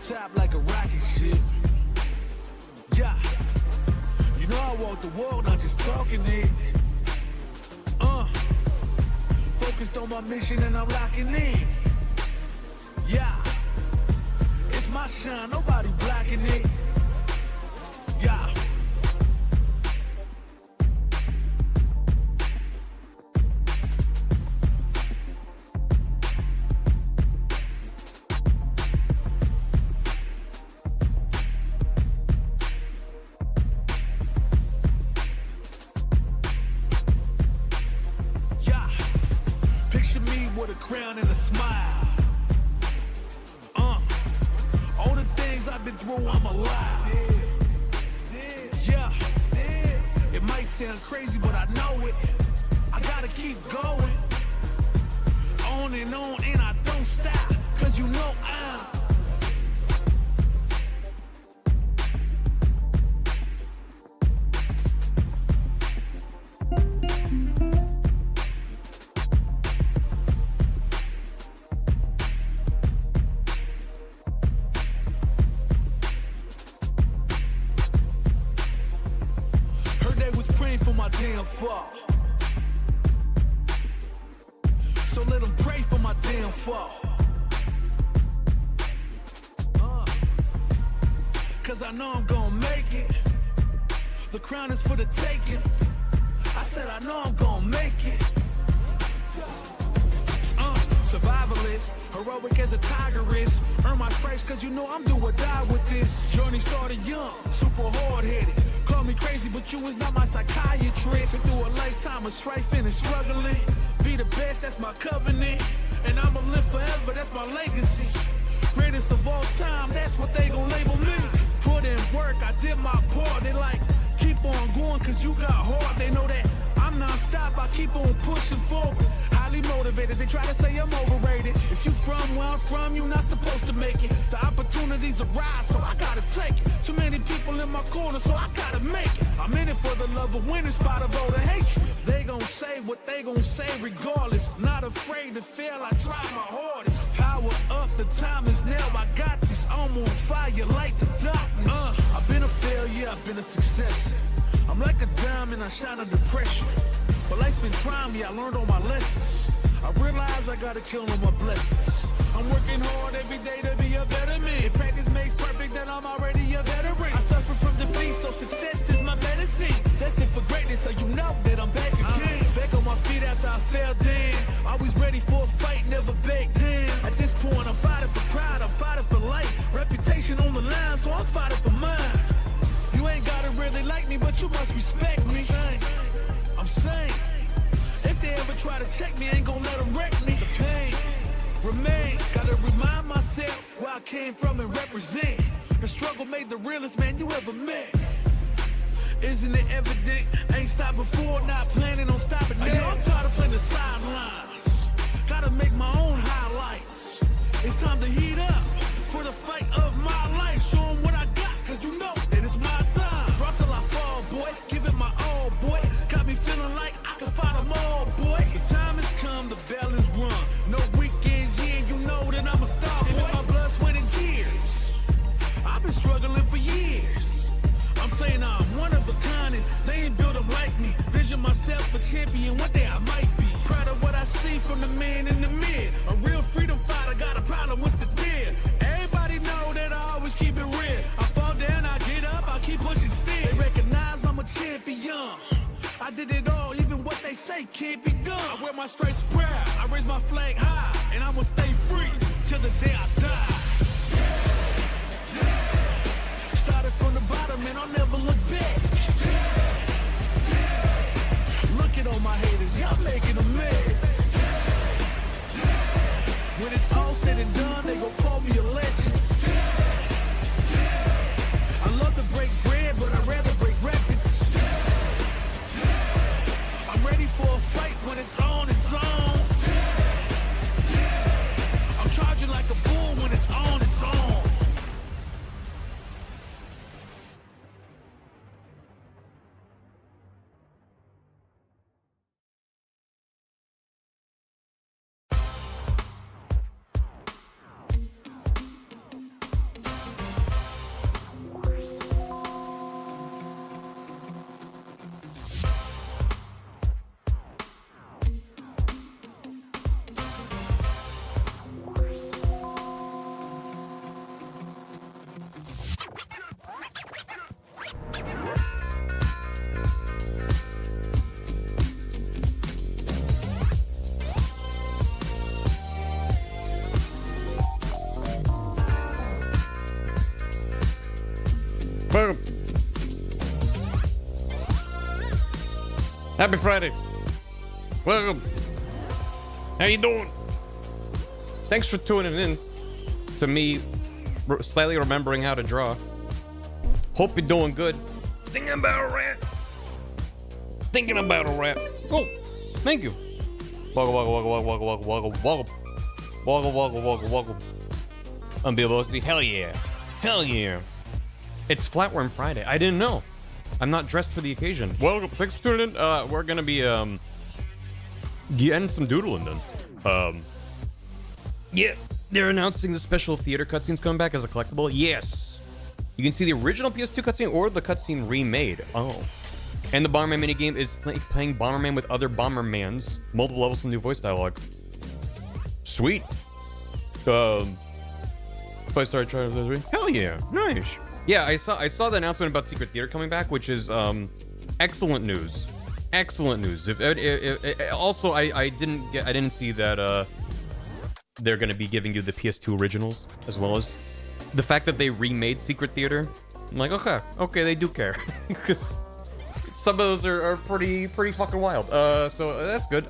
top like a rocket ship. Yeah, you know I walk the walk, not just talking it. Focused on my mission and I'm locking in. Yeah, it's my shine, nobody blocking it. Yeah. With a crown and a smile. All the things I've been through, I'm alive. Yeah, it might sound crazy, but I know it. I gotta keep going. On and I don't stop. Cause you know I'm for my damn fall. So let them pray for my damn fall. Cause I know I'm gonna make it. The crown is for the taking. I said I know I'm gonna make it. Survivalist, heroic as a tiger is. Earn my stripes cause you know I'm do or die with this. Journey started young, super hard-headed. Call me crazy, but you is not my psychiatrist. Been through a lifetime of strife and struggling. Be the best, that's my covenant. And I'ma live forever, that's my legacy. Greatest of all time, that's what they gon' label me. Put in work, I did my part. They like, keep on going cause you got hard. They know that I'm non-stop, I keep on pushing forward. Highly motivated, they try to say I'm overrated. If you from where I'm from, you're not supposed to make it. The opportunities arise, so I gotta take it. Too many people in my corner, so I gotta make it. I'm in it for the love of winning, spot of all the hatred. They gon' say what they gon' say regardless. Not afraid to fail, I try my hardest. Power up, the time is now, I got this. I'm on fire like the darkness. I've been a failure, I've been a success. I'm like a diamond, I shine under pressure. But life's been trying me, I learned all my lessons. I realize I gotta kill all my blessings. I'm working hard every day to be a better man. If practice makes perfect, then I'm already a veteran. I suffer from defeat, so success is my medicine. Destined for greatness, so you know that I'm back again. Back on my feet after I fell down. Always ready for a fight, never back down. At this point, I'm fighting for pride, I'm fighting for life. Reputation on the line, so I'm fighting for mine. You ain't gotta really like me, but you must respect me. I'm saying, if they ever try to check me, I ain't gon' let them wreck me. The pain remains, gotta remind myself where I came from and represent. The struggle made the realest man you ever met. Isn't it evident? Ain't stopped before, not planning on stopping now. I'm tired of playing the sidelines. Gotta make my own highlights. It's time to heat up for the fight of my life. Show 'em what I got, cause you know that it's my time. Brought till I fall, boy, give it my all, boy. Got me feeling like I can fight them all, boy. The time has come, the bell is rung. No weekends here, you know that I'm a star, boy. My blood, sweat, and tears. I've been struggling for years. I'm saying I'm one of a kind and they ain't built them like me. Vision myself a champion, one day I might be. Proud of what I see from the man in the mid. A real freedom fighter, got a problem, what's the deal? Everybody know that I always keep it real. I fall down, I get up, I keep pushing still. They recognize I'm a champion. I did it all, even what they say can't be done. I wear my stripes proud, I raise my flag high, and I'ma stay free till the day I die. Started from the bottom and I'll never look back. Look at all my haters, y'all making them mad. When it's all said and done, they gon' call me a legend. I love to break bread, but I'd rather break records. I'm ready for a fight when it's on its own. I'm charging like a bull when it's on its own. Happy Friday. Welcome. How you doing? Thanks for tuning in to me slightly remembering how to draw. Hope you're doing good. Thinking about a rat. Thinking about a rat. Oh, thank you. Woggle, woggle, woggle, woggle, woggle, woggle, woggle. Woggle, woggle, woggle, woggle. Unbeatable. Hell yeah. Hell yeah. It's Flatworm Friday. I didn't know. I'm not dressed for the occasion. Welcome. Thanks for tuning in. We're gonna be getting some doodling done. Yeah, they're announcing the special theater cutscenes coming back as a collectible. Yes. You can see the original PS2 cutscene or the cutscene remade. Oh. And the Bomberman minigame is like playing Bomberman with other Bombermans. Multiple levels of new voice dialogue. Sweet. If I started trying to this. Hell yeah. Nice. Yeah, I saw the announcement about Secret Theater coming back, which is excellent news. Excellent news. Also I didn't see that they're gonna be giving you the PS2 originals as well as the fact that they remade Secret Theater. I'm like, okay, they do care because some of those are pretty fucking wild. So that's good.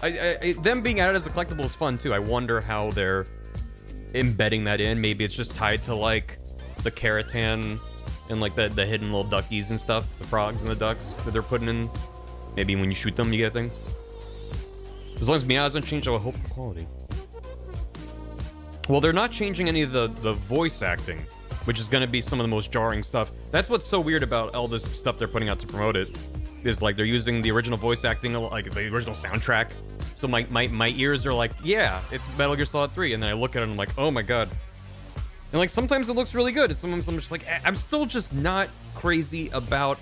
Them being added as a collectible is fun too. I wonder how they're embedding that in. Maybe it's just tied to like the Keratin and like the hidden little duckies and stuff, the frogs and the ducks that they're putting in. Maybe when you shoot them, you get a thing. As long as Meow doesn't change, I will hope for quality. Well, they're not changing any of the voice acting, which is going to be some of the most jarring stuff. That's what's so weird about all this stuff they're putting out to promote it. Is like they're using the original voice acting, like the original soundtrack. So my ears are like, yeah, it's Metal Gear Solid 3. And then I look at it and I'm like, oh my god. And like sometimes it looks really good. And sometimes I'm just like, I'm still just not crazy about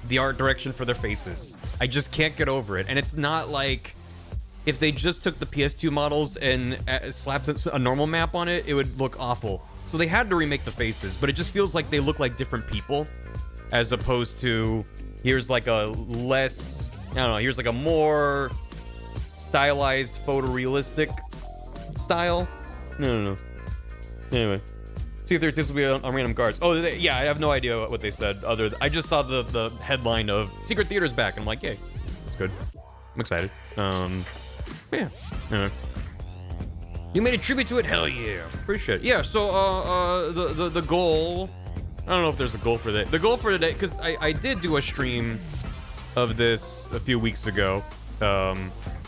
the art direction for their faces. I just can't get over it. And it's not like if they just took the PS2 models and slapped a normal map on it, it would look awful. So they had to remake the faces, but it just feels like they look like different people as opposed to here's like a less, I don't know, here's like a more stylized photorealistic style. No. Anyway. See if their tips will be on random cards. Oh, yeah, I have no idea what they said. I just saw the headline of Secret Theater's back, and I'm like, yay, that's good. I'm excited. Yeah. Anyway. You made a tribute to it? Hell yeah. Appreciate it. Yeah, so, the goal... I don't know if there's a goal for that. The goal for today, because I did do a stream of this a few weeks ago,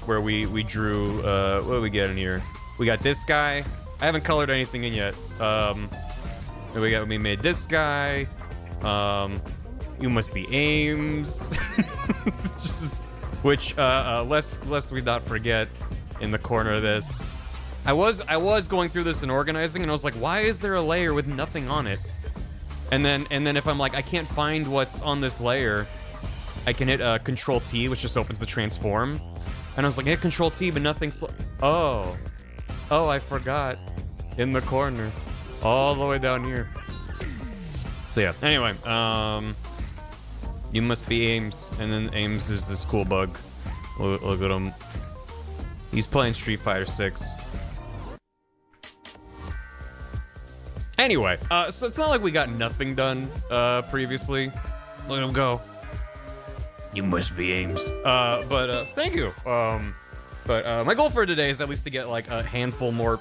where we drew, what do we get in here? We got this guy. I haven't colored anything in yet. We made this guy. You must be Ames. Which, lest we not forget, in the corner of this, I was going through this and organizing, and I was like, why is there a layer with nothing on it? And then if I'm like, I can't find what's on this layer, I can hit Control T, which just opens the transform. And I was like, hit Control T, but nothing's. Oh, I forgot. In the corner, all the way down here. So yeah. Anyway, you must be Ames, and then Ames is this cool bug. Look at him. He's playing Street Fighter 6. Anyway, so it's not like we got nothing done previously. Look at him go. You must be Ames. But thank you. But my goal for today is at least to get like a handful more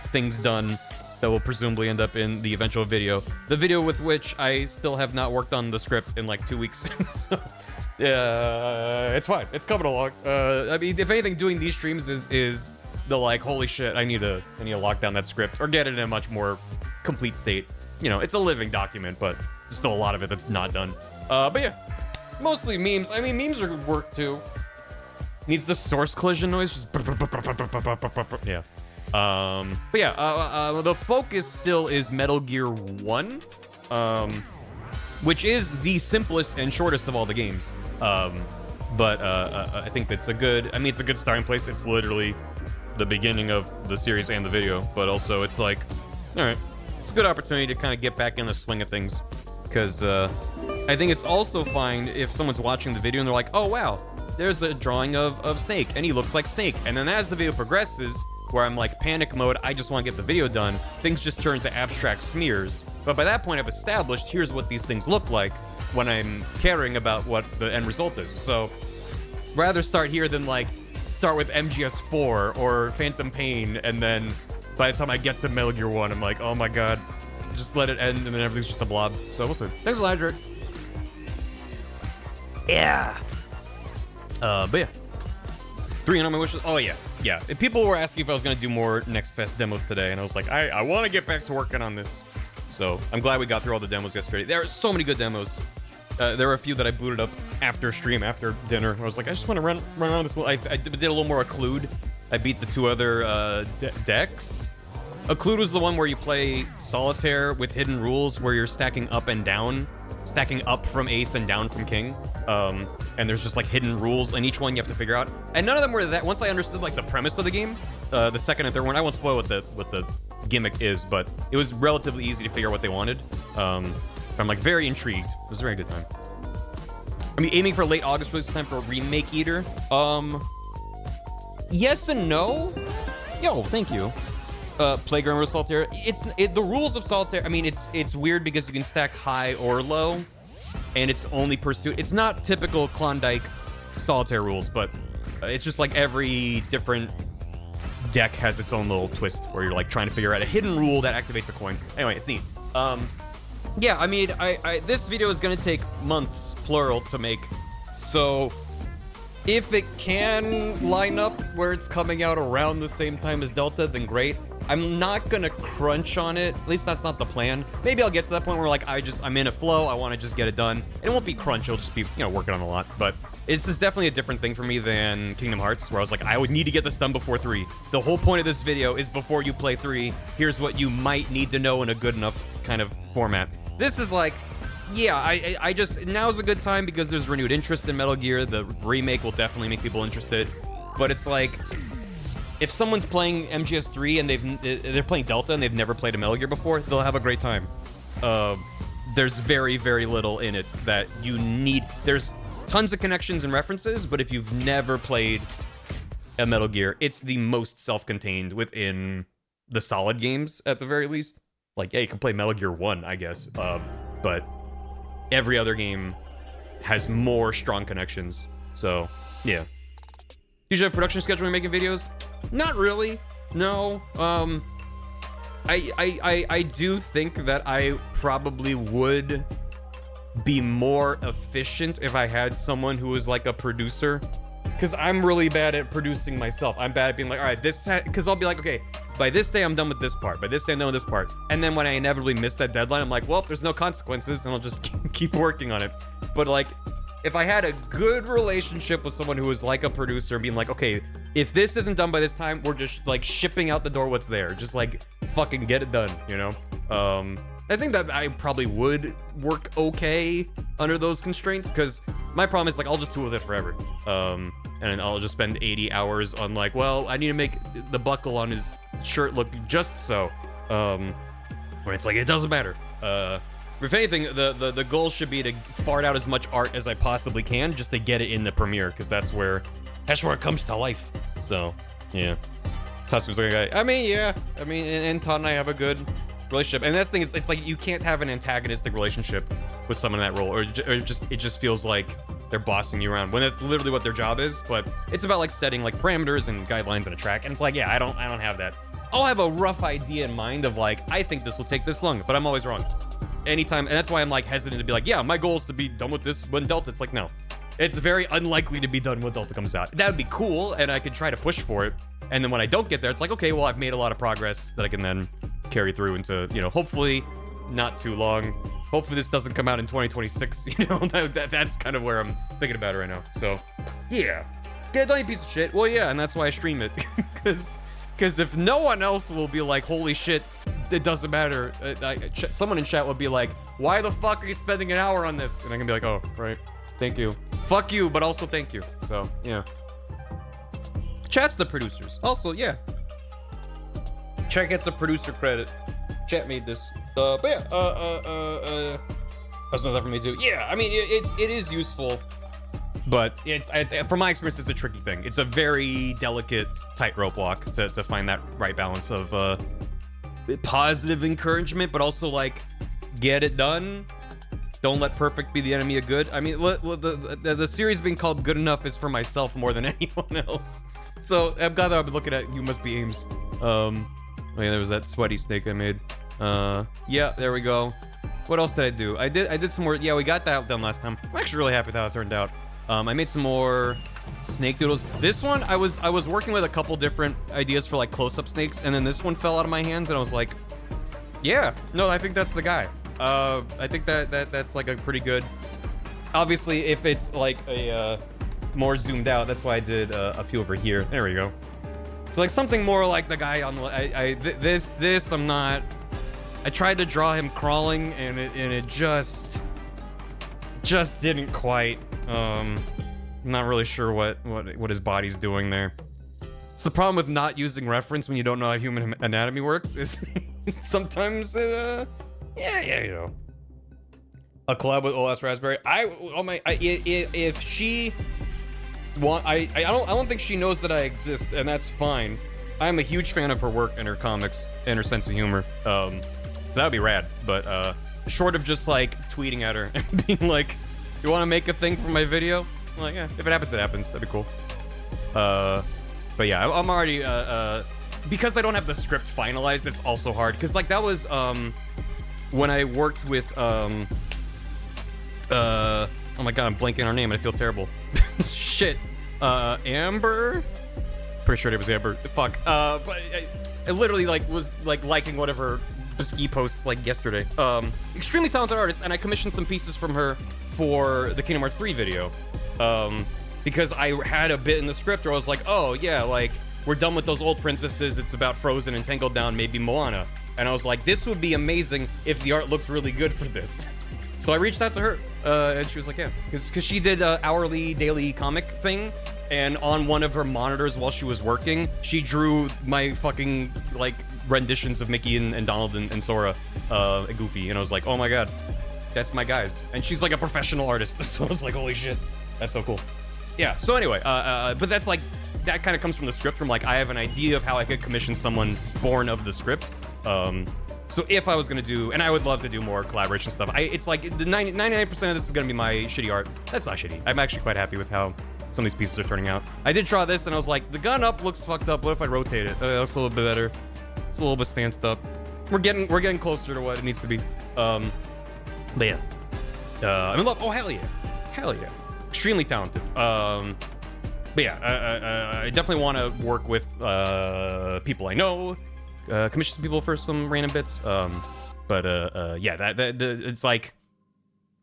things done that will presumably end up in the eventual video. The video with which I still have not worked on the script in like 2 weeks. So, yeah, it's fine. It's coming along. I mean, if anything, doing these streams is the like, holy shit, I need to lock down that script or get it in a much more complete state. You know, it's a living document, but there's still a lot of it that's not done. But yeah, mostly memes. I mean, memes are work too. Needs the source collision noise. Just yeah. But yeah, the focus still is Metal Gear 1, which is the simplest and shortest of all the games. But I think it's a good starting place. It's literally the beginning of the series and the video, but also it's like, all right, it's a good opportunity to kind of get back in the swing of things. Because I think it's also fine if someone's watching the video and they're like, oh wow, there's a drawing of Snake, and he looks like Snake. And then as the video progresses, where I'm like panic mode, I just want to get the video done, things just turn to abstract smears. But by that point, I've established here's what these things look like when I'm caring about what the end result is. So rather start here than like start with MGS4 or Phantom Pain, and then by the time I get to Metal Gear 1, I'm like, oh my god, just let it end, and then everything's just a blob. So we'll see. Thanks a lot, Drake. Yeah. But yeah. 3 on my wishes. Oh yeah, yeah. People were asking if I was gonna do more Next Fest demos today, and I was like, I want to get back to working on this. So I'm glad we got through all the demos yesterday. There are so many good demos. There were a few that I booted up after stream, after dinner. I was like, I just want to run around this. I did a little more Occlude. I beat the 2 other decks. Occlude was the one where you play solitaire with hidden rules, where you're stacking up and down, stacking up from ace and down from king. And there's just like hidden rules, and each one you have to figure out. And none of them were that. Once I understood like the premise of the game, the second and third one, I won't spoil what the gimmick is, but it was relatively easy to figure out what they wanted. I'm like very intrigued. It was a very good time. I mean, aiming for late August release time for Remake Eater. Yes and no. Yo, thank you. Playground with Solitaire. The rules of Solitaire. I mean, it's weird because you can stack high or low, and it's only pursuit. It's not typical Klondike Solitaire rules, but it's just like every different deck has its own little twist where you're like trying to figure out a hidden rule that activates a coin. Anyway, it's neat. Yeah, I mean, this video is gonna take months, plural, to make, so if it can line up where it's coming out around the same time as Delta, then great. I'm not gonna crunch on it. At least that's not the plan. Maybe I'll get to that point where like I'm in a flow. I want to just get it done. It won't be crunch. It'll just be, you know, working on a lot. But this is definitely a different thing for me than Kingdom Hearts, where I was like, I would need to get this done before 3. The whole point of this video is before you play 3, here's what you might need to know in a good enough kind of format. This is like, yeah, I just, now's a good time because there's renewed interest in Metal Gear. The remake will definitely make people interested. But it's like, if someone's playing MGS3 and they're playing Delta and they've never played a Metal Gear before, they'll have a great time. There's very, very little in it that you need. There's tons of connections and references, but if you've never played a Metal Gear, it's the most self-contained within the solid games, at the very least. Like, yeah, you can play Metal Gear 1, I guess, but every other game has more strong connections. So, yeah. You should have production schedule when you're making videos? Not really. No. I do think that I probably would be more efficient if I had someone who was like a producer. Because I'm really bad at producing myself. I'm bad at being like, all right, because I'll be like, okay, by this day I'm done with this part. By this day I'm done with this part. And then when I inevitably miss that deadline, I'm like, well, there's no consequences, and I'll just keep working on it. But like, if I had a good relationship with someone who was like a producer, being like, okay, if this isn't done by this time, we're just like shipping out the door what's there. Just like fucking get it done, you know? I think that I probably would work okay under those constraints, because my problem is like I'll just tool with it forever. And I'll just spend 80 hours on like, well, I need to make the buckle on his shirt look just so. Where it's like, it doesn't matter. If anything, the goal should be to fart out as much art as I possibly can just to get it in the premiere, because that's where it comes to life. So, yeah. Tusk like a guy. I mean, yeah. I mean, and Todd and I have a good relationship. And that's the thing, it's like you can't have an antagonistic relationship with someone in that role, or it just feels like they're bossing you around when that's literally what their job is. But it's about like setting like parameters and guidelines in a track, and it's like, yeah, I don't have that. I'll have a rough idea in mind of like, I think this will take this long, but I'm always wrong. Anytime, and that's why I'm like hesitant to be like, yeah, my goal is to be done with this when Delta. It's like, no, it's very unlikely to be done when Delta comes out. That would be cool, and I could try to push for it. And then when I don't get there, it's like, okay, well, I've made a lot of progress that I can then carry through into, you know, hopefully not too long. Hopefully this doesn't come out in 2026. You know, that's kind of where I'm thinking about it right now. So, yeah, get it done, you piece of shit. Well, yeah, and that's why I stream it, because if no one else will be like, holy shit, it doesn't matter. Someone in chat would be like, why the fuck are you spending an hour on this? And I can be like, oh, right, thank you. Fuck you, but also thank you. So, yeah. Chat's the producers. Also, yeah. Chat gets a producer credit. Chat made this. But yeah, that's not for me too. Yeah, I mean, it is useful, but from my experience, it's a tricky thing. It's a very delicate tightrope walk to find that right balance of positive encouragement, but also like, get it done. Don't let perfect be the enemy of good. I mean, the series being called Good Enough is for myself more than anyone else. So I'm glad that I've been looking at You Must Be Ames. Oh yeah, there was that sweaty snake I made. Yeah, there we go. What else did I do? I did some more. Yeah, we got that done last time. I'm actually really happy with how it turned out. I made some more snake doodles. This one, I was working with a couple different ideas for like close-up snakes, and then this one fell out of my hands, and I was like, yeah, no, I think that's the guy. I think that's like a pretty good. Obviously, if it's like a more zoomed out, that's why I did a few over here. There we go. So like something more like the guy on the. This I'm not. I tried to draw him crawling, and it just didn't quite. I'm not really sure what his body's doing there. It's the problem with not using reference when you don't know how human anatomy works. Is sometimes yeah, you know. A collab with OS Raspberry. If she want, I don't think she knows that I exist, and that's fine. I'm a huge fan of her work and her comics and her sense of humor. So that'd be rad. But short of just like tweeting at her and being like, "You want to make a thing for my video?" I'm like, yeah, if it happens, it happens. That'd be cool. But yeah, I'm already because I don't have the script finalized. It's also hard because like that was when I worked with oh my god, I'm blanking on her name and I feel terrible. Shit. Amber? Pretty sure it was Amber. Fuck. But I literally like was like liking one of her ski posts like yesterday. Extremely talented artist, and I commissioned some pieces from her for the Kingdom Hearts 3 video. Because I had a bit in the script where I was like, oh yeah, like we're done with those old princesses. It's about Frozen and Tangled Down, maybe Moana. And I was like, this would be amazing if the art looked really good for this. So I reached out to her, and she was like, yeah, because she did an hourly, daily comic thing, and on one of her monitors while she was working, she drew my fucking, like, renditions of Mickey and Donald and Sora, and Goofy, and I was like, oh my god, that's my guys. And she's like a professional artist, so I was like, holy shit, that's so cool. Yeah, so anyway, but that's like, that kind of comes from the script, from like, I have an idea of how I could commission someone born of the script. So if I was gonna do, and I would love to do more collaboration stuff, it's like the 99% of this is gonna be my shitty art. That's not shitty. I'm actually quite happy with how some of these pieces are turning out. I did draw this and I was like, the gun up looks fucked up. What if I rotate it? It looks a little bit better. It's a little bit stanced up. We're getting closer to what it needs to be. But yeah. I'm in love. Oh hell yeah. Hell yeah. Extremely talented. But yeah, I definitely want to work with people I know. Commission some people for some random bits. Yeah, it's like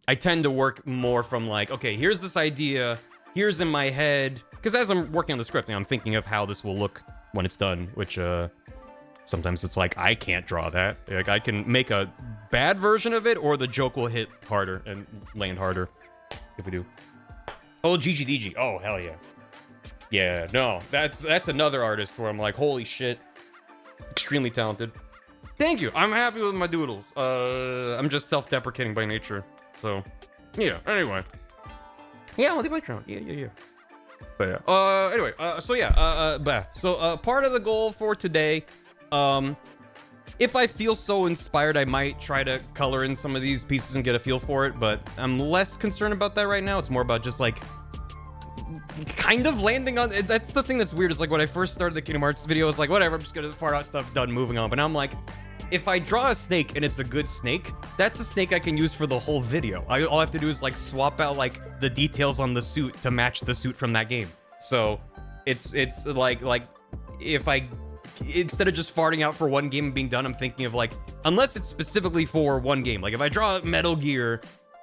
I tend to work more from like, okay, here's this idea, here's in my head, because as I'm working on the script, I'm thinking of how this will look when it's done, which sometimes it's like I can't draw that. Like I can make a bad version of it, or the joke will hit harder and land harder if we do. Oh, GGDG. Oh hell yeah. Yeah, no, that's another artist where I'm like, holy shit. Extremely talented. Thank you. I'm happy with my doodles. I'm just self-deprecating by nature. So, yeah. Anyway. Yeah, I'll do my drone. Yeah. But yeah. Anyway. So yeah. So part of the goal for today, if I feel so inspired, I might try to color in some of these pieces and get a feel for it. But I'm less concerned about that right now. It's more about just like kind of landing on. That's the thing that's weird, is like when I first started the Kingdom Hearts video, I was like, whatever, I'm just gonna far out stuff, done, moving on. But now I'm like, if I draw a snake and it's a good snake, that's a snake I can use for the whole video. All I have to do is like swap out like the details on the suit to match the suit from that game. So it's like if I, instead of just farting out for one game and being done, I'm thinking of like, unless it's specifically for one game, like if I draw Metal Gear,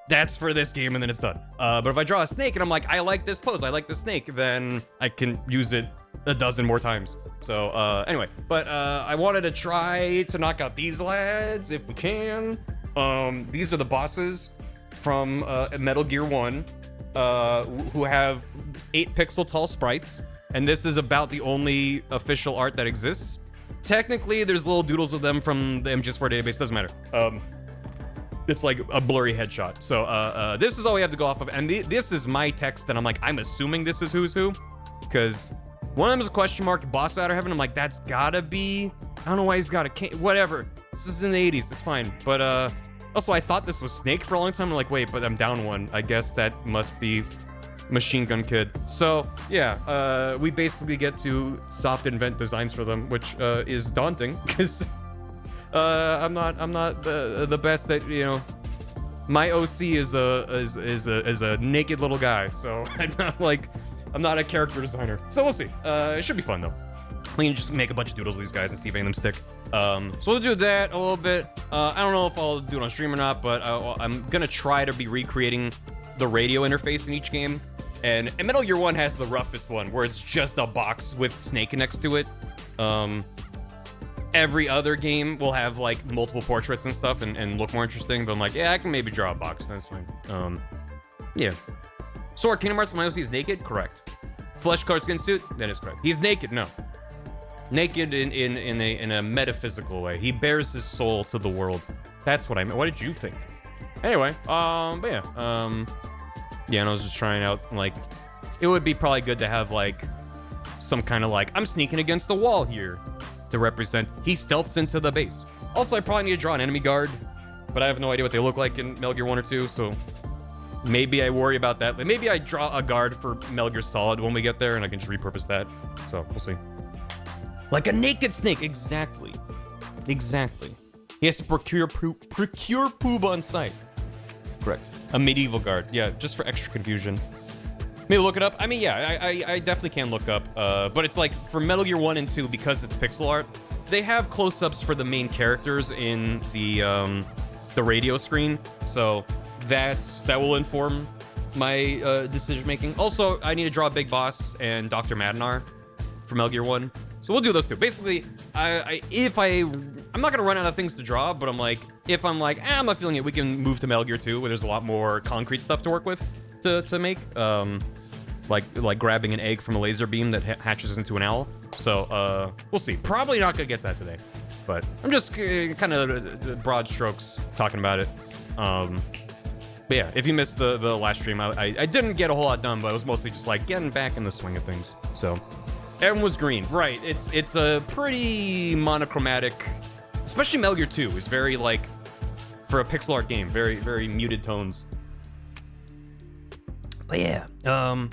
that's for this game and then it's done. But if I draw a snake and I'm like, I like this pose, I like the snake, then I can use it a dozen more times. So anyway, but I wanted to try to knock out these lads if we can. These are the bosses from Metal Gear 1 who have 8 pixel tall sprites, and this is about the only official art that exists. Technically, there's little doodles of them from the MGS4 database, doesn't matter. It's like a blurry headshot. So this is all we have to go off of, and this is my text that I'm like, I'm assuming this is who's who, because one of them is a question mark, boss out of heaven. I'm like, that's gotta be, I don't know why he's got a whatever. This is in the 80s, it's fine. But Also, I thought this was Snake for a long time. I'm like, wait, but I'm down one. I guess that must be Machine Gun Kid. So yeah, we basically get to soft invent designs for them, which is daunting because I'm not the best at, you know. My OC is a naked little guy, so I'm not a character designer. So we'll see. It should be fun though. We can just make a bunch of doodles of these guys and see if any of them stick. So we'll do that a little bit. I don't know if I'll do it on stream or not, but I'm gonna try to be recreating the radio interface in each game. And Metal Gear 1 has the roughest one, where it's just a box with Snake next to it. Every other game will have like multiple portraits and stuff and look more interesting, but I'm like, yeah, I can maybe draw a box. That's fine. Yeah. Sword, Kingdom Hearts, my OC is naked? Correct. Flesh colored skin suit? That is correct. He's naked, no. Naked in a metaphysical way. He bears his soul to the world. That's what I meant. What did you think? Anyway, but yeah, yeah, and I was just trying out, like, it would be probably good to have, like, some kind of, like, I'm sneaking against the wall here to represent he stealths into the base. Also, I probably need to draw an enemy guard, but I have no idea what they look like in Metal Gear 1 or 2, so maybe I worry about that. But maybe I draw a guard for Metal Gear Solid when we get there, and I can just repurpose that. So, we'll see. Like a naked Snake, exactly. Exactly. He has to procure poop on site. Correct. A medieval guard, yeah, just for extra confusion. Maybe look it up. I mean, yeah, I definitely can look up, but it's like for Metal Gear 1 and 2, because it's pixel art, they have close-ups for the main characters in the radio screen, so that will inform my decision-making. Also, I need to draw Big Boss and Dr. Madanar for Metal Gear 1. So we'll do those two. Basically, I'm not gonna run out of things to draw, but I'm like, if I'm like, I'm not feeling it, we can move to Metal Gear 2, where there's a lot more concrete stuff to work with to make. Like grabbing an egg from a laser beam that hatches into an owl. So we'll see. Probably not gonna get that today, but I'm just kind of broad strokes talking about it. But yeah, if you missed the last stream, I didn't get a whole lot done, but it was mostly just like getting back in the swing of things. So. Everyone was green, right? It's a pretty monochromatic, especially Metal Gear 2 is very like, for a pixel art game, very very muted tones. But yeah, I'm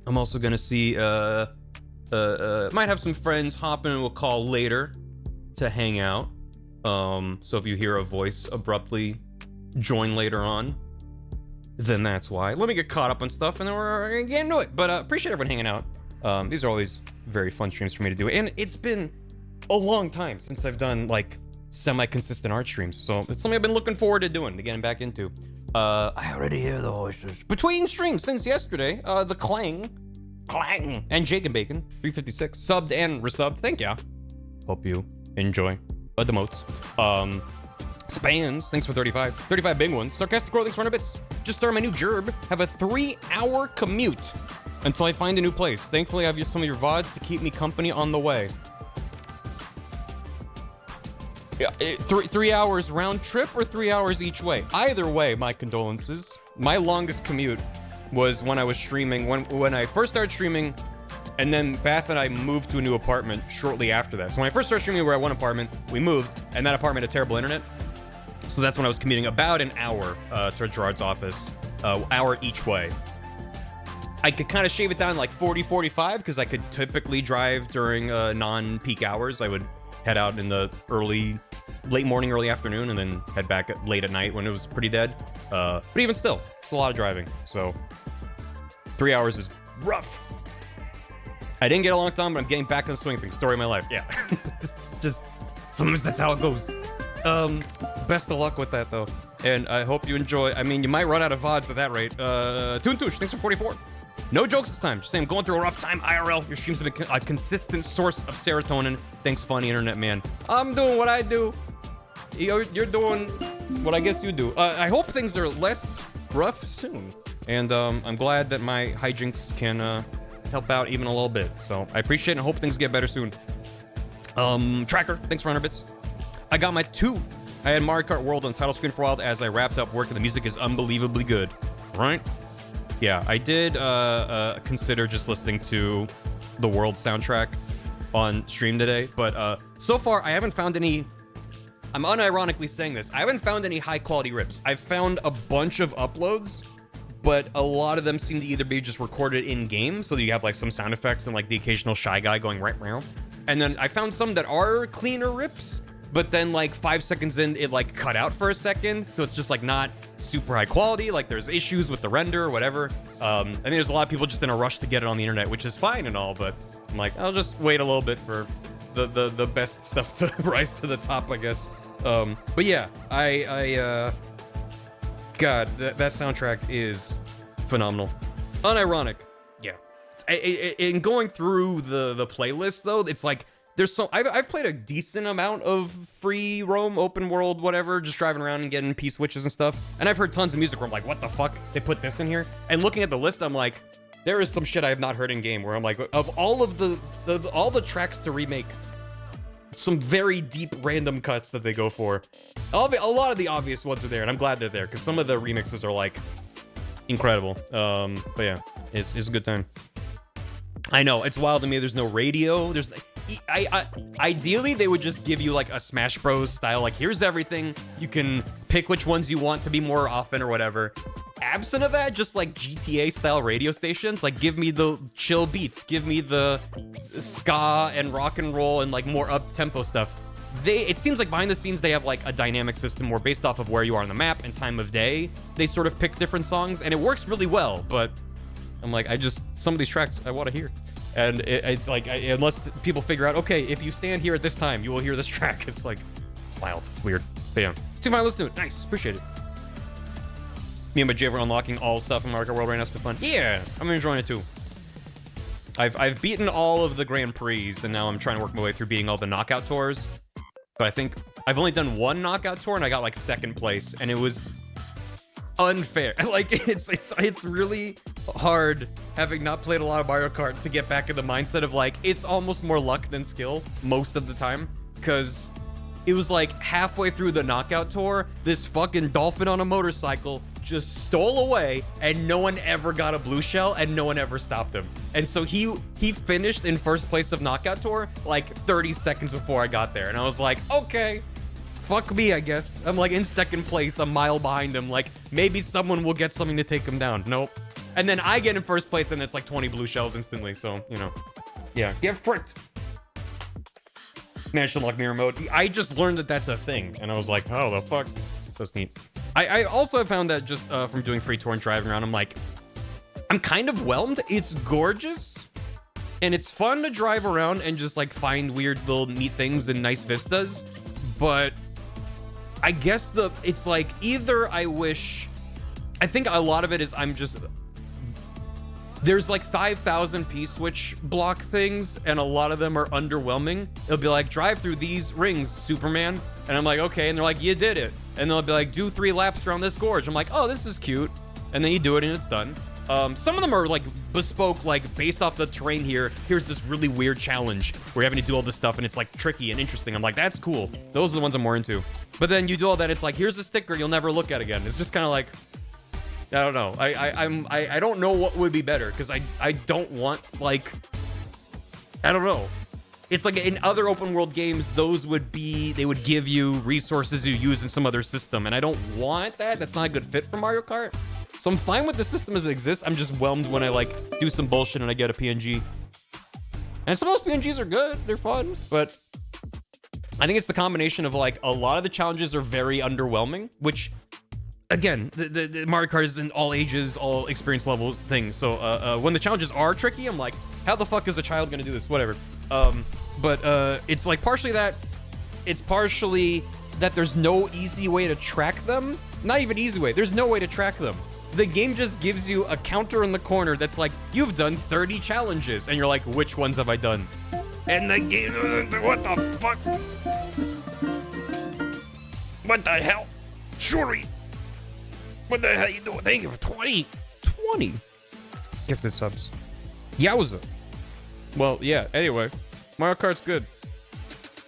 also gonna see might have some friends hop into a call later to hang out. So if you hear a voice abruptly join later on, then that's why. Let me get caught up on stuff and then we're gonna get into it. But appreciate everyone hanging out. These are always very fun streams for me to do, and it's been a long time since I've done like semi-consistent art streams, so it's something I've been looking forward to doing, to getting back into. I already hear the voices between streams since yesterday. The Clang, and Jake and Bacon 356 subbed and resubbed. Thank ya. Hope you enjoy the emotes. Spans, thanks for 35 big ones. Sarcastic Crow, thanks for 100 bits. Just started my new gerb. Have a 3-hour commute until I find a new place. Thankfully, I have some of your VODs to keep me company on the way. Yeah, 3 hours round trip or 3 hours each way? Either way, my condolences. My longest commute was when I was streaming, when I first started streaming, and then Bath and I moved to a new apartment shortly after that. So when I first started streaming, we were at one apartment, we moved, and that apartment had terrible internet. So that's when I was commuting about an hour to Gerard's office, hour each way. I could kind of shave it down like 40, 45, because I could typically drive during non-peak hours. I would head out in the late morning, early afternoon, and then head back late at night when it was pretty dead. But even still, it's a lot of driving. So 3 hours is rough. I didn't get a long time, but I'm getting back in the swing of things. Story of my life, yeah. Just, sometimes that's how it goes. Best of luck with that, though. And I hope you enjoy. I mean, you might run out of VODs at that rate. Toontush, thanks for 44. No jokes this time. Just saying, I'm going through a rough time, IRL. Your streams have been a consistent source of serotonin. Thanks, funny internet man. I'm doing what I do. You're doing what I guess you do. I hope things are less rough soon. And I'm glad that my hijinks can help out even a little bit. So I appreciate it and hope things get better soon. Tracker, thanks for 100 bits. I got my 2. I had Mario Kart World on title screen for a while as I wrapped up work, and the music is unbelievably good. Right? Yeah, I did consider just listening to the World soundtrack on stream today, but so far I haven't found any I'm unironically saying this. I haven't found any high quality rips. I've found a bunch of uploads, but a lot of them seem to either be just recorded in game, so that you have like some sound effects and like the occasional shy guy going right round. And then I found some that are cleaner rips, but then like 5 seconds in, it like cut out for a second, so it's just like not super high quality. Like there's issues with the render or whatever. I think there's a lot of people just in a rush to get it on the internet, which is fine and all, but I'm like, I'll just wait a little bit for the best stuff to rise to the top, I guess. But yeah, God, that soundtrack is phenomenal. Unironic. Yeah. In going through the playlist though, it's like there's so I've played a decent amount of free roam, open world, whatever, just driving around and getting P-switches and stuff. And I've heard tons of music where I'm like, what the fuck? They put this in here? And looking at the list, I'm like, there is some shit I have not heard in game where I'm like, of all of all the tracks to remake, some very deep random cuts that they go for. A lot of the obvious ones are there, and I'm glad they're there because some of the remixes are like incredible. But yeah, it's a good time. I know it's wild to me. There's no radio. There's ideally they would just give you like a Smash Bros style, like here's everything. You can pick which ones you want to be more often or whatever. Absent of that, just like GTA style radio stations, like give me the chill beats, give me the ska and rock and roll and like more up tempo stuff. It seems like behind the scenes they have like a dynamic system where based off of where you are on the map and time of day, they sort of pick different songs and it works really well. But I'm like, some of these tracks I want to hear. And it's like, unless people figure out, okay, if you stand here at this time, you will hear this track. It's like, it's wild, it's weird. But yeah, see my listen to it. Nice, appreciate it. Me and my Jay were unlocking all stuff in Mario Kart World right now. It's been fun. Yeah, I'm enjoying it too. I've beaten all of the Grand Prix, and now I'm trying to work my way through beating all the knockout tours. But I think I've only done one knockout tour, and I got like second place, and it was unfair. Like it's really hard, having not played a lot of Mario Kart, to get back in the mindset of like it's almost more luck than skill most of the time, because it was like halfway through the knockout tour, this fucking dolphin on a motorcycle just stole away, and no one ever got a blue shell, and no one ever stopped him. And so he finished in first place of knockout tour like 30 seconds before I got there, and I was like, okay, fuck me, I guess. I'm like in second place, a mile behind him, like maybe someone will get something to take him down. Nope. And then I get in first place, and it's like 20 blue shells instantly, so you know, yeah, get fricked. Managed to unlock mirror mode. I just learned that that's a thing, and I was like, oh, the fuck? That's neat. I also found that just from doing free tour and driving around, I'm like, I'm kind of whelmed. It's gorgeous, and it's fun to drive around and just like find weird little neat things and nice vistas, but I guess it's like either I think a lot of it is there's like 5,000 P-switch block things, and a lot of them are underwhelming. It'll be like, drive through these rings, Superman. And I'm like, okay. And they're like, you did it. And they'll be like, do 3 laps around this gorge. I'm like, oh, this is cute. And then you do it and it's done. Some of them are like bespoke, like based off the terrain here. Here's this really weird challenge where you're having to do all this stuff and it's like tricky and interesting. I'm like, that's cool. Those are the ones I'm more into. But then you do all that, it's like, here's a sticker you'll never look at again. It's just kind of like, I don't know. I don't know what would be better, because I don't want, like, I don't know. It's like in other open world games, they would give you resources you use in some other system, and I don't want that. That's not a good fit for Mario Kart. So I'm fine with the system as it exists. I'm just whelmed when I like do some bullshit and I get a PNG. And some of those PNGs are good. They're fun, but I think it's the combination of like a lot of the challenges are very underwhelming, which again, the Mario Kart is in all ages, all experience levels thing. So when the challenges are tricky, I'm like, how the fuck is a child gonna do this? Whatever. But it's like partially that. It's partially that there's no easy way to track them. Not even easy way. There's no way to track them. The game just gives you a counter in the corner that's like, you've done 30 challenges. And you're like, which ones have I done? And the game, what the fuck? What the hell? Shuri. What the hell you doing? Thank you for 20 gifted subs. Yowza. Well, yeah, anyway. Mario Kart's good.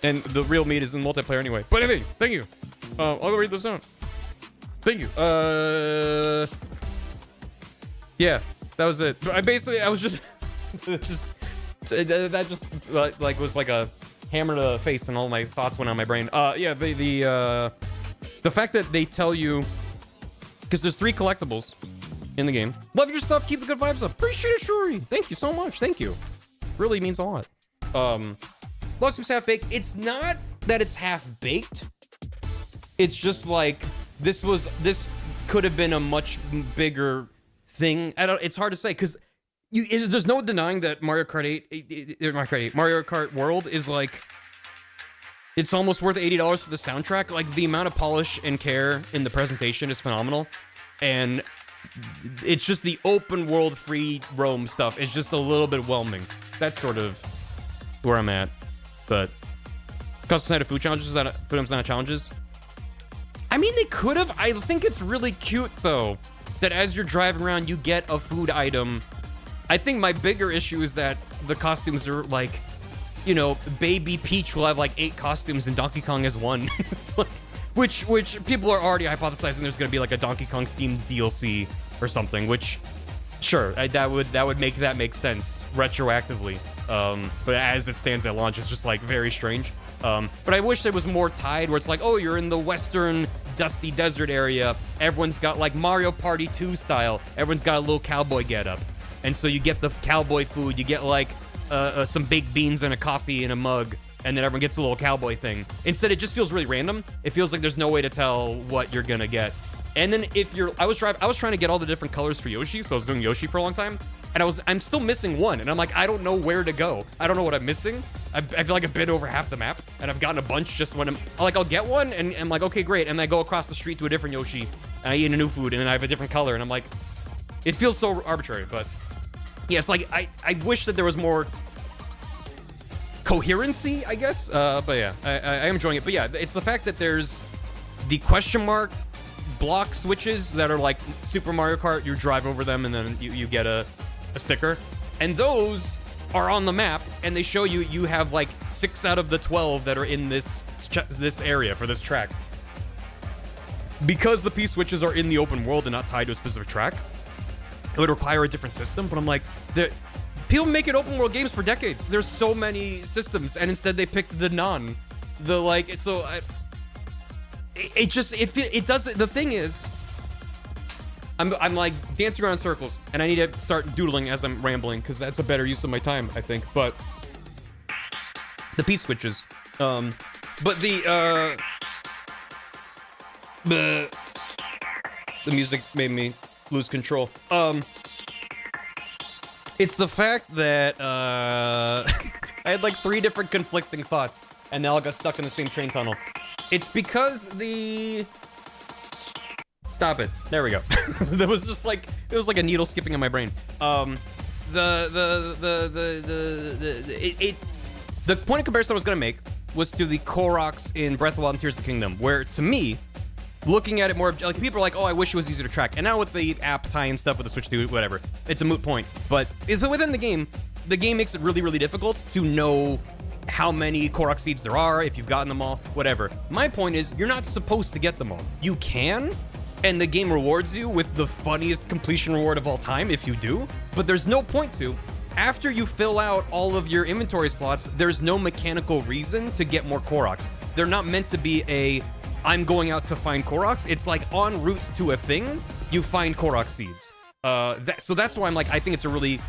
And the real meat is in multiplayer anyway. But anyway, thank you. I'll go read this down. Thank you. Yeah, that was it. I was just... that just like was like a hammer to the face and all my thoughts went on my brain. Yeah, the fact that they tell you, because there's 3 collectibles in the game. Love your stuff. Keep the good vibes up. Appreciate it, Shuri. Thank you so much. Thank you. Really means a lot. Lost Seems half baked. It's not that it's half baked. It's just like this could have been a much bigger thing. It's hard to say because there's no denying that Mario Kart World is like, it's almost worth $80 for the soundtrack. Like the amount of polish and care in the presentation is phenomenal, and it's just the open world free roam stuff is just a little bit whelming. That's sort of where I'm at. But custom night of food challenges, food items not challenges. I mean, they could have. I think it's really cute though that as you're driving around, you get a food item. I think my bigger issue is that the costumes are like, you know, Baby Peach will have like 8 costumes and Donkey Kong has 1. It's like, which people are already hypothesizing there's gonna be like a Donkey Kong themed DLC or something. Which, sure, that would make that make sense retroactively. But as it stands at launch, it's just like very strange. But I wish there was more tied where it's like, oh, you're in the western dusty desert area. Everyone's got like Mario Party 2 style. Everyone's got a little cowboy getup. And so you get the cowboy food. You get like some baked beans and a coffee in a mug. And then everyone gets a little cowboy thing. Instead, it just feels really random. It feels like there's no way to tell what you're gonna get. And then if you're, I was trying to get all the different colors for Yoshi. So I was doing Yoshi for a long time. And I'm still missing one. And I'm like, I don't know where to go. I don't know what I'm missing. I feel like I've been over half the map. And I've gotten a bunch just when I'll get one. And I'm like, okay, great. And I go across the street to a different Yoshi. And I eat a new food. And then I have a different color. And I'm like, it feels so arbitrary. But yeah, it's like, I wish that there was more coherency, I guess. But yeah, I am enjoying it. But yeah, it's the fact that there's the question mark block switches that are like Super Mario Kart. You drive over them and then you get a sticker, and those are on the map, and they show you have like 6 out of the 12 that are in this area for this track. Because the P switches are in the open world and not tied to a specific track, it would require a different system. But I'm like, people make it open world games for decades. There's so many systems, and instead they picked the it doesn't. The thing is, I'm like dancing around in circles, and I need to start doodling as I'm rambling because that's a better use of my time, I think. But the P switches, but the music made me lose control. It's the fact that I had like 3 different conflicting thoughts, and they all got stuck in the same train tunnel. It's because Stop it. There we go. That was just like, it was like a needle skipping in my brain. The point of comparison I was gonna make was to the Koroks in Breath of the Wild and Tears of the Kingdom, where to me, looking at it more, like people are like, oh, I wish it was easier to track. And now with the app tie-in stuff with the Switch 2, whatever, it's a moot point. But if within the game makes it really, really difficult to know how many Korok seeds there are, if you've gotten them all, whatever. My point is, you're not supposed to get them all. You can, and the game rewards you with the funniest completion reward of all time if you do, but there's no point to. After you fill out all of your inventory slots, there's no mechanical reason to get more Koroks. They're not meant to be I'm going out to find Koroks. It's like en route to a thing, you find Korok seeds. So that's why I'm like, I think it's a really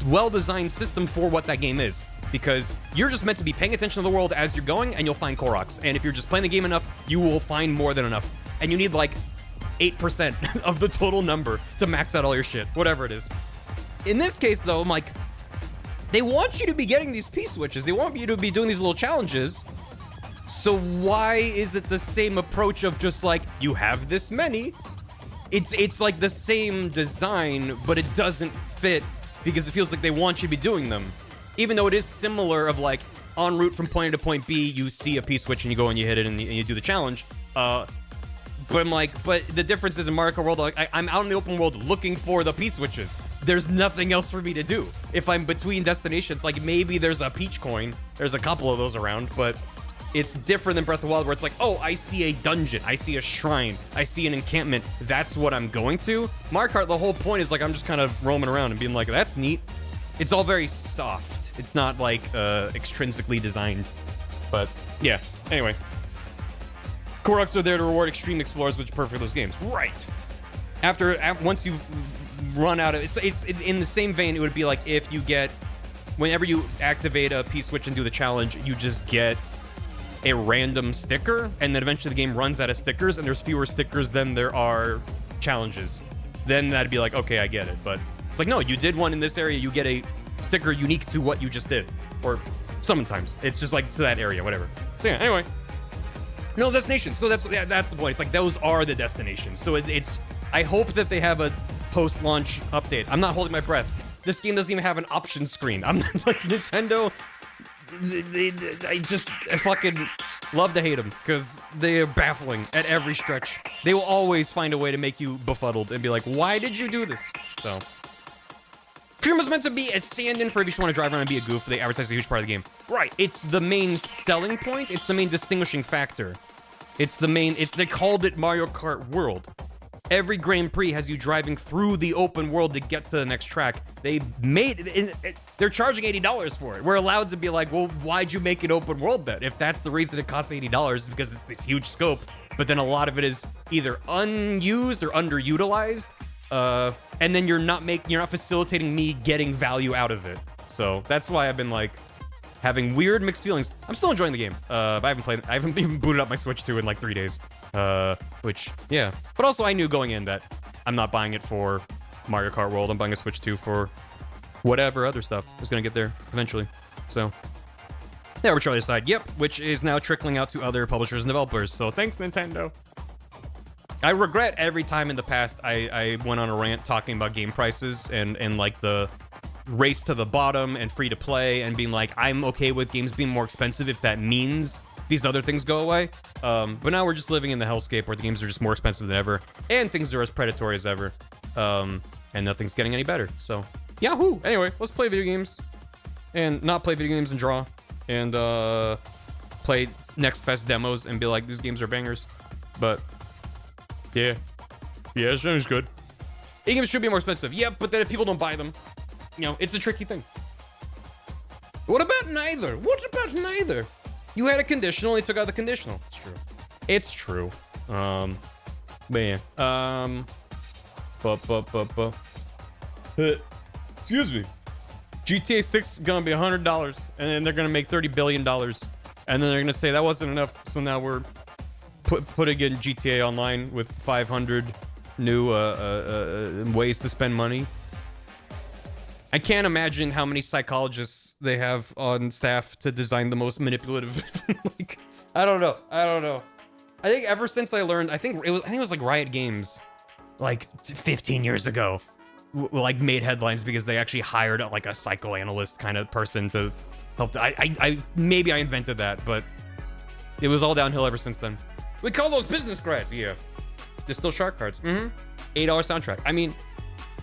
well-designed system for what that game is. Because you're just meant to be paying attention to the world as you're going, and you'll find Koroks. And if you're just playing the game enough, you will find more than enough. And you need like 8% of the total number to max out all your shit, whatever it is. In this case, though, I'm like, they want you to be getting these P switches. They want you to be doing these little challenges. So why is it the same approach of just like, you have this many? It's like the same design, but it doesn't fit because it feels like they want you to be doing them. Even though it is similar of like, en route from point A to point B, you see a P switch and you go and you hit it and you do the challenge. But I'm like, but the difference is in Mario Kart World, like, I'm out in the open world looking for the P switches. There's nothing else for me to do. If I'm between destinations, like maybe there's a Peach coin. There's a couple of those around, but it's different than Breath of the Wild where it's like, oh, I see a dungeon. I see a shrine. I see an encampment. That's what I'm going to. Mario Kart, the whole point is like, I'm just kind of roaming around and being like, that's neat. It's all very soft. It's not like extrinsically designed But yeah, anyway. Core Rocks are there to reward extreme explorers, which is perfect for those games. Right. Once you've run out of it's in the same vein, it would be like if you get, whenever you activate a P-switch and do the challenge, you just get a random sticker, and then eventually the game runs out of stickers, and there's fewer stickers than there are challenges. Then that'd be like, okay, I get it. But it's like, no, you did one in this area, you get a sticker unique to what you just did. Or sometimes it's just like to that area, whatever. So yeah, anyway. No destinations. So that's the point. It's like those are the destinations. So it's I hope that they have a post-launch update. I'm not holding my breath. This game doesn't even have an options screen. I'm like Nintendo. I fucking love to hate them because they are baffling at every stretch. They will always find a way to make you befuddled and be like, why did you do this? So Freedom was meant to be a stand-in for if you just want to drive around and be a goof, but they advertise a huge part of the game. Right. It's the main selling point. It's the main distinguishing factor. They called it Mario Kart World. Every Grand Prix has you driving through the open world to get to the next track. They're charging $80 for it. We're allowed to be like, well, why'd you make it open world then? If that's the reason it costs $80, is because it's this huge scope. But then a lot of it is either unused or underutilized. And then you're not facilitating me getting value out of it. So that's why I've been like having weird mixed feelings. I'm still enjoying the game. But I haven't even booted up my Switch 2 in like 3 days. Which, yeah. But also I knew going in that I'm not buying it for Mario Kart World. I'm buying a Switch 2 for whatever other stuff is going to get there eventually. So, yeah, we're Charlie aside. Yep, which is now trickling out to other publishers and developers. So thanks, Nintendo. I regret every time in the past I went on a rant talking about game prices and like the race to the bottom and free to play and being like, I'm okay with games being more expensive if that means these other things go away. But now we're just living in the hellscape where the games are just more expensive than ever and things are as predatory as ever. And nothing's getting any better. So, yahoo! Anyway, let's play video games and not play video games and draw and play Next Fest demos and be like, these games are bangers. But yeah, it sounds good. E-games should be more expensive. Yep, but then if people don't buy them, you know, it's a tricky thing. What about neither? You had a conditional, they took out the conditional. It's true. Man. Excuse me. GTA 6 is gonna be $100, and then they're gonna make $30 billion, and then they're gonna say that wasn't enough, so now we're putting in GTA Online with 500 new ways to spend money. I can't imagine how many psychologists they have on staff to design the most manipulative. Like, I don't know. I think ever since I learned, I think it was like Riot Games, like 15 years ago, like made headlines because they actually hired like a psychoanalyst kind of person to help. Maybe I invented that, but it was all downhill ever since then. We call those business grads. Yeah, there's still shark cards. $8 soundtrack. I mean,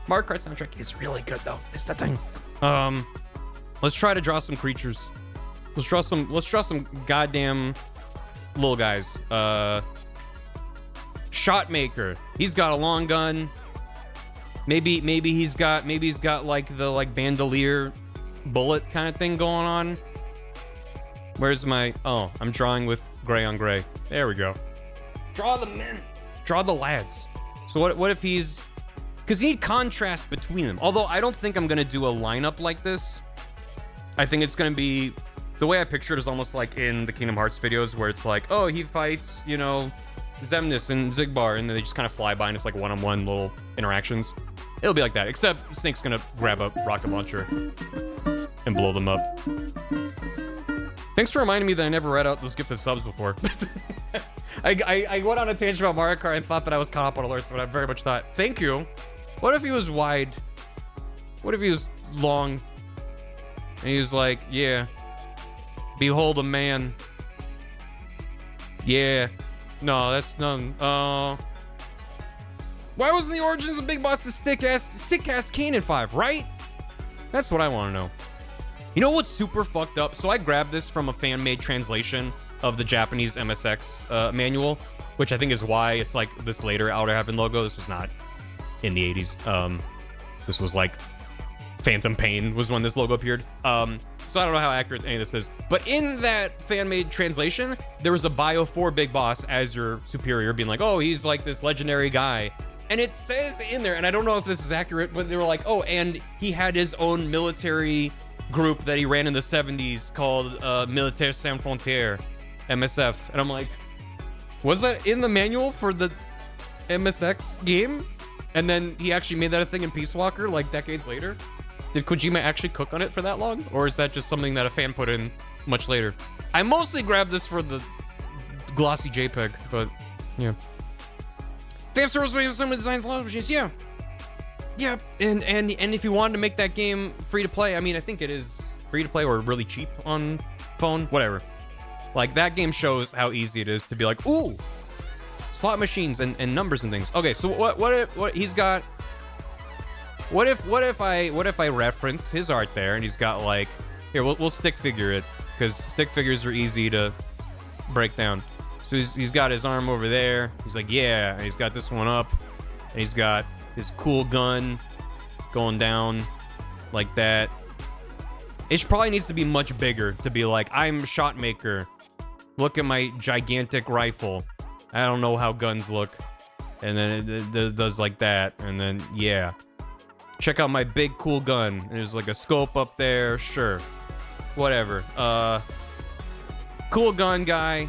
Mario Kart soundtrack is really good though. It's the thing. Let's try to draw some creatures. Let's draw some goddamn little guys. Shotmaker. He's got a long gun. Maybe he's got like the bandolier bullet kind of thing going on. Where's my... Oh, I'm drawing with gray on gray. There we go. Draw the men. Draw the lads. So what if he's... Because you need contrast between them. Although I don't think I'm going to do a lineup like this. I think it's going to be... The way I picture it is almost like in the Kingdom Hearts videos where it's like, oh, he fights, you know, Xemnas and Zigbar, and then they just kind of fly by and it's like one-on-one little interactions. It'll be like that, except Snake's going to grab a rocket launcher and blow them up. Thanks for reminding me that I never read out those gifted subs before. I went on a tangent about Mario Kart and thought that I was caught up on alerts, but I very much thought, thank you. What if he was wide? What if he was long? And he was like, yeah. Behold a man. Yeah. No, that's none. Why wasn't the origins of Big Boss the sick ass Kanan in 5, right? That's what I want to know. You know what's super fucked up? So I grabbed this from a fan-made translation of the Japanese MSX manual, which I think is why it's like this later Outer Heaven logo. This was not in the 80s. This was like Phantom Pain was when this logo appeared. so I don't know how accurate any of this is. But in that fan-made translation, there was a bio for Big Boss as your superior, being like, oh, he's like this legendary guy. And it says in there, and I don't know if this is accurate, but they were like, oh, and he had his own military group that he ran in the 70s called Militaires Sans Frontières, MSF. And I'm like, was that in the manual for the MSX game? And then he actually made that a thing in Peace Walker like decades later? Did Kojima actually cook on it for that long? Or is that just something that a fan put in much later? I mostly grabbed this for the glossy JPEG, but yeah. They have service with some of the designs of machines, yeah. Yeah, and if you wanted to make that game free to play, I mean, I think it is free to play or really cheap on phone, whatever. Like, that game shows how easy it is to be like, ooh, slot machines and numbers and things. Okay, so what he's got? What if I reference his art there, and he's got like, here, we'll stick figure it, because stick figures are easy to break down. So he's got his arm over there. He's like, yeah, and he's got this one up, and he's got his cool gun going down like that. It probably needs to be much bigger to be like, I'm shot maker. Look at my gigantic rifle. I don't know how guns look. And then it does like that. And then, yeah. Check out my big cool gun. And there's like a scope up there. Sure. Whatever. Cool gun guy.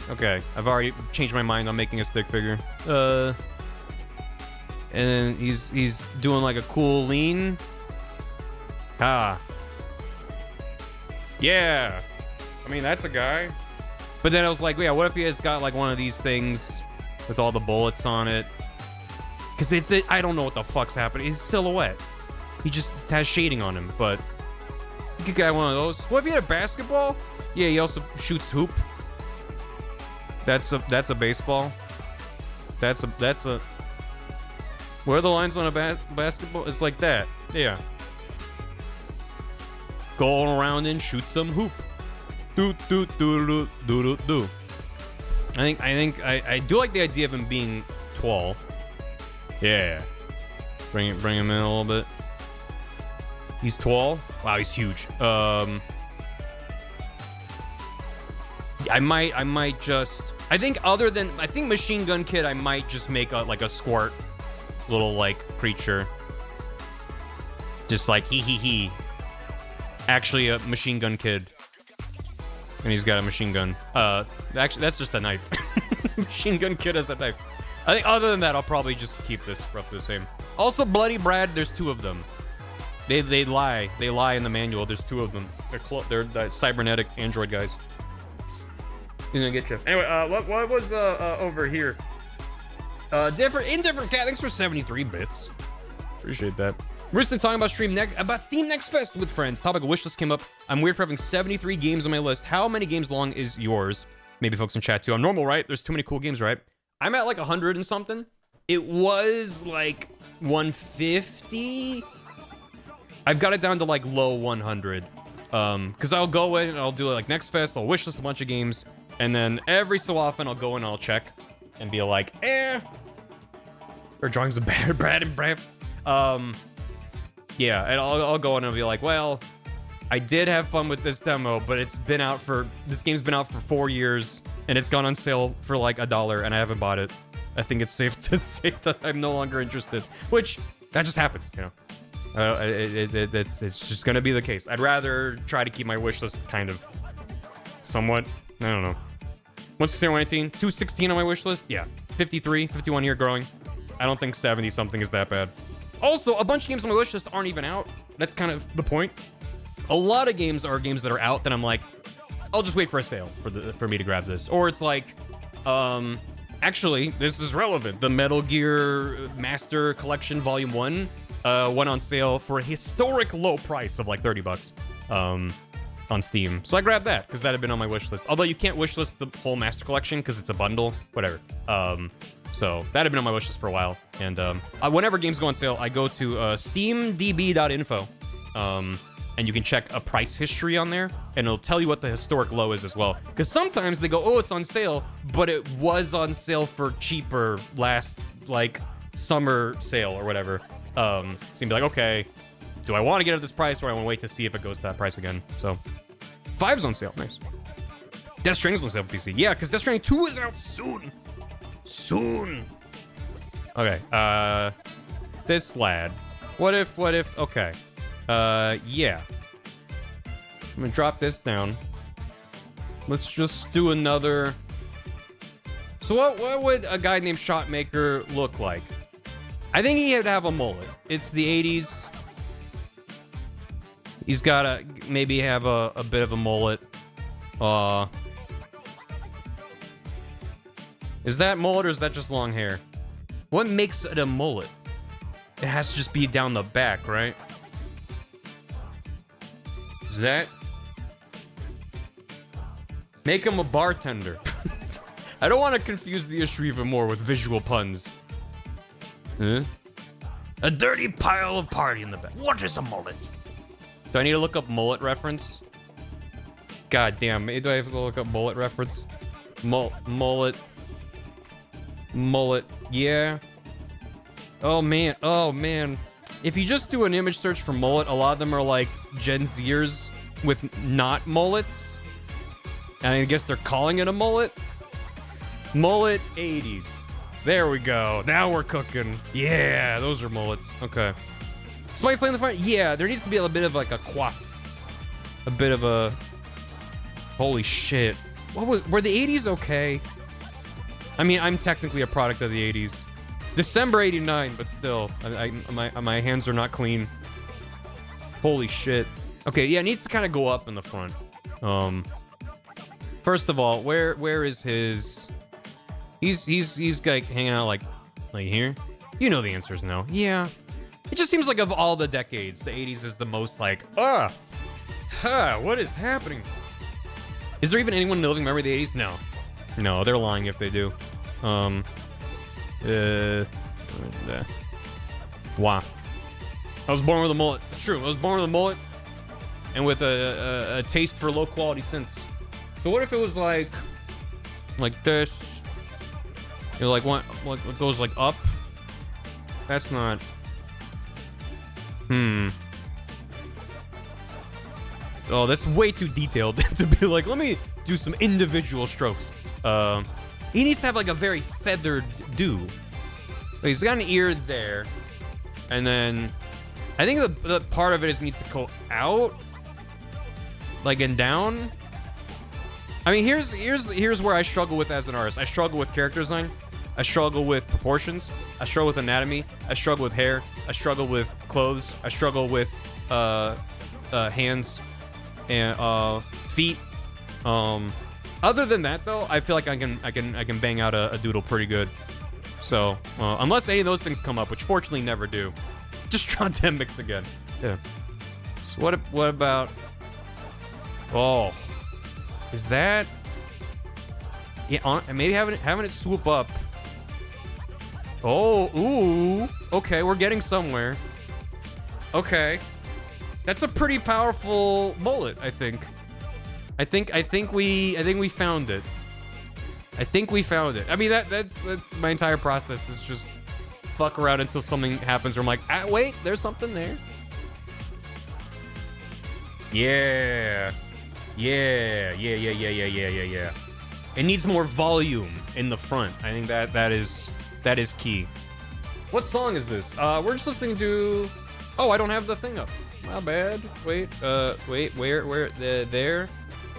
Okay. I've already changed my mind on making a stick figure. And then he's doing like a cool lean. Ah. Yeah. I mean, that's a guy. But then I was like, yeah, what if he has got like one of these things with all the bullets on it? Because I don't know what the fuck's happening. He's silhouette. He just has shading on him, but you could get one of those. What if he had a basketball? Yeah, he also shoots hoop. That's a baseball. That's a. Where are the lines on a basketball? It's like that. Yeah. Go around and shoot some hoop. Do do do do do do do. I think I do like the idea of him being tall. Yeah. Bring him in a little bit. He's tall. Wow, he's huge. I might just. I think Machine Gun Kid, I might just make like a squirt little like creature. Just like he. Actually, a Machine Gun Kid. And he's got a machine gun. Actually, that's just a knife. Machine Gun Kid has a knife. I think other than that, I'll probably just keep this roughly the same. Also, Bloody Brad, there's two of them. They lie. They lie in the manual. There's two of them. They're the cybernetic android guys. He's gonna get you. Anyway, what was over here? Indifferent cat. Thanks for 73 bits. Appreciate that. We're just talking about Steam Next Fest with friends. Topic of wishlist came up. I'm weird for having 73 games on my list. How many games long is yours? Maybe folks in chat too. I'm normal, right? There's too many cool games, right? I'm at like 100 and something. It was like 150. I've got it down to like low 100. Because I'll go in and I'll do like Next Fest. I'll wishlist a bunch of games. And then every so often I'll go in and I'll check and be like, or drawings of Brad and Brad. Yeah, and I'll go in and I'll be like, well, I did have fun with this demo, but this game's been out for 4 years, and it's gone on sale for like $1, and I haven't bought it. I think it's safe to say that I'm no longer interested, which, that just happens, you know. It's just gonna be the case. I'd rather try to keep my wish list kind of somewhat, I don't know. 116, 118, 216 on my wish list? Yeah. 53, 51 here growing. I don't think 70 something is that bad. Also, a bunch of games on my wish list aren't even out. That's kind of the point. A lot of games are games that are out that I'm like, I'll just wait for a sale for me to grab this. Or it's like, actually, this is relevant. The Metal Gear Master Collection Volume 1 went on sale for a historic low price of like $30 on Steam. So I grabbed that because that had been on my wish list. Although you can't wish list the whole Master Collection because it's a bundle. Whatever. So that had been on my wishlist for a while, and whenever games go on sale, I go to steamdb.info, and you can check a price history on there, and it'll tell you what the historic low is as well. Because sometimes they go, oh, it's on sale, but it was on sale for cheaper last like summer sale or whatever. So you'd be like, okay, do I want to get it at this price, or I want to wait to see if it goes to that price again? So, 5's on sale. Nice. Death Stranding's on sale for PC. Yeah, because Death Stranding 2 is out soon. Soon. Okay. This lad. What if? Okay. Yeah. I'm gonna drop this down. Let's just do another. So what would a guy named Shotmaker look like? I think he'd have a mullet. It's the 80s. He's gotta maybe have a bit of a mullet. Is that mullet or is that just long hair? What makes it a mullet? It has to just be down the back, right? Is that? Make him a bartender. I don't want to confuse the issue even more with visual puns. Huh? A dirty pile of party in the back. What is a mullet? Do I need to look up mullet reference? God damn, do I have to look up mullet reference? Mullet. Mullet. Yeah. Oh man. If you just do an image search for mullet, a lot of them are like Gen Zers with not mullets. And I guess they're calling it a mullet. Mullet 80s. There we go. Now we're cooking. Yeah, those are mullets. Okay. Spice Lane in the front? Yeah, there needs to be a bit of like a coif. A bit of a... Holy shit. Were the 80s okay? I mean, I'm technically a product of the 80s. December 89, but still. My hands are not clean. Holy shit. Okay, yeah, it needs to kind of go up in the front. First of all, where is his... He's like hanging out like here? You know the answer is no. Yeah. It just seems like of all the decades, the 80s is the most like, what is happening? Is there even anyone in the living memory of the 80s? No. No, they're lying if they do. Wow. I was born with a mullet. It's true. I was born with a mullet and with a taste for low quality synths. So what if it was like this? You know, like what goes like up? That's not. Oh, that's way too detailed to be like, let me do some individual strokes. He needs to have like a very feathered do. Like, he's got an ear there, and then I think the part of it needs to go out, like and down. I mean, here's where I struggle with as an artist. I struggle with character design. I struggle with proportions. I struggle with anatomy. I struggle with hair. I struggle with clothes. I struggle with hands and feet. Other than that, though, I feel like I can bang out a doodle pretty good. So unless any of those things come up, which fortunately never do, just try to mix again. Yeah. So what about? Oh, is that? Yeah, maybe having it swoop up. Oh, ooh. Okay, we're getting somewhere. Okay, that's a pretty powerful mullet, I think. I think we found it. I think we found it. I mean, that's my entire process is just fuck around until something happens where I'm like, wait, there's something there. Yeah. Yeah. It needs more volume in the front. I think that is key. What song is this? We're just listening to. Oh, I don't have the thing up. My bad. Wait. Where? There.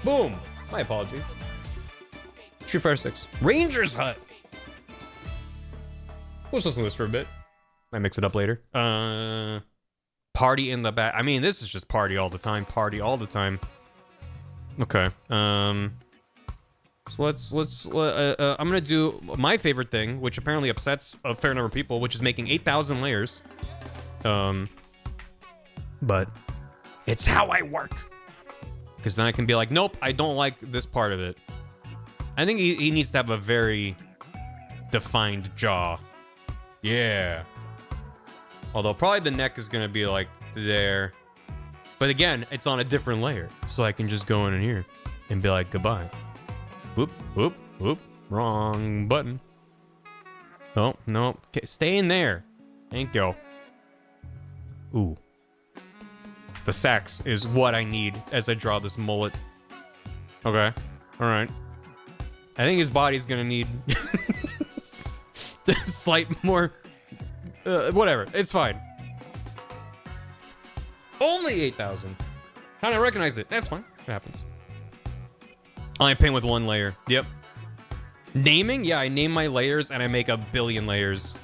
Boom. My apologies. Street Fighter 6. Ranger's Hut. We'll just listen to this for a bit. I mix it up later. Party in the back. I mean, this is just party all the time. Party all the time. Okay. So let's I'm gonna do my favorite thing, which apparently upsets a fair number of people, which is making 8,000 layers. But it's how I work. Because then I can be like, nope, I don't like this part of it. I think he needs to have a very defined jaw. Yeah. Although probably the neck is gonna be like there. But again, it's on a different layer. So I can just go in here and be like, goodbye. Whoop, whoop, whoop. Wrong button. Oh, no. Okay, stay in there. Thank you. Ooh. The sax is what I need as I draw this mullet. Okay. All right. I think his body's gonna need slight more. Whatever. It's fine. Only 8,000. Kind of recognize it. That's fine. It happens. I paint with 1 layer. Yep. Naming? Yeah, I name my layers and I make a billion layers.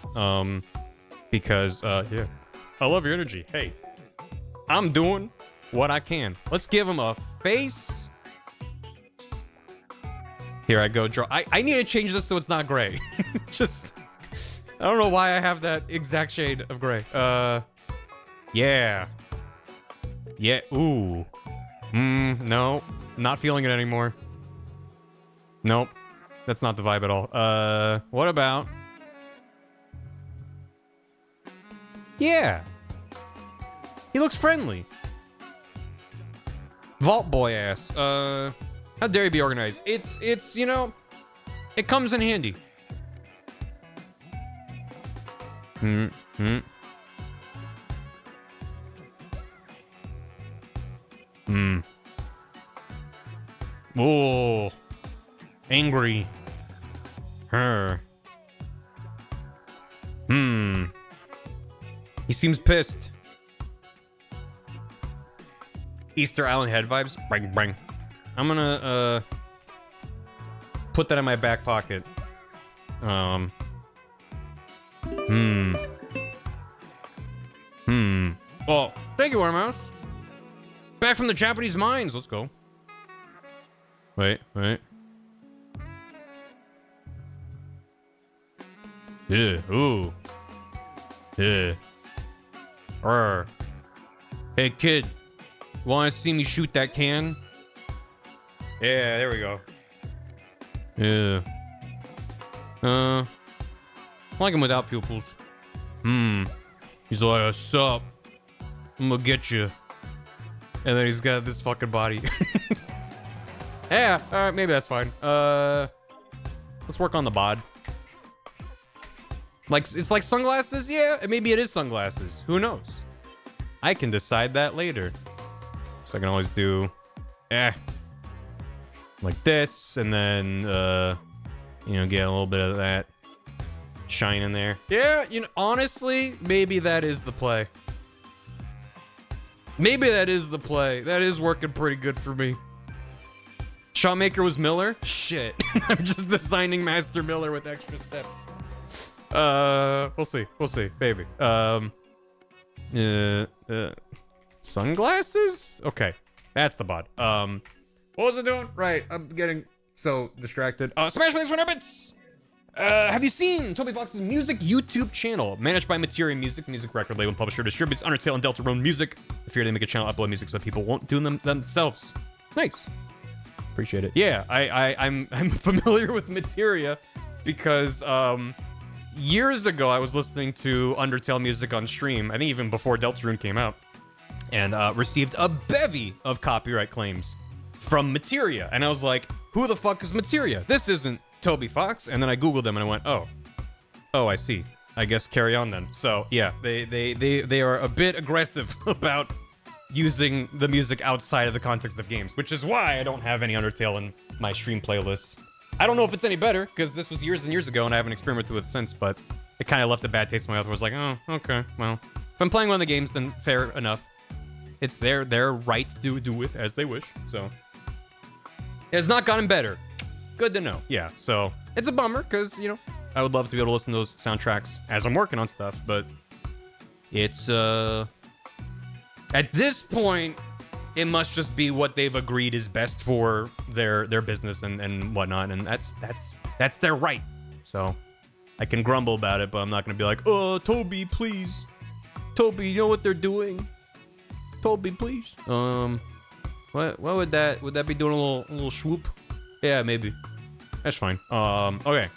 Because, yeah. I love your energy. Hey. I'm doing what I can. Let's give him a face. Here I go draw. I need to change this so it's not gray. Just, I don't know why I have that exact shade of gray. Yeah. Yeah, ooh. No. Not feeling it anymore. Nope. That's not the vibe at all. What about... Yeah. He looks friendly. Vault boy ass. How dare you be organized? It's, you know, it comes in handy. Oh. Angry. Her. He seems pissed. Easter Island head vibes. Bang, bang. I'm gonna, put that in my back pocket. Well, thank you, Warmouse. Back from the Japanese mines. Let's go. Wait. Yeah, ooh. Yeah. Hey, kid. Wanna see me shoot that can? Yeah, there we go. Yeah. I like him without pupils. He's like, what's up? I'm gonna get you. And then he's got this fucking body. Yeah, alright, maybe that's fine. Let's work on the bod. Like, it's like sunglasses? Yeah, maybe it is sunglasses. Who knows? I can decide that later. So I can always do... like this, and then, you know, get a little bit of that shine in there. Yeah, you know, honestly, maybe that is the play. Maybe that is the play. That is working pretty good for me. Shotmaker was Miller? Shit. I'm just designing Master Miller with extra steps. We'll see. We'll see. Maybe. Sunglasses? Okay. That's the bod. What was I doing? Right. I'm getting so distracted. Smash Plays for Nubbits! Have you seen Toby Fox's music YouTube channel? Managed by Materia Music, music record label and publisher, distributes Undertale and Deltarune music. I fear they make a channel upload music so people won't do them themselves. Nice. Appreciate it. Yeah, I'm familiar with Materia because years ago I was listening to Undertale music on stream, I think even before Deltarune came out, and received a bevy of copyright claims from Materia. And I was like, who the fuck is Materia? This isn't Toby Fox. And then I googled them and I went, oh, I see. I guess carry on then. So yeah, they are a bit aggressive about using the music outside of the context of games, which is why I don't have any Undertale in my stream playlists. I don't know if it's any better, because this was years and years ago and I haven't experimented with it since, but it kind of left a bad taste in my mouth where I was like, oh, okay, well, if I'm playing one of the games, then fair enough. It's their right to do with as they wish, so. It has not gotten better. Good to know. Yeah, so it's a bummer, because, you know, I would love to be able to listen to those soundtracks as I'm working on stuff, but it's, at this point, it must just be what they've agreed is best for their business and whatnot, and that's their right. So I can grumble about it, but I'm not gonna be like, oh, Toby, please. Toby, you know what they're doing? Toby, please. What would that be doing a little swoop? Yeah, maybe. That's fine. Okay.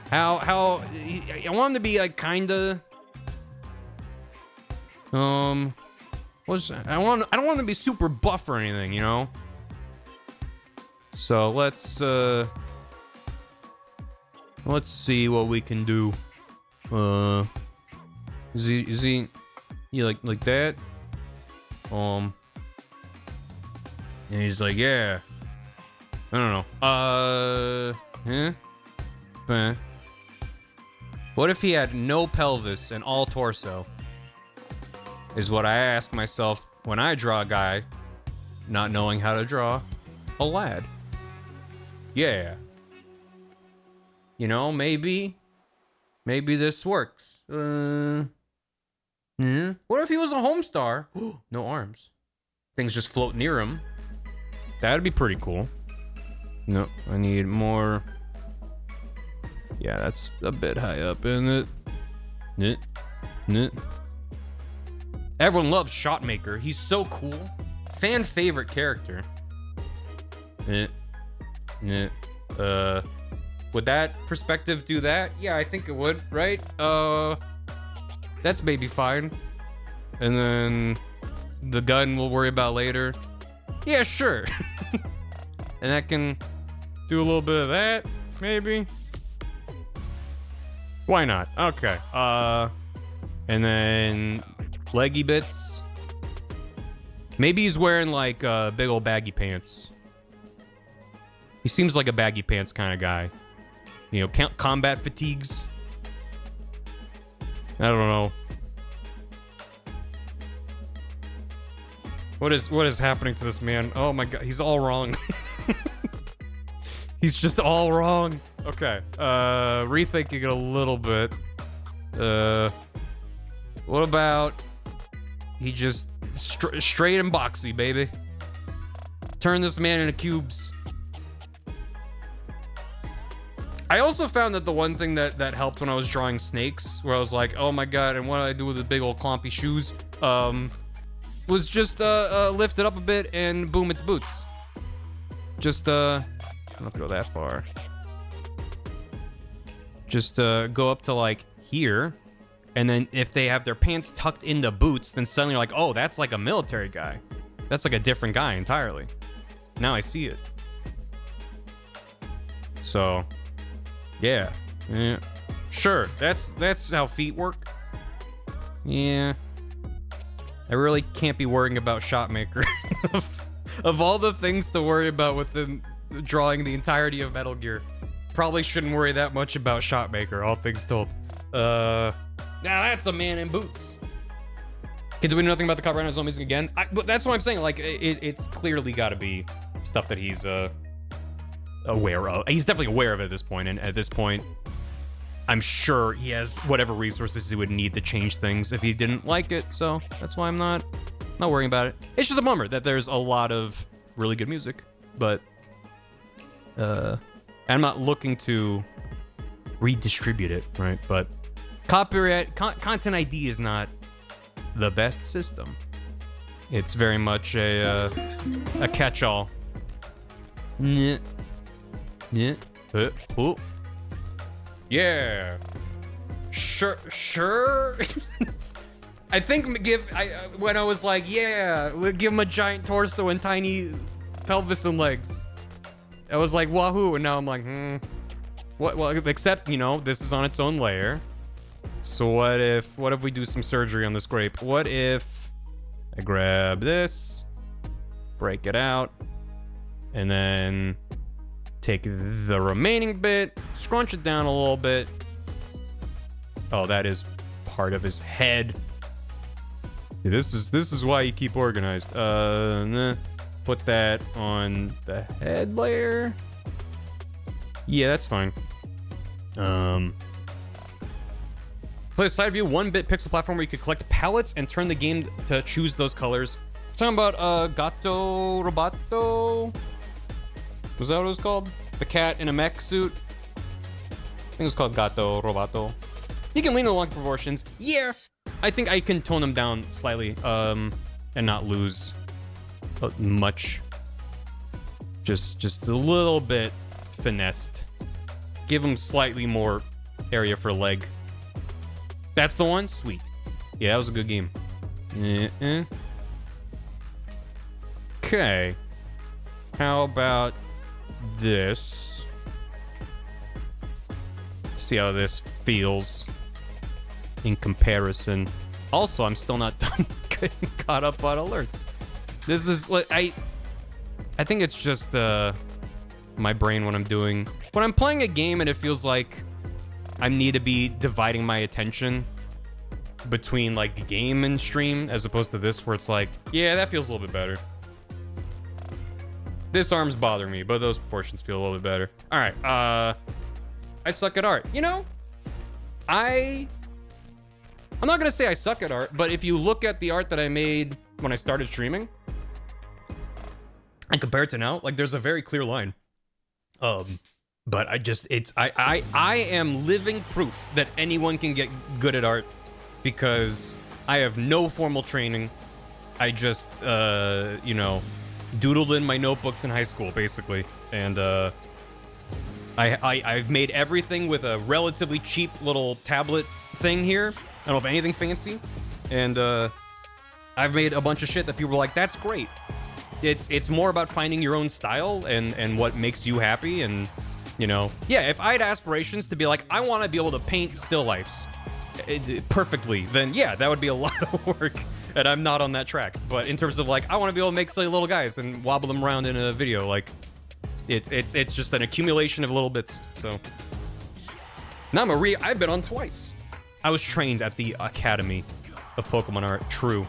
How I want him to be like kinda I don't want him to be super buff or anything, you know? So let's see what we can do. Is he like that? And he's like, yeah. I don't know. What if he had no pelvis and all torso? Is what I ask myself when I draw a guy not knowing how to draw a lad. Yeah. You know, maybe this works. What if he was a homestar? No arms. Things just float near him. That'd be pretty cool. No, I need more. Yeah, that's a bit high up, isn't it? Everyone loves Shotmaker. He's so cool. Fan favorite character. Would that perspective do that? Yeah, I think it would, right? That's maybe fine. And then the gun we'll worry about later. Yeah, sure. And I can do a little bit of that, maybe. Why not? Okay. And then leggy bits. Maybe he's wearing like big old baggy pants. He seems like a baggy pants kind of guy. You know, combat fatigues. I don't know. What is happening to this man? Oh my god, he's all wrong. He's just all wrong. Okay, rethinking it a little bit. What about he just straight and boxy, baby? Turn this man into cubes. I also found that the one thing that helped when I was drawing snakes, where I was like, oh my god, and what do I do with the big old clompy shoes? Was just lift it up a bit and boom, it's boots. Just I don't have to go that far. Just go up to like here, and then if they have their pants tucked into boots, then suddenly you're like, oh, that's like a military guy. That's like a different guy entirely. Now I see it. So, yeah. Sure, that's how feet work. Yeah. I really can't be worrying about Shotmaker. Of all the things to worry about with drawing the entirety of Metal Gear, probably shouldn't worry that much about Shotmaker, all things told. Now that's a man in boots. Kids, we know nothing about the copyright on his own music again. But that's what I'm saying. Like, it's clearly got to be stuff that he's aware of. He's definitely aware of it at this point, and at this point, I'm sure he has whatever resources he would need to change things if he didn't like it. So that's why I'm not worrying about it. It's just a bummer that there's a lot of really good music, but I'm not looking to redistribute it, right? But copyright content ID is not the best system. It's very much a catch-all. Oh. Yeah. Sure. I think when I was like, yeah, give him a giant torso and tiny pelvis and legs, I was like, wahoo, and now I'm like, what? Well, except, you know, this is on its own layer. So what if we do some surgery on this grape? What if I grab this, break it out, and then take the remaining bit, scrunch it down a little bit. Oh, that is part of his head. This is why you keep organized. Put that on the head layer. Yeah, that's fine. Play a side view 1-bit pixel platform where you could collect palettes and turn the game to choose those colors. Talking about Gato Roboto. Was that what it was called? The cat in a mech suit. I think it was called Gato Roboto. You can lean along proportions. Yeah, I think I can tone them down slightly, and not lose much. Just a little bit finessed. Give them slightly more area for leg. That's the one? Sweet. Yeah, that was a good game. Okay. How about this? See how this feels in comparison. Also, I'm still not done getting caught up on alerts. This is like I think it's just my brain when I'm playing a game and it feels like I need to be dividing my attention between like game and stream as opposed to this where it's like, yeah, that feels a little bit better. This arm's bothering me, but those portions feel a little bit better. All right, I suck at art. You know, I'm not gonna say I suck at art, but if you look at the art that I made when I started streaming and compare it to now, like there's a very clear line. But I am living proof that anyone can get good at art because I have no formal training. I just, you know, doodled in my notebooks in high school, basically. And, I've made everything with a relatively cheap little tablet thing here. I don't know if anything fancy. And, I've made a bunch of shit that people were like, that's great. It's more about finding your own style and what makes you happy. And, you know, yeah, if I had aspirations to be like, I want to be able to paint still lifes perfectly, then yeah, that would be a lot of work. And I'm not on that track. But in terms of like, I want to be able to make silly little guys and wobble them around in a video, like it's just an accumulation of little bits. So now I've been on twice. I was trained at the Academy of Pokemon Art. True.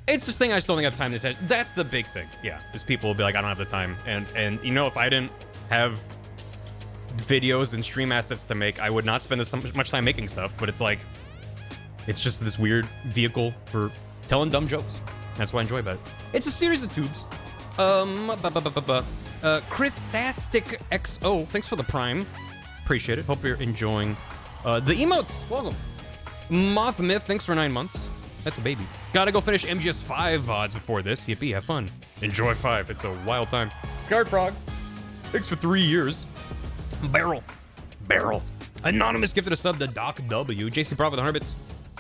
It's this thing I just don't think I have time to attend. That's the big thing. Yeah, is people will be like, I don't have the time. And you know, if I didn't have videos and stream assets to make, I would not spend this much time making stuff. But it's like, it's just this weird vehicle for telling dumb jokes. That's what I enjoy about it. It's a series of tubes. Christastic XO, thanks for the prime. Appreciate it. Hope you're enjoying the emotes. Welcome. Moth Myth, thanks for 9 months. That's a baby. Gotta go finish MGS 5 VODs before this. Yippee, have fun. Enjoy 5. It's a wild time. Scarred Frog, thanks for 3 years. Barrel. Anonymous gifted a sub to Doc W. JC Bravo with 100 bits.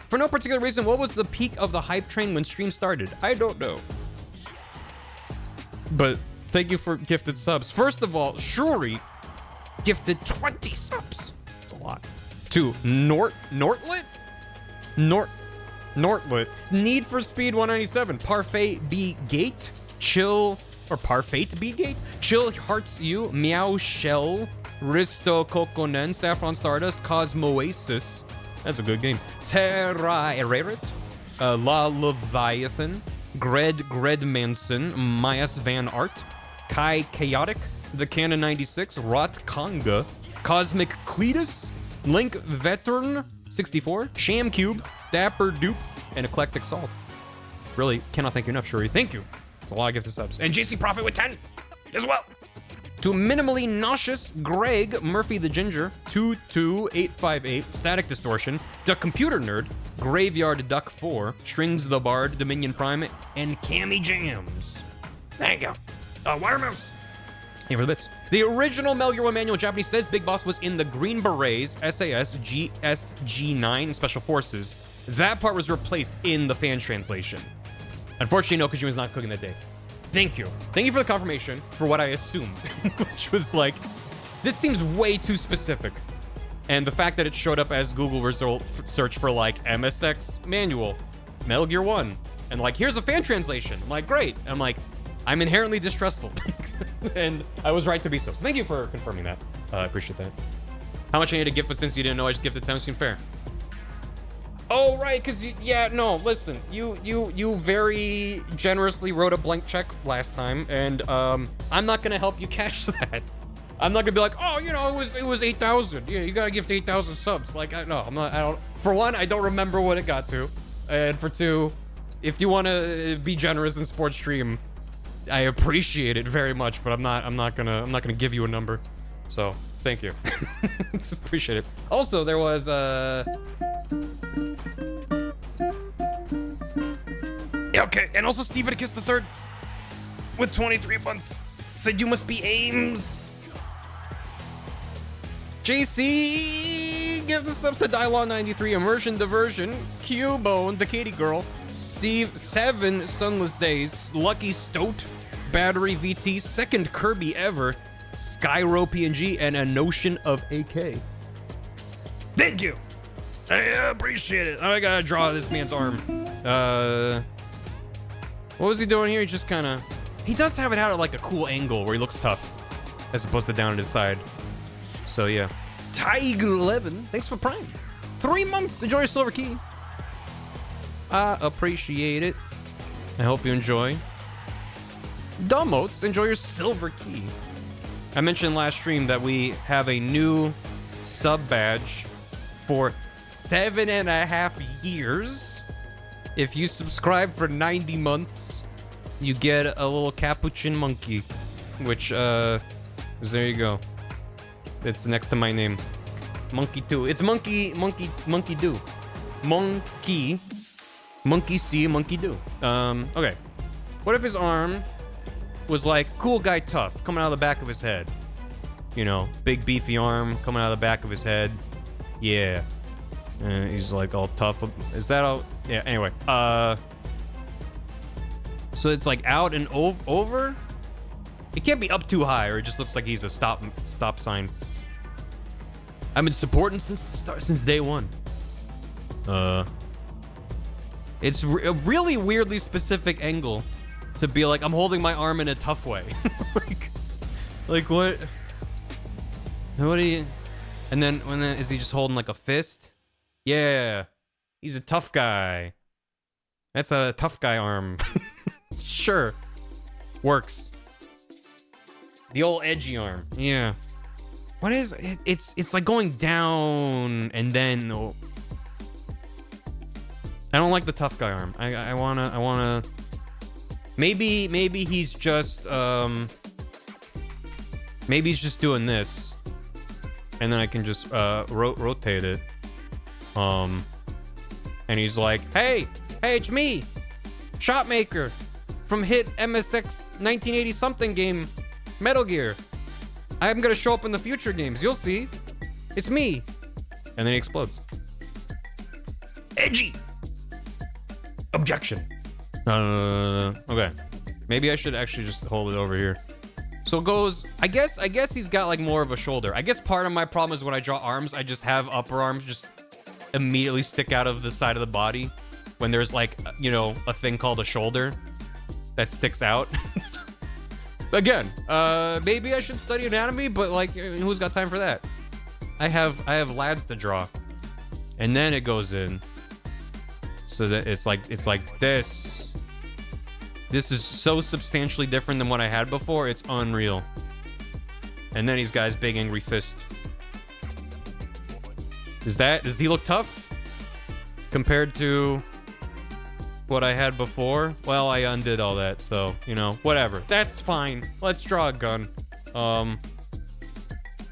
For no particular reason, what was the peak of the hype train when stream started? I don't know. But thank you for gifted subs. First of all, Shuri gifted 20 subs. That's a lot. To Nortlit? Nortlit. Need for Speed 197. Parfait B Gate. Chill. Or Parfait B Gate. Chill Hearts U. Meow Shell. Risto Kokonen. Saffron Stardust. Cosmoasis. That's a good game. Terra Ererit. La Leviathan. Gred Manson. Myas Van Art. Kai Chaotic. The Canon 96. Rot Conga. Cosmic Cletus. Link Veteran 64. Sham Cube. Dapper Dupe. And Eclectic Salt. Really cannot thank you enough, Shuri. Thank you. It's a lot of gifted subs. And JC Profit with 10 as well. To Minimally Nauseous, Greg, Murphy the Ginger, 22858, Static Distortion, The Computer Nerd, Graveyard Duck 4, Strings the Bard, Dominion Prime, and Cammy Jams. Thank you. Watermouse. Here for the bits. The original Metal Gear 1 manual Japanese says Big Boss was in the Green Berets, SAS, GSG9, and Special Forces. That part was replaced in the fan translation. Unfortunately, no, Kojima's not cooking that day. Thank you. Thank you for the confirmation for what I assumed, which was like, this seems way too specific. And the fact that it showed up as Google result search for like MSX manual, Metal Gear 1, and like, here's a fan translation. I'm like, great. I'm like, I'm inherently distrustful. And I was right to be so. So thank you for confirming that. I appreciate that. How much I need to gift, but since you didn't know, I just gifted 10 seemed fair. Oh, right, because, yeah, no, listen. You very generously wrote a blank check last time, and I'm not going to help you cash that. I'm not going to be like, oh, you know, it was 8,000. Yeah, you got to gift 8,000 subs. Like, I don't. For one, I don't remember what it got to. And for two, if you want to be generous in sports stream, I appreciate it very much, but I'm not gonna give you a number. So thank you. Appreciate it. Also, there was okay, and also Steven Kiss the Third with 23 months said you must be Ames. JC, give the subs to Dylon 93, Immersion Diversion, Cubone, the Katie Girl, Steve 7 Sunless Days, Lucky Stoat, Battery VT, second Kirby ever, Skyro PNG, and a Notion of AK. Thank you. I appreciate it. I gotta draw this man's arm. What was he doing here? He just kind of... He does have it out at like a cool angle where he looks tough, as opposed to down at his side. So yeah. Tiger11, thanks for Prime. 3 months. Enjoy your silver key. I appreciate it. I hope you enjoy. Dumotes, enjoy your silver key. I mentioned last stream that we have a new sub badge for 7.5 years. If you subscribe for 90 months, you get a little capuchin monkey, which there you go. It's next to my name. Monkey 2. It's monkey do. Monkey see, monkey do. Okay. What if his arm was like cool guy tough coming out of the back of his head? You know, big beefy arm coming out of the back of his head. Yeah. He's like all tough. Is that all? Yeah, anyway. So it's like out and over? It can't be up too high or it just looks like he's a stop sign. I've been supporting since the start, since day one. It's a really weirdly specific angle to be like, I'm holding my arm in a tough way. like what? What are you? And then is he just holding like a fist? Yeah, he's a tough guy. That's a tough guy arm. Sure, works. The old edgy arm. Yeah. What is it? It's like going down and then. Oh. I don't like the tough guy arm. I wanna. Maybe he's just maybe he's just doing this, and then I can just rotate it. And he's like, hey, it's me, Shotmaker, from hit MSX 1980 something game, Metal Gear. I'm gonna show up in the future games. You'll see. It's me. And then he explodes. Edgy. Objection. Okay. Maybe I should actually just hold it over here. So it goes, I guess he's got like more of a shoulder. I guess part of my problem is when I draw arms, I just have upper arms just immediately stick out of the side of the body when there's like, you know, a thing called a shoulder that sticks out. Again, maybe I should study anatomy, but like, who's got time for that? I have lads to draw. And then it goes in. So that it's like this. This is so substantially different than what I had before. It's unreal. And then he's got his big angry fist. Does he look tough compared to what I had before? Well, I undid all that, so, you know, whatever. That's fine. Let's draw a gun.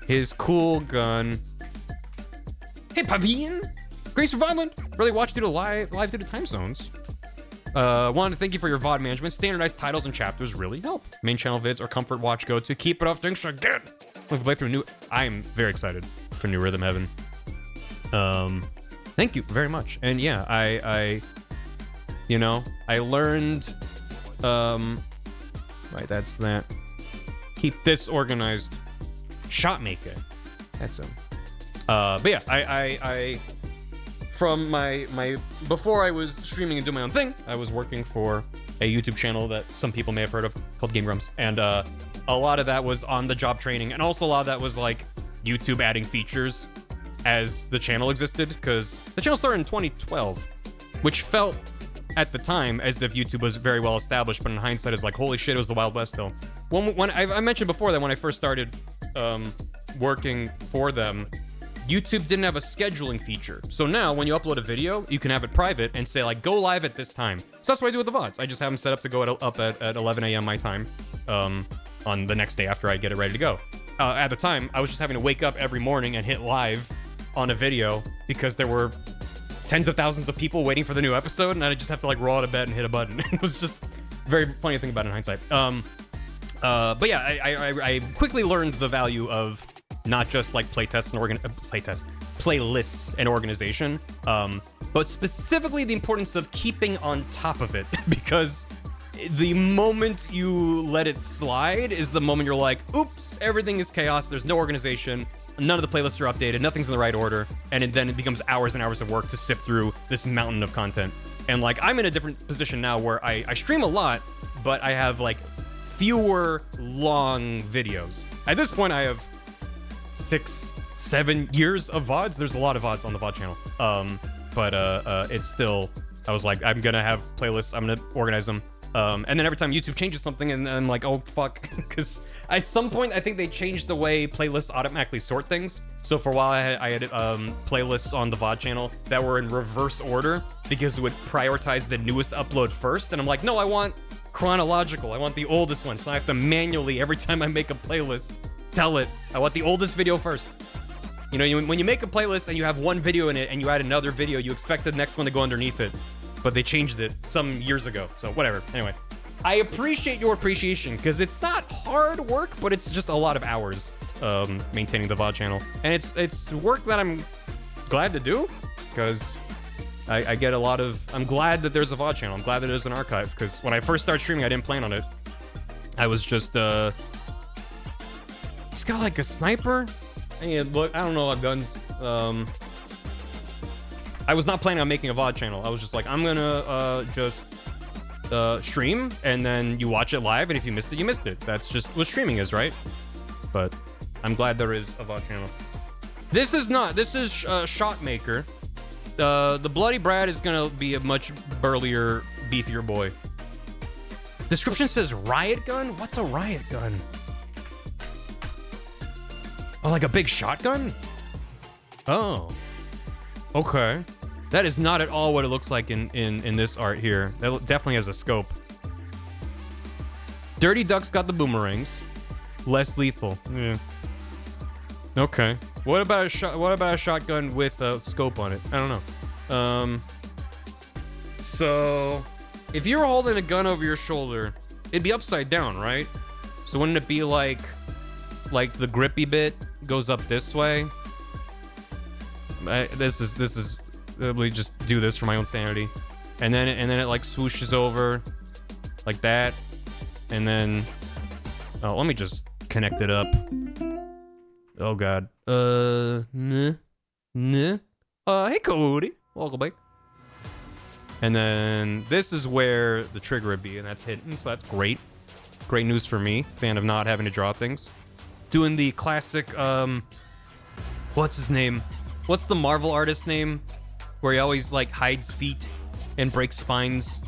His cool gun. Hey, Pavilion! Grace for Violent! Really watch due to live due to time zones. Wanted to thank you for your VOD management. Standardized titles and chapters really help. Main channel vids or comfort watch go to. Keep it up. Thanks again. We've played through I am very excited for New Rhythm Heaven. Thank you very much. And yeah, I you know, I learned, right, that's that. Keep this organized. Shotmaker. That's him. But yeah, I from my before I was streaming and doing my own thing, I was working for a YouTube channel that some people may have heard of called Game Grumps, and a lot of that was on the job training, and also a lot of that was like YouTube adding features as the channel existed, because the channel started in 2012, which felt at the time as if YouTube was very well established, but in hindsight is like, holy shit, it was the Wild West though. When I mentioned before that when I first started working for them, YouTube didn't have a scheduling feature. So now when you upload a video, you can have it private and say like, go live at this time. So that's what I do with the VODs. I just have them set up to go up at 11 a.m. my time on the next day after I get it ready to go. At the time, I was just having to wake up every morning and hit live on a video because there were tens of thousands of people waiting for the new episode, and I just have to like roll out of bed and hit a button. It was just a very funny thing about it in hindsight. But yeah, I quickly learned the value of not just like playlists and organization, but specifically the importance of keeping on top of it, because the moment you let it slide is the moment you're like, oops, everything is chaos, there's no organization, none of the playlists are updated, nothing's in the right order, and then it becomes hours and hours of work to sift through this mountain of content. And like, I'm in a different position now where I stream a lot, but I have like fewer long videos. At this point, I have 6, 7 years of VODs. There's a lot of VODs on the VOD channel. But it's still, I was like, I'm gonna have playlists, I'm gonna organize them. And then every time YouTube changes something, and I'm like, oh fuck, because at some point I think they changed the way playlists automatically sort things. So for a while I had playlists on the VOD channel that were in reverse order because it would prioritize the newest upload first. And I'm like, no, I want chronological. I want the oldest one. So I have to manually, every time I make a playlist, tell it, I want the oldest video first. You know, when you make a playlist and you have one video in it and you add another video, you expect the next one to go underneath it. But they changed it some years ago, so whatever. Anyway, I appreciate your appreciation, because it's not hard work, but it's just a lot of hours maintaining the VOD channel. And it's work that I'm glad to do, because I get a lot of... I'm glad that there's a VOD channel. I'm glad that there's an archive, because when I first started streaming, I didn't plan on it. I was just... He's got like a sniper? Hey, look, I don't know about guns. I was not planning on making a VOD channel. I was just like, I'm gonna just stream, and then you watch it live, and if you missed it, you missed it. That's just what streaming is, right? But I'm glad there is a VOD channel. This is not. This is Shotmaker. The Bloody Brad is gonna be a much burlier, beefier boy. Description says riot gun? What's a riot gun? Oh, like a big shotgun? Oh. Okay. That is not at all what it looks like in this art here. That definitely has a scope. Dirty Duck's got the boomerangs. Less lethal. Yeah. Okay. What about a shotgun with a scope on it? I don't know. So if you were holding a gun over your shoulder, it'd be upside down, right? So wouldn't it be like the grippy bit goes up this way? This is let me just do this for my own sanity, and then it like swooshes over like that, and then let me just connect it up. Oh god. Hey Cody, welcome back. And then this is where the trigger would be, and that's hidden, so that's great news for me, fan of not having to draw things. Doing the classic what's his name? What's the Marvel artist name? Where he always like hides feet and breaks spines.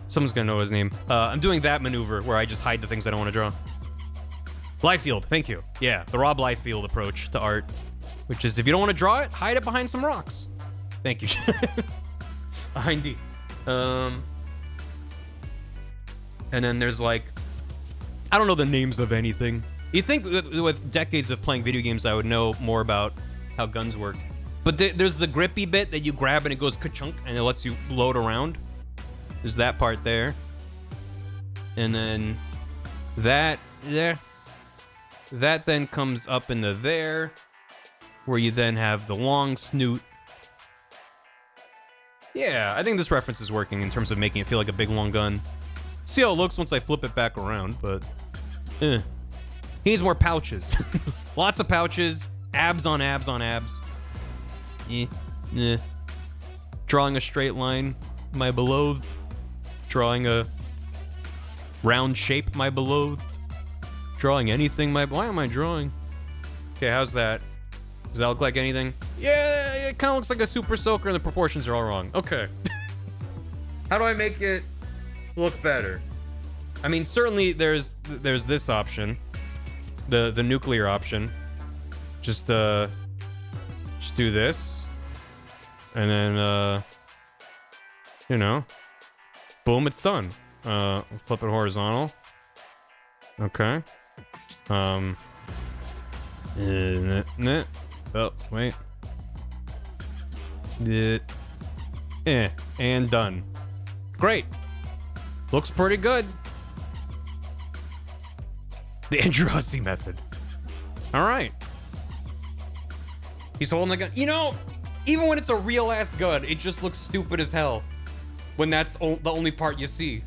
Someone's gonna know his name. I'm doing that maneuver where I just hide the things I don't want to draw. Liefeld, thank you. Yeah, the Rob Liefeld approach to art, which is if you don't want to draw it, hide it behind some rocks. Thank you. Behind D. And then there's like, I don't know the names of anything. You think with decades of playing video games, I would know more about how guns work. But there's the grippy bit that you grab and it goes ka-chunk and it lets you load around. There's that part there. And then that there. That then comes up into there, where you then have the long snoot. Yeah, I think this reference is working in terms of making it feel like a big long gun. See how it looks once I flip it back around, but he needs more pouches. Lots of pouches, abs on abs on abs. Drawing a straight line, my beloved. Drawing a round shape, my beloved. Drawing anything, why am I drawing? Okay, how's that? Does that look like anything? Yeah, it kind of looks like a super soaker and the proportions are all wrong. Okay. How do I make it look better? I mean, certainly there's this option. The nuclear option. Just do this. And then, you know, boom, it's done. Flip it horizontal. Okay. Oh, wait. And done. Great. Looks pretty good. The Andrew Hussey method. All right. He's holding a gun. You know, even when it's a real ass gun, it just looks stupid as hell when that's the only part you see.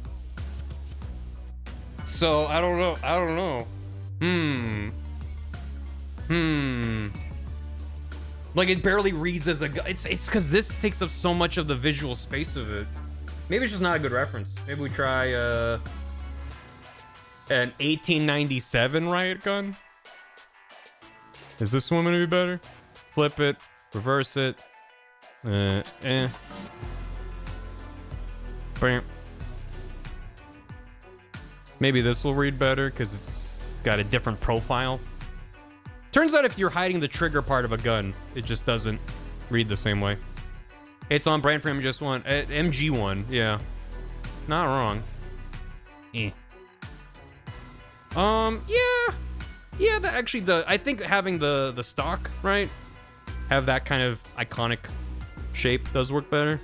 So I don't know. Like, it barely reads as a gun. It's because this takes up so much of the visual space of it. Maybe it's just not a good reference. Maybe we try an 1897 riot gun. Is this one gonna be better? Flip it, reverse it. Bam. Maybe this will read better because it's got a different profile. Turns out if you're hiding the trigger part of a gun, it just doesn't read the same way. It's on brand for MG1. MG1, yeah. Not wrong. Yeah. Yeah, that actually does. I think having the stock, right? Have that kind of iconic shape does work better.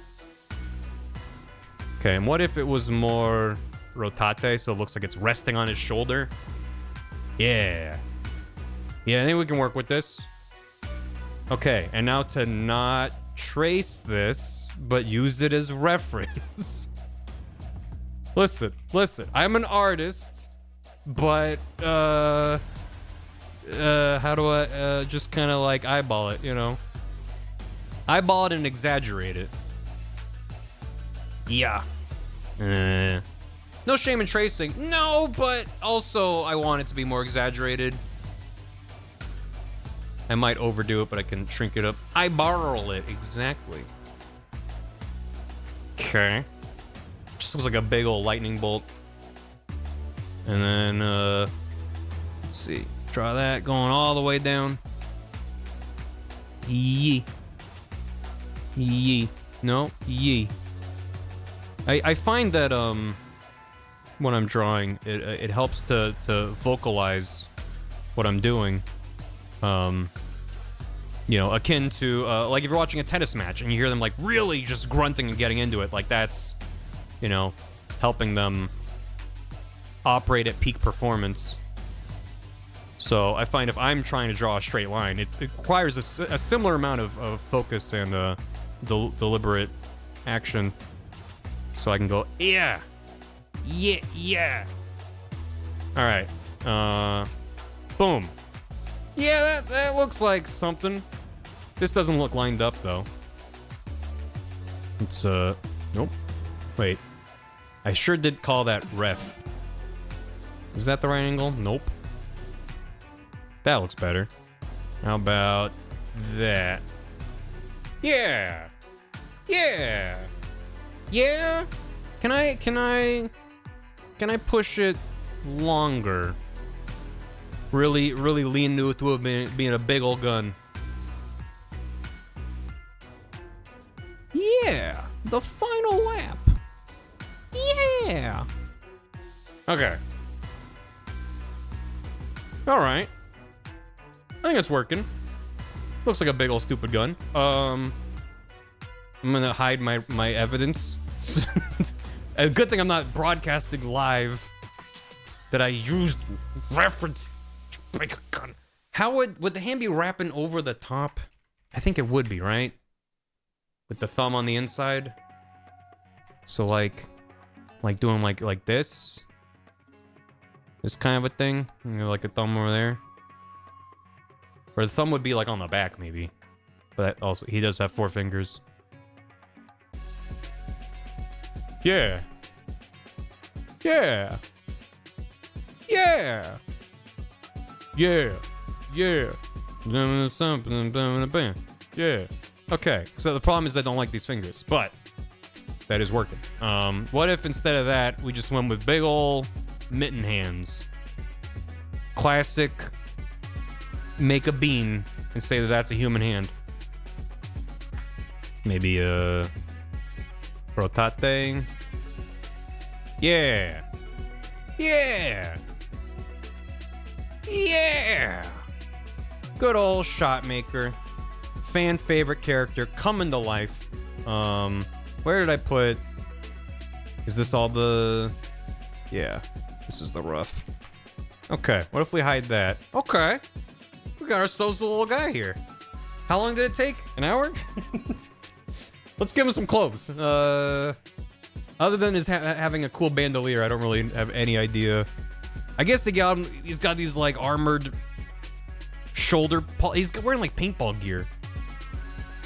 Okay, and what if it was more rotate, so it looks like it's resting on his shoulder? Yeah. Yeah, I think we can work with this. Okay, and now to not trace this, but use it as reference. Listen, I'm an artist, but, how do I, just kind of like eyeball it, you know? Eyeball it and exaggerate it. Yeah. No shame in tracing. No, but also I want it to be more exaggerated. I might overdo it, but I can shrink it up. Eyeball it, exactly. Okay. Just looks like a big old lightning bolt. And then, let's see. Try that going all the way down. Yee. Yee. No, yee. I find that, when I'm drawing, it helps to vocalize what I'm doing. You know, akin to, like if you're watching a tennis match and you hear them like really just grunting and getting into it, like that's, you know, helping them operate at peak performance. So I find if I'm trying to draw a straight line, it requires a similar amount of focus and deliberate action. So I can go, yeah, yeah, yeah. All right, boom. Yeah, that looks like something. This doesn't look lined up though. It's nope. Wait, I sure did call that ref. Is that the right angle? Nope. That looks better. How about that? Yeah. Yeah. Yeah. Can I push it longer? Really lean into it being a big old gun. Yeah. The final lap. Yeah. Okay. All right. I think it's working. Looks like a big old stupid gun. I'm gonna hide my evidence. A good thing I'm not broadcasting live that I used reference to break a gun. How would the hand be wrapping over the top? I think it would be, right? With the thumb on the inside. So like doing like this. This kind of a thing. You know, like a thumb over there. Or the thumb would be like on the back maybe. But also he does have 4 fingers. Yeah. Yeah. Yeah. Yeah. Yeah. Yeah. Okay. So the problem is I don't like these fingers, but that is working. What if instead of that we just went with big ol' mitten hands? Classic make a bean and say that that's a human hand. Maybe a rotate. Yeah. Yeah. Yeah. Good old shot maker. Fan favorite character coming to life. Where did I put? Is this all the? Yeah. This is the rough. Okay. What if we hide that? Okay. We got ourselves a little guy here. How long did it take? An hour? Let's give him some clothes. Other than his having a cool bandolier, I don't really have any idea. I guess he's got these like armored shoulder. He's wearing like paintball gear.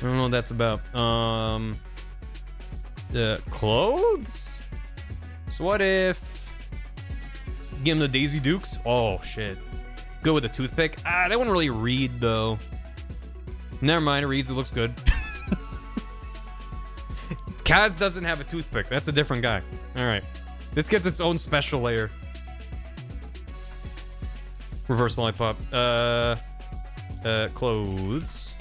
don't know what that's about. The clothes? So what if... Give him the Daisy Dukes? Oh, shit. Go with the toothpick. Ah, that wouldn't really read, though. Never mind, it reads. It looks good. Kaz doesn't have a toothpick. That's a different guy. All right. This gets its own special layer. Reverse lollipop. Clothes.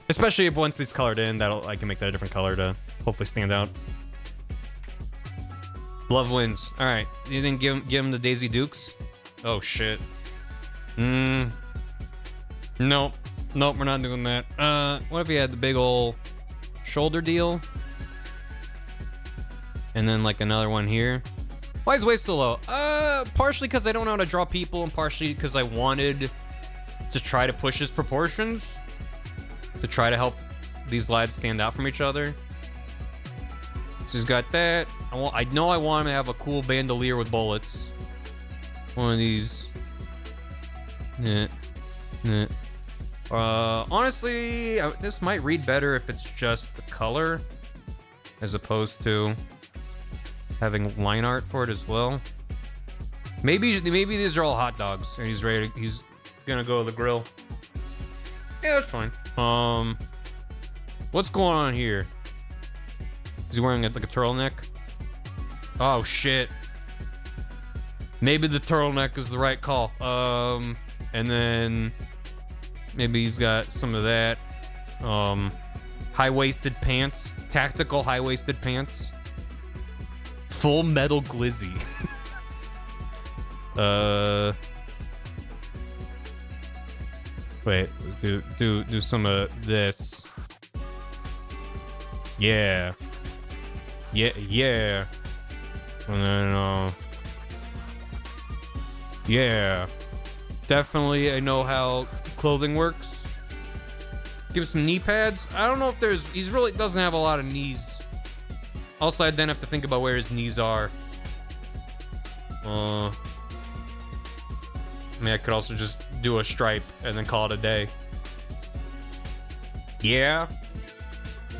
Especially if once it's colored in, I can make that a different color to hopefully stand out. Love wins. All right. You didn't give him the Daisy Dukes? Oh shit. Nope. Nope, we're not doing that. What if he had the big ol' shoulder deal? And then like another one here. Why is weight so low? Partially because I don't know how to draw people, and partially because I wanted to try to push his proportions to try to help these lads stand out from each other. So he's got that. I know I want him to have a cool bandolier with bullets. One of these. Honestly, this might read better if it's just the color as opposed to having line art for it as well. Maybe these are all hot dogs and he's ready. He's gonna go to the grill. Yeah, that's fine. What's going on here? Is he wearing like a turtleneck? Oh shit. Maybe the turtleneck is the right call. And then maybe he's got some of that. High-waisted pants, tactical high-waisted pants. Full metal glizzy. Wait, let's do some of this. Yeah. Yeah. And then yeah. Definitely I know how clothing works. Give some knee pads. I don't know if he really doesn't have a lot of knees. Also, I then have to think about where his knees are. I mean, I could also just do a stripe and then call it a day. Yeah.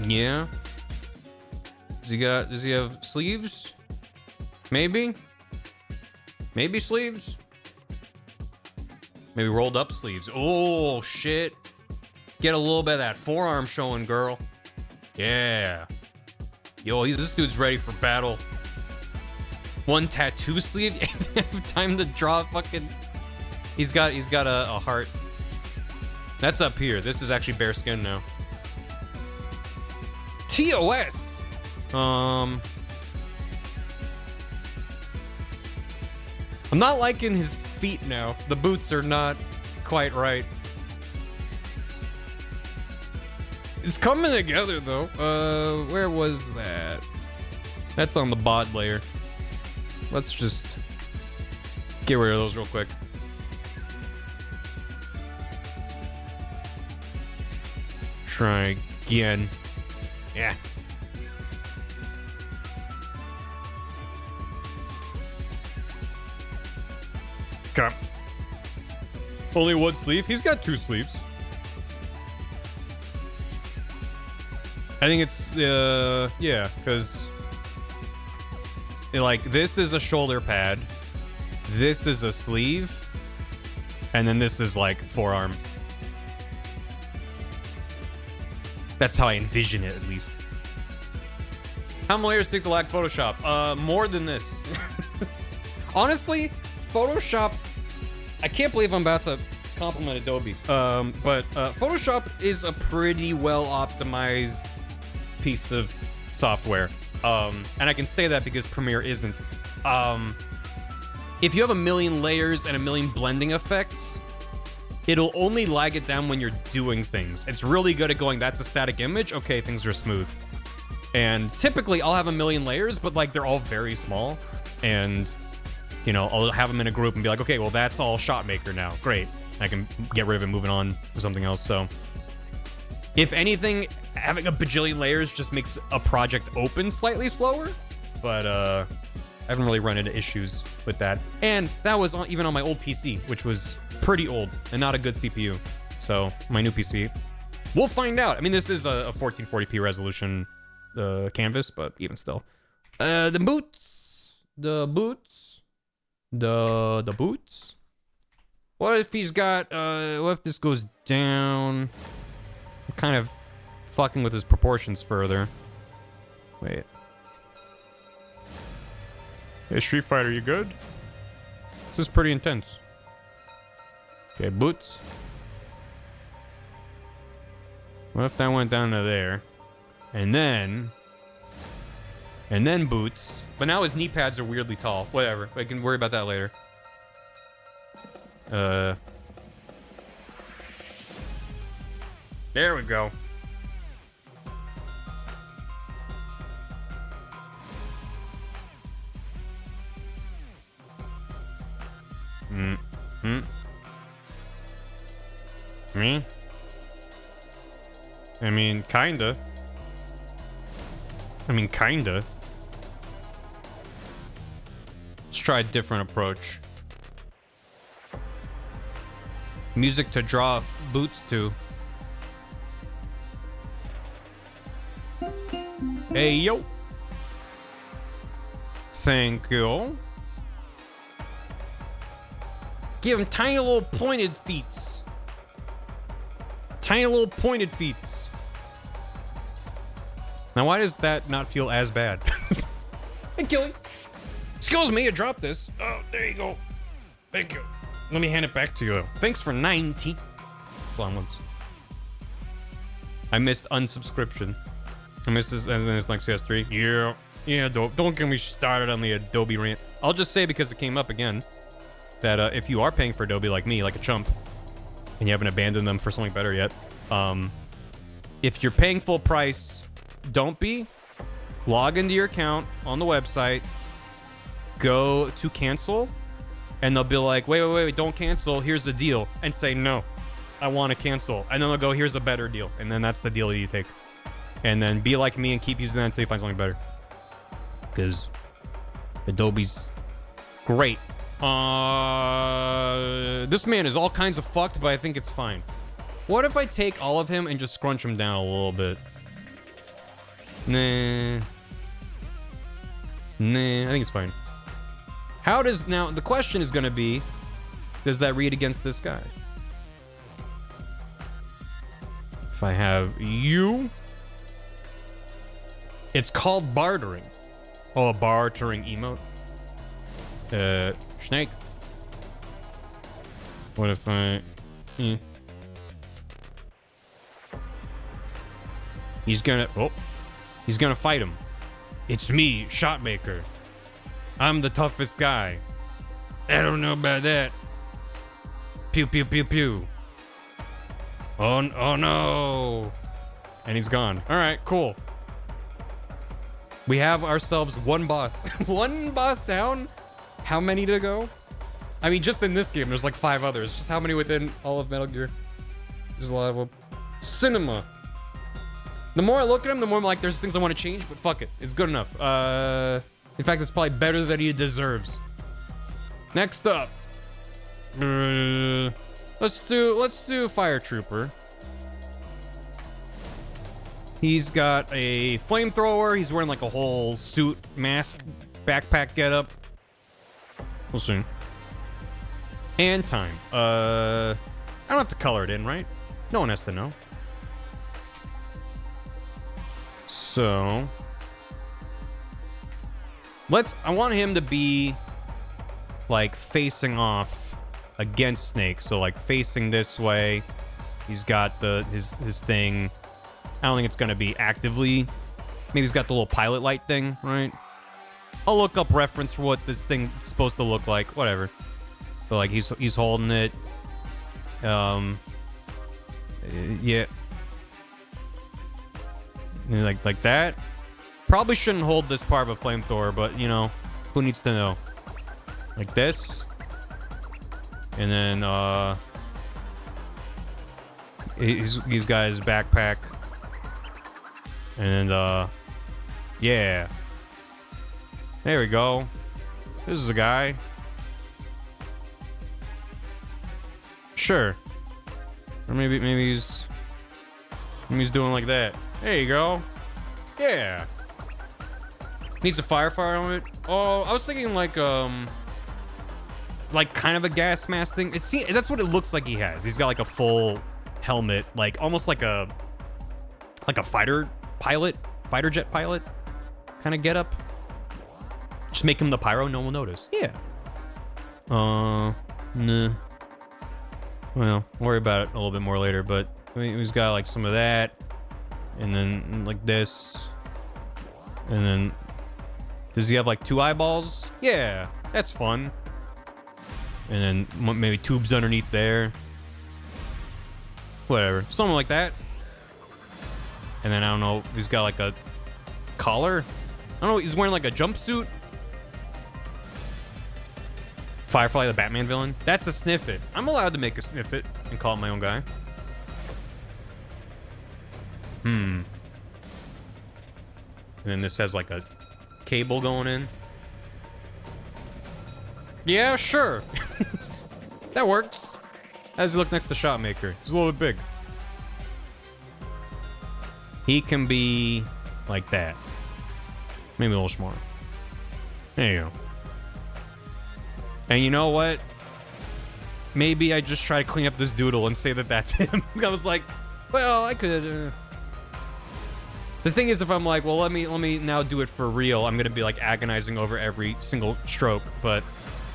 Yeah. Does he have sleeves? Maybe sleeves? Maybe rolled up sleeves. Oh, shit. Get a little bit of that forearm showing, girl. Yeah. Yo, this dude's ready for battle. One tattoo sleeve? Time to draw fucking... He's got a heart. That's up here. This is actually bare skin now. TOS! I'm not liking his feet now. The boots are not quite right. It's coming together though. Where was that? That's on the bod layer. Let's just get rid of those real quick. Try again. Yeah. Okay. Only one sleeve? He's got two sleeves. I think it's, yeah, because, like, this is a shoulder pad, this is a sleeve, and then this is, like, forearm. That's how I envision it, at least. How many layers think to lack Photoshop? More than this. Honestly, Photoshop, I can't believe I'm about to compliment Adobe. But Photoshop is a pretty well optimized piece of software. And I can say that because Premiere isn't. If you have a million layers and a million blending effects, it'll only lag it down when you're doing things. It's really good at going, that's a static image, okay, things are smooth. And typically I'll have a million layers, but like they're all very small. And, you know, I'll have them in a group and be like, okay, well that's all shot maker now, great. I can get rid of it, moving on to something else. So if anything, having a bajillion layers just makes a project open slightly slower, but I haven't really run into issues with that. And that was even on my old PC, which was pretty old and not a good CPU. So my new PC, We'll find out. I mean, this is a 1440p resolution canvas, but even still. The boots. What if he's got, what if this goes down? I'm kind of fucking with his proportions further. Wait. Hey, Street Fighter, you good? This is pretty intense. Okay, boots. What if that went down to there? And then boots. But now his knee pads are weirdly tall. Whatever. I can worry about that later. There we go. Me? I mean, kinda. Let's try a different approach. Music to draw boots to. Hey, yo. Thank you. Give him tiny little pointed feet. Tiny little pointed feet. Now, why does that not feel as bad? Hey, Killy. Excuse me, I dropped this. Oh, there you go. Thank you. Let me hand it back to you. Thanks for 90. That's all once. I missed unsubscription. I missed this as in this like CS3. Yeah, don't get me started on the Adobe rant. I'll just say, because it came up again, that if you are paying for Adobe like me, like a chump, and you haven't abandoned them for something better yet, if you're paying full price, don't be. Log into your account on the website, go to cancel, and they'll be like, wait, don't cancel, here's the deal, and say, no, I want to cancel, and then they'll go, here's a better deal, and then that's the deal that you take. And then be like me and keep using that until you find something better. Because Adobe's great. This man is all kinds of fucked, but I think it's fine. What if I take all of him and just scrunch him down a little bit? Nah, I think it's fine. How does, now the question is gonna be, does that read against this guy? If I have you, it's called bartering. Oh, a bartering emote. Snake. What if I... He's gonna fight him. It's me, Shotmaker. I'm the toughest guy. I don't know about that. Pew, pew, pew, pew. Oh no. And he's gone. All right, cool. We have ourselves one boss. One boss down? How many to go? I mean, just in this game, there's like 5 others. Just how many within all of Metal Gear? There's a lot of them. Cinema. The more I look at him, the more I'm like, there's things I want to change, but fuck it. It's good enough. In fact, it's probably better than he deserves. Next up. Let's do Fire Trooper. He's got a flamethrower. He's wearing like a whole suit, mask, backpack getup. We'll see. And time. I don't have to color it in, right? No one has to know. So I want him to be like facing off against Snake. So like facing this way. He's got his thing. I don't think it's gonna be actively. Maybe he's got the little pilot light thing, right? I'll look up reference for what this thing is supposed to look like. Whatever. But like he's holding it. Yeah. Like that. Probably shouldn't hold this part of a flamethrower, but you know, who needs to know? Like this. And then he's got his backpack. And yeah. There we go. This is a guy. Sure. Or maybe he's And he's doing like that. There you go. Yeah. Needs a firefighter helmet. Oh, I was thinking like kind of a gas mask thing. That's what it looks like he has. He's got like a full helmet, like almost like a fighter jet pilot kind of getup. Just make him the pyro, no one will notice. Yeah. Nah. Well, worry about it a little bit more later, but I mean, he's got like some of that, and then like this, and then does he have like 2 eyeballs? Yeah, that's fun. And then maybe tubes underneath there. Whatever, something like that. And then I don't know if he's got like a collar. I don't know, he's wearing like a jumpsuit. Firefly, the Batman villain. That's a sniffit. I'm allowed to make a sniffit and call it my own guy. And then this has like a cable going in. Yeah, sure. That works. How does he look next to Shotmaker? He's a little bit big. He can be like that. Maybe a little smaller. There you go. And you know what? Maybe I just try to clean up this doodle and say that that's him. I was like, well, I could. The thing is, if I'm like, well, let me now do it for real, I'm gonna be like agonizing over every single stroke. But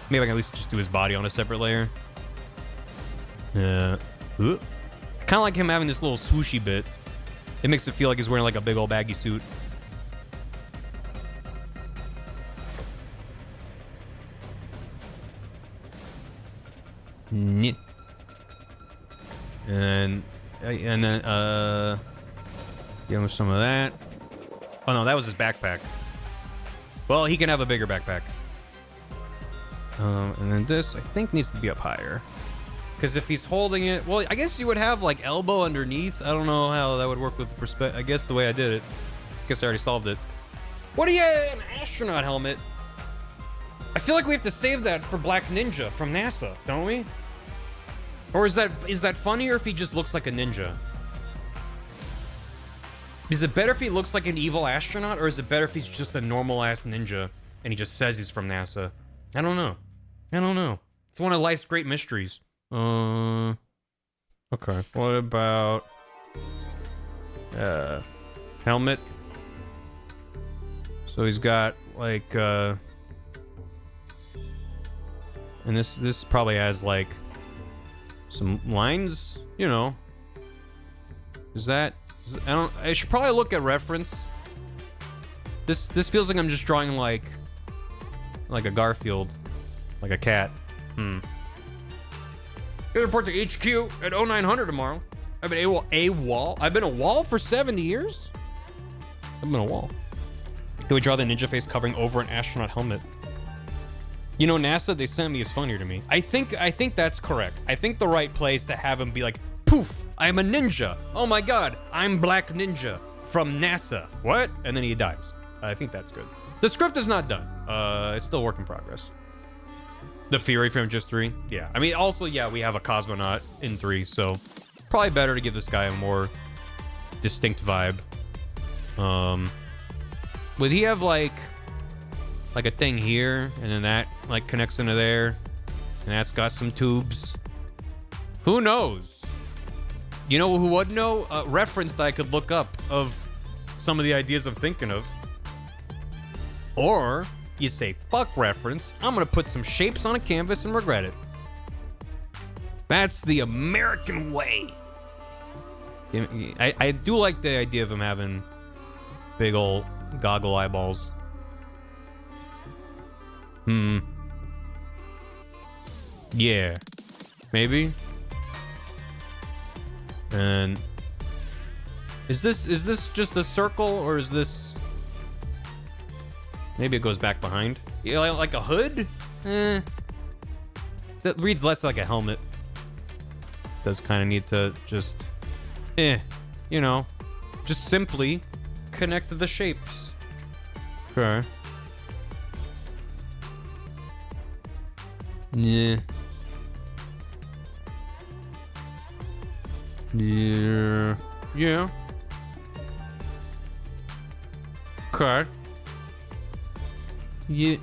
maybe I can at least just do his body on a separate layer. Yeah. Kind of like him having this little swooshy bit. It makes it feel like he's wearing like a big old baggy suit. And then give him some of that. Oh no, that was his backpack. Well, he can have a bigger backpack. And then this, I think, needs to be up higher. Because if he's holding it, well, I guess you would have like elbow underneath. I don't know how that would work with the perspective. I guess the way I did it. I guess I already solved it. What are you, an astronaut helmet? I feel like we have to save that for Black Ninja from NASA, don't we? Or is that funnier if he just looks like a ninja? Is it better if he looks like an evil astronaut, or is it better if he's just a normal-ass ninja and he just says he's from NASA? I don't know. I don't know. It's one of life's great mysteries. Okay. What about helmet? So he's got like and this probably has like some lines, you know. I should probably look at reference. This feels like I'm just drawing like a Garfield, like a cat. Gonna report to HQ at 0900 tomorrow. I've been AWOL. I've been a wall for 70 years. I've been a wall. Can we draw the ninja face covering over an astronaut helmet? You know, NASA, they sent me is funnier to me. I think that's correct. I think the right place to have him be like, poof, I'm a ninja. Oh my god, I'm Black Ninja from NASA. What? And then he dies. I think that's good. The script is not done. It's still a work in progress. The Fury from just 3? Yeah. I mean, also, yeah, we have a cosmonaut in 3, so probably better to give this guy a more distinct vibe. Would he have like a thing here, and then that like connects into there, and that's got some tubes? Who knows? You know who would know? A reference that I could look up of some of the ideas I'm thinking of. Or you say, fuck reference, I'm gonna put some shapes on a canvas and regret it. That's the American way. I do like the idea of him having big old goggle eyeballs. Yeah. Maybe. And is this just a circle, or is this... Maybe it goes back behind. Yeah, like a hood? That reads less like a helmet. Does kind of need to just... you know. Just simply connect the shapes. Okay. Yeah. Yeah. Yeah. Okay. Yeah.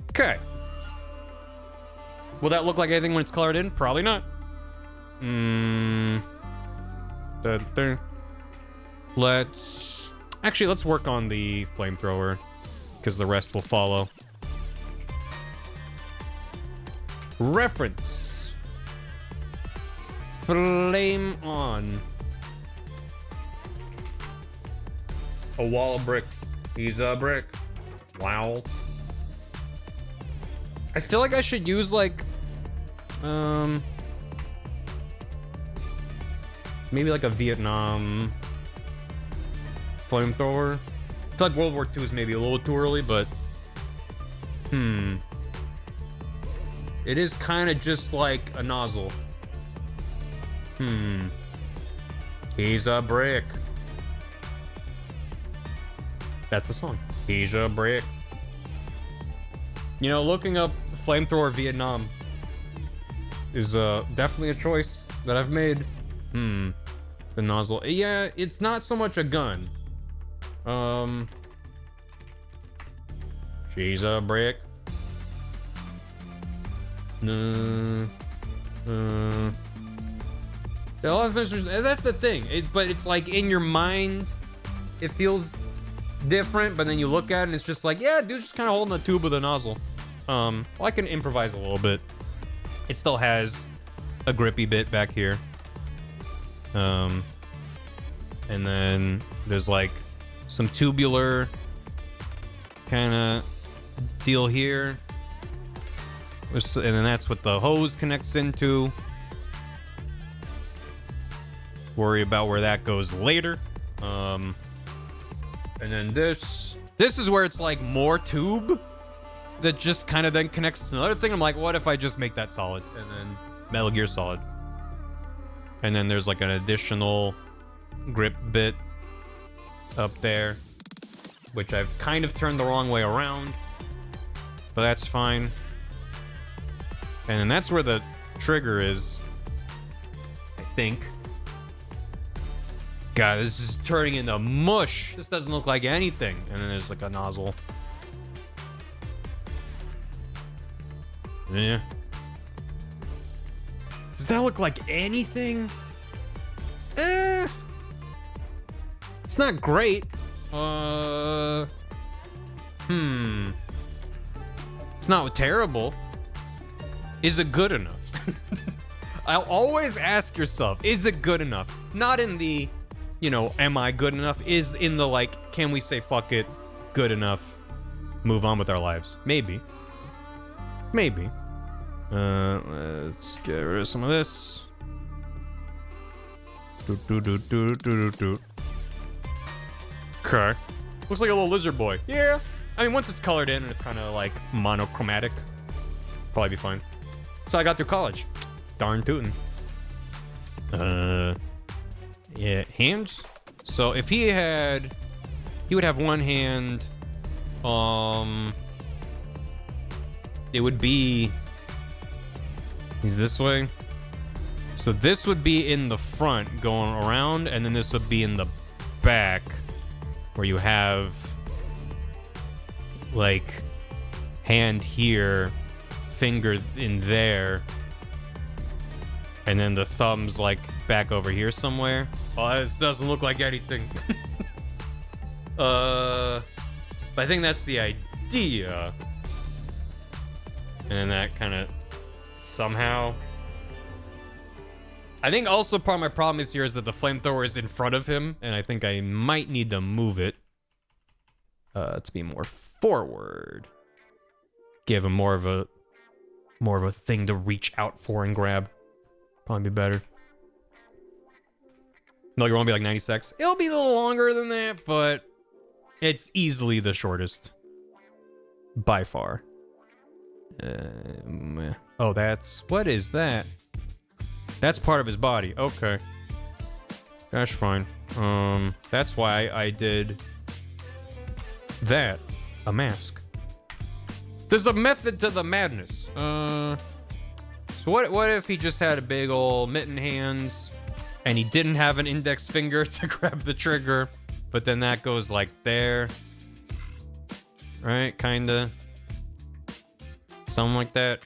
Okay. Will that look like anything when it's colored in? Probably not. Let's work on the flamethrower, because the rest will follow. Reference. Flame on. A wall of bricks. He's a brick. Wow. I feel like I should use like, maybe like a Vietnam flamethrower. I feel like World War II is maybe a little too early, but it is kind of just like a nozzle. He's a brick. That's the song. He's a brick. You know, looking up flamethrower Vietnam is definitely a choice that I've made. The nozzle. Yeah, it's not so much a gun. She's a brick. That's the thing. But it's like in your mind, it feels different, but then you look at it and it's just like, yeah, dude's just kind of holding a tube with a nozzle. Well, I can improvise a little bit. It still has a grippy bit back here. And then there's like some tubular kind of deal here. And then that's what the hose connects into. Worry about where that goes later. And then this is where it's like more tube that just kind of then connects to another thing. I'm like, what if I just make that solid? And then Metal Gear Solid. And then there's like an additional grip bit up there, which I've kind of turned the wrong way around, but that's fine. And then that's where the trigger is, I think. God, this is turning into mush. This doesn't look like anything. And then there's like a nozzle. Yeah. Does that look like anything? It's not great. It's not terrible. Is it good enough? I'll always ask yourself, is it good enough? Not in the, you know, am I good enough? Is in the like, can we say fuck it, good enough, move on with our lives? Maybe. Maybe. Let's get rid of some of this. Okay. Looks like a little lizard boy. Yeah. I mean, once it's colored in and it's kind of like monochromatic, probably be fine. So I got through college. Darn tootin'. Yeah, hands. So if he would have one hand. It would be. He's this way. So this would be in the front going around, and then this would be in the back where you have like hand here, finger in there, and then the thumb's like back over here somewhere. Oh, it doesn't look like anything. But I think that's the idea. And then that kind of somehow. I think also part of my problem is here is that the flamethrower is in front of him, and I think I might need to move it to be more forward. Give him more of a thing to reach out for and grab. Probably be better. No, you want to be like 90 seconds? It'll be a little longer than that, but it's easily the shortest. By far. Oh, what is that? That's part of his body. Okay. That's fine. That's why I did that. A mask. There's a method to the madness. So what if he just had a big old mitten hands and he didn't have an index finger to grab the trigger? but then that goes like there. Right? Kinda. Something like that.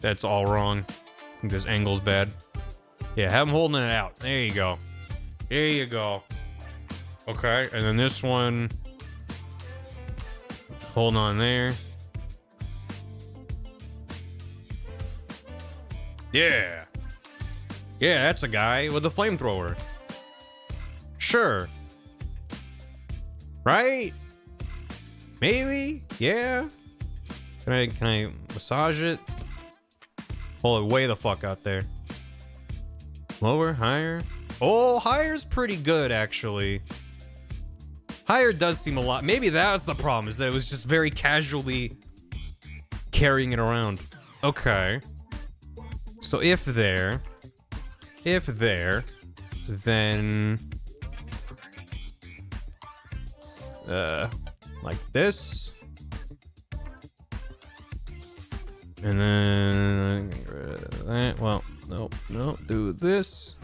That's all wrong. I think this angle's bad. Yeah, have him holding it out. There you go. There you go. Okay, and then this one. Hold on there. Yeah. Yeah, that's a guy with a flamethrower. Sure. Right? Maybe? Yeah. Can I massage it? Hold it way the fuck out there. Lower, higher. Oh, higher's pretty good, actually. Higher does seem a lot. Maybe that's the problem, is that it was just very casually carrying it around. Okay. So if there, then like this, and then get rid of that. Well, no, do this,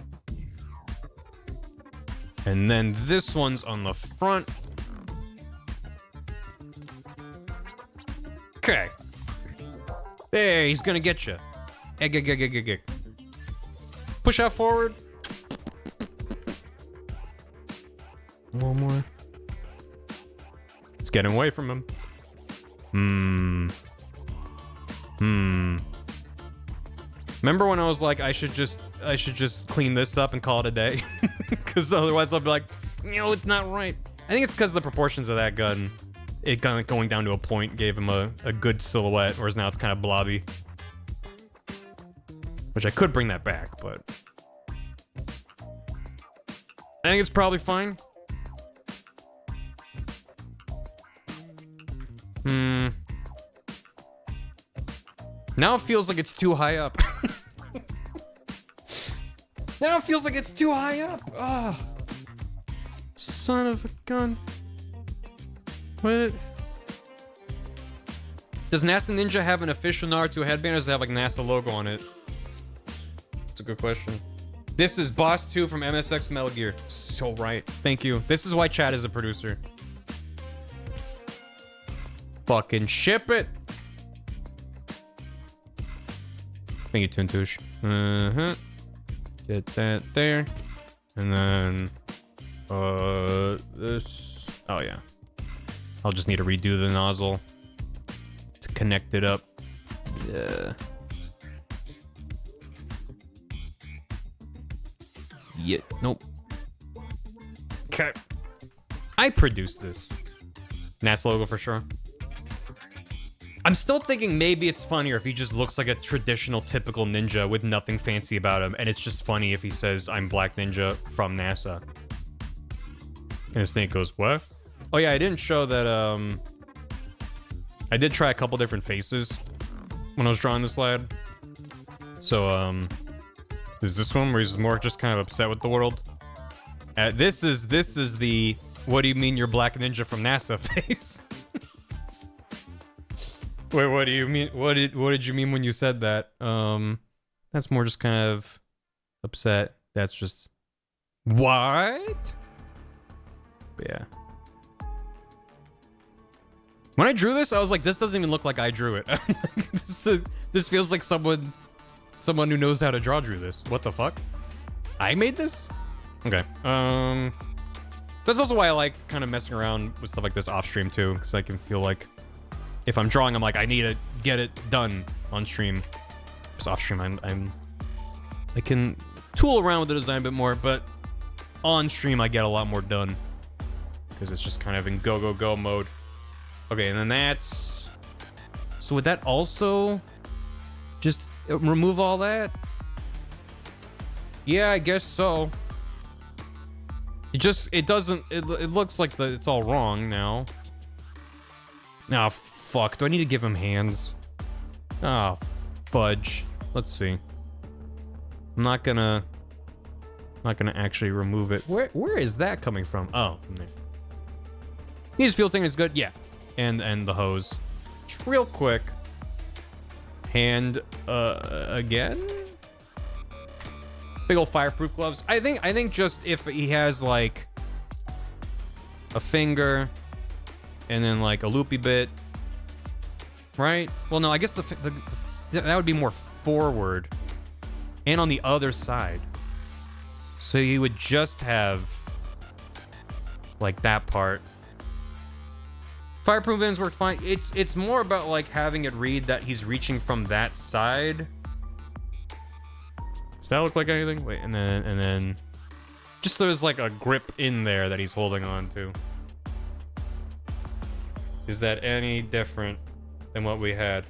and then this one's on the front. Okay. Hey, he's gonna get you. Egg. Push out forward. One more. It's getting away from him. Remember when I was like, I should just clean this up and call it a day? Because otherwise I'll be like, it's not right. I think it's because the proportions of that gun, it kind of going down to a point gave him a good silhouette, whereas now it's kind of blobby. Which I could bring that back, but I think it's probably fine. Now it feels like it's too high up. Now it feels like it's too high up. Ah, son of a gun. What? Does NASA Ninja have an official Naruto headband, or does it have like NASA logo on it? That's a good question. This is Boss 2 from MSX Metal Gear. So right. Thank you. This is why Chad is a producer. Fucking ship it. Thank you, Tuntush. Get that there. And then this. Oh yeah. I'll just need to redo the nozzle to connect it up. Yeah. Yeah. Nope. Okay. I produced this. NASA logo for sure. I'm still thinking maybe it's funnier if he just looks like a traditional, typical ninja with nothing fancy about him, and it's just funny if he says, "I'm Black Ninja from NASA." And the snake goes, "What?" Oh yeah, I didn't show that, I did try a couple different faces when I was drawing this lad. So, there's this one where he's more just kind of upset with the world. This is the, "What do you mean you're Black Ninja from NASA" face. Wait, what do you mean? What did you mean when you said that? That's more just kind of upset. That's just what? But yeah. When I drew this, I was like, this doesn't even look like I drew it. This feels like someone who knows how to draw drew this. What the fuck? I made this? Okay. That's also why I like kind of messing around with stuff like this off stream too, because I can feel like if I'm drawing, I'm like, I need to get it done on stream. Just off stream, I can tool around with the design a bit more, but on stream, I get a lot more done because it's just kind of in go mode. Okay, and then that's. So would that also just remove all that? Yeah, I guess so. It doesn't. It looks like it's all wrong now. Nah, fuck. Do I need to give him hands? Oh, fudge. Let's see. I'm not gonna actually remove it. Where is that coming from? Oh, from there. Needs field thing is good. Yeah, and the hose. Just real quick. hand again. Big old fireproof gloves. I think just if he has like a finger and then like a loopy bit, right? Well, no, I guess that would be more forward and on the other side. So you would just have like that part. Fireproof ends work fine. It's more about like having it read that he's reaching from that side. Does that look like anything? Wait, and then just so there's like a grip in there that he's holding on to. Is that any different than what we had?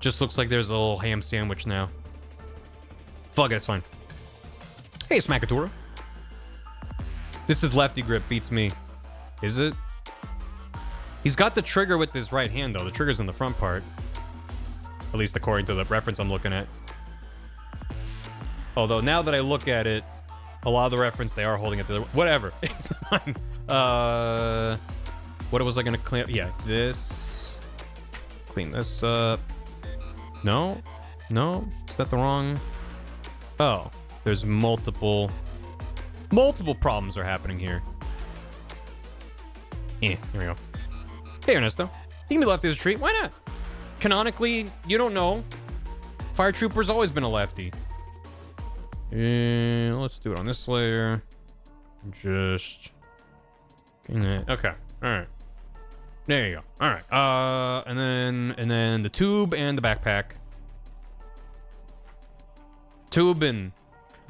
Just looks like there's a little ham sandwich now. Fuck it, it's fine. Hey, Smackatura. This is lefty grip, beats me. Is it? He's got the trigger with his right hand, though. The trigger's in the front part. At least according to the reference I'm looking at. Although, now that I look at it, a lot of the reference, they are holding it the other way. Whatever. It's fine. What was I gonna clean up? Yeah, this. Clean this up. No? No? Is that the wrong? Oh. There's multiple problems are happening here. Yeah, here we go. Hey, Ernesto. You can be lefty as a treat. Why not? Canonically, you don't know. Fire Trooper's always been a lefty. Let's do it on this layer. Just... Okay. Alright. There you go. Alright. And then the tube and the backpack. Tubin.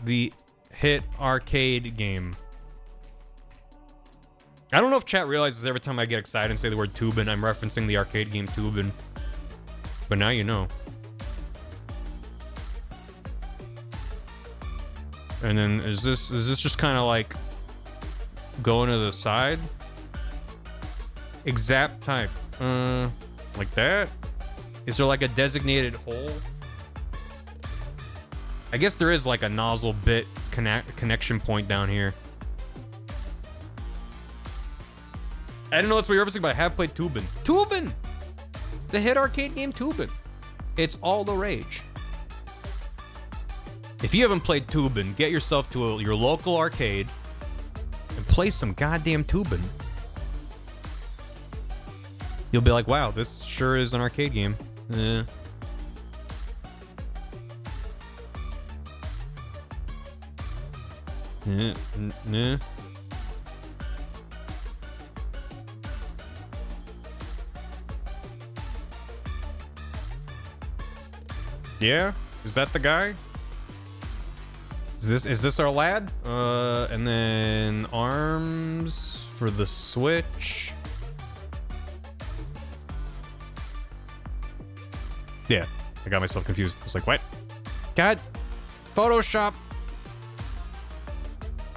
The hit arcade game. I don't know if chat realizes every time I get excited and say the word Tubin, I'm referencing the arcade game Tubin. But now you know. And then is this just kind of like going to the side? Exact type. Like that? Is there like a designated hole? I guess there is like a nozzle bit connection point down here. I didn't know that's what you're referencing, but I have played Tubin. Tubin! The hit arcade game Tubin. It's all the rage. If you haven't played Tubin, get yourself to your local arcade and play some goddamn Tubin. You'll be like, wow, this sure is an arcade game. Yeah. Yeah. Yeah? Is that the guy? Is this our lad? And then arms for the switch. Yeah, I got myself confused. I was like, what? God, Photoshop.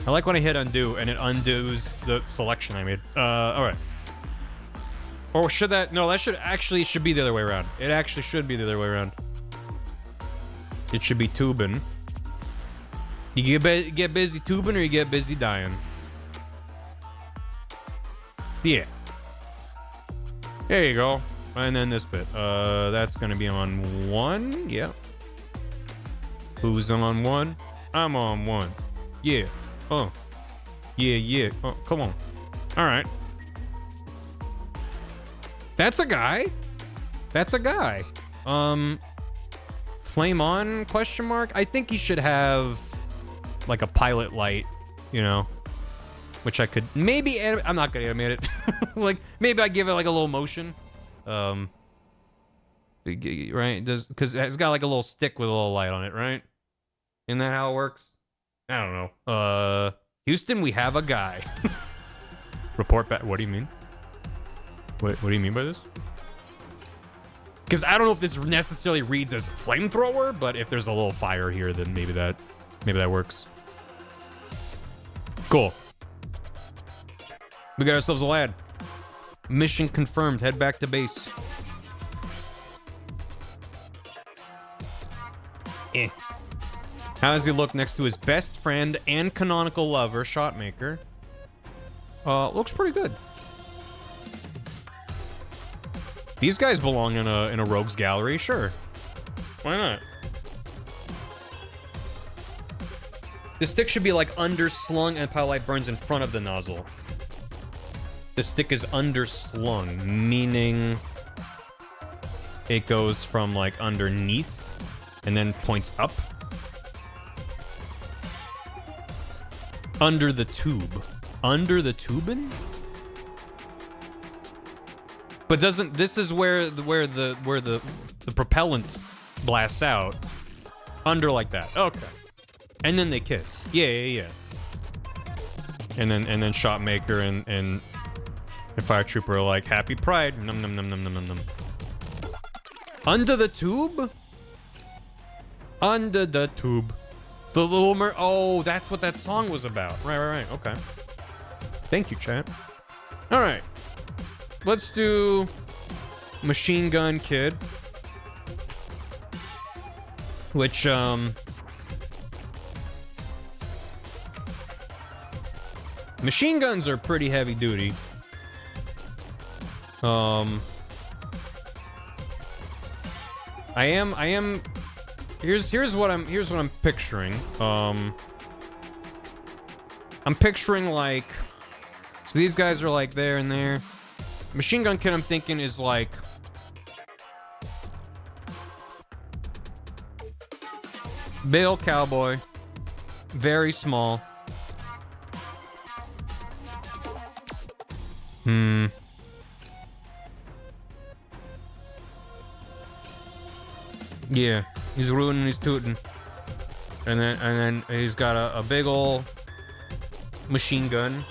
I like when I hit undo and it undoes the selection I made. All right. Or should that? No, that should be the other way around. It actually should be the other way around. It should be tubing. You get busy tubing or you get busy dying. Yeah. There you go. And then this bit. That's gonna be on 1. Yeah. Who's on 1? I'm on 1. Yeah. Oh. Yeah. Oh, come on. All right. That's a guy. That's a guy. Flame on? Question mark. I think he should have like a pilot light, you know, which I could maybe. I'm not gonna animate it. Like maybe I give it like a little motion. Right? Because it's got like a little stick with a little light on it, right? Isn't that how it works? I don't know. Houston, we have a guy. Report back. What do you mean? What do you mean by this? Because I don't know if this necessarily reads as flamethrower, but if there's a little fire here, then maybe that works. Cool. We got ourselves a lad. Mission confirmed. Head back to base. How does he look next to his best friend and canonical lover, Shotmaker? Looks pretty good. These guys belong in a rogues gallery, sure. Why not? The stick should be like underslung and pile light burns in front of the nozzle. The stick is underslung, meaning it goes from like underneath and then points up. Under the tube. Under the tubing? But doesn't this is where the propellant blasts out. Under like that. Okay. And then they kiss. Yeah. And then Shotmaker and Fire Trooper are like, happy pride. Num num num num num num num. Under the tube? Under the tube. The Little Mer... Oh, that's what that song was about. Right. Okay. Thank you, chat. Alright. Let's do Machine Gun Kid. Which, machine guns are pretty heavy duty. I am here's what I'm picturing. I'm picturing like, so these guys are like there and there. Machine Gun Kid I'm thinking is like big old cowboy, very small. Yeah, he's ruining his tootin'. And then he's got a big ol' machine gun.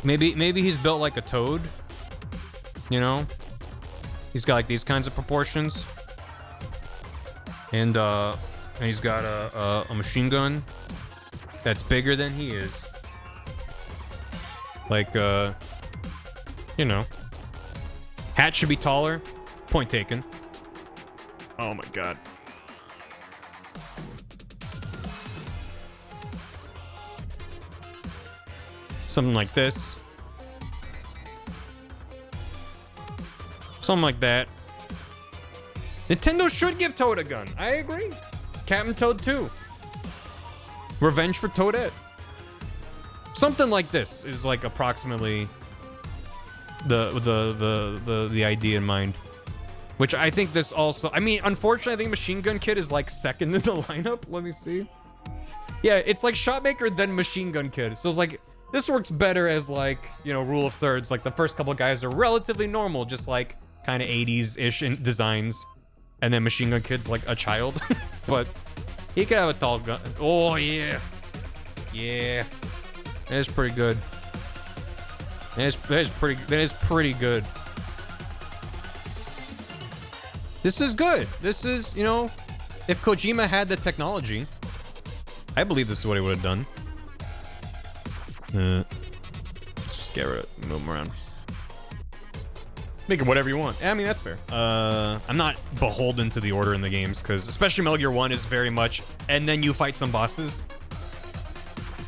Maybe he's built like a toad. You know? He's got like these kinds of proportions. And he's got a machine gun that's bigger than he is. Like, you know. Hat should be taller. Point taken. Oh my god. Something like this. Something like that. Nintendo should give Toad a gun. I agree. Captain Toad 2. Revenge for Toadette. Something like this is like approximately the idea in mind. Which I think this also... I mean, unfortunately, I think Machine Gun Kid is, like, second in the lineup. Let me see. Yeah, it's like Shotmaker, then Machine Gun Kid. So it's like, this works better as, like, you know, rule of thirds. Like, the first couple of guys are relatively normal, just, like, kind of 80s-ish in designs. And then Machine Gun Kid's, like, a child. But he could have a tall gun. Oh, yeah. Yeah. That is pretty good. That is pretty good. This is good. This is, you know, if Kojima had the technology, I believe this is what he would have done. Just get rid of it, move him around. Make it whatever you want. I mean, that's fair. I'm not beholden to the order in the games, because especially Metal Gear 1 is very much, and then you fight some bosses.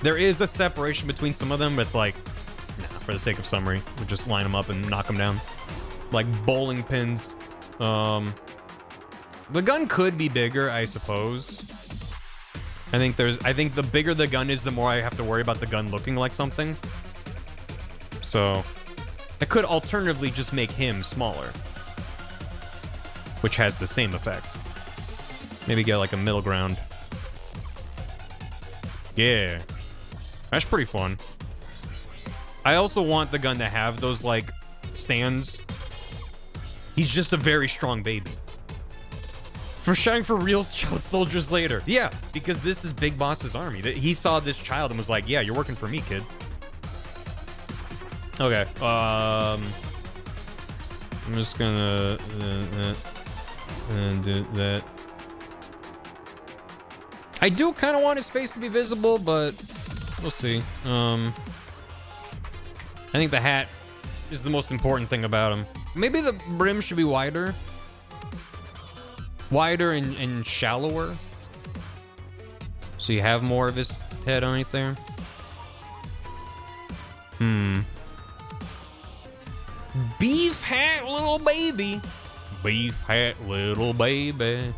There is a separation between some of them, but it's like, nah, for the sake of summary, we just line them up and knock them down. Like bowling pins. The gun could be bigger, I suppose. I think the bigger the gun is, the more I have to worry about the gun looking like something. So, I could alternatively just make him smaller, which has the same effect. Maybe get like a middle ground. Yeah. That's pretty fun. I also want the gun to have those like stands. He's just a very strong baby. For shouting for real child soldiers later. Yeah, because this is Big Boss's army. He saw this child and was like, yeah, you're working for me, kid. Okay, I'm just gonna do that. I do kind of want his face to be visible, but we'll see. I think the hat is the most important thing about him. Maybe the brim should be wider. Wider and shallower. So you have more of his head underneath there. Beef hat little baby. Beef hat little baby.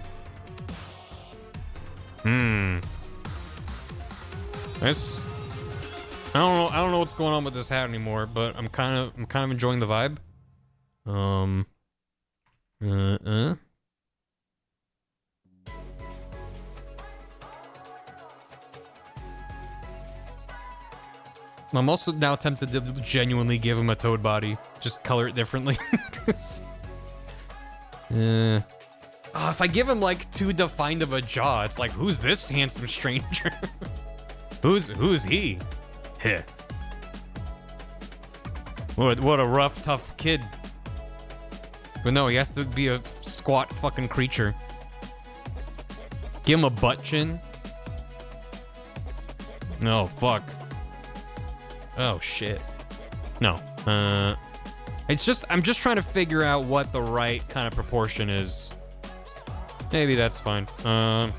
This, I don't know what's going on with this hat anymore, but I'm kind of enjoying the vibe. I'm also now tempted to genuinely give him a toad body. Just color it differently. If I give him like too defined of a jaw, it's like, who's this handsome stranger? Who's he? Heh. What a rough, tough kid. But no, he has to be a squat fucking creature. Give him a butt chin. No, fuck. Oh shit. No. It's just, I'm just trying to figure out what the right kind of proportion is. Maybe that's fine. Nah.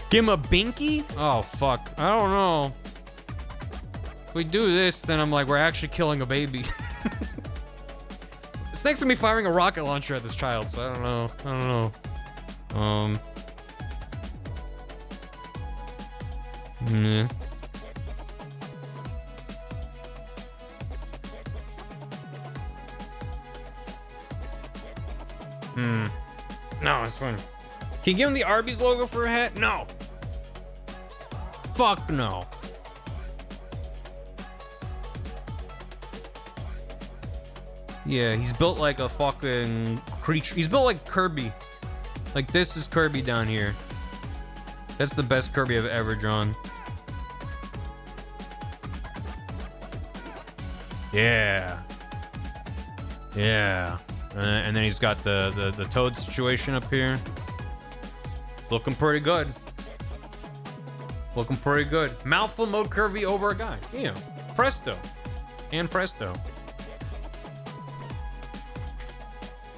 Give him a binky? Oh fuck. I don't know. If we do this, then I'm like, we're actually killing a baby. It's next to me firing a rocket launcher at this child, so I don't know. Nah. No, it's fine. Can you give him the Arby's logo for a hat? No. Fuck no. Yeah, he's built like a fucking creature. He's built like Kirby. Like this is Kirby down here. That's the best Kirby I've ever drawn. Yeah. Yeah. And then he's got the toad situation up here. Looking pretty good. Looking pretty good. Mouthful mode curvy over a guy. Yeah. Presto. And presto.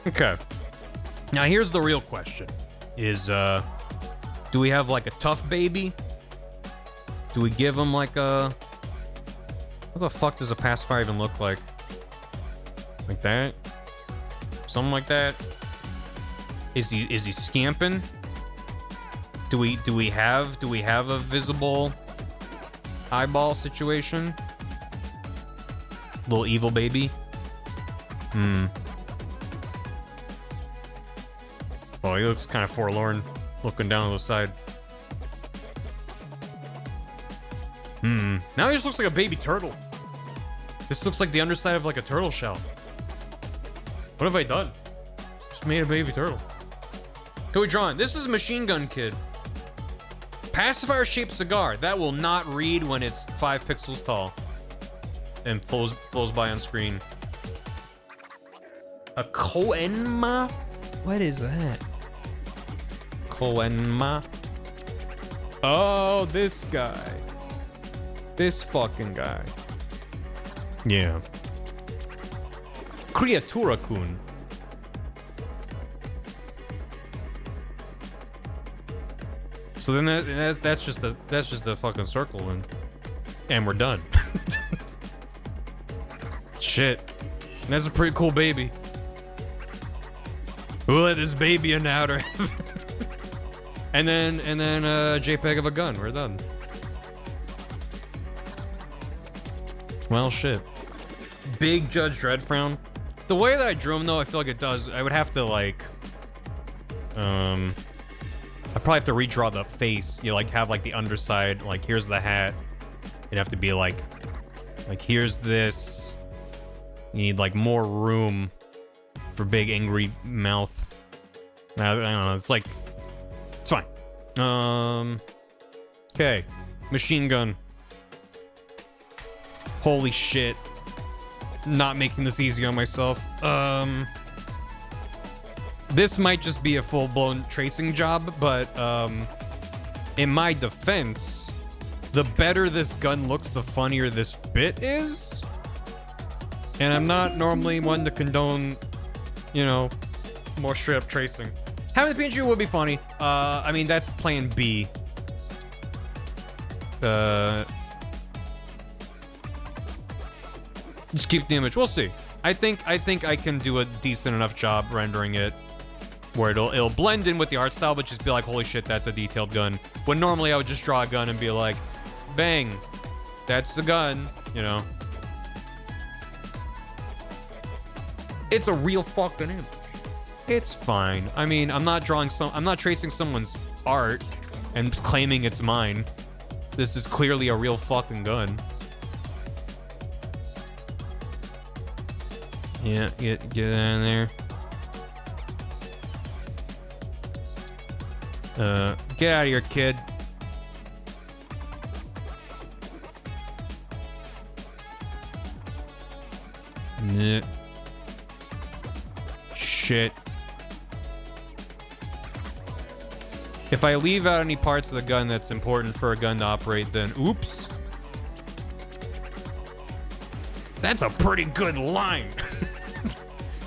Okay. Now here's the real question. Is, do we have like a tough baby? Do we give him like a... What the fuck does a pacifier even look like? Like that? Something like that? Is he scamping? Do we have a visible eyeball situation? Little evil baby? Oh, he looks kind of forlorn, looking down on the side. Now he just looks like a baby turtle. This looks like the underside of like a turtle shell. What have I done? Just made a baby turtle. Who we drawing? This is Machine Gun Kid. Pacifier shaped cigar. That will not read when it's 5 pixels tall. And flows by on screen. A Koenma? What is that? Koenma? Oh, this guy. This fucking guy. Yeah. Creatura-kun. So then that's just the fucking circle and we're done. Shit. That's a pretty cool baby. We'll let this baby in outer heaven. and then a JPEG of a gun. We're done. Well, shit. Big Judge Dredd frown. The way that I drew him, though, I feel like it does. I would have to like, I probably have to redraw the face. You like have like the underside. Like here's the hat. It'd have to be like here's this. You need like more room for big angry mouth. I don't know. It's like it's fine. Okay, machine gun. Holy shit. Not making this easy on myself. This might just be a full-blown tracing job, but in my defense, the better this gun looks, the funnier this bit is. And I'm not normally one to condone, you know, more straight-up tracing. Having the PNG would be funny. I mean, that's plan B. Just keep the image. We'll see. I think I can do a decent enough job rendering it where it'll blend in with the art style, but just be like, holy shit, that's a detailed gun. When normally I would just draw a gun and be like, bang, that's the gun, you know. It's a real fucking image. It's fine. I mean, I'm not tracing someone's art and claiming it's mine. This is clearly a real fucking gun. Yeah, get in there. Get out of here, kid. Nah. Shit. If I leave out any parts of the gun that's important for a gun to operate, then oops. That's a pretty good line.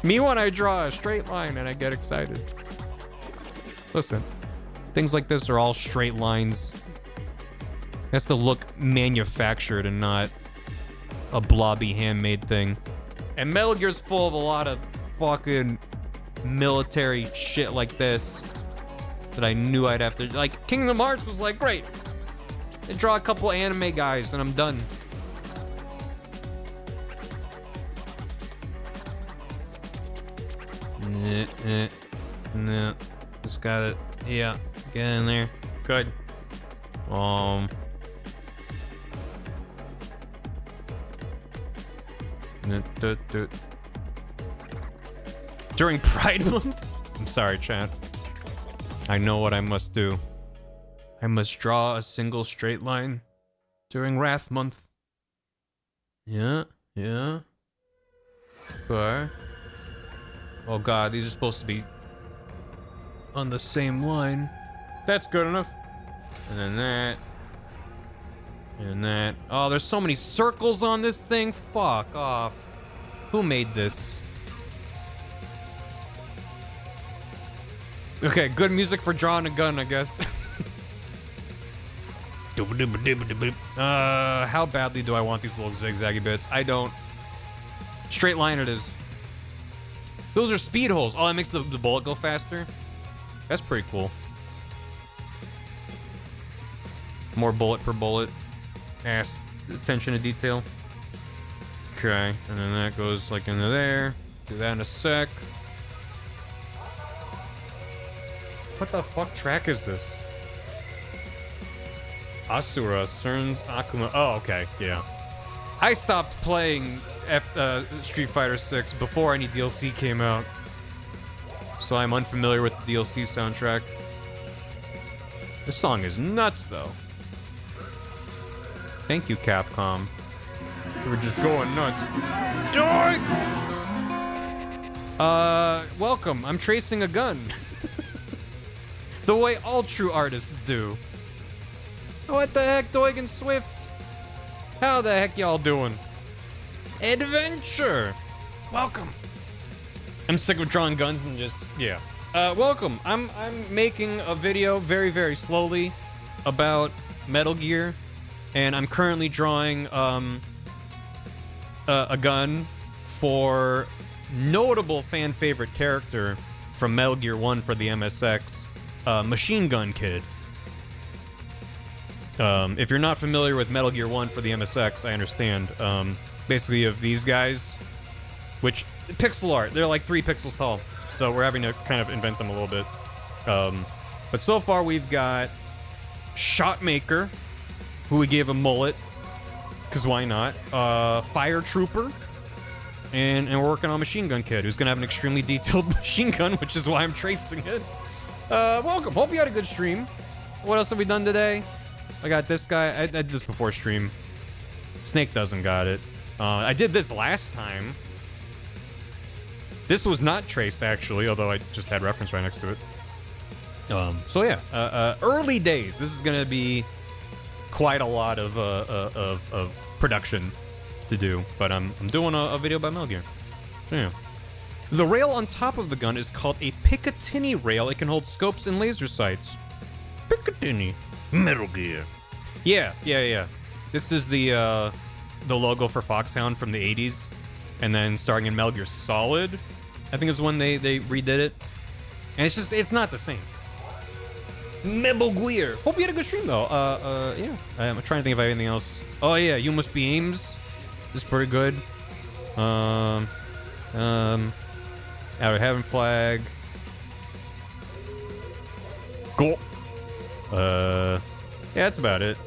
Me when I draw a straight line and I get excited. Listen, things like this are all straight lines. That's to look manufactured and not a blobby handmade thing. And Metal Gear's full of a lot of fucking military shit like this that I knew I'd have to, like, Kingdom Hearts was like, great, I draw a couple anime guys and I'm done. No, just got it. Yeah, get in there. Good. During Pride Month? I'm sorry, chat. I know what I must do. I must draw a single straight line during Wrath Month. Yeah. Okay. Oh god, these are supposed to be on the same line. That's good enough. And then that. And that. Oh, there's so many circles on this thing. Fuck off. Who made this? Okay, good music for drawing a gun, I guess. How badly do I want these little zigzaggy bits? I don't. Straight line it is. Those are speed holes. Oh, that makes the bullet go faster. That's pretty cool. More bullet per bullet. Ass attention to detail. Okay, and then that goes like into there. Do that in a sec. What the fuck track is this? Asura, Cerns, Akuma. Oh, okay, yeah. I stopped playing Street Fighter 6 before any DLC came out, so I'm unfamiliar with the DLC soundtrack. This song is nuts, though. Thank you, Capcom. We're just going nuts. Welcome. I'm tracing a gun. The way all true artists do. What the heck, Doigan Swift? How the heck y'all doing? Adventure! Welcome. I'm sick of drawing guns and just, yeah. Welcome. I'm making a video very, very slowly about Metal Gear, and I'm currently drawing a gun for notable fan favorite character from Metal Gear 1 for the MSX, Machine Gun Kid. If you're not familiar with Metal Gear 1 for the MSX, I understand. Basically, you have these guys, which pixel art, they're like 3 pixels tall, so we're having to kind of invent them a little bit. But so far, we've got Shotmaker, who we gave a mullet, because why not? Fire Trooper, and we're working on Machine Gun Kid, who's gonna have an extremely detailed machine gun, which is why I'm tracing it. Welcome. Hope you had a good stream. What else have we done today? I got this guy. I did this before stream. Snake doesn't got it. I did this last time. This was not traced, actually, although I just had reference right next to it. So yeah, early days. This is gonna be quite a lot of production to do, but I'm doing a video about Metal Gear. So yeah. The rail on top of the gun is called a Picatinny rail. It can hold scopes and laser sights. Picatinny. Metal Gear. Yeah. This is the logo for Foxhound from the 80s. And then starring in Metal Gear Solid, I think is when they redid it. And it's not the same. Metal Gear. Hope you had a good stream though. Yeah. I'm trying to think if I have anything else. Oh yeah, You Must Be Ames. This is pretty good. Out of Heaven Flag. Cool. Yeah, that's about it.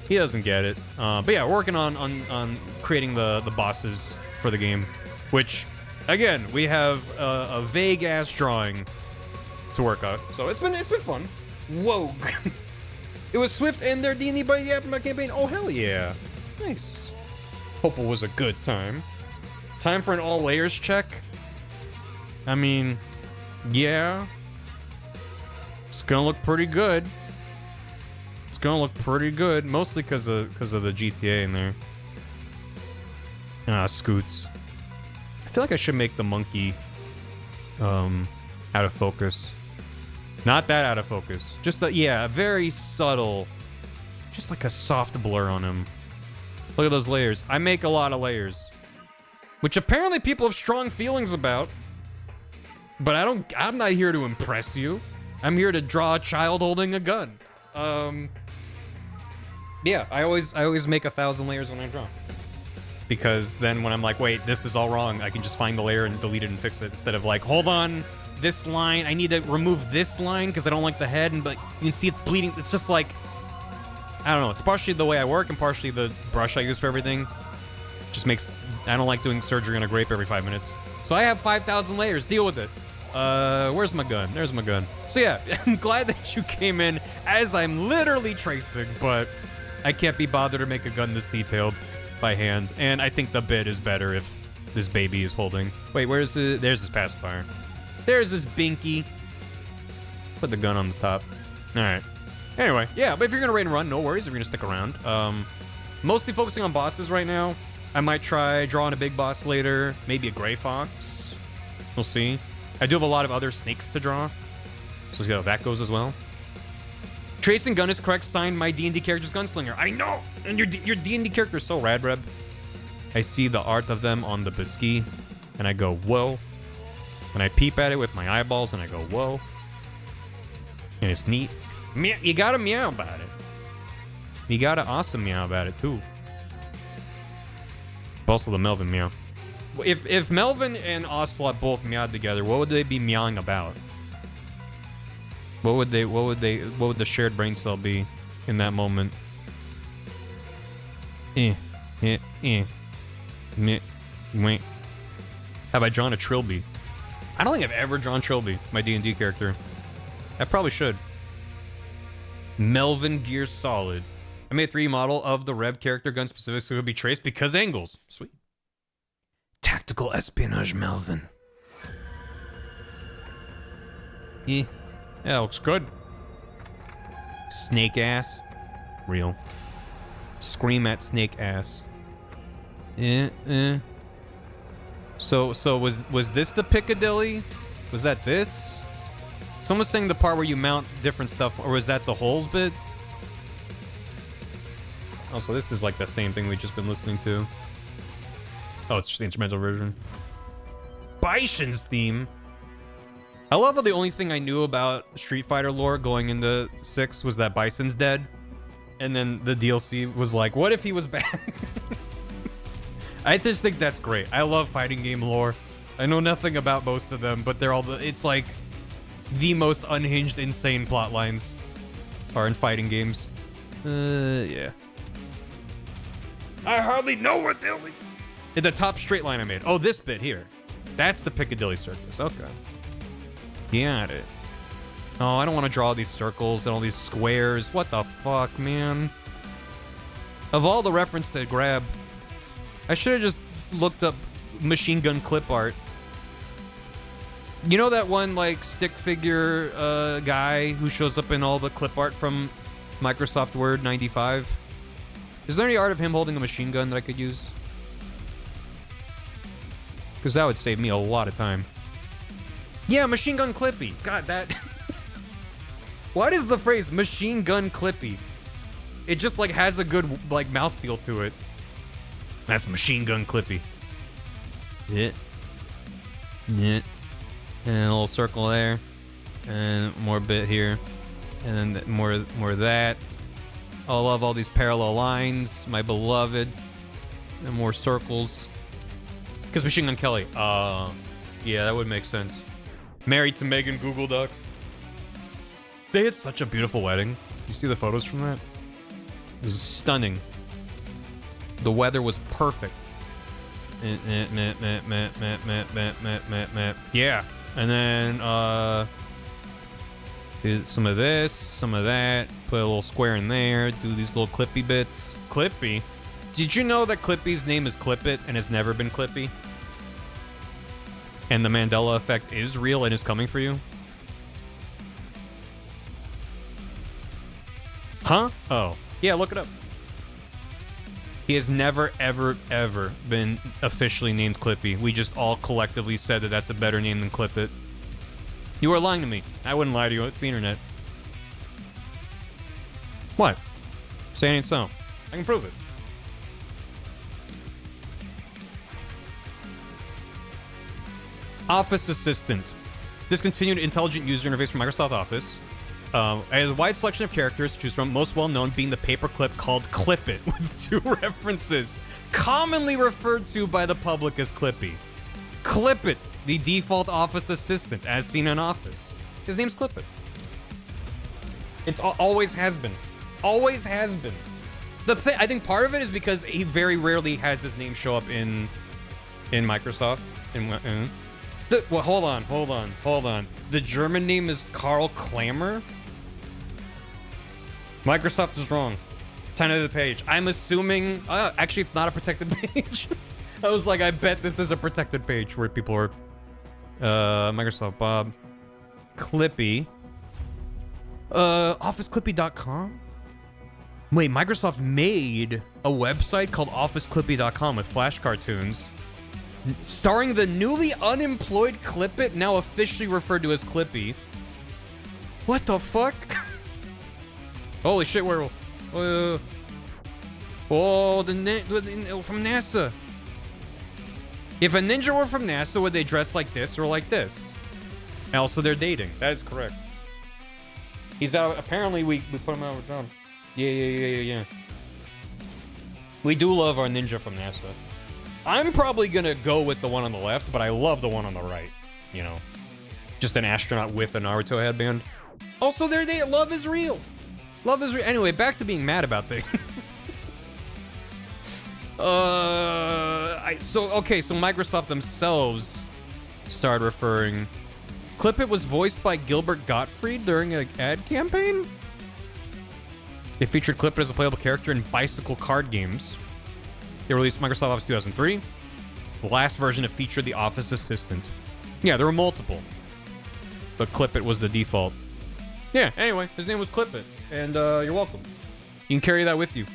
He doesn't get it. But yeah, working on creating the bosses for the game, which again we have a vague ass drawing to work out. So it's been fun. Whoa. It was Swift and their D&D by Yapping campaign. Oh hell yeah. Nice. Hope it was a good time. Time for an all layers check. I mean, yeah. It's gonna look pretty good. It's gonna look pretty good, mostly because of the GTA in there. Scoots. I feel like I should make the monkey out of focus. Not that out of focus. Just very subtle. Just like a soft blur on him. Look at those layers. I make a lot of layers, which apparently people have strong feelings about. But I'm not here to impress you. I'm here to draw a child holding a gun. Yeah, I always make 1,000 layers when I draw. Because then when I'm like, wait, this is all wrong, I can just find the layer and delete it and fix it. Instead of like, hold on, this line, I need to remove this line because I don't like the head, but you can see it's bleeding. It's just like, I don't know. It's partially the way I work and partially the brush I use for everything. Just makes, I don't like doing surgery on a grape every 5 minutes. So I have 5,000 layers, deal with it. Where's my gun? There's my gun. So yeah, I'm glad that you came in as I'm literally tracing, but I can't be bothered to make a gun this detailed by hand. And I think the bit is better if this baby is holding. Wait, where's the, there's his pacifier. There's his binky. Put the gun on the top. All right. Anyway, yeah, but if you're gonna raid and run, no worries if you're gonna stick around. Mostly focusing on bosses right now. I might try drawing a big boss later, maybe a gray fox. We'll see. I do have a lot of other snakes to draw, so see how that goes as well. Tracing gun is correct. Signed, my D&D character's Gunslinger. I know, and your D&D character is so rad, Reb. I see the art of them on the biscuit, and I go whoa, and I peep at it with my eyeballs, and I go whoa, and it's neat. You gotta meow about it. You gotta awesome meow about it too. Also the Melvin meow. If Melvin and Ocelot both meowed together, what would they be meowing about? What would the shared brain cell be in that moment? Have I drawn a Trilby? I don't think I've ever drawn Trilby, my D&D character. I probably should. Melvin Gear Solid. I made a 3D model of the Reb character gun specific so it would be traced because angles. Sweet. Tactical espionage, Melvin. Yeah, looks good. Snake ass. Real. Scream at snake ass. So was this the Piccadilly? Was that this? Someone's saying the part where you mount different stuff, or was that the holes bit? Also, this is like the same thing we've just been listening to. Oh, it's just the instrumental version. Bison's theme. I love how the only thing I knew about Street Fighter lore going into 6 was that Bison's dead. And then the DLC was like, what if he was back? I just think that's great. I love fighting game lore. I know nothing about most of them, but they're all it's like the most unhinged, insane plot lines are in fighting games. Yeah. I hardly know what they'll be. In the top straight line I made. Oh, this bit here. That's the Piccadilly Circus. Okay. Got it. Oh, I don't want to draw these circles and all these squares. What the fuck, man? Of all the reference to grab, I should have just looked up machine gun clip art. You know that one, like, stick figure guy who shows up in all the clip art from Microsoft Word 95? Is there any art of him holding a machine gun that I could use? Because that would save me a lot of time. Yeah, machine gun clippy. God, that... Why does the phrase machine gun clippy? It just like has a good like mouthfeel to it. That's machine gun Clippy. Yeah. Yeah. And a little circle there. And more bit here. And then more of that. I love all these parallel lines. My beloved. And more circles. Because Machine Gun Kelly. Yeah, that would make sense. Married to Megan Google Docs. They had such a beautiful wedding. You see the photos from that? It was stunning. The weather was perfect. Yeah. And then, do some of this, some of that. Put a little square in there. Do these little Clippy bits. Clippy? Did you know that Clippy's name is Clippit and has never been Clippy? And the Mandela effect is real and is coming for you? Huh? Oh. Yeah, look it up. He has never, ever, ever been officially named Clippy. We just all collectively said that that's a better name than Clippit. You are lying to me. I wouldn't lie to you. It's the internet. What? Say it ain't so. I can prove it. Office Assistant. Discontinued intelligent user interface from Microsoft Office. Has a wide selection of characters to choose from, most well-known being the paperclip called Clippit, with 2 references. Commonly referred to by the public as Clippy. Clippit, the default Office Assistant, as seen in Office. His name's Clippit. It's always has been. Always has been. I think part of it is because he very rarely has his name show up in Microsoft. Well, hold on. The German name is Karl Klammer? Microsoft is wrong. 10 of the page. I'm assuming... actually, it's not a protected page. I was like, I bet this is a protected page where people are... Microsoft Bob. Clippy. OfficeClippy.com? Wait, Microsoft made a website called OfficeClippy.com with Flash cartoons. Starring the newly unemployed Clippit, now officially referred to as Clippy. What the fuck? Holy shit, werewolf. Oh, from NASA. If a ninja were from NASA, would they dress like this or like this? And also, they're dating. That is correct. He's out. Apparently, we put him out of a job. Yeah. We do love our ninja from NASA. I'm probably gonna go with the one on the left, but I love the one on the right. You know, just an astronaut with a Naruto headband. Also, love is real. Love is real. Anyway, back to being mad about things. So Microsoft themselves started referring. Clippit was voiced by Gilbert Gottfried during an ad campaign. They featured Clippit as a playable character in bicycle card games. They released Microsoft Office 2003. The last version to feature the Office Assistant. Yeah, there were multiple. But Clippit was the default. Yeah, anyway, his name was Clippit. And you're welcome. You can carry that with you.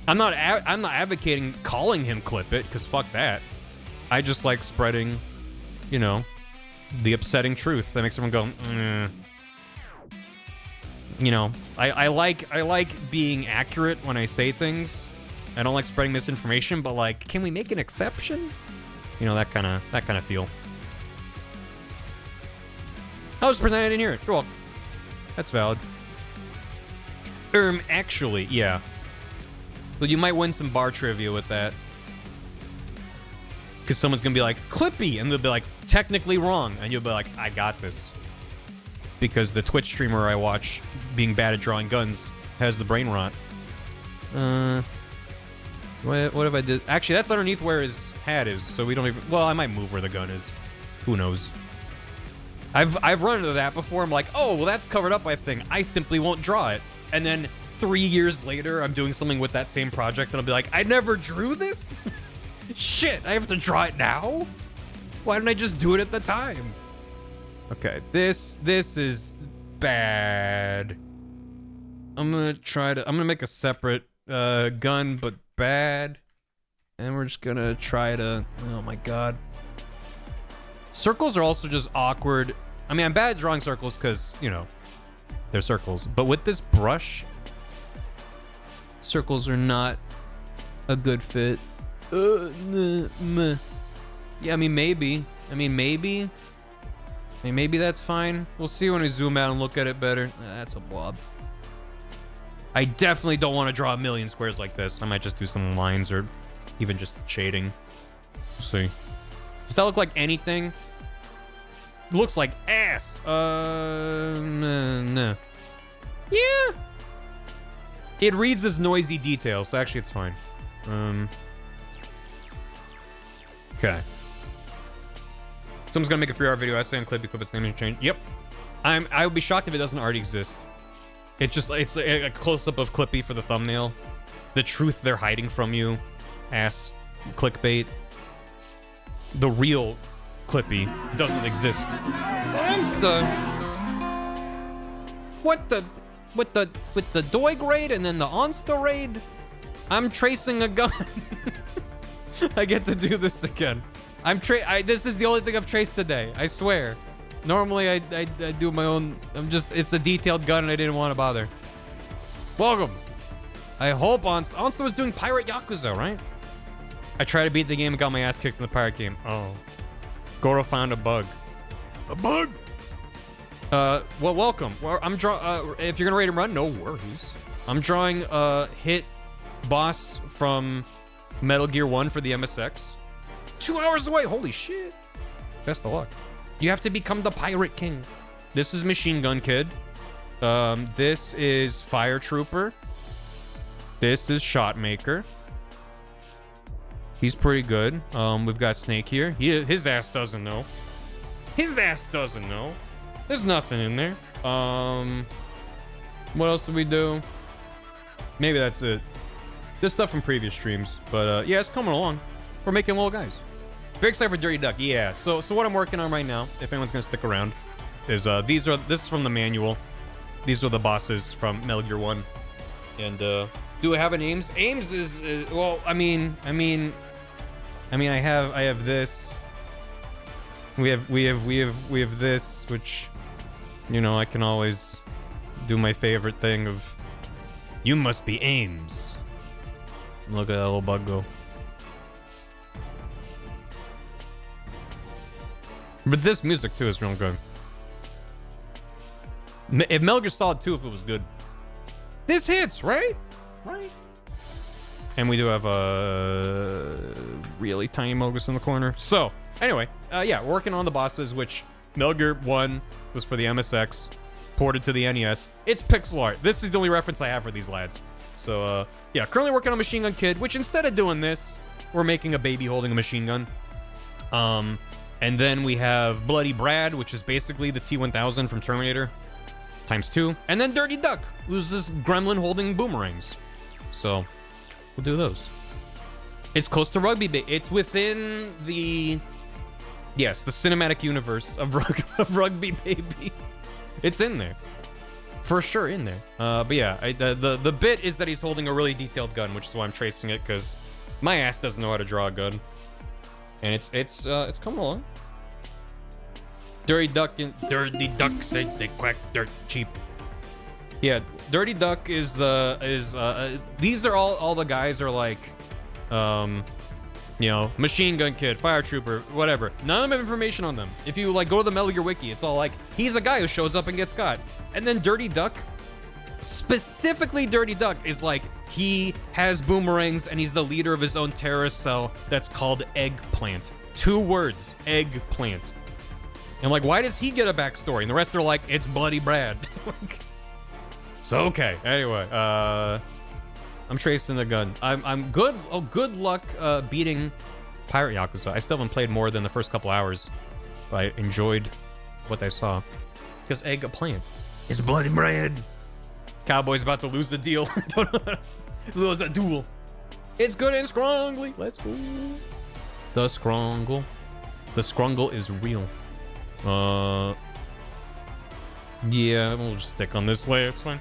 I'm not advocating calling him Clippit, because fuck that. I just like spreading, you know, the upsetting truth that makes everyone go, You know, I like being accurate when I say things. I don't like spreading misinformation, but like, can we make an exception? You know, that kind of feel. I was pretending I didn't hear it. You're welcome. That's valid. Actually, yeah. So you might win some bar trivia with that. Because someone's gonna be like, Clippy! And they'll be like, technically wrong. And you'll be like, I got this. Because the Twitch streamer I watch, being bad at drawing guns, has the brain rot. What if I did? Actually, that's underneath where his hat is, so we don't even... Well, I might move where the gun is. Who knows? I've run into that before. I'm like, oh, well, that's covered up by a thing. I simply won't draw it. And then 3 years later, I'm doing something with that same project, and I'll be like, I never drew this? Shit, I have to draw it now? Why didn't I just do it at the time? Okay, this is bad. I'm gonna make a separate gun, but bad. And we're just gonna try to, oh my god. Circles are also just awkward. I mean, I'm bad at drawing circles because, you know, they're circles. But with this brush, Circles are not a good fit. Meh. Yeah, I mean, maybe. Maybe that's fine. We'll see when we zoom out and look at it better. That's a blob. I definitely don't want to draw a million squares like this. I might just do some lines or even just shading. We'll see. Does that look like anything? It looks like ass. No. Yeah. It reads as noisy details, so actually it's fine. Okay. Someone's gonna make a 3-hour video essay on Clippy its name and change. Yep. I would be shocked if it doesn't already exist. It's a close-up of Clippy for the thumbnail. The truth they're hiding from you. Ass clickbait. The real Clippy doesn't exist. Monster. What the with the Doig raid and then the Onsta raid? I'm tracing a gun. I get to do this again. This is the only thing I've traced today. I swear. Normally I do my own. It's a detailed gun and I didn't want to bother. Welcome. I hope Onsta was doing Pirate Yakuza, right? I tried to beat the game and got my ass kicked in the pirate game. Oh. Goro found a bug. A bug? Well, welcome. Well, if you're gonna raid and run, no worries. I'm drawing hit boss from Metal Gear 1 for the MSX. 2 hours away. Holy shit. Best of luck. You have to become the Pirate King. This is Machine Gun Kid. This is Fire Trooper. This is Shotmaker. He's pretty good. We've got Snake here. His ass doesn't know. His ass doesn't know. There's nothing in there. What else did we do? Maybe that's it. This stuff from previous streams, but yeah, it's coming along. We're making little guys. Very excited for Dirty Duck. Yeah. So what I'm working on right now, if anyone's gonna stick around, is this is from the manual. These are the bosses from Metal Gear 1. And do I have an Ames? Ames is well, I have this. We have this, which, you know, I can always do my favorite thing of, you must be Ames. Look at that little bug go. But this music too is real good. If Metal Gear Solid 2, if it was good. This hits, right? Right. And we do have a really tiny Mogus in the corner. So, anyway, yeah, working on the bosses, which Metal Gear 1 was for the MSX, ported to the NES. It's pixel art. This is the only reference I have for these lads. So, yeah, currently working on Machine Gun Kid, which instead of doing this, we're making a baby holding a machine gun. And then we have Bloody Brad, which is basically the T-1000 from Terminator, ×2. And then Dirty Duck, who's this gremlin holding boomerangs. So, we'll do those. It's close to Rugby Baby. It's within the... Yes, the cinematic universe of Rugby Baby. It's in there. For sure in there. But yeah, the bit is that he's holding a really detailed gun, which is why I'm tracing it, because my ass doesn't know how to draw a gun. And it's coming along. Dirty Duck said they quack dirt cheap. Yeah, Dirty Duck is these are all the guys are like, you know, Machine Gun Kid, Fire Trooper, whatever. None of them have information on them. If you like go to the Metal Gear Wiki, it's all like, he's a guy who shows up and gets got. And then Dirty Duck, specifically Dirty Duck, is like, he has boomerangs and he's the leader of his own terrorist cell that's called Eggplant. 2 words, Eggplant. And I'm like, why does he get a backstory? And the rest are like, it's Bloody Brad. So, okay. Anyway, I'm tracing the gun. I'm good. Oh, good luck beating Pirate Yakuza. I still haven't played more than the first couple hours, but I enjoyed what I saw. Because Eggplant is Bloody Brad. Cowboy's about to lose the deal. Lose a duel. It's good and scrungly. Let's go. The scrungle. The scrungle is real. Yeah, we'll just stick on this layer. It's fine.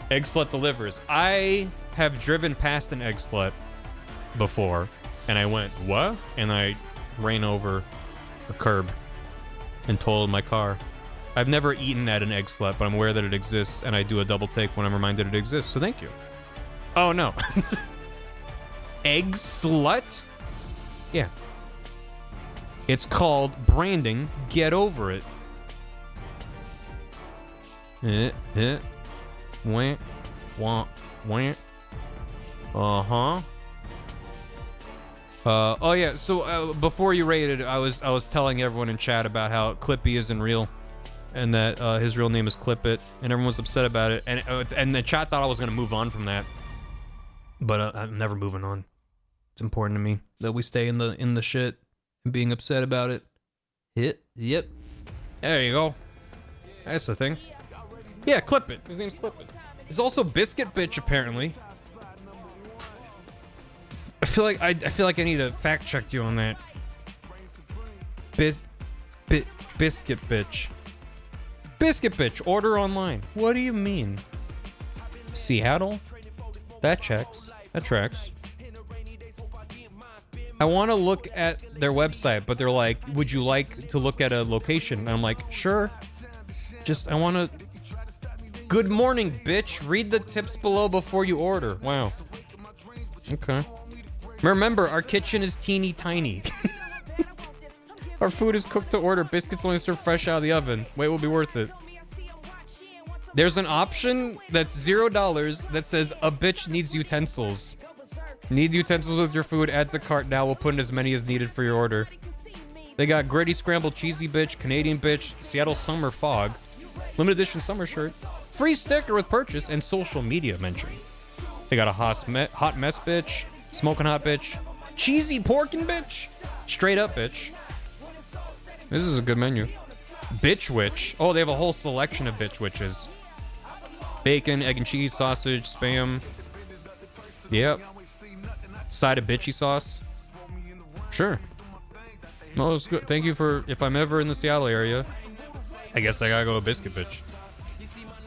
Egg slut delivers. I have driven past an egg slut before, and I went, what? And I ran over the curb and totaled my car. I've never eaten at an egg slut, but I'm aware that it exists, and I do a double take when I'm reminded it exists, so thank you. Oh, no. Egg slut? Yeah. It's called branding. Get over it. Wah, wah, wah. Uh-huh. Oh yeah, so before you raided, I was telling everyone in chat about how Clippy isn't real, and that his real name is Clippit, and everyone was upset about it, and the chat thought I was gonna move on from that, but I'm never moving on. It's important to me that we stay in the shit and being upset about it. Yep. There you go. That's the thing. Yeah, Clippit. His name's Clippit. He's also Biscuit Bitch apparently. I feel like I need to fact check you on that. Biscuit Bitch. Biscuit Bitch, order online. What do you mean? Seattle? That checks. That tracks. I want to look at their website, but they're like, would you like to look at a location? And I'm like, sure. I want to... Good morning, bitch. Read the tips below before you order. Wow. Okay. Remember, our kitchen is teeny tiny. Our food is cooked to order. Biscuits only served fresh out of the oven. Wait will be worth it. There's an option that's $0 that says a bitch needs utensils. Need utensils with your food? Add to cart now. We'll put in as many as needed for your order. They got gritty scrambled cheesy bitch, Canadian bitch, Seattle summer fog, limited edition summer shirt, free sticker with purchase, and social media mention. They got a hot mess bitch, smoking hot bitch, cheesy porkin' bitch, straight up bitch. This is a good menu. Bitch witch. Oh, they have a whole selection of bitch witches. Bacon, egg and cheese, sausage, spam. Yep. Side of bitchy sauce. Sure. No, it's good. Thank you for, if I'm ever in the Seattle area, I guess I gotta go to Biscuit Bitch.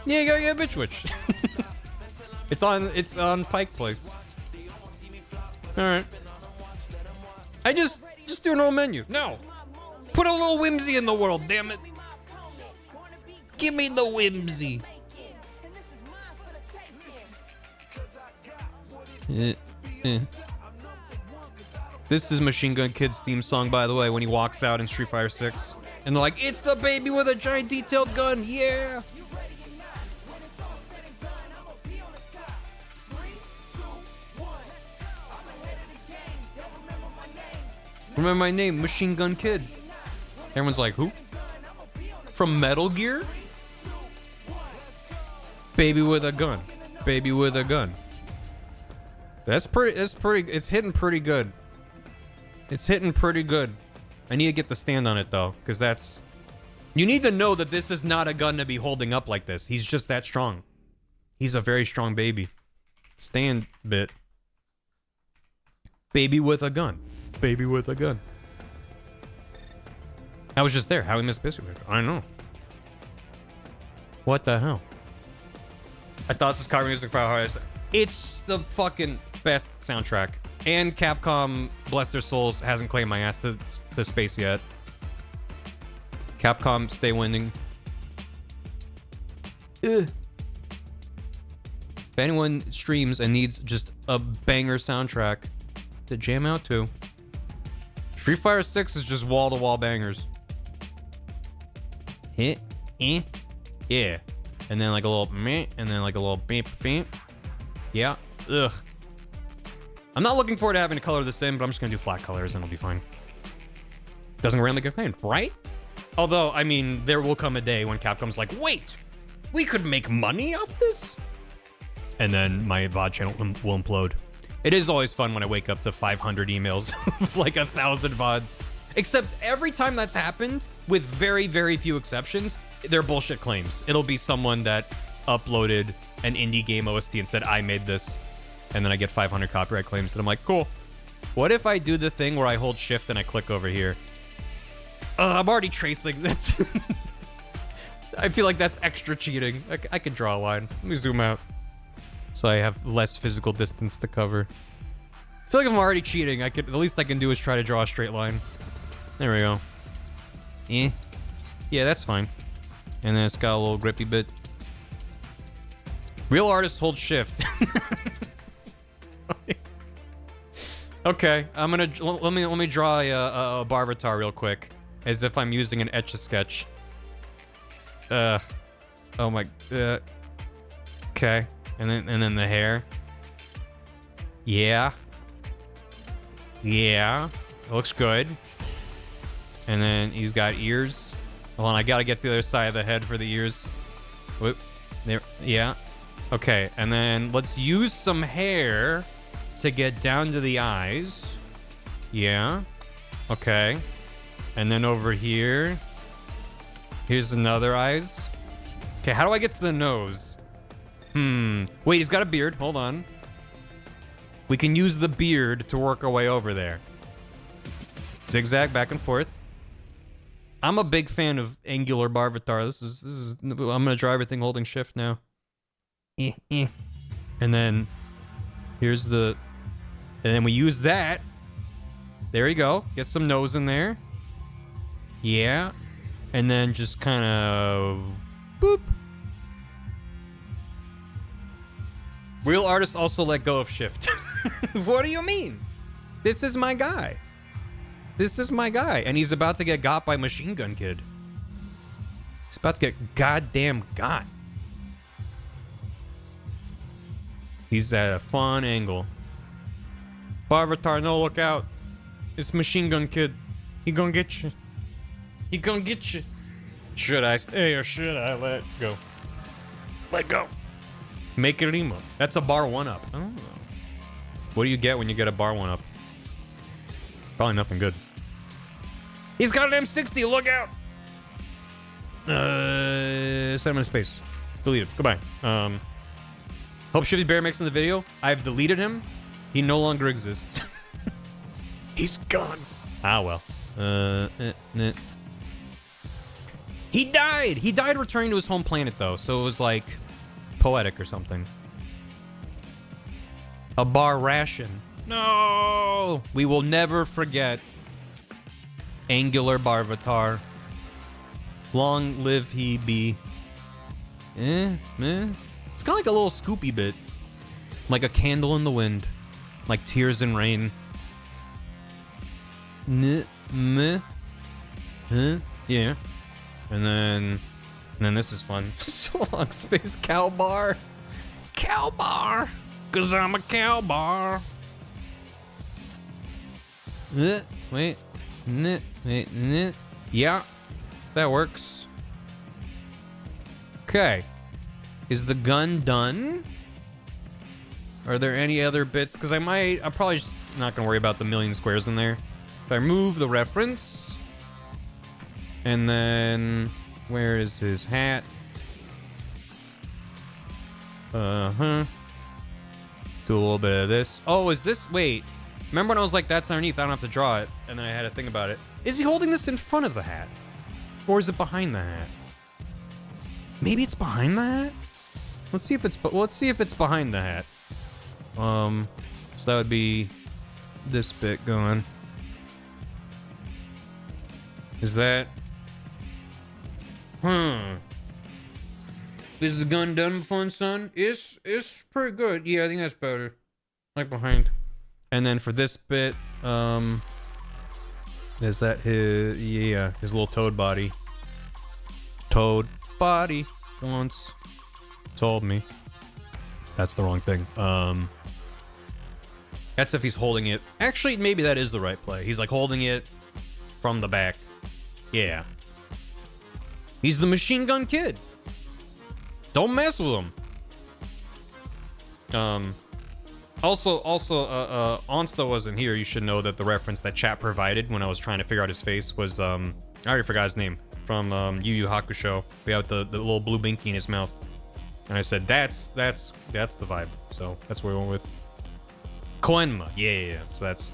Yeah, you gotta get a bitch witch. It's on Pike Place. Alright. I just do an old menu. No. Put a little whimsy in the world, damn it. Give me the whimsy. This is Machine Gun Kid's theme song, by the way, when he walks out in Street Fighter 6. And they're like, it's the baby with a giant detailed gun, yeah! Remember my name, Machine Gun Kid. Everyone's like, who? From Metal Gear? Baby with a gun. Baby with a gun. It's hitting pretty good. It's hitting pretty good. I need to get the stand on it though, because that's... You need to know that this is not a gun to be holding up like this. He's just that strong. He's a very strong baby. Stand bit. Baby with a gun. Baby with a gun. I was just there. How we missed Biscuit? I know. What the hell? I thought this was car music for how it's the fucking best soundtrack. And Capcom, bless their souls, hasn't claimed my ass to space yet. Capcom, stay winning. Ugh. If anyone streams and needs just a banger soundtrack to jam out to, Street Fighter 6 is just wall-to-wall bangers. Yeah. And then like a little meh, and then like a little beep beep. Yeah. Ugh. I'm not looking forward to having to color this in, but I'm just gonna do flat colors and it'll be fine. Doesn't randomly get claimed, right? Although, I mean, there will come a day when Capcom's like, wait, we could make money off this? And then my VOD channel will implode. It is always fun when I wake up to 500 emails of like 1,000 VODs. Except every time that's happened, with very, very few exceptions, they're bullshit claims. It'll be someone that uploaded an indie game OST and said, I made this. And then I get 500 copyright claims. And I'm like, cool. What if I do the thing where I hold shift and I click over here? I'm already tracing. That's I feel like that's extra cheating. I could draw a line. Let me zoom out so I have less physical distance to cover. I feel like if I'm already cheating, the least I can do is try to draw a straight line. There we go. Yeah, that's fine. And then it's got a little grippy bit. Real artists hold shift. Okay, I'm gonna let me draw a Barvatar real quick, as if I'm using an Etch-a-Sketch. Oh my. Okay, and then the hair. Yeah. Yeah, it looks good. And then he's got ears. Hold on, I gotta get to the other side of the head for the ears. Whoop. There. Yeah. Okay, and then let's use some hair to get down to the eyes. Yeah. Okay. And then over here, here's another eyes. Okay, how do I get to the nose? Wait, he's got a beard. Hold on. We can use the beard to work our way over there. Zigzag back and forth. I'm a big fan of angular Barvatar. This is I'm gonna draw everything holding shift now. And then here's the, and then we use that. There you go. Get some nose in there. Yeah. And then just kind of boop. Real artists also let go of shift. What do you mean? This is my guy. This is my guy. And he's about to get got by Machine Gun Kid. He's about to get goddamn got. He's at a fun angle. Barvatar, no, look out. It's Machine Gun Kid. He gonna get you. He gonna get you. Should I stay or should I let go? Let go. Make it emote. That's a bar 1-up. I don't know. What do you get when you get a bar 1-up? Probably nothing good. He's got an M60. Look out. Set him in space. Delete it. Goodbye. Hope Shifty Bear makes in the video. I've deleted him. He no longer exists. He's gone. Ah, well. He died. He died returning to his home planet, though. So it was like poetic or something. A bar ration. No. We will never forget Angular Barvatar. Long live he be. It's kind of like a little Scoopy bit. Like a candle in the wind. Like tears in rain. Yeah. And then this is fun. So long, Space Cow Bar. Cow Bar. Cause I'm a cow bar. Wait. Yeah. That works. Okay. Is the gun done? Are there any other bits? Because I'm probably just not gonna worry about the million squares in there. If I remove the reference, and then where is his hat? Do a little bit of this. Oh, is this? Wait. Remember when I was like, that's underneath, I don't have to draw it, and then I had to think about it. Is he holding this in front of the hat? Or is it behind the hat? Maybe it's behind the hat? Let's see if it's behind the hat. So that would be this bit going. Is that? Is the gun done, fun son? It's pretty good. Yeah, I think that's better. Like behind. And then for this bit, is that his little toad body. Toad body once told me. That's the wrong thing. That's if he's holding it. Actually, maybe that is the right play. He's like holding it from the back. Yeah. He's the Machine Gun Kid. Don't mess with him. Also, Onsta wasn't here. You should know that the reference that chat provided when I was trying to figure out his face was, I already forgot his name, from Yu Yu Hakusho. We have the little blue binky in his mouth. And I said, that's the vibe. So that's what we went with. Koenma. Yeah. So that's,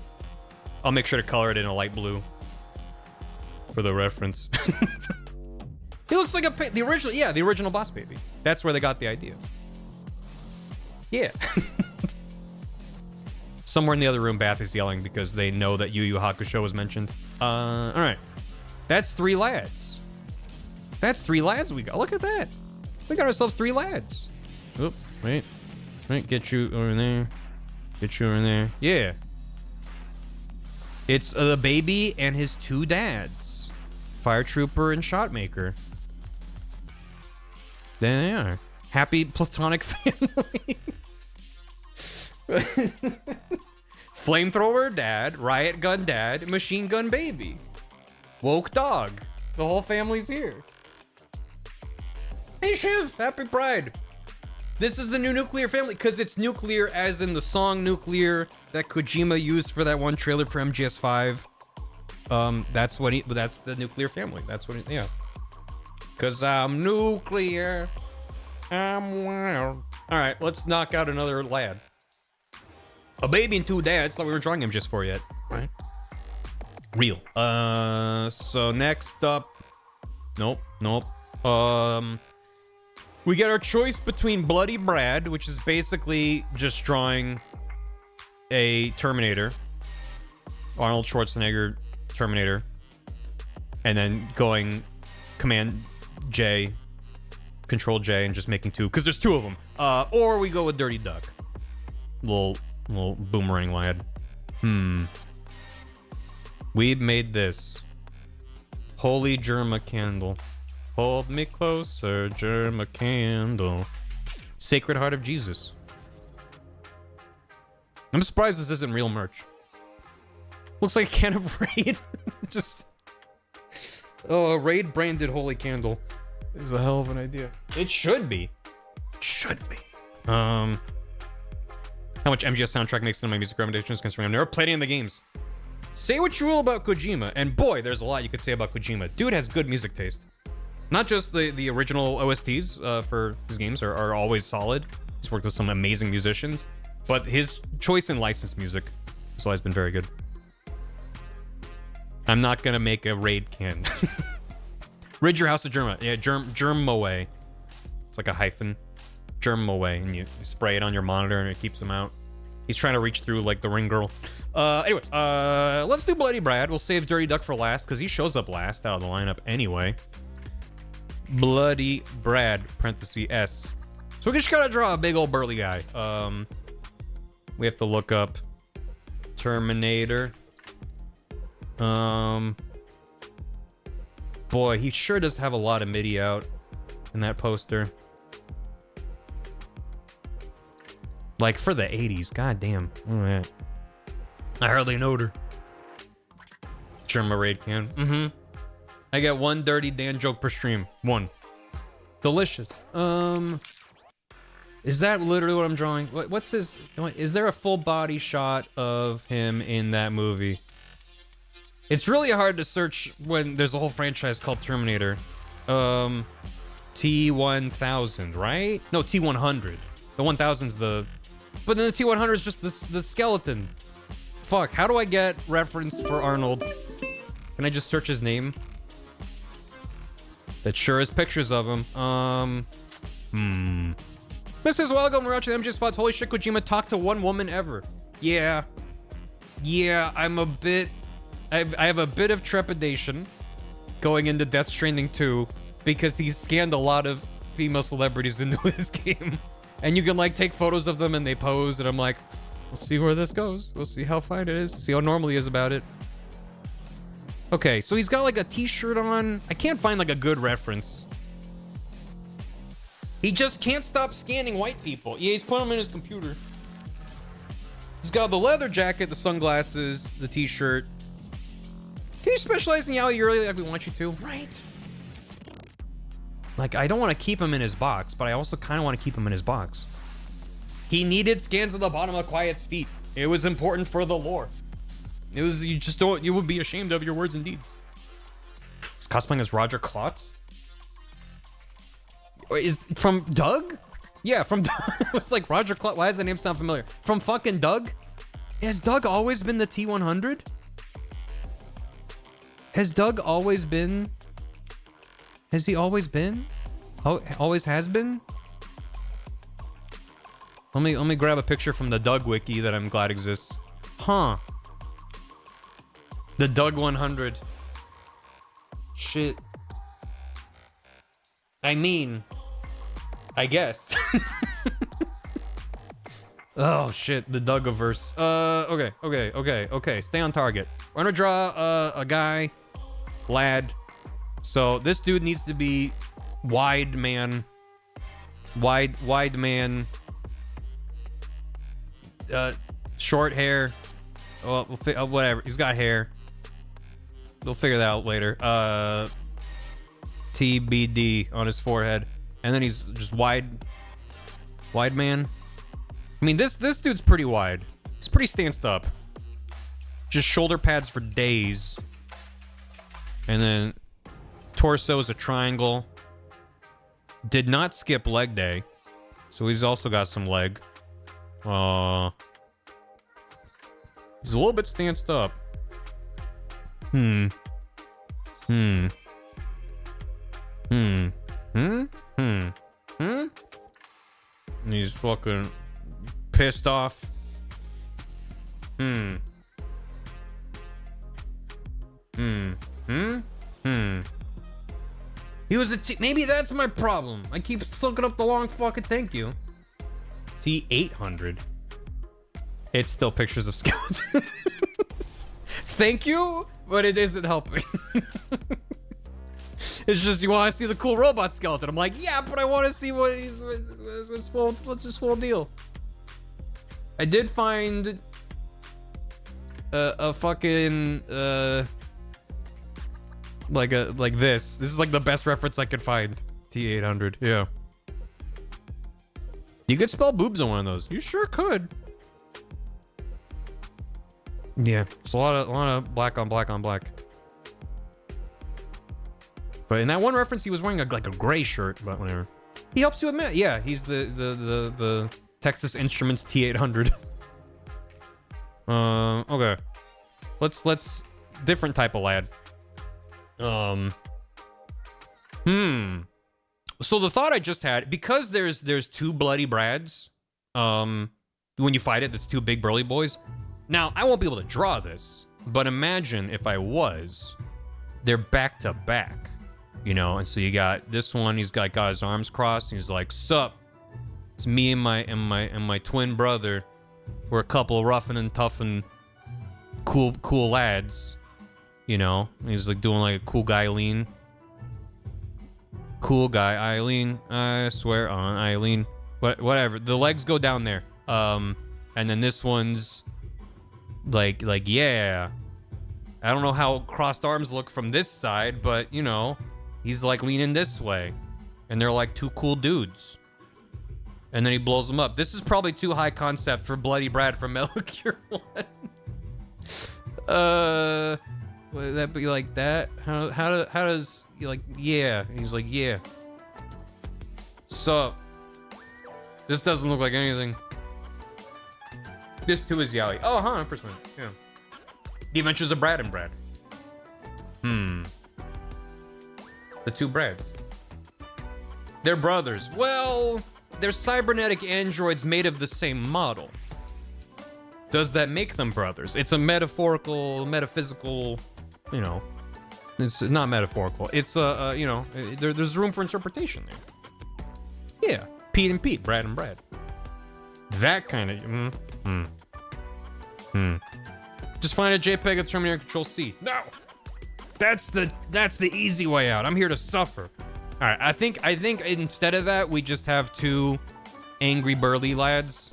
I'll make sure to color it in a light blue for the reference. He looks like the original Boss Baby. That's where they got the idea. Yeah. Somewhere in the other room, Bath is yelling because they know that Yu Yu Hakusho was mentioned. All right. That's 3 lads. That's 3 lads we got. Look at that. We got ourselves 3 lads. Oop, wait. Get you over there. Get you over there. Yeah. It's the baby and his two dads, Fire Trooper and Shotmaker. There they are. Happy platonic family. Flamethrower dad, riot gun dad, machine gun baby. Woke dog. The whole family's here. Hey Shiv, happy pride. This is the new nuclear family, because it's nuclear as in the song Nuclear that Kojima used for that one trailer for MGS5. That's what that's the nuclear family. That's what yeah. Cause I'm nuclear. I'm wild. Alright, let's knock out another lad. A baby and two dads. Thought we weren't drawing him just for yet. Right? Real. So next up. Nope. We get our choice between Bloody Brad, which is basically just drawing a Terminator. Arnold Schwarzenegger Terminator. And then going Command J, Control J, and just making two, because there's two of them. Or we go with Dirty Duck. Little boomerang lad. We've made this. Holy Germa candle. Hold me closer, Germa candle. Sacred Heart of Jesus. I'm surprised this isn't real merch. Looks like a can of Raid. Just... Oh, a Raid branded Holy Candle is a hell of an idea. It should be. Should be. How much MGS soundtrack makes into my music recommendations, considering I've never played any of the games. Say what you will about Kojima, and boy, there's a lot you could say about Kojima. Dude has good music taste. Not just the original OSTs for his games are always solid. He's worked with some amazing musicians, but his choice in licensed music has always been very good. I'm not gonna make a Raid can. Rid your house of Germa. Yeah, Germaway. It's like a hyphen. Germaway, and you spray it on your monitor and it keeps them out. He's trying to reach through like the ring girl. Anyway, let's do Bloody Brad. We'll save Dirty Duck for last because he shows up last out of the lineup anyway. Bloody Brad, parenthesis S. So we just gotta draw a big old burly guy. We have to look up Terminator. Boy, he sure does have a lot of MIDI out in that poster. Like for the 80s, goddamn. Oh, yeah. I hardly knowed her. Germa Raid can. I get one dirty Dan joke per stream. One. Delicious. Is that literally what I'm drawing? What's his... Is there a full body shot of him in that movie? It's really hard to search when there's a whole franchise called Terminator. T-1000, right? No, T-100. The 1000's the... But then the T-100 is just the skeleton. Fuck, how do I get reference for Arnold? Can I just search his name? That sure is pictures of him. Mrs. Welcome, we're watching MGS Spots. Holy shit, Kojima talked to one woman ever. Yeah, I'm a bit... I have a bit of trepidation going into Death Stranding 2 because he's scanned a lot of female celebrities into his game. And you can like take photos of them and they pose and I'm like, we'll see where this goes. We'll see how fine it is. See how normal he is about it. Okay, so he's got like a t-shirt on. I can't find like a good reference. He just can't stop scanning white people. Yeah, he's putting them in his computer. He's got the leather jacket, the sunglasses, the t-shirt. Can you specialize in Yaoi early like we want you to? Right. Like, I don't want to keep him in his box, but I also kind of want to keep him in his box. He needed scans at the bottom of Quiet's feet. It was important for the lore. It was, you just don't, you would be ashamed of your words and deeds. He's cosplaying as Roger Klotz? Is from Doug? Yeah, from Doug. It's like Roger Klotz. Why does the name sound familiar? From fucking Doug? Has Doug always been the T-100? Has Doug always been? Has he always been? Always has been? Let me grab a picture from the Doug wiki that I'm glad exists. Huh. The Doug 100. Shit. I mean, I guess. Oh shit, the Dougaverse. Okay. Stay on target. We're gonna draw a guy, lad. So this dude needs to be wide man. Wide man. Short hair. Well, whatever. He's got hair. We'll figure that out later. TBD on his forehead, and then he's just wide man. I mean, this dude's pretty wide. He's pretty stanced up. Just shoulder pads for days, and then torso is a triangle. Did not skip leg day, so he's also got some leg. He's a little bit stanced up. And he's fucking pissed off. He was the maybe that's my problem. I keep looking up the long fucking thank you. T800. It's still pictures of skeletons. Thank you, but it isn't helping. It's just you want to see the cool robot skeleton. I'm like, yeah, but I want to see what's his full deal. I did find a fucking like this. This is like the best reference I could find. T800. Yeah. You could spell boobs on one of those. You sure could. Yeah, it's a lot of black on black on black. But in that one reference, he was wearing like a gray shirt, but whatever. He helps you admit, yeah, he's the Texas Instruments T800. Okay. Let's different type of lad. So the thought I just had, because there's two bloody Brads, when you fight it, that's two big burly boys. Now, I won't be able to draw this, but imagine if I was, they're back to back, you know? And so you got this one, he's got his arms crossed, and he's like, sup, it's me and my twin brother. We're a couple of rough and tough and cool lads, you know? And he's like doing like a cool guy lean. Cool guy, Eileen, I swear on Eileen. Whatever, the legs go down there. And then this one's like yeah. I don't know how crossed arms look from this side, but you know, he's like leaning this way. And they're like two cool dudes. And then he blows them up. This is probably too high concept for Bloody Brad from Metal Gear 1. Would that be like that? How does he like, yeah? And he's like, yeah. So this doesn't look like anything. This too is Yali. Oh, 100%. Yeah. The Adventures of Brad and Brad. The two Brads. They're brothers. Well, they're cybernetic androids made of the same model. Does that make them brothers? It's a metaphysical, you know. It's not metaphorical. It's you know, there's room for interpretation there. Yeah, Pete and Pete, Brad and Brad. That kind of. Just find a JPEG of Terminator Control C. No, that's the easy way out. I'm here to suffer. All right, I think instead of that, we just have two angry burly lads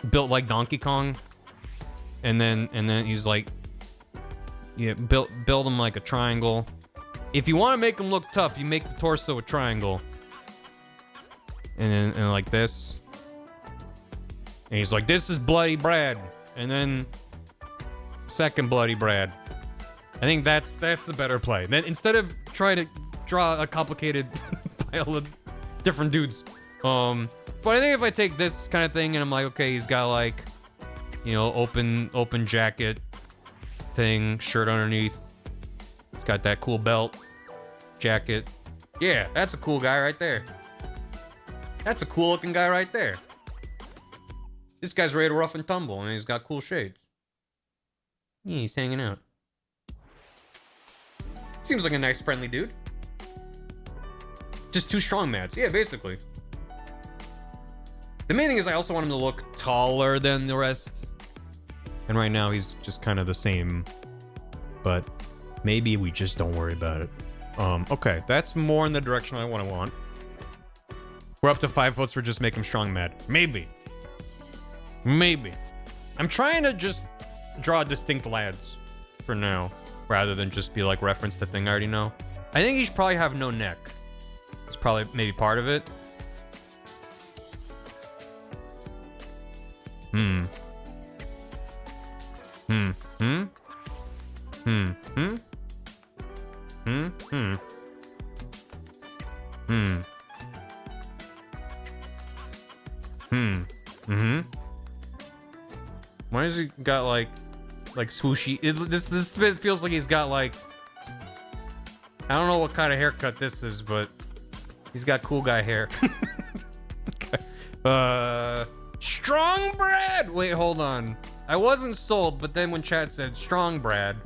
built like Donkey Kong, and then he's like, yeah, build him like a triangle. If you want to make him look tough, you make the torso a triangle, and like this. And he's like, this is Bloody Brad, and then second Bloody Brad. I think that's the better play. Then instead of trying to draw a complicated pile of different dudes, but I think if I take this kind of thing and I'm like, okay, he's got like, you know, open jacket thing, shirt underneath. He's got that cool belt, jacket. Yeah, that's a cool guy right there. That's a cool looking guy right there. This guy's ready to rough and tumble, and he's got cool shades. Yeah, he's hanging out. Seems like a nice, friendly dude. Just two strong mats. Yeah, basically. The main thing is I also want him to look taller than the rest. And right now he's just kind of the same. But maybe we just don't worry about it. Okay, that's more in the direction I want. We're up to 5 votes for just make him strong mad. Maybe. I'm trying to just draw distinct lads for now, rather than just be like reference the thing I already know. I think he should probably have no neck. It's probably maybe part of it. Why has he got like swooshy? This bit feels like he's got like, I don't know what kind of haircut this is, but he's got cool guy hair. Okay. Strong Brad. Wait, hold on. I wasn't sold, but then when chat said strong Brad,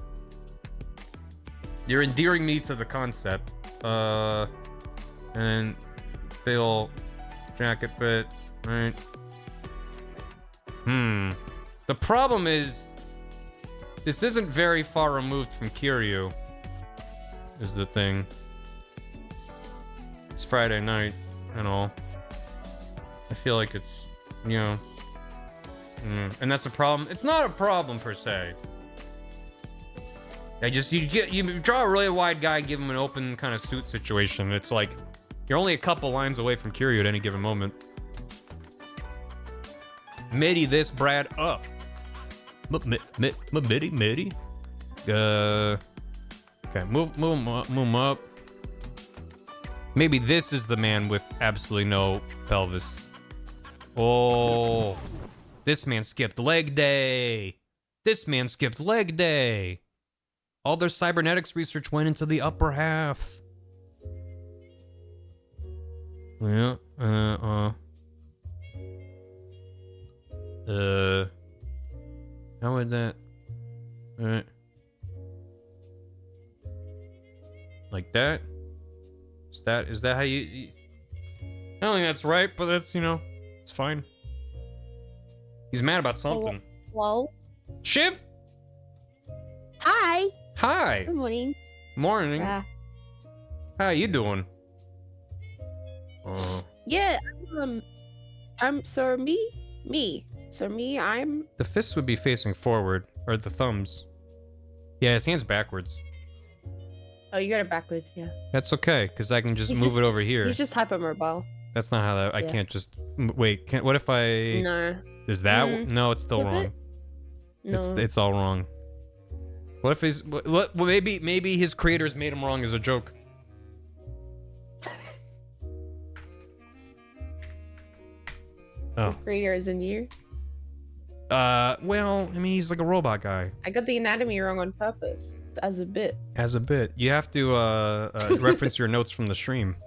you're endearing me to the concept. And Phil jacket fit, right? The problem is, this isn't very far removed from Kiryu, is the thing. It's Friday night and all. I feel like it's, you know, and that's a problem. It's not a problem per se. You draw a really wide guy, give him an open kind of suit situation. It's like you're only a couple lines away from Kiryu at any given moment. Midi this Brad up. Midi. Okay, move him up. Maybe this is the man with absolutely no pelvis. Oh, this man skipped leg day. All their cybernetics research went into the upper half. Yeah, how would that? Alright. Like that? Is that how you... I don't think that's right, but that's, you know, it's fine. He's mad about something. Hello? Shiv? Hi. Hi. Good morning. Morning. Yeah. How you doing? Yeah, I'm so I'm The fists would be facing forward, or the thumbs. Yeah, his hand's backwards. Oh, you got it backwards, yeah. That's okay, because I can just He's move it over here. He's just hypermobile. That's not how that... I Yeah. can't just... Wait, what if I... No. Is that... No, it's still Flip wrong. it? No. It's all wrong. What if his... Well, maybe his creators made him wrong as a joke. Oh. His creator is in you. Well, I mean, he's like a robot guy. I got the anatomy wrong on purpose. As a bit. You have to reference your notes from the stream.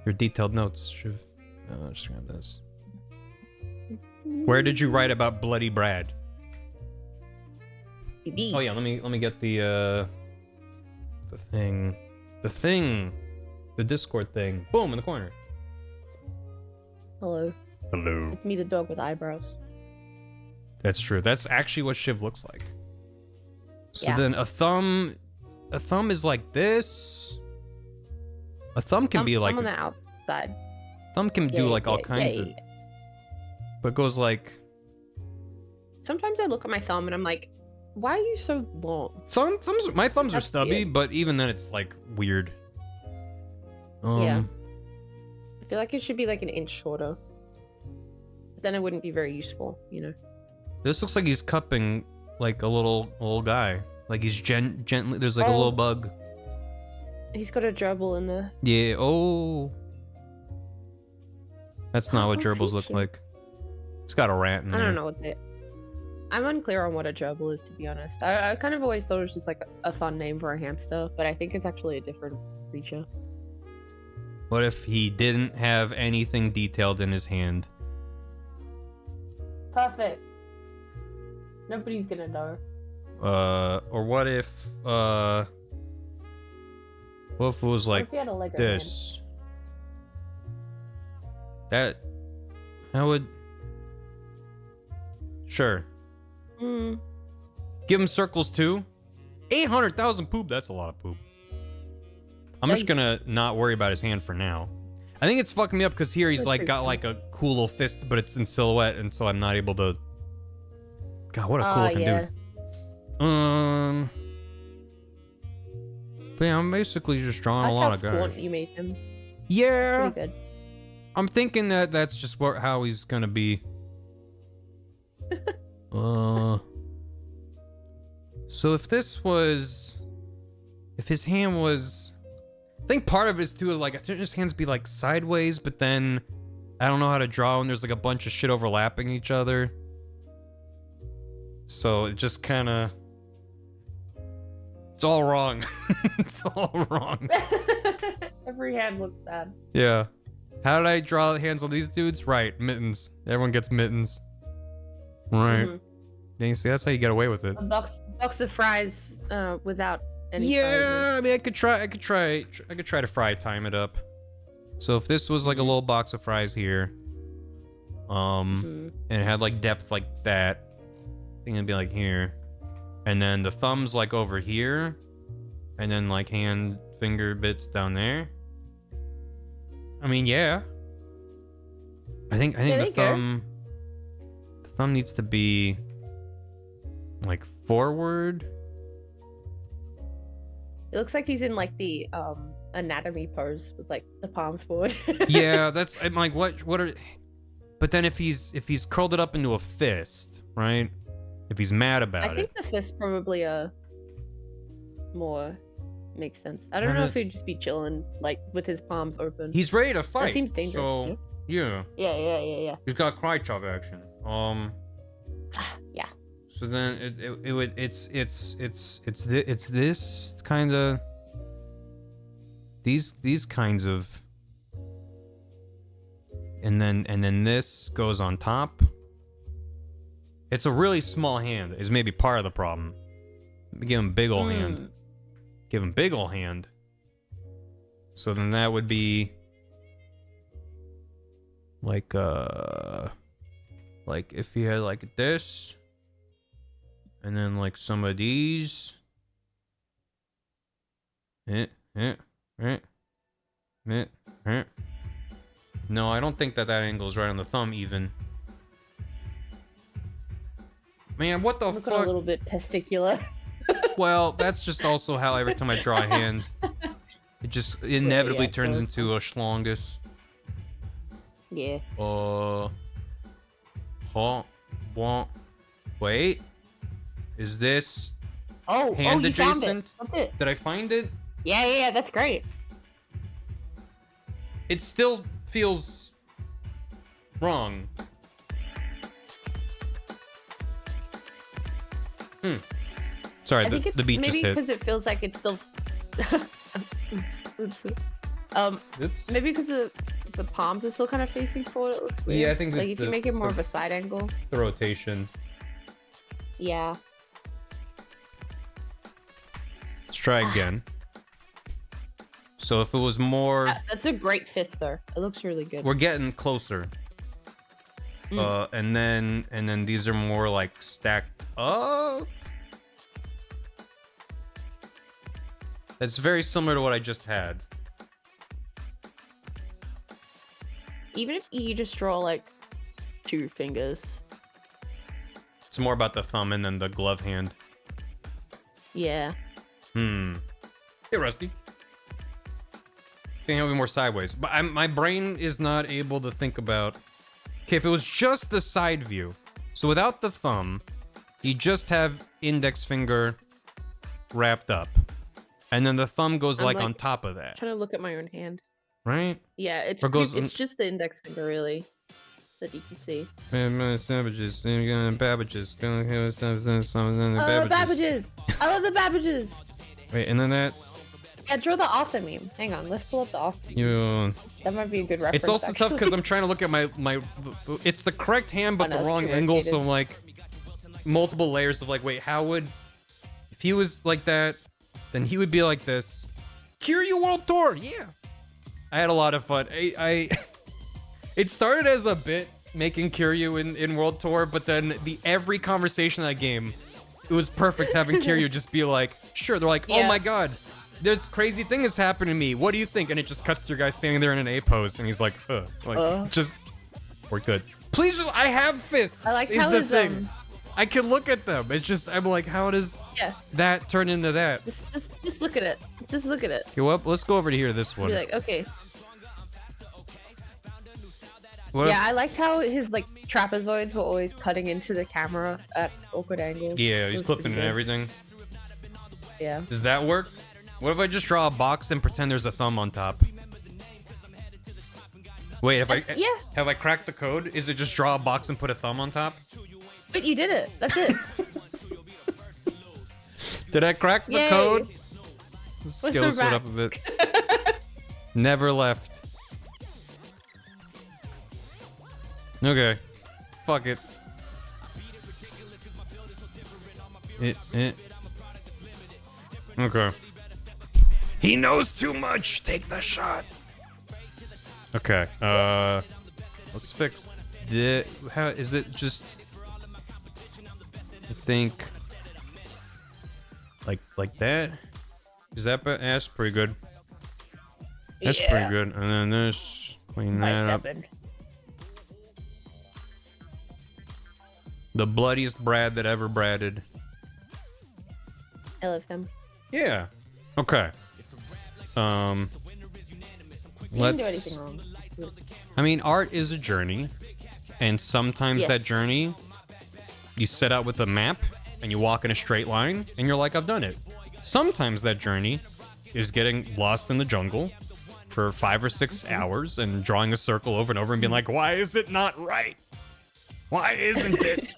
Your detailed notes. Should just grab this. Where did you write about Bloody Brad? Maybe. Oh yeah, let me get the thing, the Discord thing. Boom, in the corner. Hello. Hello. It's me, the dog with eyebrows. That's true. That's actually what Shiv looks like. So Yeah. then a thumb is like this. A thumb can be like I'm on the outside. thumb can do like all kinds of. But it goes like. Sometimes I look at my thumb and I'm like, why are you so long? My thumbs are That's stubby, weird. but even then it's like weird. Yeah. I feel like it should be like an inch shorter. But then it wouldn't be very useful, you know. This looks like he's cupping like a little guy. Like he's gently. There's like a little bug. He's got a gerbil in there. Yeah. Oh. That's not what Oh, gerbils look creature. like. He's got a rat in I there. don't know what they... I'm unclear on what a gerbil is, to be honest. I kind of always thought it was just like a fun name for a hamster, but I think it's actually a different creature. What if he didn't have anything detailed in his hand? Perfect. Nobody's gonna know. Or what if it was What like if he had a Lego this? That. How would... Sure. Mm. Give him circles too. 800,000 poop. That's a lot of poop. I'm just gonna not worry about his hand for now. I think it's fucking me up because here he's like got like a cool little fist, but it's in silhouette, and so I'm not able to. God, what a cool looking dude. But yeah, I'm basically just drawing a lot of guys. You made him. Yeah. Pretty good. I'm thinking that that's just how he's gonna be. So if this was, if his hand was, I think part of it is too like I think his hands be like sideways, but then I don't know how to draw when there's like a bunch of shit overlapping each other. So it just kind of, it's all wrong. It's all wrong. Every hand looks bad. Yeah. How did I draw the hands on these dudes? Right, mittens. Everyone gets mittens. Right. You see, that's how you get away with it. A box of fries without any Yeah, I mean, I could try to fry time it up. So if this was like a little box of fries here, and it had like depth like that, I think it'd be like here, and then the thumbs like over here, and then like hand finger bits down there. I mean, yeah. I think the thumb needs to be like forward. It looks like he's in like the anatomy pose with like the palms forward. Yeah, that's, I'm like, what are, but then if he's curled it up into a fist, right? If he's mad about it. I think the fist probably more makes sense. I don't know if he'd just be chilling like with his palms open. He's ready to fight. That seems dangerous. So, yeah. Yeah. He's got cry chop action. Yeah. So then it's this kind of, these kinds of, and then this goes on top. It's a really small hand is maybe part of the problem. Give him big ol' hand. Give him big ol' hand. So then that would be like if he had like this, and then like some of these. No, I don't think that angle is right on the thumb even. Man, what the fuck? A little bit testicular. Well, that's just also how every time I draw a hand, it just inevitably turns into a schlongus. Yeah. Wait. Is this you hand adjacent? found it. That's it. Did I find it? Yeah, that's great. It still feels wrong. Sorry, the beat just hit. Maybe because it feels like it's still. Maybe because the palms are still kind of facing forward. It looks weird. Yeah, I think like if you make it more of a side angle. The rotation. Yeah. Let's try again. So if it was more, that's a great fist though. It looks really good. We're getting closer. And then these are more like stacked up. That's very similar to what I just had. Even if you just draw like 2 fingers. It's more about the thumb and then the glove hand. Yeah. Hey, Rusty. I think I'll be more sideways. But my brain is not able to think about... Okay, if it was just the side view. So without the thumb, you just have index finger wrapped up. And then the thumb goes like on top of that. Trying to look at my own hand. Right? Yeah, it's just the index finger really that you can see. Savages, Babbages. Babbages! I love the Babbages! Wait, and then that... Yeah, draw the author meme. Hang on, let's pull up the author meme. That might be a good reference. It's also tough because I'm trying to look at my... It's the correct hand, but the wrong angle, so like... Multiple layers of like, wait, how would... If he was like that, then he would be like this. Kiryu World Tour! Yeah! I had a lot of fun. It started as a bit making Kiryu in World Tour, but then every conversation in that game, it was perfect having Kiryu just be like, sure. They're like, oh my god, there's crazy thing has happened to me. What do you think? And it just cuts to your guy standing there in an A pose, and he's like, just we're good. Please, I have fists. I like how his I can look at them. It's just I'm like, how does that turn into that? Just look at it. Just look at it. Okay, well, let's go over to here. This one. Be like, okay. What I liked how his like trapezoids were always cutting into the camera at awkward angles. Yeah, he's clipping and everything. Yeah. Does that work? What if I just draw a box and pretend there's a thumb on top? Wait, have I cracked the code? Is it just draw a box and put a thumb on top? But you did it. That's it. Did I crack the code? Skills went up a bit. Never left. Okay. Fuck it. Okay. He knows too much. Take the shot. Okay. Let's fix the. How is it? Just. I think. Like that. Is that? That's pretty good. That's pretty good. And then this. Clean that up. The bloodiest Brad that ever bradded. I love him. Yeah. Okay. You didn't do anything wrong. I mean, art is a journey, and sometimes that journey, you set out with a map, and you walk in a straight line, and you're like, I've done it. Sometimes that journey is getting lost in the jungle for 5 or 6 hours and drawing a circle over and over and being like, why is it not right? Why isn't it?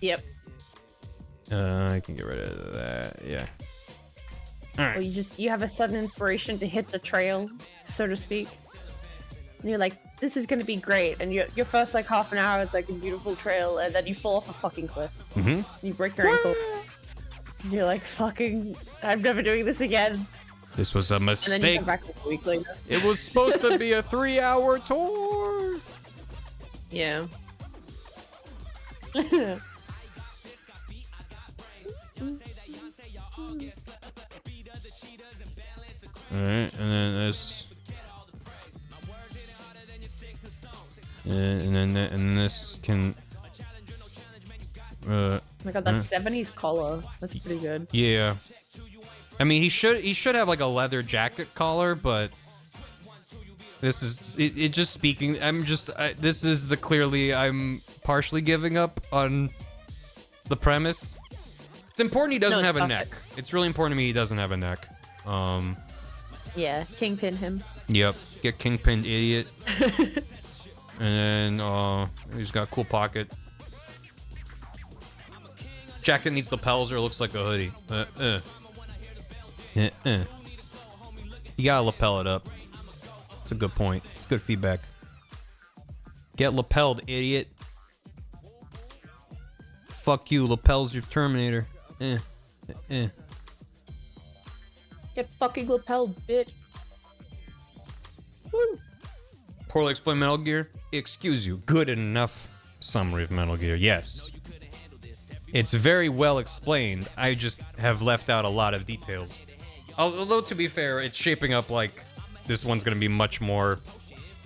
Yep. I can get rid of that. Yeah. All right. Well, you have a sudden inspiration to hit the trail, so to speak. And you're like, this is gonna be great. And your first like half an hour is like a beautiful trail, and then you fall off a fucking cliff. Mm-hmm. You break your ankle. And you're like, fucking, I'm never doing this again. This was a mistake. And then you come back like a week later. It was supposed to be a 3-hour tour. Yeah. Alright, and then this. And then this can. Oh my god, that 70s collar. That's pretty good. Yeah. I mean, he should have like a leather jacket collar, but this is it just speaking. This is the clearly I'm partially giving up on the premise. It's important he doesn't have a neck. It's really important to me he doesn't have a neck. Yeah, kingpin him. Yep, get kingpinned, idiot. And then he's got a cool pocket. Jacket needs lapels or it looks like a hoodie. You gotta lapel it up. It's a good point. It's good feedback. Get lapelled, idiot. Fuck you, lapels your Terminator. Get fucking lapelled, bitch. Woo. Poorly explained Metal Gear. Excuse you. Good enough summary of Metal Gear. Yes. It's very well explained. I just have left out a lot of details. Although, to be fair, it's shaping up like this one's going to be much more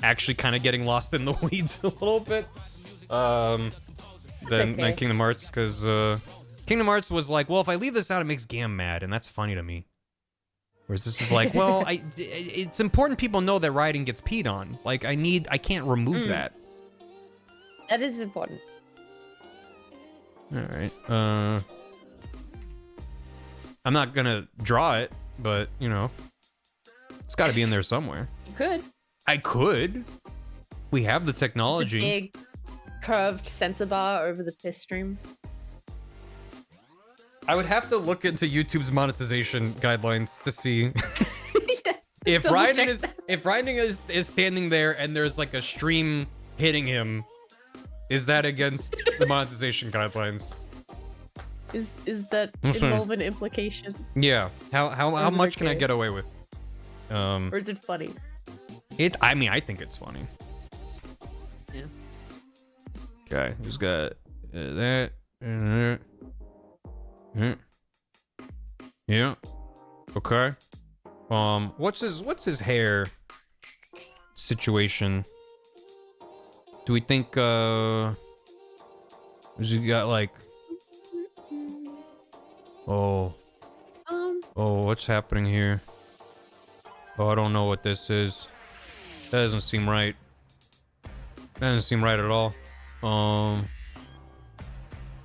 actually kind of getting lost in the weeds a little bit than Kingdom Hearts. Because Kingdom Hearts was like, well, if I leave this out, it makes Gam mad. And that's funny to me. Whereas this is like, well, it's important people know that riding gets peed on. Like, I can't remove that. That is important. All right. I'm not gonna draw it, but you know, it's got to be in there somewhere. You could. I could. We have the technology. Just a big curved sensor bar over the piss stream. I would have to look into YouTube's monetization guidelines to see if Raiden is standing there and there's like a stream hitting him. Is that against the monetization guidelines? Is that involve an implication? Yeah. How much can I get away with? Or is it funny? I mean, I think it's funny. Yeah. guy who's got that and that. Yeah. Okay. What's his hair situation? Do we think has he got like oh what's happening here? Oh, I don't know what this is. That doesn't seem right. That doesn't seem right at all.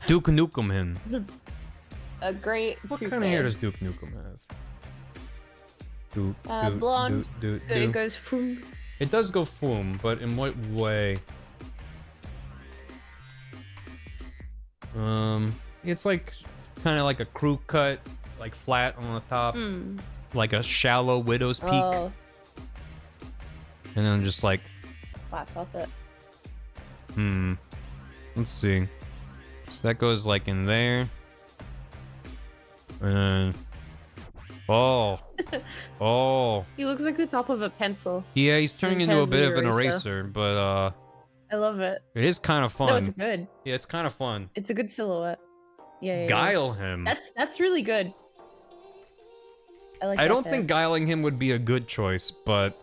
Duke Nukem him. A great. What kind of hair does Duke Nukem have? Blonde. Duke. It goes from. It does go foom, but in what way? It's like kind of like a crew cut, like flat on the top, like a shallow widow's peak, and then just like. Black velvet. Let's see. So that goes like in there. And oh. He looks like the top of a pencil. Yeah, he's turning into a has bit the of an eraser. eraser, but I love it. it is kind of fun. No, it's good. Yeah, it's kind of fun. It's a good silhouette. Yeah. Guile him. That's really good. I like. I that don't there. think guiling him would be a good choice, but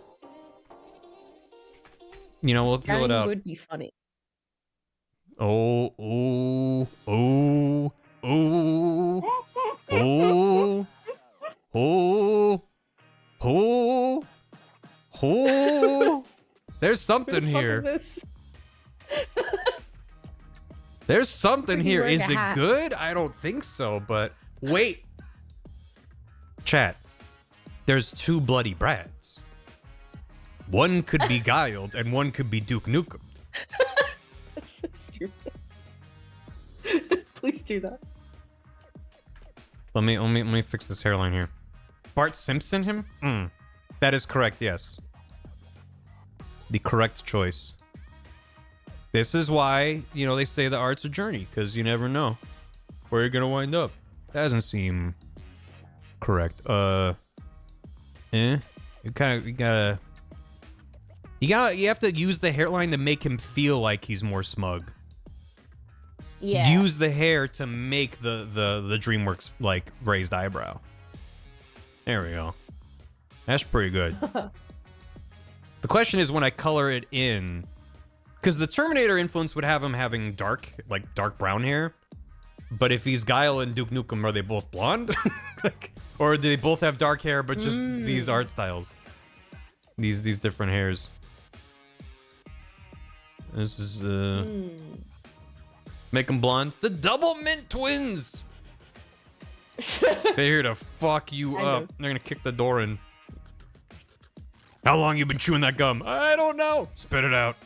you know, we'll feel it Guiling out. would be funny. Oh. There's something Who the fuck here. is this? There's something He's here. wearing Is a it hat. good? I don't think so, but wait. Chat. There's two bloody brats. One could be guiled and one could be Duke Nukem. That's so stupid. Please do that. Let me fix this hairline here. Bart Simpson him? That is correct, yes. The correct choice. This is why, you know, they say the art's a journey, because you never know where you're gonna wind up. That doesn't seem correct. You have to use the hairline to make him feel like he's more smug. Yeah. Use the hair to make the DreamWorks like raised eyebrow. There we go. That's pretty good. The question is when I color it in, because the Terminator influence would have him having dark brown hair, but if he's Guile and Duke Nukem, are they both blonde? Or do they both have dark hair but just these art styles? These different hairs. This is make them blonde. The Double Mint Twins. They're here to fuck you up. They're gonna kick the door in. How long you been chewing that gum? I don't know. Spit it out.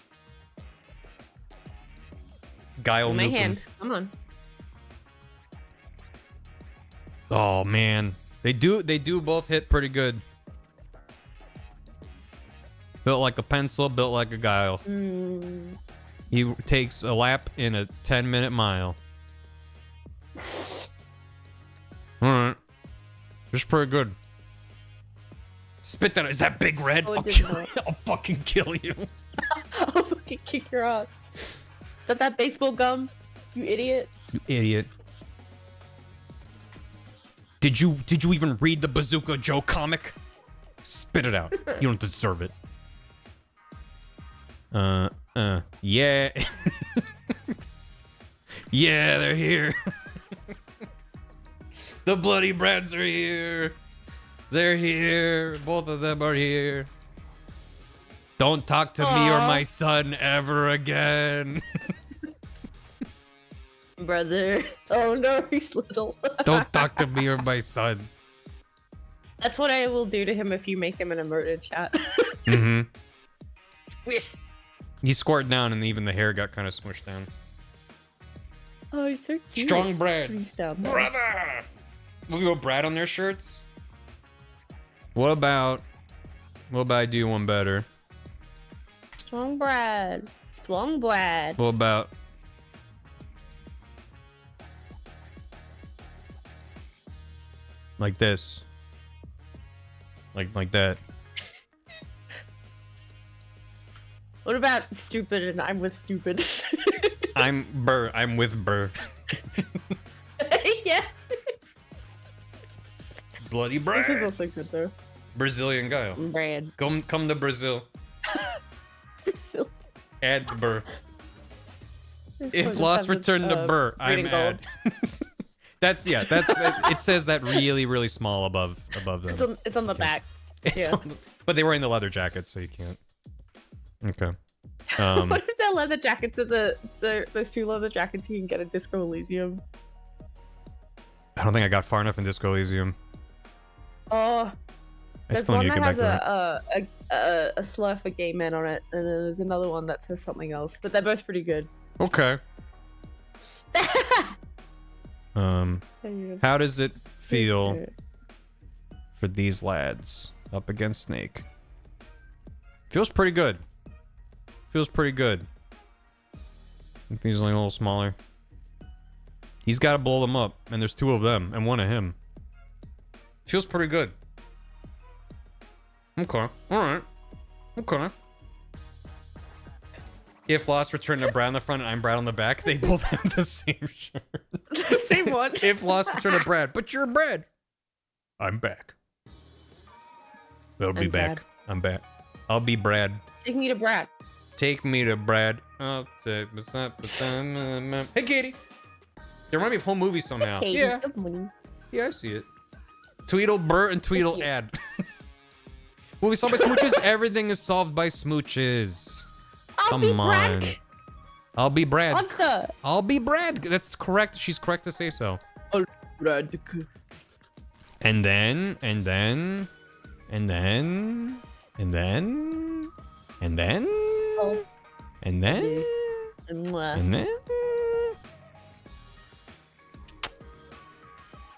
Guile My Nukem. hand. Come on. Oh man, they do both hit pretty good. Built like a pencil, built like a Guile. He takes a lap in a 10-minute mile. Alright. It's pretty good. Spit that. Is that Big Red? Oh, it I'll, did kill, not. I'll fucking kill you. I'll fucking kick your ass. Is that baseball gum? You idiot. You idiot. Did you even read the Bazooka Joe comic? Spit it out. You don't deserve it. Yeah. Yeah, they're here. The bloody brats are here. They're here. Both of them are here. Don't talk to me or my son ever again. Brother. Oh no, he's little. Don't talk to me or my son. That's what I will do to him if you make him an emoted chat. Mm-hmm. Squish. He squirted down and even the hair got kind of smushed down. Oh, he's so cute. Strong He's Brads. down there. Brother! We'll go Brad on their shirts. What about I do one better? Strong Brad. Strong Brad. What about like this? Like that. What about stupid and I'm with stupid? I'm Burr. I'm with Burr. Yeah. Bloody Brad. This is also good though. Brazilian guy. Brad. Come to Brazil. Brazil. Add to Burr. This If was lost, a return to Burr. I'm reading add. That's it says that really small above them. It's on the back. Yeah. But they were in the leather jackets, so you can't. Okay. What if they're leather jackets are those 2 leather jackets you can get at Disco Elysium? I don't think I got far enough in Disco Elysium. Oh, I there's still one need to that get back has to that. a slur for gay men on it, and then there's another one that says something else, but they're both pretty good. Okay. How does it feel for these lads up against Snake? Feels pretty good. Feels pretty good. If he's like a little smaller. He's got to blow them up, and there's 2 of them and 1 of him. Feels pretty good. Okay. Alright. Okay. If lost, return to Brad on the front and I'm Brad on the back. They both have the same shirt. The same one. If lost, return to Brad. But you're Brad. I'm back. I'll be I'm back. Brad. I'm back. I'll be Brad. Take me to Brad. Take me to Brad. I'll take Hey, Katie. You remind me of home movie somehow. Hey, Yeah. good morning. Yeah, I see it. Tweedle, Burr, and Tweedle you. ad. Movie solved by smooches. Everything is solved by smooches. I'll be Brad. I'll be Brad. Monster. I'll be Brad. That's correct. She's correct to say so. Brad. And then, and then, and then, and then, and then, Oh. and then, Mwah. and then.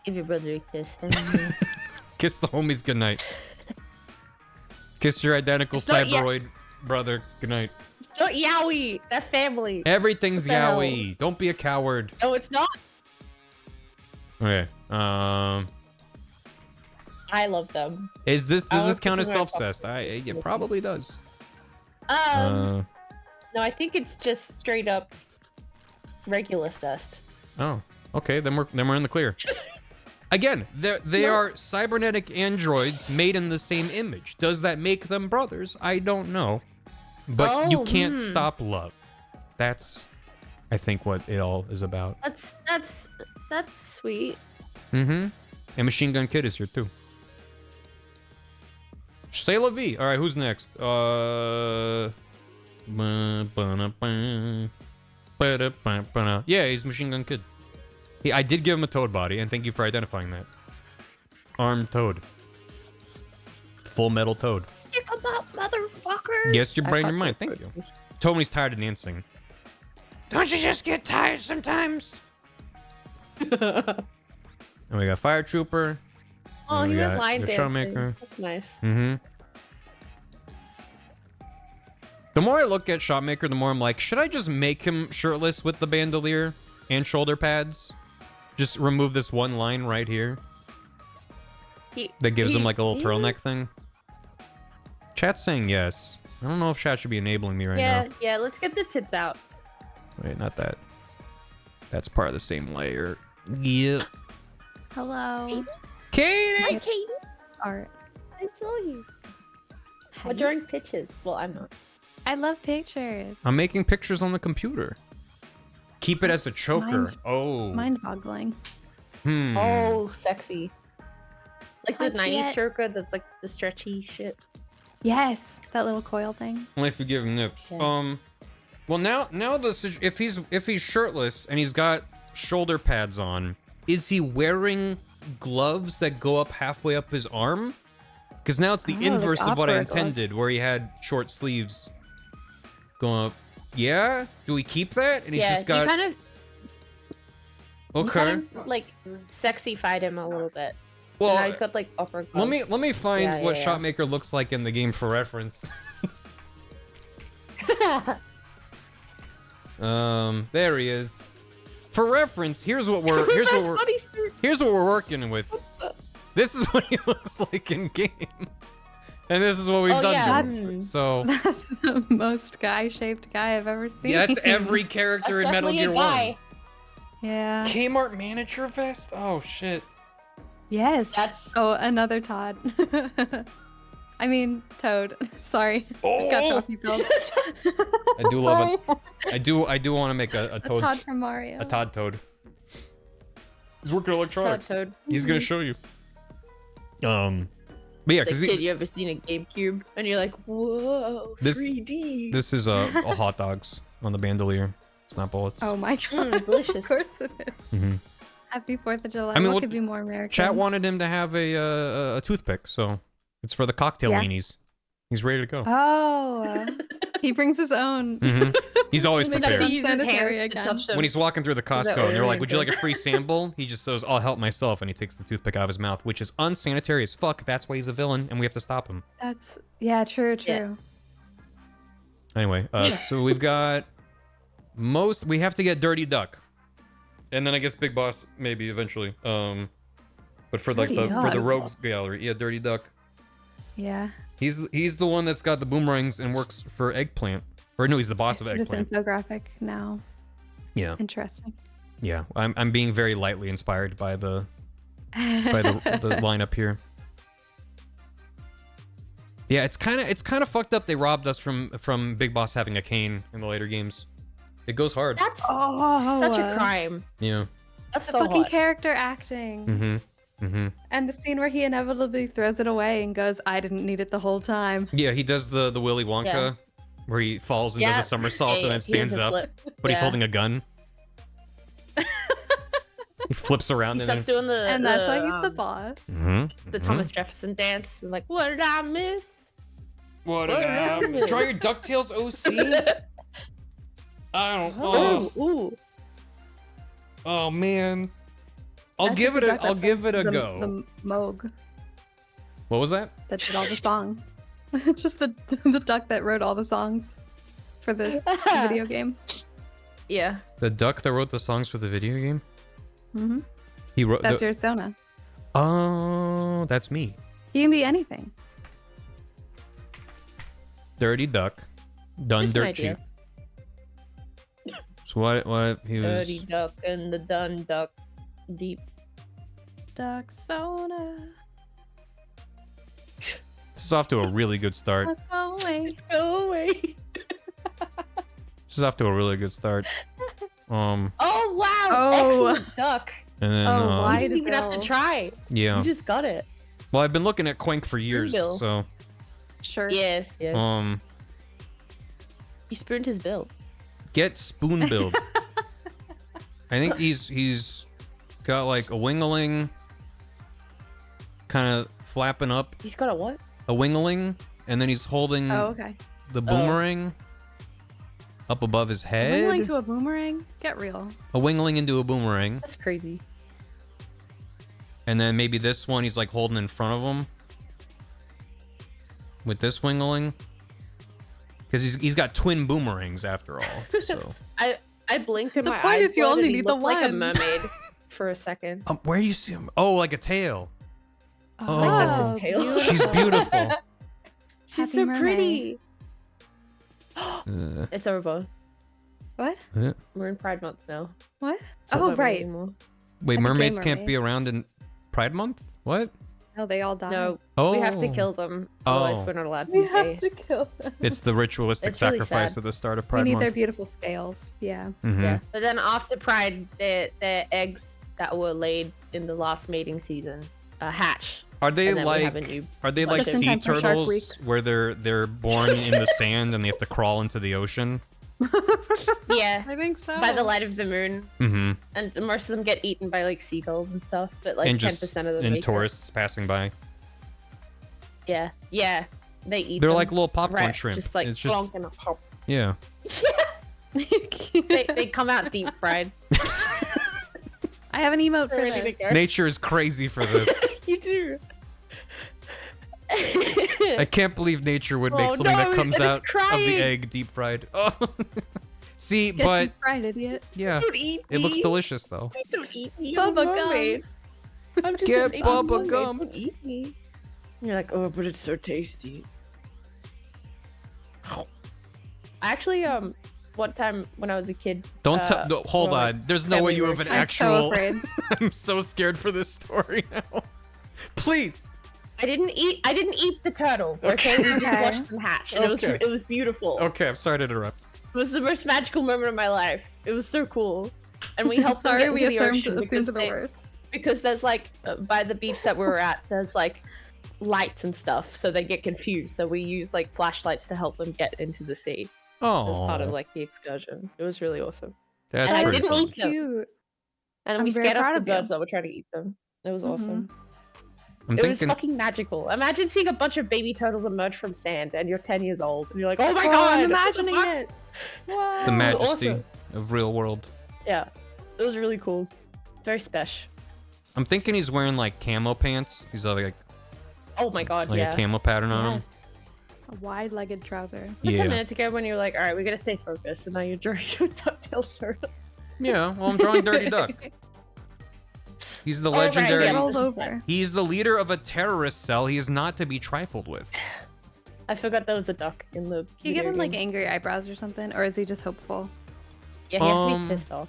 Give your brother a kiss. Kiss the homies goodnight. Kiss your identical It's not cyberoid brother goodnight. It's not Yowie. That family. Everything's What the hell? yaoi. Don't be a coward. No, it's not. Okay. I love them. Does this was count as thinking of self-cessed? It probably does. No, I think it's just straight up regular cessed. Oh, okay. Then we're in the clear. Again, they are cybernetic androids made in the same image. Does that make them brothers? I don't know. But you can't stop love. That's, I think, what it all is about. That's sweet. Mm-hmm. And Machine Gun Kid is here too. Say la vie. All right, who's next? Yeah, he's Machine Gun Kid. I did give him a toad body, and thank you for identifying that. Armed toad. Full metal toad. Stick 'em up, motherfucker. Yes, your I brain, your caught mind. that Thank you. first. Tony's tired of dancing. Don't you just get tired sometimes? And we got Fire Trooper. Oh, and he we went got line the dancing. Showmaker. That's nice. Mm-hmm. The more I look at Shotmaker, the more I'm like, should I just make him shirtless with the bandolier and shoulder pads? Just remove this one line right here that gives him like a little turtleneck thing. Chat's saying yes. I don't know if chat should be enabling me right now. Yeah, let's get the tits out. Wait, not that. That's part of the same layer. Yeah. Hello. Katie! Hi, Katie. Art. I saw you. Hi. We're drawing pictures. Well, I'm not. I love pictures. I'm making pictures on the computer. Keep it as a choker. Mind-boggling. Oh, sexy. Like the Touch 90s it. choker that's like the stretchy shit. Yes, that little coil thing. Only if you give him nips. Yeah. Well, now if he's shirtless and he's got shoulder pads on, is he wearing gloves that go up halfway up his arm? Because now it's the Oh, inverse like of what I opera gloves. intended, where he had short sleeves going up. Yeah? Do we keep that? And he's Yeah, just got. you kind of Okay. like sexy-fied him a little bit. So Well, now he's got like upper gloves. let me find Yeah, what yeah. Shotmaker looks like in the game for reference. There he is. For reference, here's what we're bodysuit. here's what we're working with. This is what he looks like in game. And this is what we've Oh, done yeah. to him. Mm. So That's the most guy-shaped guy I've ever seen. yeah, that's every character in Metal Gear 1. Yeah. Kmart manager vest? Oh shit. Yes. That's- Oh, another Todd. I mean, Toad. Sorry. Oh! Got trophy build. I do love it. I do want to make a A Toad. Todd from Mario. A Todd Toad. He's working electronics. Toad. He's gonna show you. But yeah, Like, because kid, you ever seen a GameCube? And you're like, whoa, This- 3D. this is a hot dogs on the bandolier. It's not bullets. Oh my god. delicious. Of course it is. Mm-hmm. Happy 4th of July. I mean, what what- could be more American? Chat wanted him to have a toothpick, so it's for the cocktail Yeah. weenies. He's ready to go. Oh. He brings his own. Mhm. He's always You have to prepared. use his Sanitary hands to again. touch them. When he's walking through the that Costco what and they're it like, is? "Would you like a free sample?" He just says, "I'll help myself," and he takes the toothpick out of his mouth, which is unsanitary as fuck. That's why he's a villain, and we have to stop him. That's yeah, true. Yeah. Anyway, so we've got we have to get Dirty Duck, and then I guess Big Boss maybe eventually. But for like Dirty for the Duck. Rogues Gallery, yeah, Dirty Duck. Yeah. He's the one that's got the boomerangs and works for Eggplant. Or no, he's the boss of This Eggplant. infographic now. Yeah, Interesting. yeah. I'm being very lightly inspired by the the lineup here. Yeah, it's kind of fucked up. They robbed us from Big Boss having a cane in the later games. It goes hard. That's Oh, such a crime. Yeah. That's The so fucking hot. character acting. Mm-hmm. Mm-hmm. And the scene where he inevitably throws it away and goes, "I didn't need it the whole time." Yeah, he does the Willy Wonka, Yeah. where he falls and does a somersault and then he does stands a up, flip. but he's Yeah. holding a gun. He flips around He and then. starts doing the And that's why he's the um, boss. Mm-hmm. the Thomas Jefferson dance and like, what did I miss? What What happened? Try your Ducktales OC. I don't. Oh, Ooh. oh man. I'll That's give just it the a. duck I'll that give it a plays go. The Moog What was that? that did all the song. It's just the duck that wrote all the songs for the video game. Yeah. The duck that wrote the songs for the video game. Hmm He wrote. That's your Sona. Oh, that's me. He can be anything. Dirty Duck, done Just an dirt cheap. idea. So what he was. Dirty duck and the dun duck deep. Duck Sona. This is off to a really good start. Let's go away. Go away. This is off to a really good start. Oh wow! Oh. Excellent duck. And then Oh, You why? didn't even have to Bill. try. yeah. You just got it. Well, I've been looking at Quank for years, Bill. so Sure. Yes. Yeah. He spooned his bill. Get spoon build. I think he's got like a wingling, kind of flapping up He's got a what? a wingling, and then he's holding Oh, okay. the boomerang up above his head. Wingling to a boomerang? Get real. A wingling into a boomerang, That's crazy. and then maybe this one he's like holding in front of him with this wingling, because he's got twin boomerangs after all. So I blinked and The my point eyes is you blurred only and he need the looked like a one. mermaid for a second. where do you see him? Oh, like a tail. Oh. Like that's his tail. She's beautiful. She's Happy so mermaid. pretty. Uh, It's over. What? We're in Pride Month now. What? So it Oh, won't be right. anymore. Wait, I became mermaids can't mermaid. be around in Pride Month? What? No, they all die. No, Oh, we have to kill them. Otherwise, Oh. we're not allowed to We be have gay. to kill them. It's the ritualistic It's really sacrifice sad. at the start of We Pride need their Month. beautiful scales. Yeah. Mhm. Yeah. But then after Pride, the eggs that were laid in the last mating season hatch. Are they And then we like have a new- like Just in sea time for Shark turtles Week. where they're born in the sand and they have to crawl into the ocean? Yeah. I think so. By the light of the moon, Mm-hmm. and most of them get eaten by like seagulls and stuff. But like and 10% just of them. and make it. tourists passing by. Yeah, yeah, they eat. They're them. like little popcorn Right, shrimp. Just like it's just plonk and pop. yeah. They come out deep fried. I have an emote for Ready to this. go. Nature is crazy for this. You do. I can't believe nature would make Oh, something no, that comes and it's out of the crying. egg deep fried. Oh. See, Get but deep fried, idiot. yeah, Don't eat it looks me. delicious though. Please don't eat me. I'm a Bubba gum. mermaid. I'm just Get an bubba mermaid. gum. Don't eat me. And you're like, oh, but it's so tasty. Actually, one time when I was a kid. Don't tell. No, hold well, on. like, There's no way family you have an road trip. I'm so actual. afraid. I'm so scared for this story now. Please. I didn't eat the turtles. Okay, we just Okay. watched them hatch, and Okay. it was beautiful. Okay, I'm sorry to interrupt. It was the most magical moment of my life. It was so cool, and we helped them Sorry, get we into the assumed ocean because the worst. there's like by the beach that we were at, there's like lights and stuff, so they get confused. So we use like flashlights to help them get into the sea Oh, as part of like the excursion. It was really awesome. that's and I pretty didn't fun. eat them. Cute. And I'm we very scared off proud the of you. birds that were trying to eat them. It was awesome. I'm It was thinking. fucking magical. Imagine seeing a bunch of baby turtles emerge from sand, and you're 10 years old, and you're like, "Oh my Oh, god!" I'm what the imagining fuck? it. Whoa. The majesty awesome. of real world. Yeah, it was really cool. Very special. I'm thinking he's wearing like camo pants. These are like Oh my god, a camo pattern on Yes. A wide-legged trouser. them. But 10 Yeah. minutes ago when you were like, alright, we gotta stay focused, and now you're drawing your DuckTales syrup. Yeah. Well, I'm drawing Dirty Duck. He's the Oh, right, legendary. yeah. Rolled this is over. He's the leader of a terrorist cell. He is not to be trifled with. I forgot there was a duck in the. Can you give video him like game. angry eyebrows or something, or is he just hopeful? Yeah, he has to Um, be pissed off.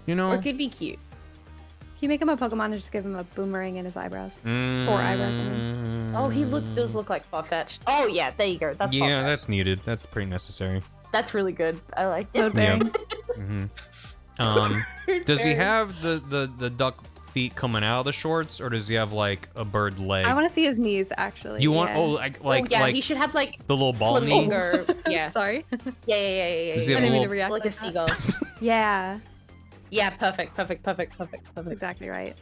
You know. Or it could be cute. Can you make him a Pokemon and just give him a boomerang in his eyebrows? Mm, eyebrows, I mean. Oh, he does look like Farfetch'd. Oh yeah, there you go. That's Yeah, Farfetch'd. that's needed. That's pretty necessary. That's really good. I like it. Load bearing. Does he Very- have the duck feet coming out of the shorts, or does he have like a bird leg? I want to see his knees actually. You want yeah. like yeah, like he should have like the little ball knee? flamingo. Yeah. Sorry. Yeah. Does he I have didn't a mean to little- react Like a that. seagull. Yeah, Yeah, perfect. that's exactly right.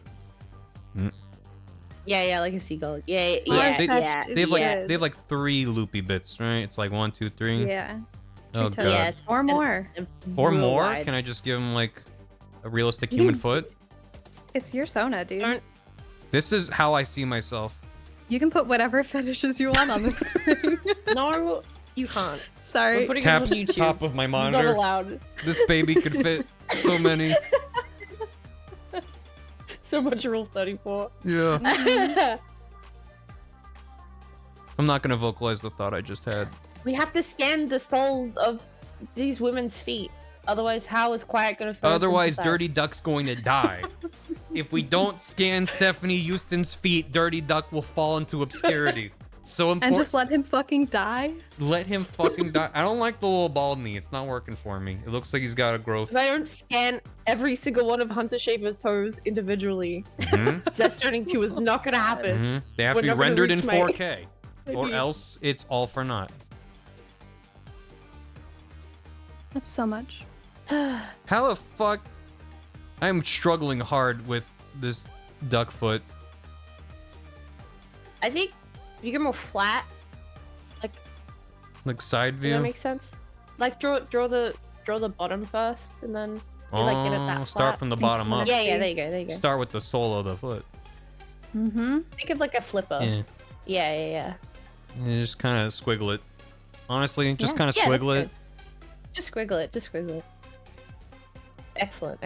Yeah, like a seagull. Yeah, Yeah, they- yeah. They have like Yeah. they have like 3 loopy bits, right? It's like 1, 2, 3. Yeah. Oh Two god. toes. Yeah. Or more. And Or real more? wide. Can I just give him like a realistic You human can- foot? It's your Sona, dude. Aren't- This is how I see myself. You can put whatever fetishes you want on this thing. No, you can't. Sorry. We're putting Taps this on YouTube. top of my It's not monitor. allowed. This baby could fit so many. So much Rule 34. Yeah. I'm not gonna vocalize the thought I just had. We have to scan the soles of these women's feet. Otherwise, how is Quiet gonna throw us Otherwise, inside? Dirty Duck's going to die. If we don't scan Stephanie Houston's feet, Dirty Duck will fall into obscurity. It's so And important. just let him fucking die? Let him fucking die. I don't like the little bald knee. It's not working for me. It looks like he's got a growth. If I don't scan every single one of Hunter Schafer's toes individually, Mhm, Death Stranding 2 is not gonna happen. mhm. They have We're to be not gonna rendered in reach my- 4K, or Maybe. else it's all for naught. That's so much. How the fuck? I'm struggling hard with this duck foot. I think if you get more flat, Like side does view. that make sense? Like draw the bottom first, and then you like get it that Oh, start flat. from the bottom up. Yeah, there you go. Start with the sole of the foot. Mm-hmm. Think of like a flipper. Yeah. Yeah. You just kind of squiggle it. Honestly, just Yeah. kind of Yeah, that's squiggle it. good. Just squiggle it. Excellent.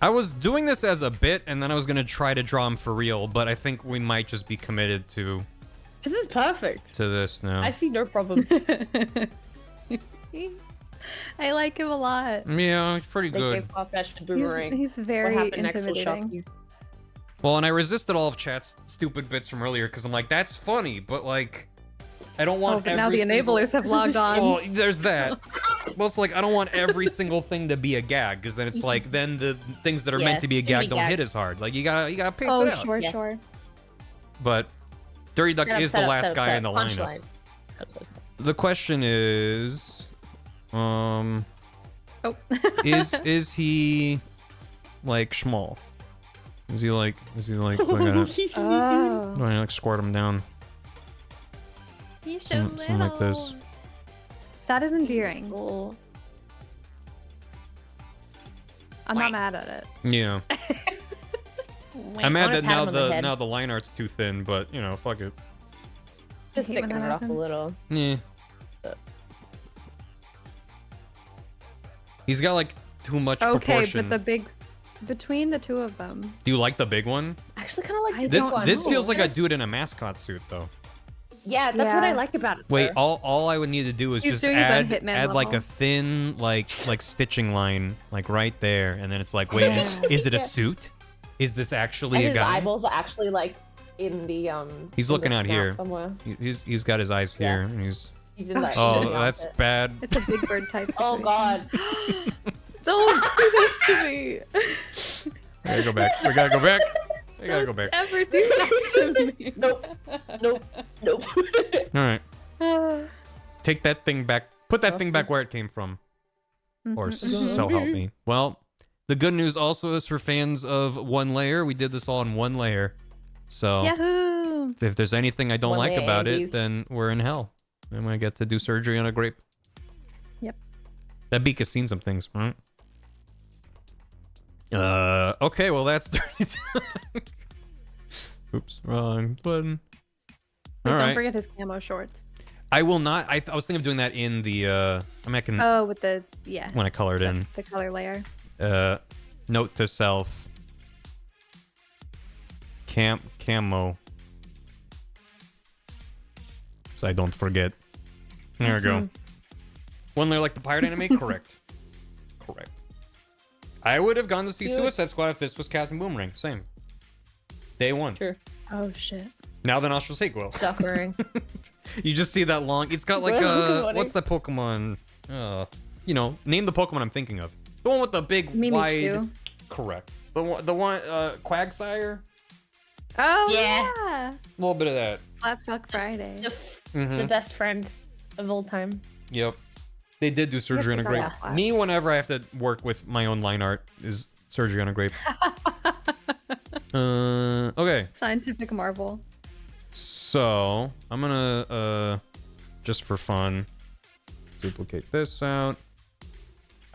I was doing this as a bit, and then I was gonna try to draw him for real, but I think we might just be committed to This is perfect. this now. I see no problems. I like him a lot. Yeah, it's pretty They good. gave Farfetch'd a boomerang. He's What very happened next will shock intimidating. you. Well, and I resisted all of chat's stupid bits from earlier because I'm like, that's funny, but like, I don't want. Oh, but now every the single- enablers have logged on. Well, there's that. Well, it's like I don't want every single thing to be a gag because then it's like then the things that are Yeah, meant to be a too many gag don't hit gags. as hard. Like you gotta pace Oh, it out. sure, Yeah. sure. But Dirty Duck Set up, is set the up, last set up, guy set in the up. lineup. Punchline. The question is, Oh. is he like small? Is he like do I Oh. like squirt him down? He's Something like this. That is endearing. Oh. I'm not mad at it. Yeah. Wait, I'm I mad wanna that pat him on now head. the line art's too thin, but you know, fuck it. Just I hate when thicken that it up a happens. little. Yeah. He's got like too much Okay, proportion. but between the two of them. Do you like the big one? I actually kind of like I this don't one. This feels like Ooh. a dude in a mascot suit, though. Yeah, that's what Yeah. I like about it. Wait, though. all I would need to do is He's just doing his own add Hitman like a level. thin like stitching line like right there, and then it's like, wait, is it a suit? Is this actually and a his guy? eyeballs are actually like in the He's in looking the out snout here. somewhere. He's got his eyes here, and he's He's in that. oh, shitty that's outfit. bad. It's a big bird type situation. Oh god. Don't do this to me. We gotta go back. We gotta go back. We gotta go back. Ever do that to me. Nope. Nope. Nope. All right, Ah. take that thing back. Put that thing back where it came from. Or so help me. Well, the good news also is for fans of one layer. We did this all in one layer. So Yahoo! if there's anything I don't One like layer about it, Andes. then we're in hell. And I get to do surgery on a grape. Yep. That beak has seen some things, right? Okay, well that's 32. Oops, wrong button. Wait, All don't right. forget his camo shorts. I will not. I was thinking of doing that in the. I mean, I can Oh, with the yeah. when I color it in. The color layer. Note to self. Camo. So I don't forget. There we go. One layer like the pirate anime? Correct. Correct. I would have gone to see Suicide Squad if this was Captain Boomerang. Same. Day one. Sure. Oh shit. Now the nostrils sequel. Suckering. You just see that long. It's got like Well, what's that Pokemon? You know, name the Pokemon I'm thinking of. The one with the big wide. Mimikyu. Correct. The one Quagsire. Oh Yeah. yeah. A little bit of that. Flat Fuck Friday. The best friend of all time. Yep. They did do surgery on a it's grape. not that flat. Me, whenever I have to work with my own line art, is surgery on a grape. Okay. Scientific marvel. So I'm gonna just for fun duplicate this out.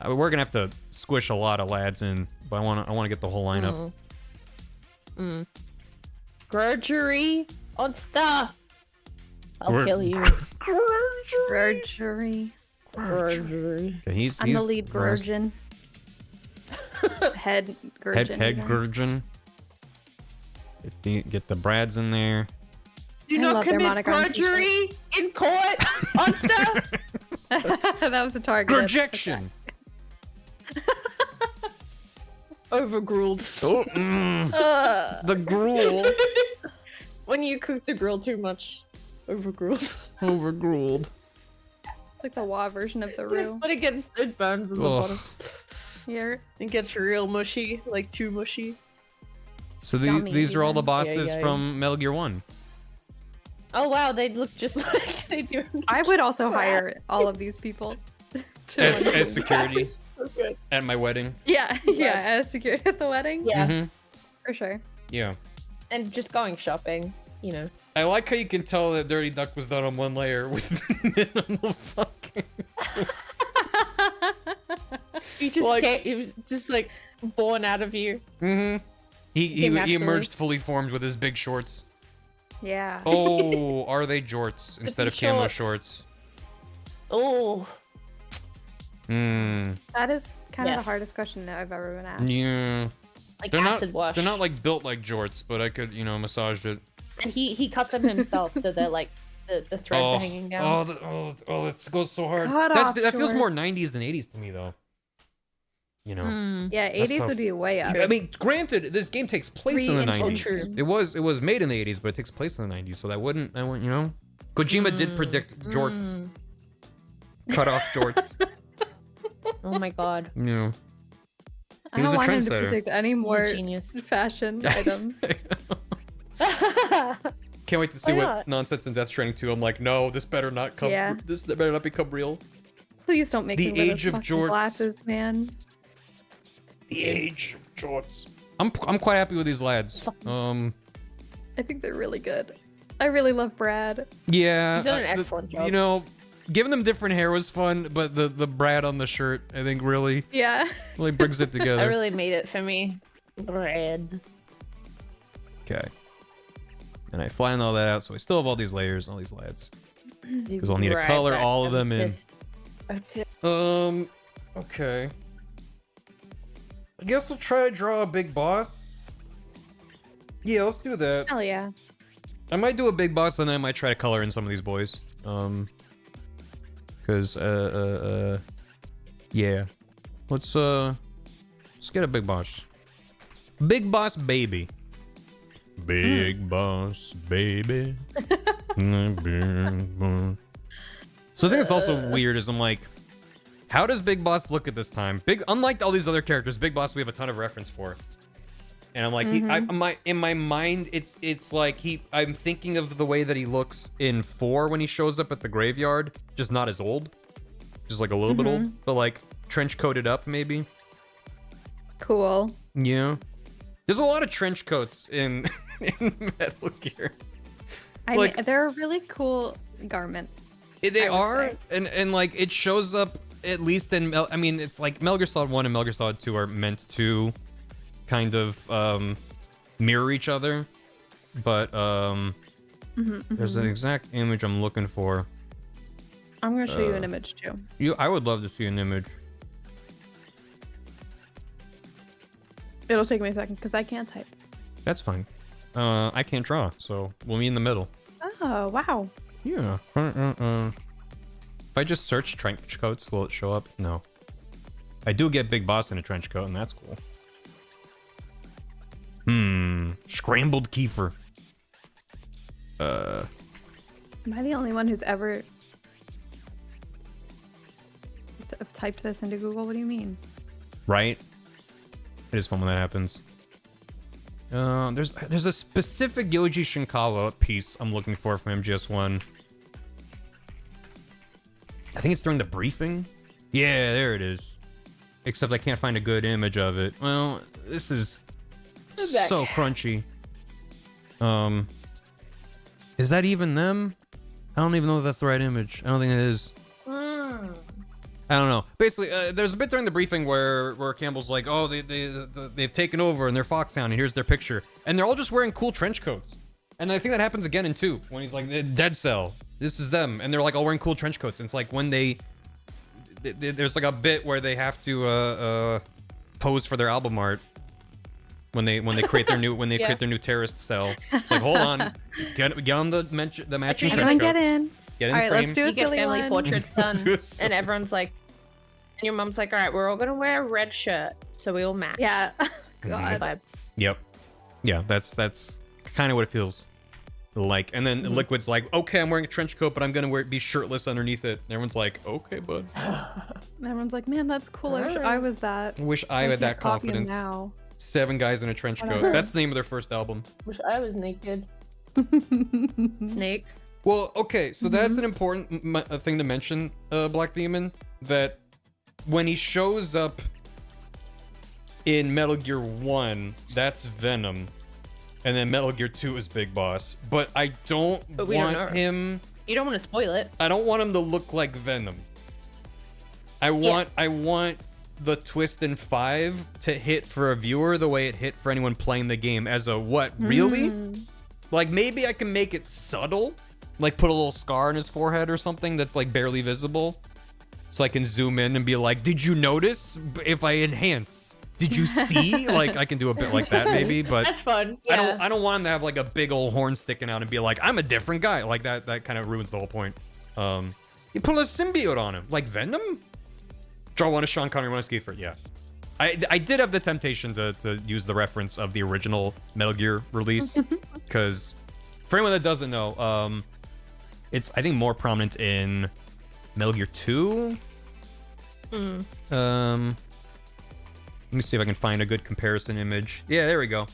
We're gonna have to squish a lot of lads in, but I wanna get the whole lineup. Grudgery on stuff. I'll Grud- kill you. Grudgery. Grudgery. Okay, he's I'm the lead Gurgin. Head Gurgin. Head even. Gurgin. Get the Brads in there. Do I not love their commit monogram grudgery in court on stuff. That was the target. Projection. Overgrilled. Oh, the gruel. When you cook the grill too much, overgrilled. Overgruled. It's like the WoW version of the roux. When it burns in the Ugh. bottom. Here. It gets real mushy, like too mushy. So Yummy, these are all the even. bosses Yeah. from Metal Gear 1. Oh wow, they look just like they do. in I would also Crap. hire all of these people. to As security So good. at my wedding. yeah, as security at the wedding. Yeah, Mhm. For sure. Yeah. and just going shopping, you know. I like how you can tell that Dirty Duck was done on one layer with minimal fucking. He just Like- can't. He was just like born out of you. Mm-hmm. He Came naturally. emerged fully formed with his big shorts. Yeah. Oh, are they jorts instead of big camo shorts. shorts? Oh, Hmm. That is kind of the Yes. hardest question that I've ever been asked. Yeah. like They're not. acid wash. They're not like built like jorts, but I could, massage it. And he cuts them himself, so they're like the threads are hanging down. That goes so hard. Cut off That feels shorts. more 90s than 80s to me, though. You know. Mm. Yeah, That's 80s tough. would be way up. I mean, granted, this game takes place in the 3 90s. inches. It was made in the 80s, but it takes place in the 90s, so that wouldn't, Kojima did predict jorts, cut off jorts. Oh my god, You know. I He was don't a want him to trendsetter. predict any he's more a genius. fashion items. Can't wait to see Why what not? nonsense in Death Stranding 2. I'm like, no, this better not come. Yeah. This better not become real. Please don't make The me wear age those of fucking jorts. glasses, man. The age of jorts. I'm quite happy with these lads. I think they're really good. I really love Brad. Yeah. He's done an excellent job. You know, giving them different hair was fun, but the Brad on the shirt, I think, really Yeah. brings it together. I really made it for me. Bread. Okay. And I flattened all that out, so I still have all these layers, all these lads. Because I'll need to color all of them in. Okay. I guess I'll try to draw a big boss. Yeah, let's do that. Hell yeah. I might do a big boss, and then I might try to color in some of these boys. Cause yeah. Let's get a big boss. Big boss baby. Big boss baby. Big boss. So I think it's also weird is I'm like, how does Big Boss look at this time? Unlike all these other characters, Big Boss we have a ton of reference for. And I'm like, in my mind, it's like I'm thinking of the way that he looks in 4 when he shows up at the graveyard, just not as old, just like a little bit old, but like trench coated up maybe. Cool. Yeah, there's a lot of trench coats in Metal Gear. I mean, they're a really cool garment. They are, and like it shows up at least in I mean, it's like Metal Gear Solid 1 and Metal Gear Solid 2 are meant to kind of mirror each other, but there's an exact image I'm looking for. I'm gonna show you an image too. I would love to see an image. It'll take me a second because I can't type. That's fine. I can't draw, so we'll meet in the middle. Oh wow. Yeah. If I just search trench coats, will it show up? No. I do get Big Boss in a trench coat, and that's cool. Scrambled Kiefer. Am I the only one who's ever typed this into Google? What do you mean? Right? It is fun when that happens. There's a specific Yoji Shinkawa piece I'm looking for from MGS1. I think it's during the briefing. Yeah, there it is. Except I can't find a good image of it. Well, this is so crunchy. Is that even them? I don't even know if that's the right image. I don't think it is. I don't know. Basically, there's a bit during the briefing where Campbell's like, oh, they've taken over and they're Foxhound, and here's their picture. And they're all just wearing cool trench coats. And I think that happens again in 2, when he's like, Dead Cell, this is them. And they're like all wearing cool trench coats. And it's like when there's like a bit where they have to pose for their album art. When they create their new create their new terrorist cell. It's like, hold on, get on the matching trench coats. Get in. Get in all right, frame. let's do You get family portraits done, silly and everyone's like, and your mom's like, all right, we're all gonna wear a red shirt, so we all match. Yeah. God. God. Yep. Yeah, that's kind of what it feels like. And then Liquid's like, okay, I'm wearing a trench coat, but I'm gonna be shirtless underneath it. And everyone's like, okay, bud. And everyone's like, man, that's cool. I wish I was that. Wish I had that copy 'em confidence. now. 7 guys in a trench coat. That's the name of their first album. Wish I was naked. Snake. Well, okay, so that's an important thing to mention, Black Demon, that when he shows up in Metal Gear 1, that's Venom, and then Metal Gear 2 is Big Boss. But I don't want him... You don't want to spoil it. I don't want him to look like Venom. I want the twist in 5 to hit for a viewer the way it hit for anyone playing the game as a what? Really? Like, maybe I can make it subtle, like put a little scar on his forehead or something that's like barely visible, so I can zoom in and be like, did you notice if I enhance? Did you see? Like, I can do a bit like that maybe, but that's fun. Yeah. I don't want him to have like a big old horn sticking out and be like, I'm a different guy. Like that kind of ruins the whole point. You put a symbiote on him, like Venom. Draw one as Sean Connery, one as Kiefer. Yeah. I did have the temptation to use the reference of the original Metal Gear release, because for anyone that doesn't know, it's I think more prominent in Metal Gear 2. Let me see if I can find a good comparison image. Yeah, there we go.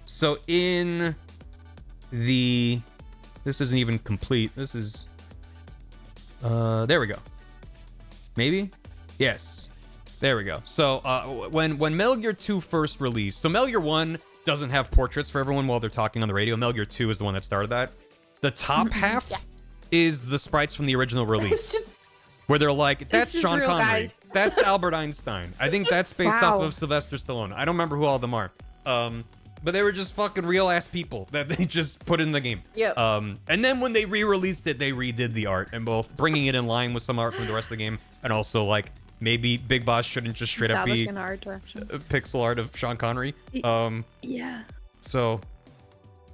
So in the this isn't even complete. This is there we go. Maybe? Yes. There we go. So when Metal Gear 2 first released, so Metal Gear 1 doesn't have portraits for everyone while they're talking on the radio. Metal Gear 2 is the one that started that. The top half is the sprites from the original release. Where they're like, that's Sean Connery. Guys. That's Albert Einstein. I think that's based off of Sylvester Stallone. I don't remember who all of them are. But they were just fucking real-ass people that they just put in the game. Yep. And then when they re-released it, they redid the art, and both bringing it in line with some art from the rest of the game, and also, like, maybe Big Boss shouldn't just straight up be an art direction. Pixel art of Sean Connery. Yeah. So,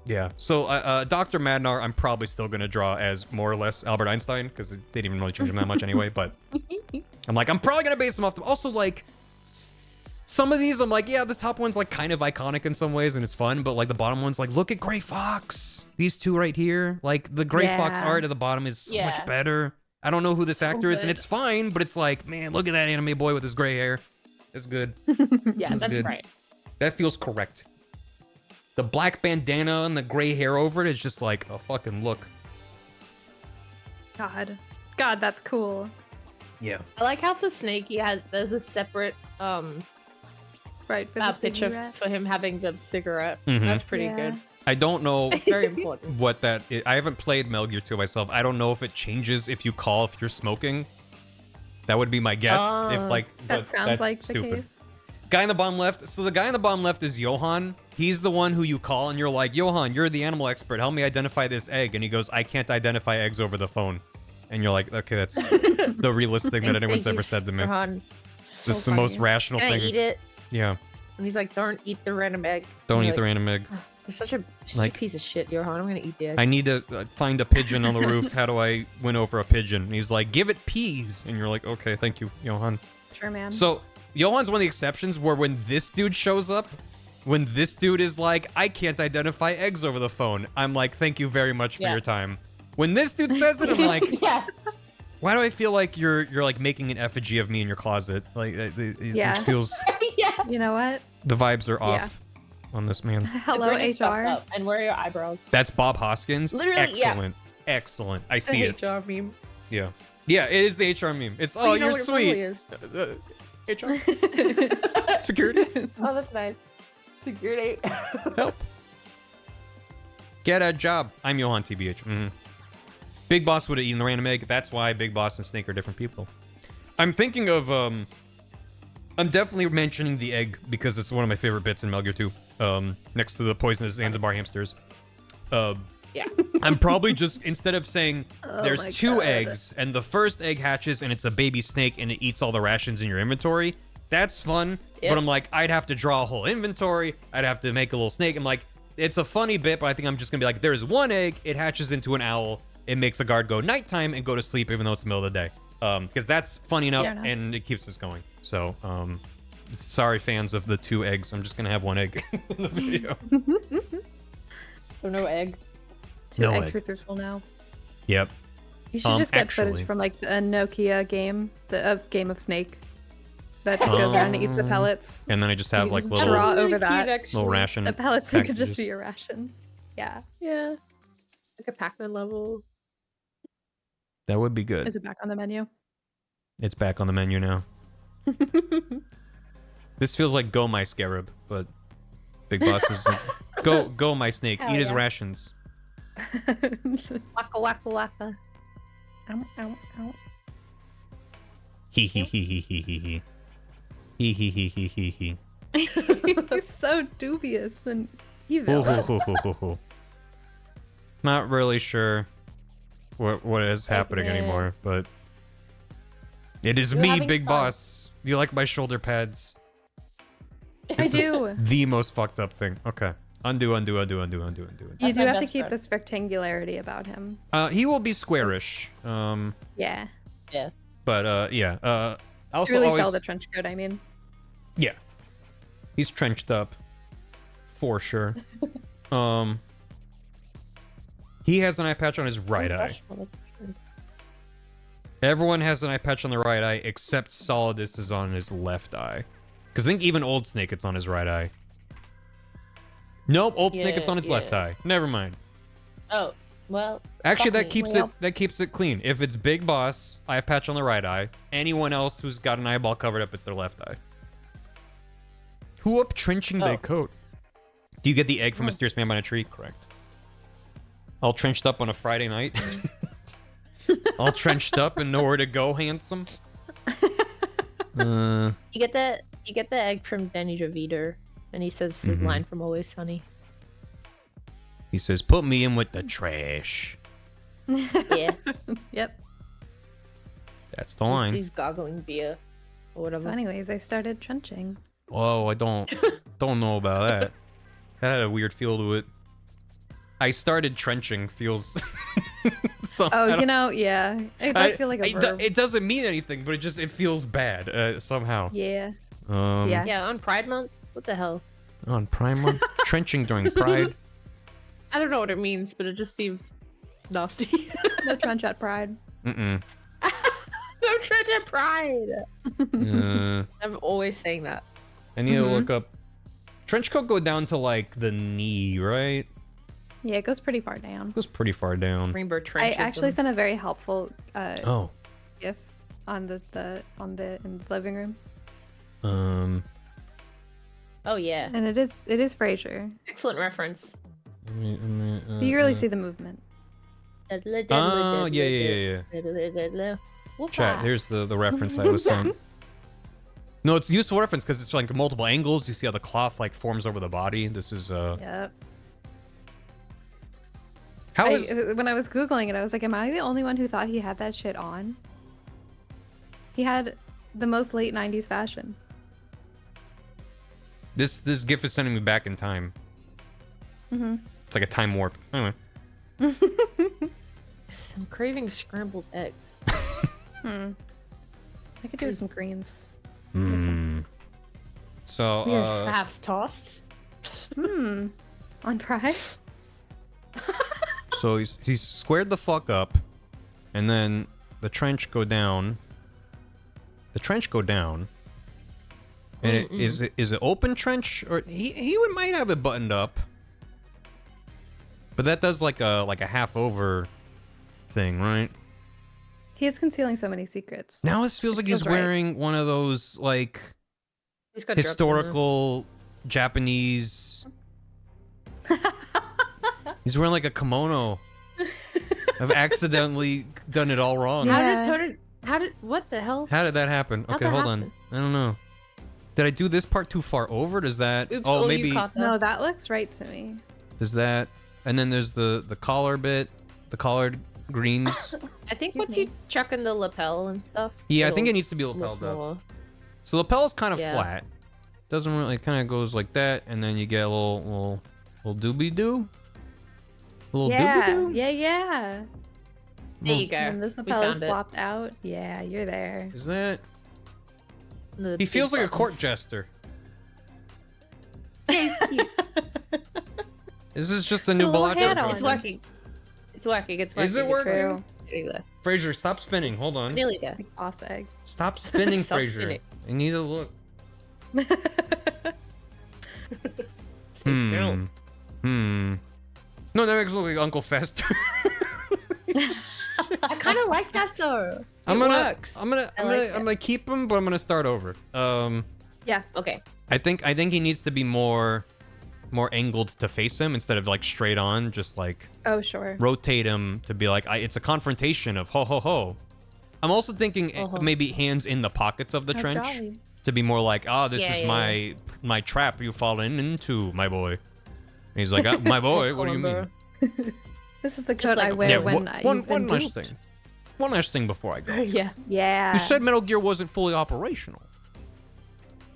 yeah. So, Dr. Madnar, I'm probably still gonna draw as more or less Albert Einstein because they didn't even really change him that much anyway. But I'm like, I'm probably gonna base them off them. Also, like, some of these, I'm like, yeah, the top one's like kind of iconic in some ways and it's fun, but like the bottom one's like, look at Gray Fox. These two right here, like the Gray Fox art at the bottom is so much better. I don't know who this actor is, and it's fine, but it's like, man, look at that anime boy with his gray hair. It's good. Yeah, that's right. That feels correct. The black bandana and the gray hair over it is just like a fucking look. God, that's cool. Yeah. I like how for Snake there's a separate Right, for the picture cigarette. for him having the cigarette. Mhm. That's pretty Yeah. good. I don't know It's very important. what that is. I haven't played Metal Gear 2 myself. I don't know if it changes if you call if you're smoking. That would be my guess. If like, That but sounds that's like stupid. the case. Guy in the bottom left. So the guy in the bottom left is Johan. He's the one who you call and you're like, Johan, you're the animal expert. Help me identify this egg. And he goes, I can't identify eggs over the phone. And you're like, okay, that's the realest thing that anyone's ever said to me. It's the most rational Can I thing. eat it? Yeah. And he's like, don't eat the random egg. Don't And eat you're the like, random egg. You're such a Like- piece of shit, Johan. I'm gonna eat the egg. I need to find a pigeon on the roof. How do I win over a pigeon? And he's like, give it peas. And you're like, okay, thank you, Johan. Sure, man. So Johan's one of the exceptions where when this dude shows up, when this dude is like, I can't identify eggs over the phone, I'm like, thank you very much for your time. When this dude says it, I'm like, Yeah. why do I feel like you're like making an effigy of me in your closet? Like, this feels, Yeah. You know what? the vibes are off on this man. Hello, Grin is fucked HR. up. And where are your eyebrows? That's Bob Hoskins. Literally, yeah. Excellent. Excellent. I It's see the it. HR meme. Yeah. Yeah, it is the HR meme. It's, But oh, you know you're what it sweet. really is? HR? Security? Oh, that's nice. Security. Help. Get a job. I'm Johan TBH. Big Boss would have eaten the random egg. That's why Big Boss and Snake are different people. I'm thinking of, I'm definitely mentioning the egg because it's one of my favorite bits in Metal Gear 2. Next to the poisonous Zanzibar hamsters. Yeah. I'm probably just, instead of saying there's my 2 God. eggs and the first egg hatches and it's a baby snake and it eats all the rations in your inventory, that's fun. Yep. But I'm like, I'd have to draw a whole inventory. I'd have to make a little snake. I'm like, it's a funny bit, but I think I'm just gonna be like, there's 1 egg, it hatches into an owl, it makes a guard go nighttime and go to sleep even though it's the middle of the day. Because that's funny enough and it keeps us going. So, sorry fans of the 2 eggs. I'm just gonna have 1 egg in the video. So no egg. 2 No egg egg. truthers will know. Yep. You should just get actually- footage from like a Nokia game, the game of Snake, that just goes around and eats the pellets. And then I just have You like just little draw over that. little ration. The pellets could just packages. be your rations. Yeah. Yeah. Like a Pac-Man level. That would be good. Is it back on the menu? It's back on the menu now. This feels like Go My Scarab, but Big Boss is go My Snake. Hell Eat his yeah. rations. Waka waka waka. Ow, ow, ow. He he he he he he he. He he he he he he. He's so dubious and evil. Not really sure what is happening Okay. anymore, but it is You're me, having Big fun. Boss. You like my shoulder pads? I This is do. the most fucked up thing. Okay. Undo. You That's do my have to best keep friend. this rectangularity about him. He will be squarish. Yeah. Yeah. But yeah. I also Really always sell the trench coat, I mean. yeah. He's trenched up for sure. He has an eye patch on his right eye. Everyone has an eye patch on the right eye except Solidus is on his left eye. Because I think even Old Snake it's on his right eye. Nope, Old Snake it's on his left eye. Never mind. Oh, well. Actually, fuck that me. keeps Well, it clean. If it's Big Boss, eye patch on the right eye. Anyone else who's got an eyeball covered up, it's their left eye. Who up trenching their Oh. coat? Do you get the egg from Mysterious Man by a Tree? Correct. All trenched up on a Friday night. All trenched up and nowhere to go, handsome. You get the egg from Danny DeVito, and he says the line from Always Sunny. He says, "Put me in with the trash." Yeah. Yep. That's the line. He's goggling beer or whatever. So anyways, I started trenching. Oh, I don't know about that. That had a weird feel to it. I started trenching feels. Oh, you know, yeah. It does feel like a verb. It doesn't mean anything, but it feels bad somehow. Yeah. Yeah. Yeah, on Pride Month? What the hell? On Prime Month? Trenching during Pride? I don't know what it means, but it just seems nasty. No trench at Pride. Mm-mm. No trench at Pride! I'm always saying that. I need to look up. Trench coat go down to like the knee, right? Yeah, it goes pretty far down. It goes pretty far down. Rainbow I trenches. actually sent a very helpful Oh. GIF on in the living room. Oh yeah. And it is Frasier. Excellent reference. But you really see the movement. Oh, yeah. Chat, here's the reference I was sent. No, it's a useful reference because it's like multiple angles. You see how the cloth like forms over the body. This is Yep. When I was Googling it, I was like, am I the only one who thought he had that shit on? He had the most late 90s fashion. This GIF is sending me back in time. It's like a time warp. Anyway. I'm craving scrambled eggs. I could do with some greens. So, Perhaps tossed? On Pride? So he's squared the fuck up, and then the trench go down. The trench go down. And is it open trench, or he might have it buttoned up, but that does like a half over thing, right? He is concealing so many secrets. Now this feels like he's right. wearing one of those like He's got drugs in historical Japanese. He's wearing like a kimono. I've accidentally done it all wrong. Yeah. How did what the hell? How did that happen? How'd Okay, that hold happen? on. I don't know. Did I do this part too far over? Does that? Oops, oh, you maybe. caught that. No, that looks right to me. Does that? And then there's the collar bit, the collared greens. I think Excuse once me. you chuck in the lapel and stuff. Yeah, I think it it'll needs to be look lapelled up. more- So lapel is kind of Yeah. flat. Doesn't really, kind of goes like that, and then you get a little doobie doo. A little doobie Yeah, doo. yeah. There you go. And this We lapel is found it. flopped out. Yeah, you're there. Is that? The He big feels like a court buttons. jester. Yeah, he's cute. This is just a new little Bellagio hat joint. on. It's working. It's working. It's working. Is it it's working? True. Nearly there. Fraser, stop spinning. Hold on. Nearly there. Like boss egg. Stop spinning, Stop Fraser. spinning. I need to look. Stay still. No, that makes it look like Uncle Fester. I kind of like that though. I'm It gonna works. I'm gonna keep him, but I'm gonna start over. Yeah. Okay. I think he needs to be more angled to face him instead of like straight on. Just like Oh, sure. rotate him to be like it's a confrontation of ho ho ho. I'm also thinking maybe hands in the pockets of the How trench jolly. to be more like, this Yeah, is yeah, my trap you've fallen into, my boy. And he's like, my boy, what do you mean? This is the Just coat like I a wear Yeah, when one you've been last duped. thing. One last thing before I go. Yeah. Yeah. You said Metal Gear wasn't fully operational.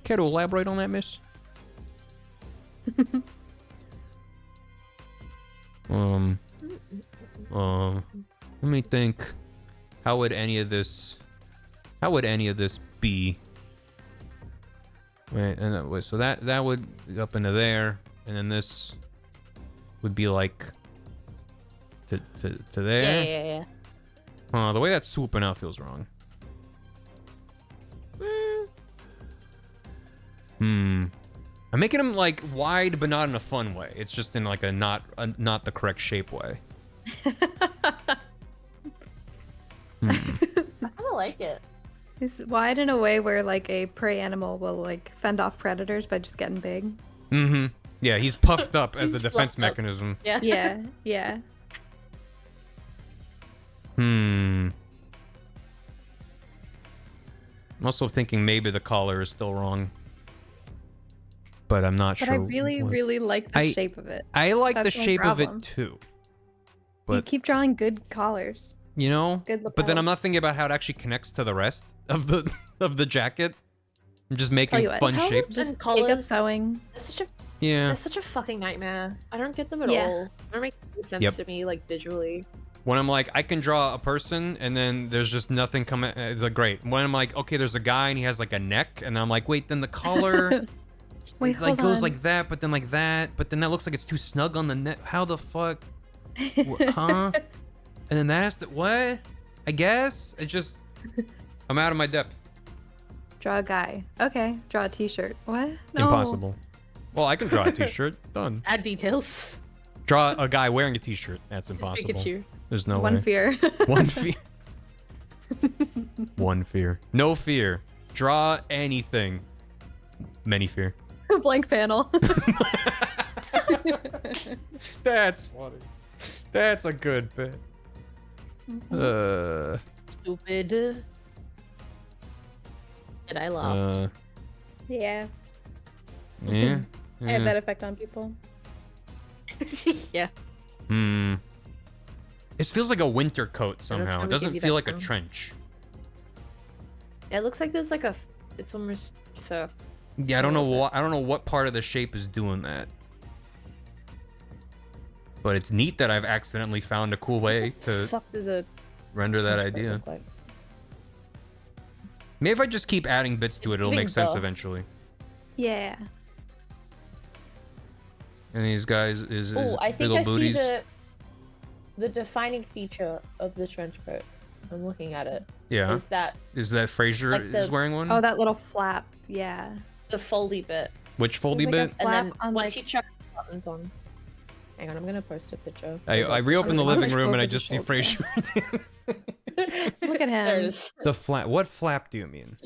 Care to elaborate on that, miss? Let me think. How would any of this be? Wait, and so that would up into there, and then this would be like to there. Yeah. The way that's swooping out feels wrong. I'm making him like wide, but not in a fun way. It's just in like a not the correct shape way. I kind of like it. He's wide in a way where like a prey animal will like fend off predators by just getting big. Yeah, he's puffed up as a He's defense fluffed up. mechanism. Yeah. Yeah. I'm also thinking maybe the collar is still wrong. But I'm not But sure. I really, what- really like the shape of it. I like the That's my shape of problem. it too. You But keep drawing good collars. you know, Good but then I'm not lapels. thinking about how it actually connects to the rest of the jacket. I'm just Tell making you what, fun how is shapes. this- Just collars- take up sewing. That's such a Yeah. They're such a fucking nightmare. I don't get them at Yeah. all. They don't make any sense Yep. to me, like, visually. When I'm like, I can draw a person, and then there's just nothing coming. It's like great. When I'm like, okay, there's a guy and he has like a neck, and then I'm like, wait, then the color, Wait, it, like hold goes on. like that, but then like that, but then that looks like it's too snug on the neck. How the fuck? Huh? And then that has to what? I guess it just. I'm out of my depth. Draw a guy. Okay. Draw a t-shirt. What? No. Impossible. Well, I can draw a t-shirt. Done. Add details. Draw a guy wearing a t-shirt. That's It's impossible. Pikachu. There's no One way. fear. One fear. One fear. No fear. Draw anything. Many fear. Blank panel. That's funny. That's a good bit. Stupid. Did I laugh? Yeah. Yeah. I have that effect on people. Yeah. Hmm. This feels like a winter coat somehow. It gonna doesn't give you feel that like a tone. trench. It looks like there's like a. It's almost fur. Yeah, I don't know little bit. what. I don't know what part of the shape is doing that. But it's neat that I've accidentally found a cool way to Fuck does a render that trench coat idea. look like? Maybe if I just keep adding bits to it, it'll make sense Vinga. eventually. Yeah. And these guys is Oh, I think little I booties. see the defining feature of the trench coat. I'm looking at it. Yeah. Is that Is Fraser like the- is wearing one? Oh, that little flap. Yeah. the foldy bit? Which foldy like a bit? And then Flap on, once like- you chuck the buttons on. Hang on, I'm gonna post a picture. I reopened the I'm living gonna room and go I over the just see shoulder. Fraser. Look at him. There it is. The flap. What flap do you mean?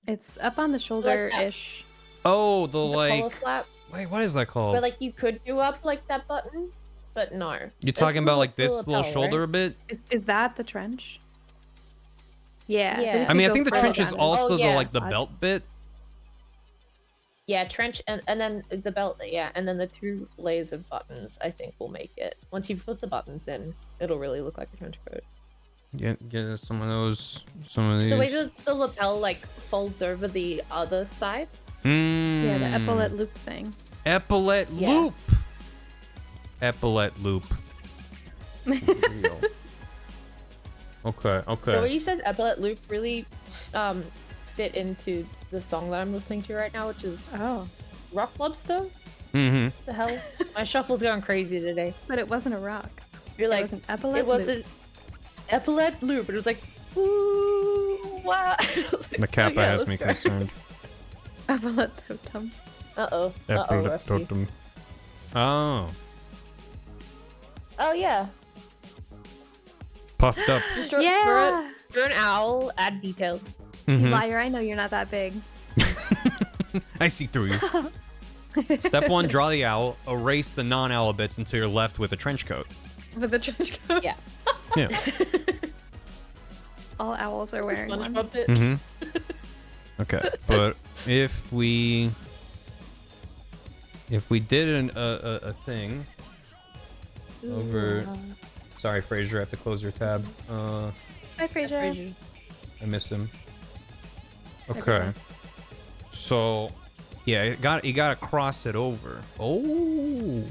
It's up on the shoulder-ish. Oh, the The collar like. flap. Wait, what is that called? Where like you could do up like that button, but no. You're This talking about like this lapel, little shoulder right? bit? Is that the trench? Yeah. Yeah. then it I could mean, I go think the further trench is down. also yeah. the like the I- belt bit. Yeah, trench and then the belt, yeah, and then the 2 layers of buttons, I think will make it. Once you've put the buttons in, it'll really look like a trench coat. Get some of those. Some of these. The way the lapel like folds over the other side. Yeah, the Mm. epaulette loop thing. Epaulette Yeah. loop. Epaulette loop. Real. Okay. Okay. The way you said epaulette loop really fit into the song that I'm listening to right now, which is Oh. Rock Lobster. Mm-hmm. The hell? My shuffle's going crazy today. But it wasn't a rock. You're It like, was an epaulette it was loop. an epaulette loop. It was like, ooh, wow. The kappa Yeah, has let's me go. concerned. Epaulette totem. Uh-oh. Epaulette Rusty. totem. Oh. Oh, yeah. Puffed up. Just draw, Yeah. draw an owl, add details. Mhm. Liar, I know you're not that big. I see through you. Step 1, draw the owl. Erase the non-owl bits until you're left with a trench coat. With the trench coat. Yeah. Yeah. All owls are wearing one. SpongeBob bit. Mm-hmm. Okay, but if we did a thing over. Sorry, Fraser, I have to close your tab. Hi, Fraser. I miss him. Okay. So, yeah, you gotta cross it over. Oh.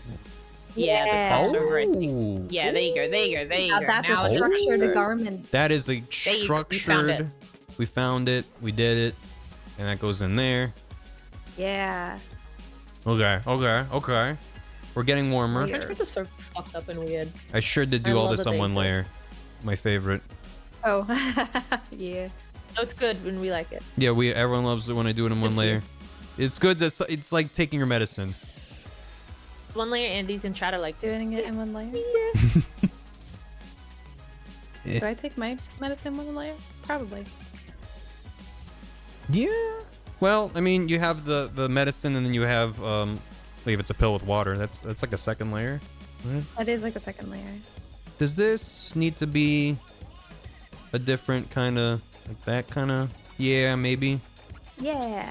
Yeah, Yeah. the crossover, I think. Oh. Yeah, there you go, there you go, there you Now go. that's Now a it's structured crossover. garment. That is a you go, we found structured. it. We found it. We did it. And that goes in there. Yeah. Okay. We're getting warmer. Yeah. Trench coats are so fucked up and weird. I sure did I do all love this that on they one layer. exist. My favorite. Oh. Yeah. So it's good when we like it. Yeah, everyone loves it when I do it in It's one good for you. layer. It's good. It's like taking your medicine. One layer, Andy's in chat are like, Doing it in one layer. Yeah. Do I take my medicine one layer? Probably. Yeah. Well, I mean, you have the medicine, and then you have like if it's a pill with water, that's like a second layer. Right? That is like a second layer. Does this need to be a different kind of like that kind of? Yeah, maybe. Yeah.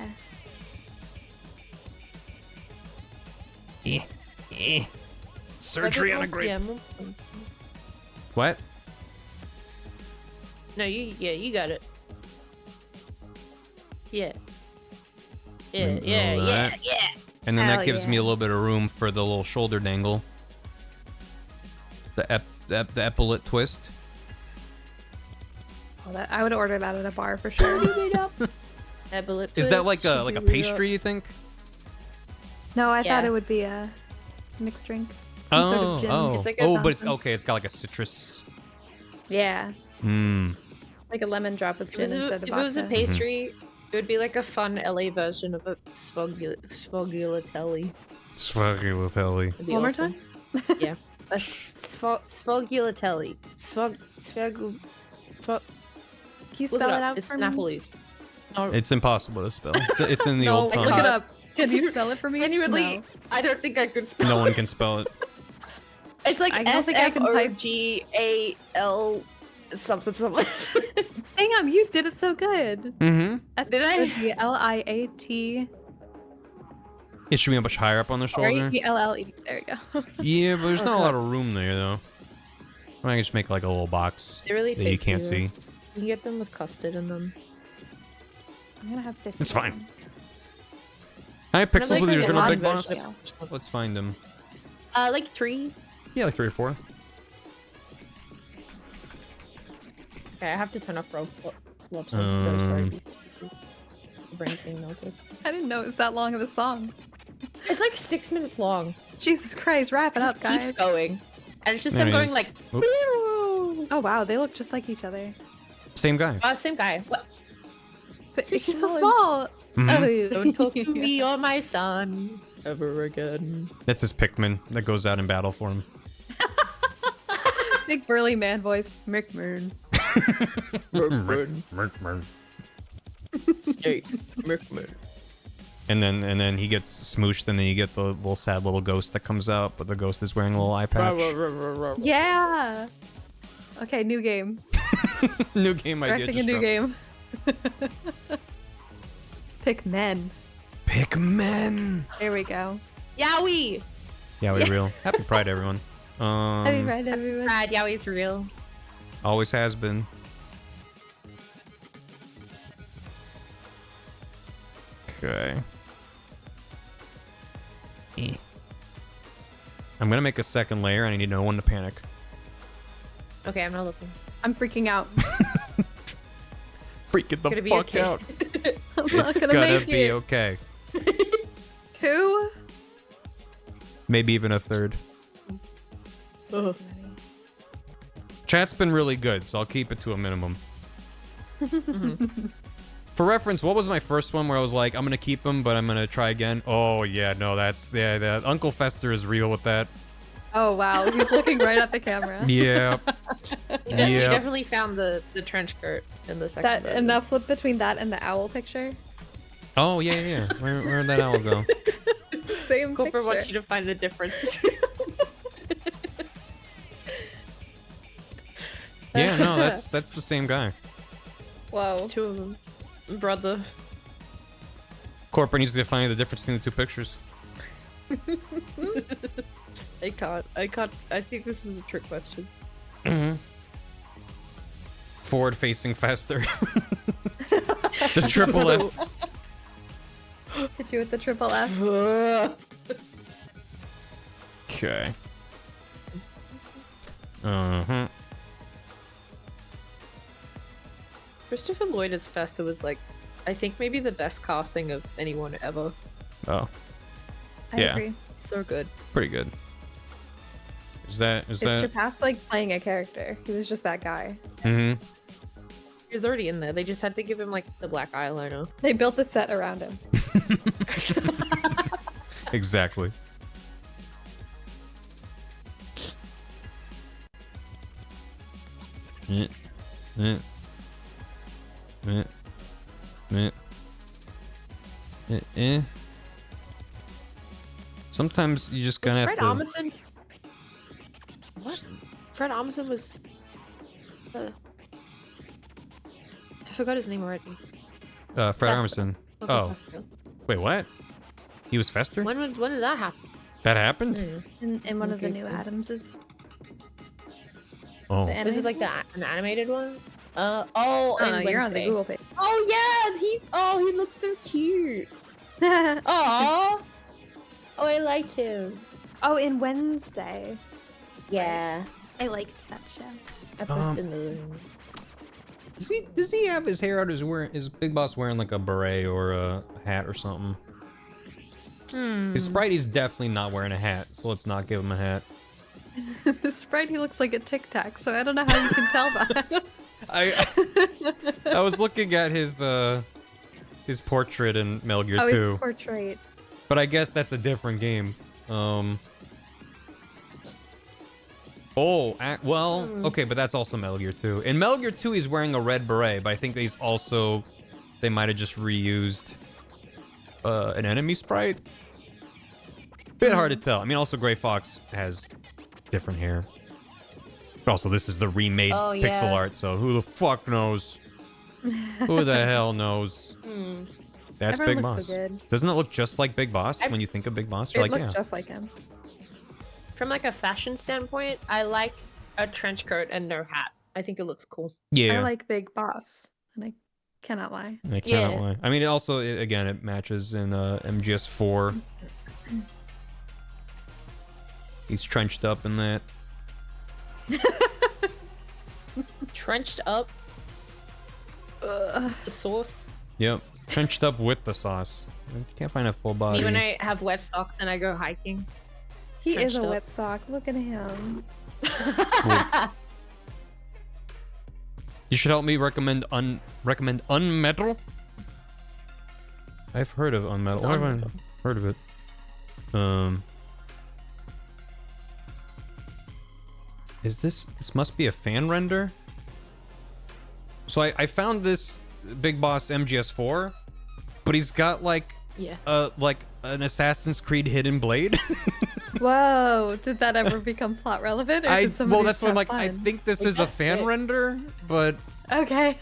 Surgery on a grape. Yeah, What? no, you got it. Yeah. Yeah, And yeah, all yeah, that. yeah. And then Hell that gives me a yeah. little bit of room for the little shoulder dangle. The epaulet twist. Oh, that I would order that at a bar for sure. Is that like a pastry, you think? No, I thought Yeah. it would be a mixed drink. Some sort of gin. Oh, It's like a oh, but it's nonsense. okay. It's got like a citrus. Yeah, Mmm. like a lemon drop with If it gin was a, instead of if it was a vodka. pastry, it would be like a fun LA version of a sfogliatelli. Sfogliatelli. It'd be One more awesome. time? Yeah. A sfogliatelli. Can you Look spell it it up. out It's for me? Napoli's. No, It's impossible to spell. It's in the No, old look tongue. Look it Uh, up. Can you spell it for me? genuinely, No. I don't think I could spell No one can spell it. It's like I don't think I can type- SFOGAL something. Damn, you did it so good. Mm-hmm. Did I? Sfogliate. It should be much higher up on the shoulder.Elle. There you go. Yeah, but there's not a Okay. lot of room there, though. I can just make like a little box They really that you tasty, can't though. see. You can get them with custard in them. I'm gonna have 50. It's fine. How many pixels like with the your original Iran big boss? version Let's find them. Like 3. Yeah, like 3 or 4. Okay, I have to turn off Roblox. I'm so sorry. The brain's being melted. I didn't know it was that long of a song. It's like 6 minutes long. Jesus Christ, wrap It it just up, guys. keeps going. And it's just There them it going is. like, Oop. "Meow." Oh wow, they look just like each other. Same guy. Same guy. What? But So he's so small. small. Mhm. Don't talk to me or my son ever again. That's his Pikmin that goes out in battle for him. Big burly man voice. McMurn. Snake. And then he gets smooshed, and then you get the little sad little ghost that comes out, but the ghost is wearing a little eye patch. Yeah. Okay, new game. New game idea. Directing a Just new dropped. game. Pick men. Pikmin. There we go. Yowie! Yeah, we real. Happy Pride, everyone. Happy Pride, everyone. Brad, Yowie's real. Always has been. Okay. I'm gonna make a second layer, and I need no one to panic. Okay, I'm not looking. I'm freaking out. Freaking the gonna be fuck okay. out. I'm not It's gonna gonna make be it. okay. 2? Maybe even a third. Ugh. Chat's been really good, so I'll keep it to a minimum. For reference, what was my first one where I was like, I'm gonna keep him, but I'm gonna try again? Oh yeah, no, that's that Uncle Fester is real with that. Oh wow, he's looking right at the camera. Yeah. You Yeah. definitely found the trench coat in the second That version. and that flip between that and the owl picture. Oh yeah. Where'd that owl go? Same Cooper picture. wants you to find the difference between Yeah, no, that's the same guy. Whoa. It's 2 of them. Brother. Corporate needs to find the difference between the two pictures. I can't. I think this is a trick question. Forward-facing Fester. The triple F. Hit you with the triple F. Okay. Uh-huh. Christopher Lloyd as Fester was like, I think maybe the best casting of anyone ever. Oh, I Yeah. agree. So good. pretty good. Is that It surpassed like playing a character. He was just that guy. Mm-hmm. He was already in there. They just had to give him like the black eyeliner. They built the set around him. Exactly. Eh, eh, eh, eh, eh, eh. Sometimes you just Was gonna Fred have to. Armisen? What? Fred Armisen was. I forgot his name already. Fred Fester. Armisen. Uncle Oh, Fester. wait, what? He was Fester? When did that happen? That happened? In one of the Okay, new cool. Adamses. Oh, The Is anime? it like an animated one? Oh, I don't know, and you're on the Wednesday. Google page. Oh yeah, he looks so cute. Aww. Oh, I like him. Oh, in Wednesday. Yeah. I liked that show. I posted in the room. Does he have his hair out? Is Big Boss wearing like a beret or a hat or something? His Spritey's definitely not wearing a hat, so let's not give him a hat. The Sprite, he looks like a Tic Tac, so I don't know how you can tell that. I was looking at his portrait in Metal Gear 2. His portrait. But I guess that's a different game. Okay, but that's also Metal Gear 2. In Metal Gear 2, he's wearing a red beret, but I think they might have just reused an enemy sprite. Bit hard to tell. I mean, also Gray Fox has different hair. But also, this is the remade pixel art, so who the fuck knows? Who the hell knows? That's Everyone Big looks Boss. so good. Doesn't it look just like Big Boss when you think of Big Boss? You're It like, looks yeah. just like him. From like a fashion standpoint, I like a trench coat and no hat. I think it looks cool. Yeah. I like Big Boss, and I cannot lie. I cannot lie. I mean, it matches in MGS4. He's trenched up in that. Trenched up. The sauce. Yep. Trenched up with the sauce. You can't find a full body. Me when I have wet socks and I go hiking. He is Trenched a up. wet sock. Look at him. You should help me recommend Unmetal. I've heard of Unmetal. I haven't heard of it. Is this must be a fan render? So I found this Big Boss MGS4, but he's got like an Assassin's Creed hidden blade. Whoa! Did that ever become plot relevant? Or did somebody that's what I'm like. have I fun? think this is a that's fan sick. render, but Okay.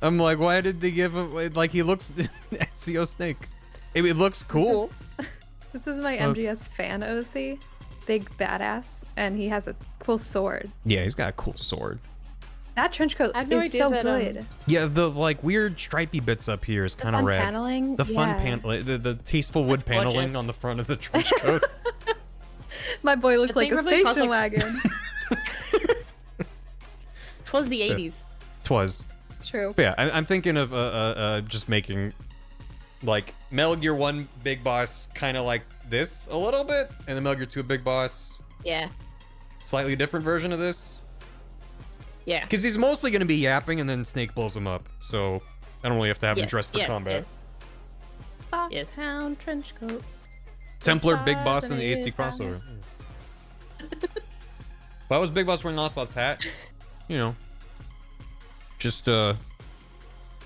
I'm like, why did they give him like he looks Ezio Snake? It looks cool. This is my MGS fan OC. Big badass, and he has a cool sword. Yeah, he's got a cool sword. That trench coat I had no is idea so that, good. Yeah, the like weird stripy bits up here is kind of fun rad. paneling, The fun yeah. the tasteful wood That's paneling gorgeous. on the front of the trench coat. My boy looks The like thing a probably cost, station like- wagon. Twas the 80s. Twas. True. But yeah, I'm thinking of just making like Metal Gear 1 Big Boss kind of like this a little bit, and then Metal Gear 2 Big Boss Yeah. slightly different version of this. Yeah. Because he's mostly going to be yapping, and then Snake blows him up, so I don't really have to have him Yes, dressed for yes, combat. Yes. Foxhound trench coat. Templar Big Fire Boss in the grenade AC fire. crossover. Why was Big Boss wearing Ocelot's hat? You know, just a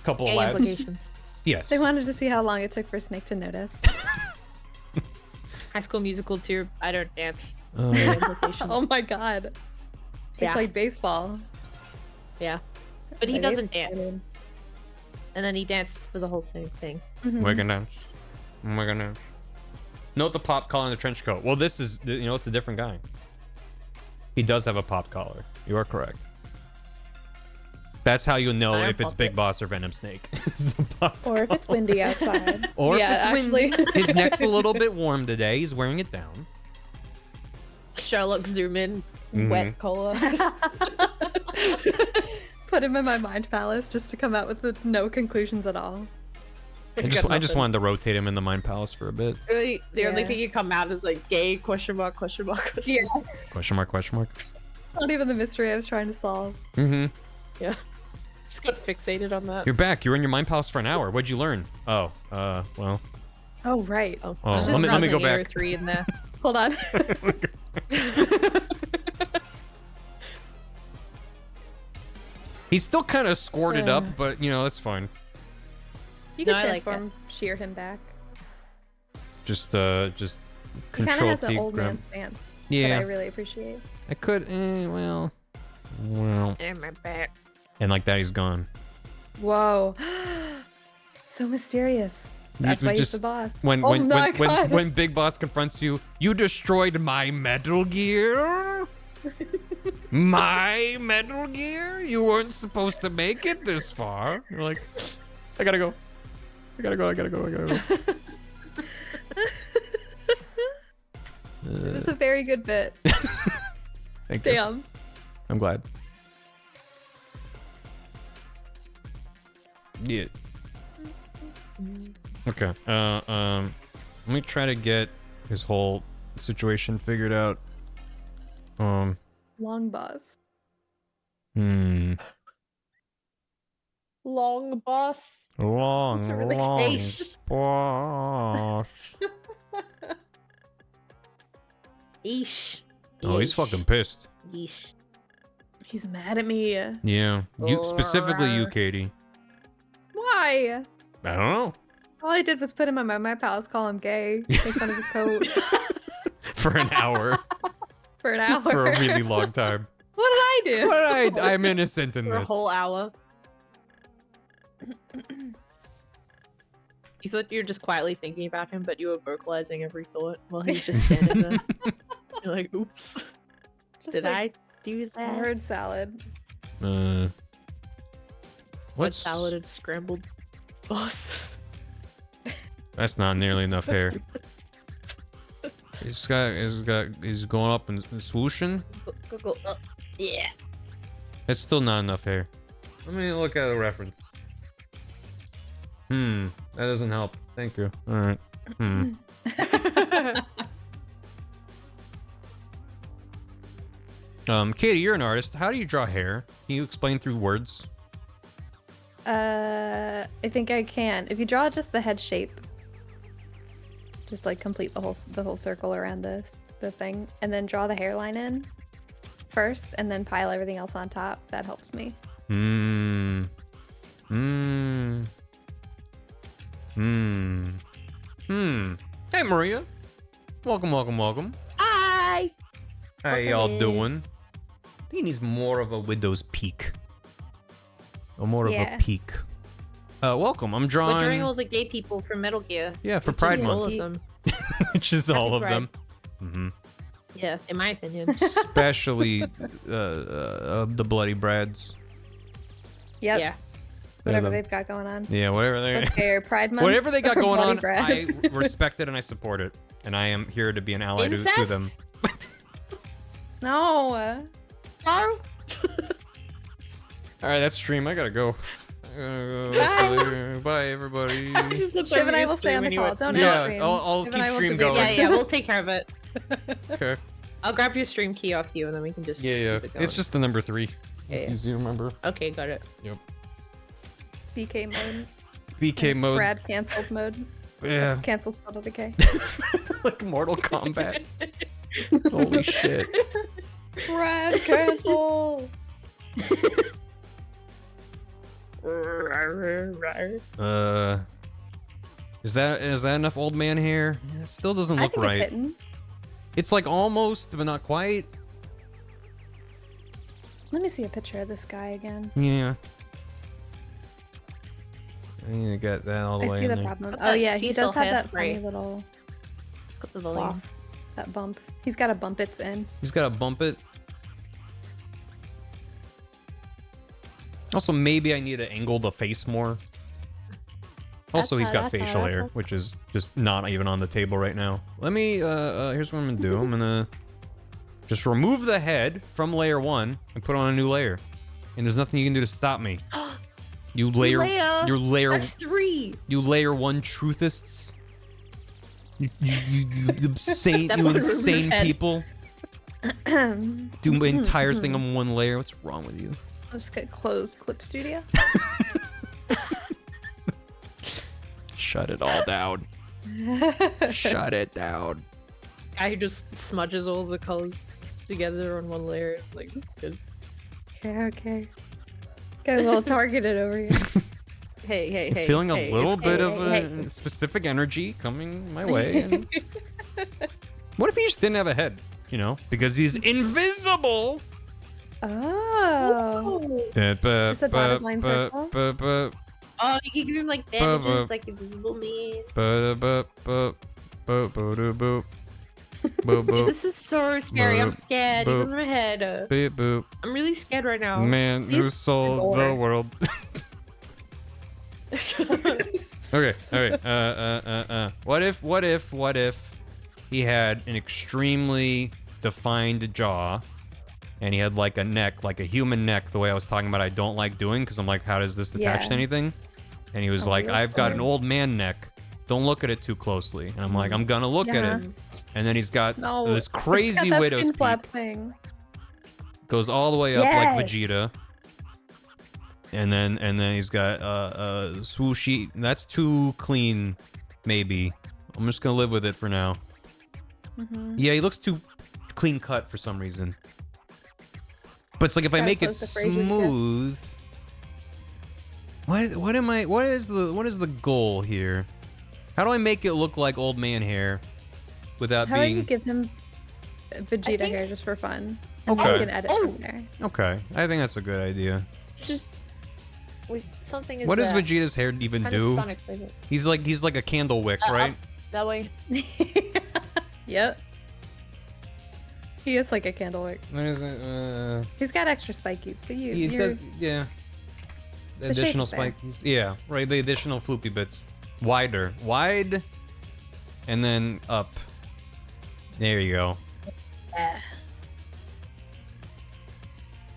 couple of Gay lads. implications. Yes. They wanted to see how long it took for Snake to notice. High School Musical 2, I don't dance. Uh, Gay implications. Oh my god. They Yeah. played baseball. Yeah. But he They doesn't played dance. it. And then he danced for the whole thing. We're gonna dance. We're gonna dance. Note the pop collar in the trench coat. Well, this is, you know, it's a different guy. He does have a pop collar. You are correct. That's how you know I if it's pop Big it. Boss or Venom Snake. Is the pop Or if it's collar. windy outside. Or yeah, if it's actually. windy. His neck's a little bit warm today. He's wearing it down. Sherlock zoom in, Mhm. wet collar. Put him in my mind palace just to come out with no conclusions at all. I just wanted to rotate him in the Mind Palace for a bit. Really, the only Yeah. thing you come out is like gay question mark question mark question mark. Question mark, question mark. Not even the mystery I was trying to solve. Mm-hmm. Yeah. Just got fixated on that. You're back. You were in your Mind Palace for an hour. What'd you learn? Oh, well. Oh, right. Oh, Oh, I was just let me go browsing Aero back. 3 in there. Hold on. He's still kind of squirted up, but, you know, that's fine. You could No, I like transform, shear him back. Just He kind of control has an T old grab. man stance that Yeah. I really appreciate. I could, well. And my back. And like that, he's gone. Whoa. So mysterious. That's You why he's just- the boss. When oh when my when, when God. when Big Boss confronts you, you destroyed my Metal Gear. My Metal Gear? You weren't supposed to make it this far. You're like, I gotta go. I gotta go. I gotta go. I gotta go. It's a very good bit. Thank you. Damn. I'm glad. Yeah. Okay. Let me try to get his whole situation figured out. Long boss. Long boss. Long Eish. boss. Eesh. Oh, he's fucking pissed. Yeesh. He's mad at me. Yeah. You specifically you, Katie. Why? I don't know. All I did was put him on my pals, call him gay, make fun of his coat For an hour. for an hour. For a really long time. What did I do? But I'm innocent in For a this. whole hour. You thought you were just quietly thinking about him, but you were vocalizing every thought while he was just standing there. You're like, oops. Just Did like I do that? word salad. What What's salad and scrambled boss? That's not nearly enough hair. He's going up and swooshing. Go. Yeah. It's still not enough hair. Let me look at a reference. That doesn't help. Thank you. All right. Katie, you're an artist. How do you draw hair? Can you explain through words? I think I can. If you draw just the head shape, just like complete the whole circle around the thing, and then draw the hairline in first, and then pile everything else on top. That helps me. Hey, Maria. Welcome. Hi. How y'all doing? I think he needs more of a widow's peak. Or more of a peak. Welcome. I'm drawing. We're drawing all the gay people from Metal Gear. Yeah, for Which Pride is Month. all of them. Which is all of Pride. them. Yeah, in my opinion. Especially the Bloody Brads. Yep. Yeah. Whatever them. they've got going on. Yeah, whatever they Okay, Pride Month. whatever they got or going Bloody on, Bread. I respect it and I support it. And I am here to be an ally to them. Incest? No. Carl? Alright, that's stream. I gotta go. Bye. Bye, everybody. Shiv and I will stay on the call. Don't Yeah, stream. I'll Shiv keep and I will stream debate. going. Yeah, we'll take care of it. Okay. I'll grab your stream key off you and then we can just Yeah. keep it going. It's just the number 3. Yeah, It's yeah. easy to remember. Okay, got it. Yep. BK mode. BK It's mode. Brad canceled mode. Yeah. Cancel spelled with a K. Like Mortal Kombat. Holy shit. Brad cancel. Is that enough old man hair? It still doesn't I look think right. it's hitting. It's like almost, but not quite. Let me see a picture of this guy again. Yeah. I need to get that all the I way see in the there. problem. Got Oh that yeah, he Cecil does have that hairspray. funny little It's got the volume. cloth. That bump. He's got a bump it's in. He's got to bump it. Also, maybe I need to angle the face more. Also, he's got facial hair, which is just not even on the table right now. Let me, here's what I'm gonna do. I'm gonna just remove the head from layer 1 and put on a new layer. And there's nothing you can do to stop me. You layer, Leia, you layer, That's 3. you layer 1 truthists. You insane, Step you on insane remove head. people. Do the entire thing on 1 layer. What's wrong with you? I'll just get closed clip studio. Shut it all down. Shut it down. Guy who just smudges all the colors together on one layer. Like, good. Okay. Got a little targeted over here. Hey. Feeling hey, a little it's bit okay. of a specific energy coming my way. And... what if he just didn't have a head? You know, because he's invisible. Oh. Just a dotted line circle? Oh, you can give him like bandages, like Invisible Man. Dude, this is so scary. I'm scared. Even in my head. I'm really scared right now. Man who He's sold the bored. world. Okay, alright. What if he had an extremely defined jaw, and he had like a neck, like a human neck, the way I was talking about I don't like doing, because I'm like, how does this attach to Yeah. anything? And he was A like, real I've got an story. old man neck. Don't look at it too closely. And I'm like, I'm gonna look at Yeah. it. And then he's got No, this it's got crazy that widow's skin flap peak. thing. Goes all the way up like Yes. Vegeta. And then he's got swooshy. That's too clean, maybe. I'm just gonna live with it for now. Yeah, he looks too clean cut for some reason. But it's like if I Gotta make it close the Fraser to get- smooth. What is the goal here? How do I make it look like old man hair without How about you being give him Vegeta think- hair just for fun? And Okay. then you can edit from there. Okay? I think that's a good idea. Just something is What does there. Vegeta's hair even Kind of do? Sonic flavor. He's like a candle wick, Uh, right? That way. Yep. He is like a candle wick. What is it? He's got extra spikies, but He you're... does, yeah. The The shape additional is there. spikes. Yeah, right. The additional floopy bits. Wide, and then up. There you go.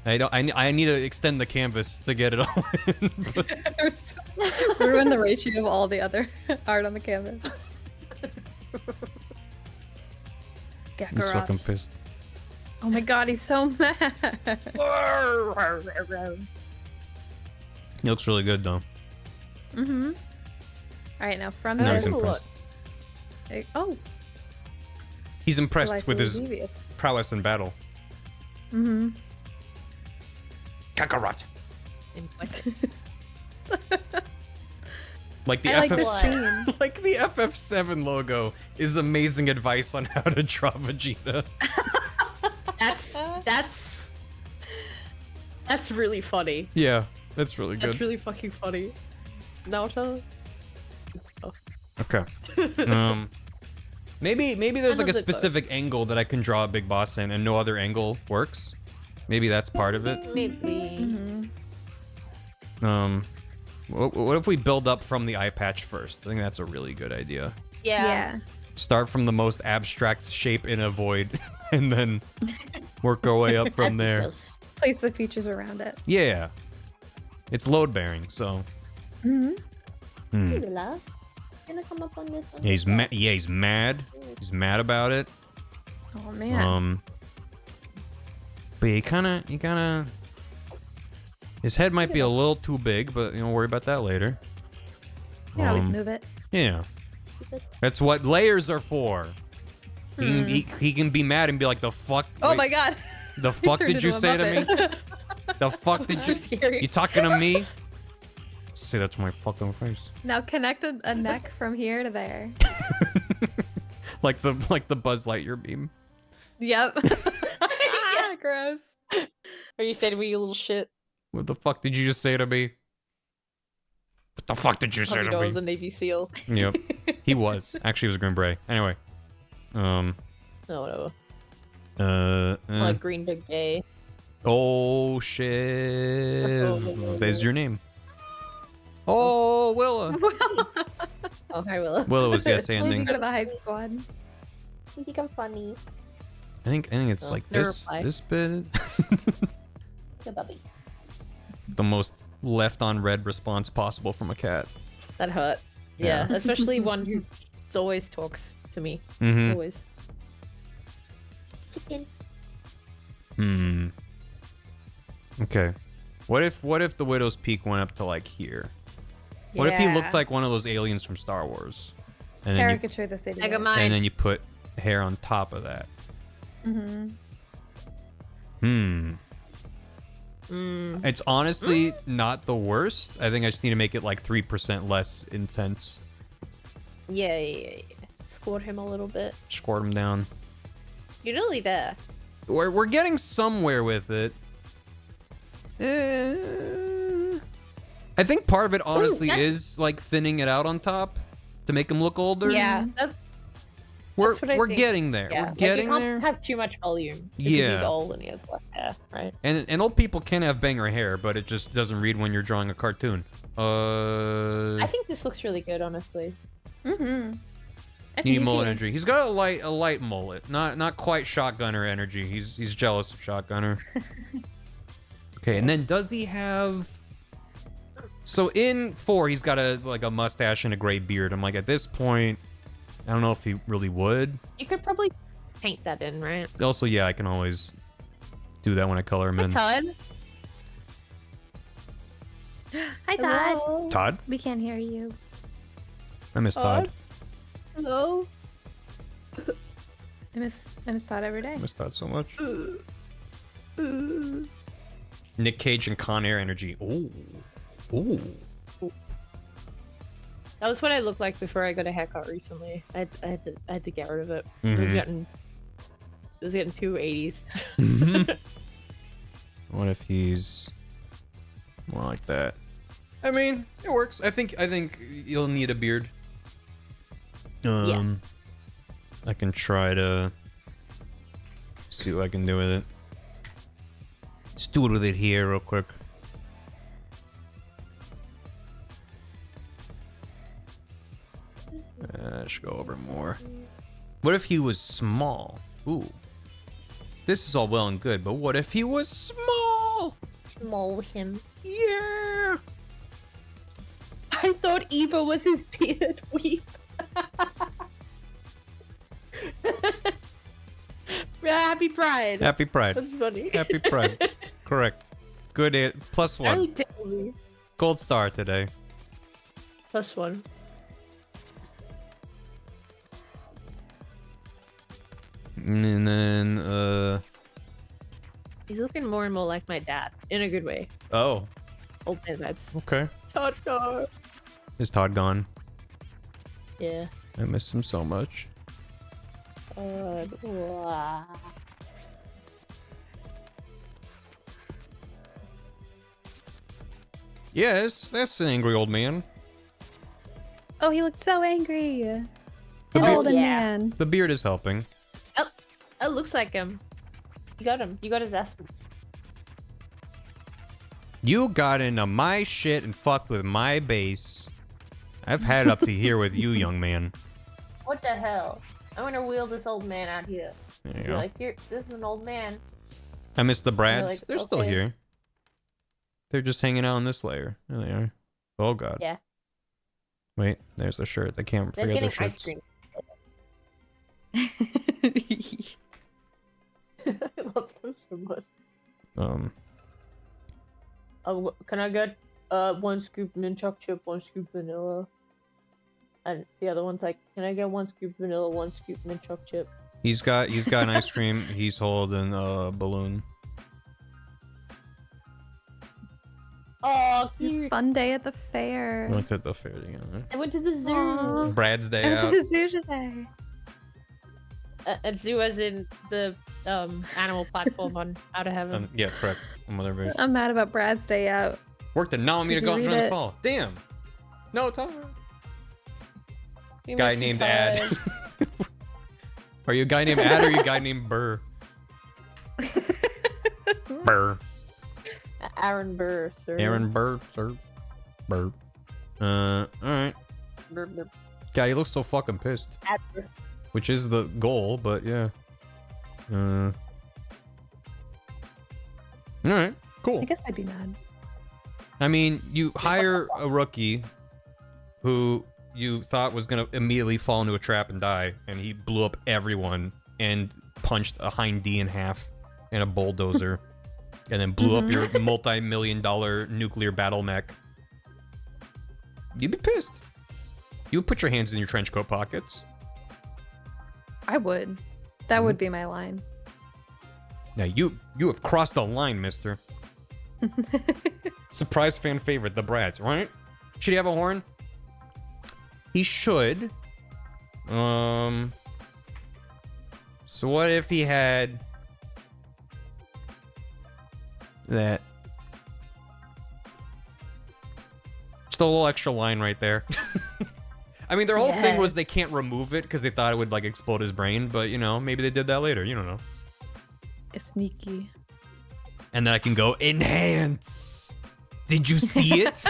I need to extend the canvas to get it all in. ruin the ratio of all the other art on the canvas. He's fucking pissed. Oh my god, he's so mad. He looks really good though. Mm-hmm. Alright, now from Now he's this... impressed. Oh, He's impressed delightfully with his devious. prowess in battle. Mm-hmm. Kakarot. Like the I like FF this scene. like the FF7 logo is amazing advice on how to draw Vegeta. That's really funny. Yeah, that's really good. That's really fucking funny. Naruto. Good stuff. Okay. Maybe there's I like a love it both. specific angle that I can draw a big boss in, and no other angle works. Maybe that's part of it. Maybe. Mm-hmm. What if we build up from the eye patch first? I think that's a really good idea. Yeah. Start from the most abstract shape in a void, and then work our way up from there. Place the features around it. Yeah, it's load bearing, so. Mm-hmm. Maybe love. Gonna come up on this one. Yeah, he's mad. Yeah, he's mad. He's mad about it. Oh man. But he kind of. His head might be a little too big, but you know, worry about that later. You can always move it. Yeah, that's what layers are for. He can be mad and be like, "The fuck." Oh wait, my god. The fuck turned did you into a say to me? Muppet. The fuck did So you? scary. You talking to me? Say that to my fucking face. Now connect a neck from here to there. like the Buzz Lightyear beam. Yep. Gross. Are you saying to me, you little shit? What the fuck did you just say to me? What the fuck did you say Puppy to was me? a Navy SEAL. Yep, he was. Actually, he was a Green Beret. Anyway, No, no. uh, Like Green Big Gay. oh shit, there's your name. Oh, Willa. Oh, hi, Willow. Willa was yes Leaving handing. go to the hype squad. You think I'm funny? I think it's Oh, like no this reply. this bit. Good puppy. The most left on red response possible from a cat. That hurt. Yeah. Yeah, especially one who always talks to me. Mm-hmm. Always. Chicken. Hmm. Okay. What if the Widow's Peak went up to like here? What if he looked like one of those aliens from Star Wars? And then Caricature this idiot. Mega Mind. and then you put hair on top of that. Mm-hmm. Hmm. It's honestly not the worst. I think I just need to make it like 3% less intense. Yeah. Scored him a little bit. Squirt him down. You're nearly there. We're getting somewhere with it. I think part of it honestly that- is like thinning it out on top to make him look older. Yeah, that's we're what I we're think. getting there. yeah. We're getting like, you there. can't have too much volume because Yeah. he's old and he has less hair, right? And old people can have banger hair, but it just doesn't read when you're drawing a cartoon. I think this looks really good, honestly. Mm-hmm. I You think need he's mullet here. energy. He's got a light mullet. Not quite shotgunner energy. He's jealous of shotgunner. Okay, and then does he have? So in 4, he's got a mustache and a gray beard. I'm like, at this point, I don't know if he really would. You could probably paint that in, right? Also, yeah, I can always do that when I color him Hi, in. Todd. Hi, Todd. Hello. Todd? We can't hear you. I miss Todd. Hello. I miss Todd every day. I miss Todd so much. Nick Cage and Con Air energy. Ooh. Ooh. That was what I looked like before I got a haircut recently. I had to get rid of it. Mhm. It was getting too 80s. What if he's more like that? I mean, it works. I think you'll need a beard. Yeah. I can try to see what I can do with it. Let's do it with it here real quick. Should go over more. What if he was small? Ooh. This is all well and good, but what if he was small? Small him. Yeah. I thought Eva was his beard. Weep. Happy Pride. Happy Pride. That's funny. Happy Pride. Correct. Good. +1. Only totally. Gold star today. +1. And then, He's looking more and more like my dad, in a good way. oh, Old man vibes. okay. Todd car. Is Todd gone? Yeah. I miss him so much. Wow. Yes, that's an angry old man. Oh, he looked so angry. The An beard, old yeah. man. the beard is helping. Oh, it looks like him. You got him. You got his essence. You got into my shit and fucked with my base. I've had it up to here with you, young man. What the hell? I'm gonna wheel this old man out here. There you Be go. like, here, this is an old man. I miss the Brads. like, They're still okay. here. They're just hanging out on this layer. There they are. Oh god. Yeah. Wait, there's the shirt. I can't They're forget getting the ice shirts. cream. I love them so much. Oh, can I get 1 scoop mint chocolate chip, 1 scoop vanilla? And the other one's like, can I get 1 scoop vanilla, 1 scoop mint chocolate chip? He's got an ice cream. He's holding a balloon. Oh, cute. Fun day at the fair. We went to the fair together. I went to the zoo. Aw. Brad's I day went to out. the zoo today. At zoo as in the animal platform on Out of Heaven. Yeah, correct. Mother base. I'm mad about Brad's day out. Worked to not want me to Did go you and read join the it? call. Damn. No time. We Guy miss you, named Todd. Ad. Are you a guy named Ad or are you a guy named Burr? Burr. Aaron Burr, sir. Aaron Burr, sir. Burr. Alright. Burr, Burr. God, he looks so fucking pissed. Ad Burr. Which is the goal, but yeah. Alright, cool. I guess I'd be mad. I mean, you hire a rookie who you thought was gonna immediately fall into a trap and die, and he blew up everyone and punched a hind D in half and a bulldozer, and then blew up your multi-million-dollar nuclear battle mech. You'd be pissed. You would put your hands in your trench coat pockets. I would. That would be my line. Now you have crossed the line, mister. Surprise fan favorite, the Brads, right? Should he have a horn? He should. So what if he had that? Just a little extra line right there. I mean, their whole thing was they can't remove it because they thought it would like explode his brain, but you know, maybe they did that later. You don't know. It's sneaky. And then I can go enhance. Did you see it?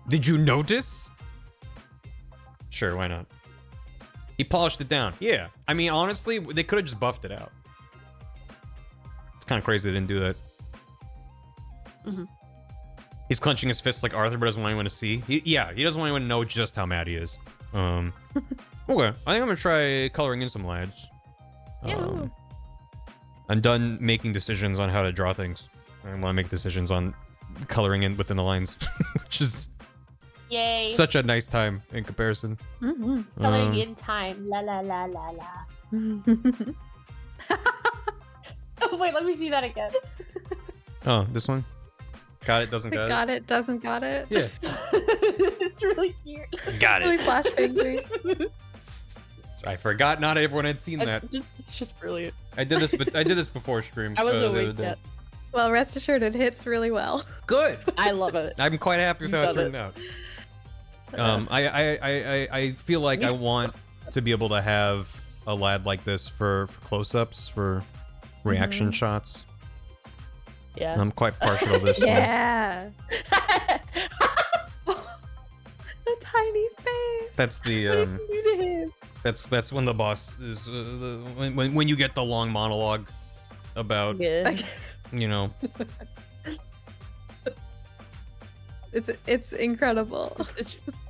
Did you notice? Sure, why not? He polished it down. Yeah. I mean, honestly, they could have just buffed it out. It's kind of crazy they didn't do that. Mhm. He's clenching his fists like Arthur, but doesn't want anyone to see. He doesn't want anyone to know just how mad he is. Okay. I think I'm gonna try coloring in some lads. Yeah. I'm done making decisions on how to draw things. I want to make decisions on coloring in within the lines, which is Yay. such a nice time in comparison. Mm-hmm. Coloring in time. La la la la la. Oh, wait, let me see that again. Oh, this one? Got it, doesn't got it? Got it, doesn't got it. Yeah. It's really cute. Got Really it. flashbang. I forgot not everyone had seen that. It's just brilliant. I did this before stream. I wasn't the other awake day. yet. Well, rest assured, it hits really well. Good. I love it. I'm quite happy with You how it love turned out. I feel like I want to be able to have a lad like this for close-ups, for reaction shots. Yeah. I'm quite partial to this one. Yeah. The tiny face. That's the that's when the boss is when you get the long monologue about Yeah. you know It's incredible.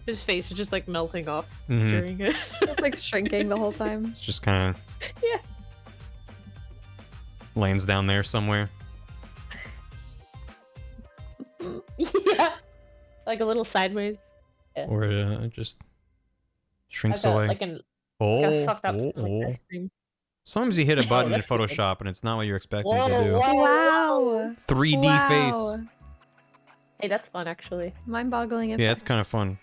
His face is just like melting off Mhm. during it. It's like shrinking the whole time. it's just kind of Yeah. lands down there somewhere. Yeah. Like a little sideways. Or just shrinks Like a, away. like an oh, like a fucked up oh, like oh. ice cream. Sometimes you hit a button in that's good. Photoshop and it's not what you're expecting to Whoa, do. whoa. Wow. 3D Wow. face. Hey, that's fun actually. Mind-boggling. Yeah, it's kind of fun.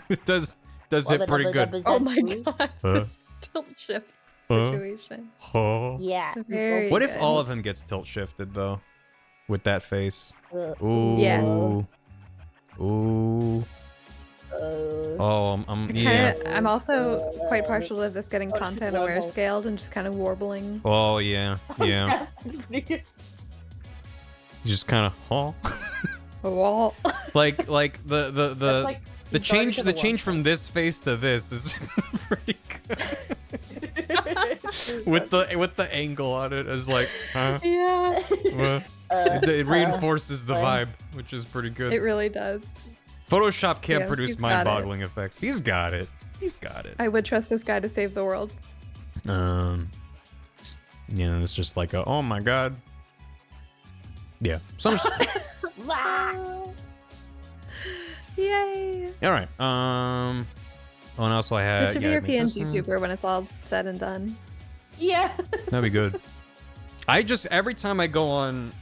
It does hit pretty good. Oh my god. Huh? This tilt shift Huh? situation. Oh. Yeah. Very What if good. all of him gets tilt shifted though? With that face. Ooh. Yeah. Ooh. Oh, I'm yeah. I'm also quite partial to this getting Oh, content she's aware normal. scaled and just kind of warbling. Oh yeah. Yeah. You just kind of Wall. like the the change the change from this face to this is pretty good. with the angle on it is like, huh? Yeah. It reinforces the vibe, which is pretty good. It really does. Photoshop can't Yeah, produce he's got it. mind-boggling effects. He's got it. He's got it. I would trust this guy to save the world. Yeah, it's just like a, oh my god. Yeah. Some. Yay. All right. Oh, and also I had. This should be yeah, your make this PNG one. YouTuber when it's all said and done. Yeah. That'd be good. Every time I go on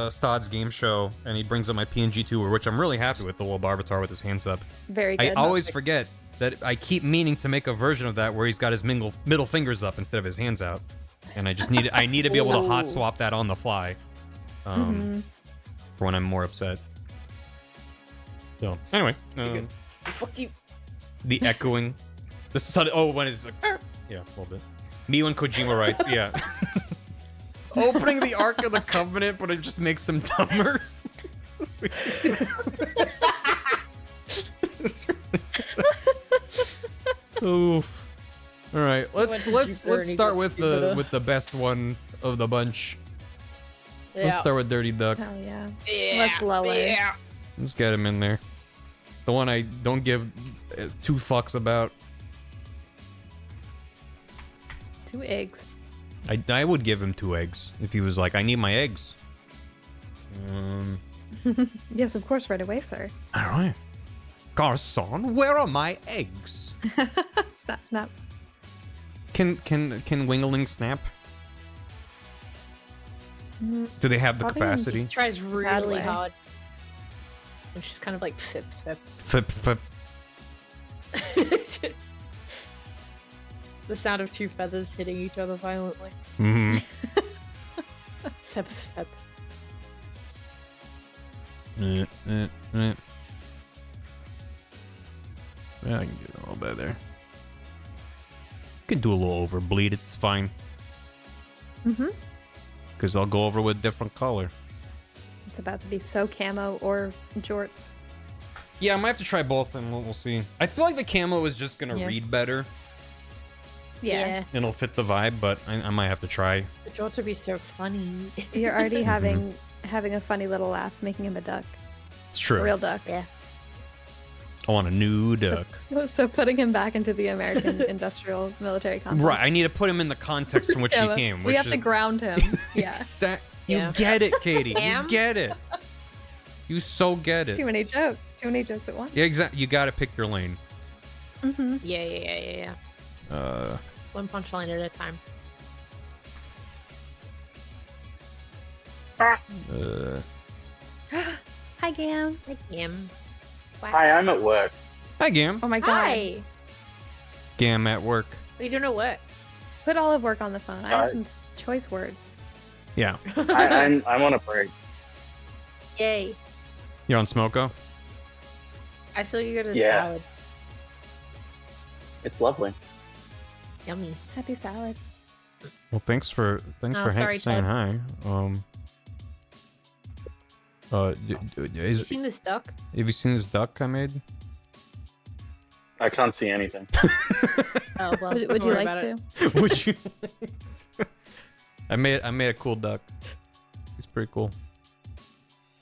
Stod's game show and he brings up my PNG tuber, which I'm really happy with, the little Barbatar with his hands up. Very I good. always forget that I keep meaning to make a version of that where he's got his middle fingers up instead of his hands out, and I need to be able to hot Ooh. swap that on the fly, for when I'm more upset. So anyway, Fuck you. the echoing, the sudden when it's like yeah, a little bit. Me when Kojima writes, yeah. Opening the Ark of the Covenant, but it just makes him dumber. Oof. All right, let's start with the best one of the bunch. Let's Yeah. start with Dirty Duck. Hell yeah. Let's lull her. Yeah. Let's get him in there. The one I don't give two fucks about. 2 eggs. I would give him 2 eggs if he was like, I need my eggs. Yes, of course, right away, sir. All right. Garçon, where are my eggs? Snap, snap. Can Wingeling snap? Do they have the Probably capacity? He tries really Badly. hard. And she's kind of like fip. Flip. The sound of 2 feathers hitting each other violently. Mm-hmm. Fip. Yeah, I can get it all better there. Can do a little overbleed, it's fine. Because I'll go over with different color. It's about to be so camo or jorts. Yeah, I might have to try both and we'll see. I feel like the camo is just gonna Yeah. read better. Yeah. It'll fit the vibe, but I might have to try. The jokes would be so funny. You're already having a funny little laugh, making him a duck. It's true. A real duck. Yeah. I want a new duck. So putting him back into the American industrial military complex. Right, I need to put him in the context from which he came. We Which have is to ground him. Yeah. You Yeah. get it, Katie. You Damn. get it. You so get Too it. many jokes. Too many jokes at once. Yeah, exactly. You gotta pick your lane. Yeah. Uh, One punchline at a time. Hi, Gam. Like him. Hi, I'm at work. hi, Gam. Oh my god. Hi. Gam at work. What are you doing at work? Put all of work on the phone. I have some choice words. Yeah. I'm on a break. Yay. You're on Smoko? I saw you get a Yeah. salad. It's lovely. Yummy. Happy salad. Well, thanks for sorry, saying Todd. hi. You seen this duck? Have you seen this duck I made? I can't see anything. Oh well. Would don't you worry like about to? it. Would you? I made a cool duck. He's pretty cool.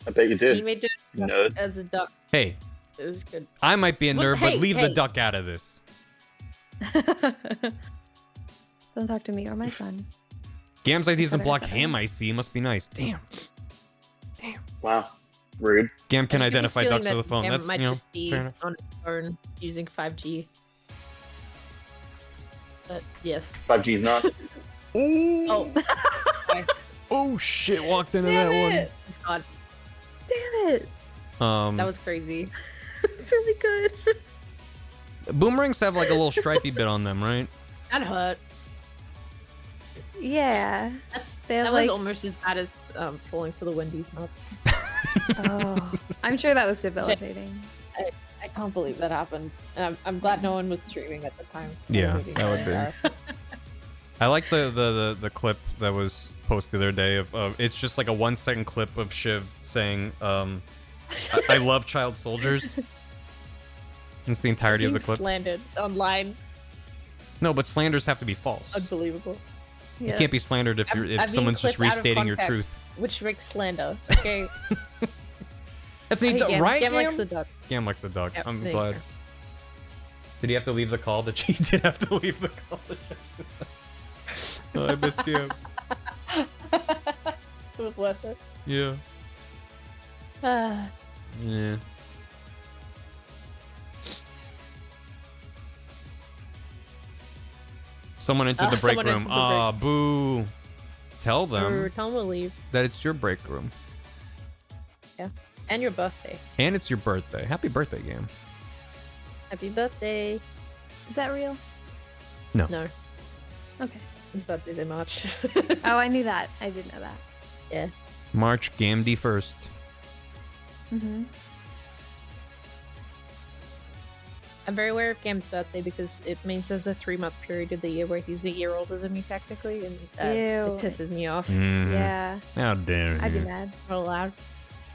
I bet you He did. made it Nerd. as a duck. Hey, It was good. I might be a Well, nerd, but hey, leave the hey. duck out of this. Don't talk to me or my son. Gam's ID doesn't Better block have that him. I see. Must be nice. Damn. Wow. Rude. Gam can I just get this identify feeling ducks with that the phone. Cam That's might you know, just be fair enough. on his phone using 5G. But yes. 5G's not. Oh, Oh, oh shit! Walked into Damn that it. he's gone. Damn it. one. That was crazy. It's really good. Boomerangs have like a little stripy bit on them, right? That hurt. Yeah. They have, That was like- almost as bad as falling for the Wendy's nuts. Oh. I'm sure that was debilitating. I can't believe that happened. And I'm glad no one was streaming at the time. Yeah, Maybe. that would be. I like the clip that was posted the other day of it's just like a 1 second clip of Shiv saying I love child soldiers. It's the entirety of the Being clip. slandered online. No, but slanders have to be false. Unbelievable. You can't be slandered if you're I'm if being someone's just clipped out of restating your context, truth. Which makes slander. Okay. That's Hey, neat, Gam. right? Gam Gam likes the duck. Gam likes the dog. Yep, I'm there you glad. go. Did he have to leave the call? He did have to leave the call. Oh, I missed Gam. It was worth it. Yeah. Ah. Yeah. Someone entered the break someone room. entered the Ah, boo. Tell them Tell him to leave. that it's your break room. Yeah. And your birthday. And it's your birthday. Happy birthday, Gam. Happy birthday. Is that real? No, Okay. his birthday's in March. Oh, I knew that. I did know that. Yeah. March Gamdy 1st. Mm-hmm. I'm very aware of Gam's birthday because it means there's a 3-month period of the year where he's a year older than me technically, and it Ew. pisses me off. Mhm. Yeah. How dare I'd be you. mad. Not allowed.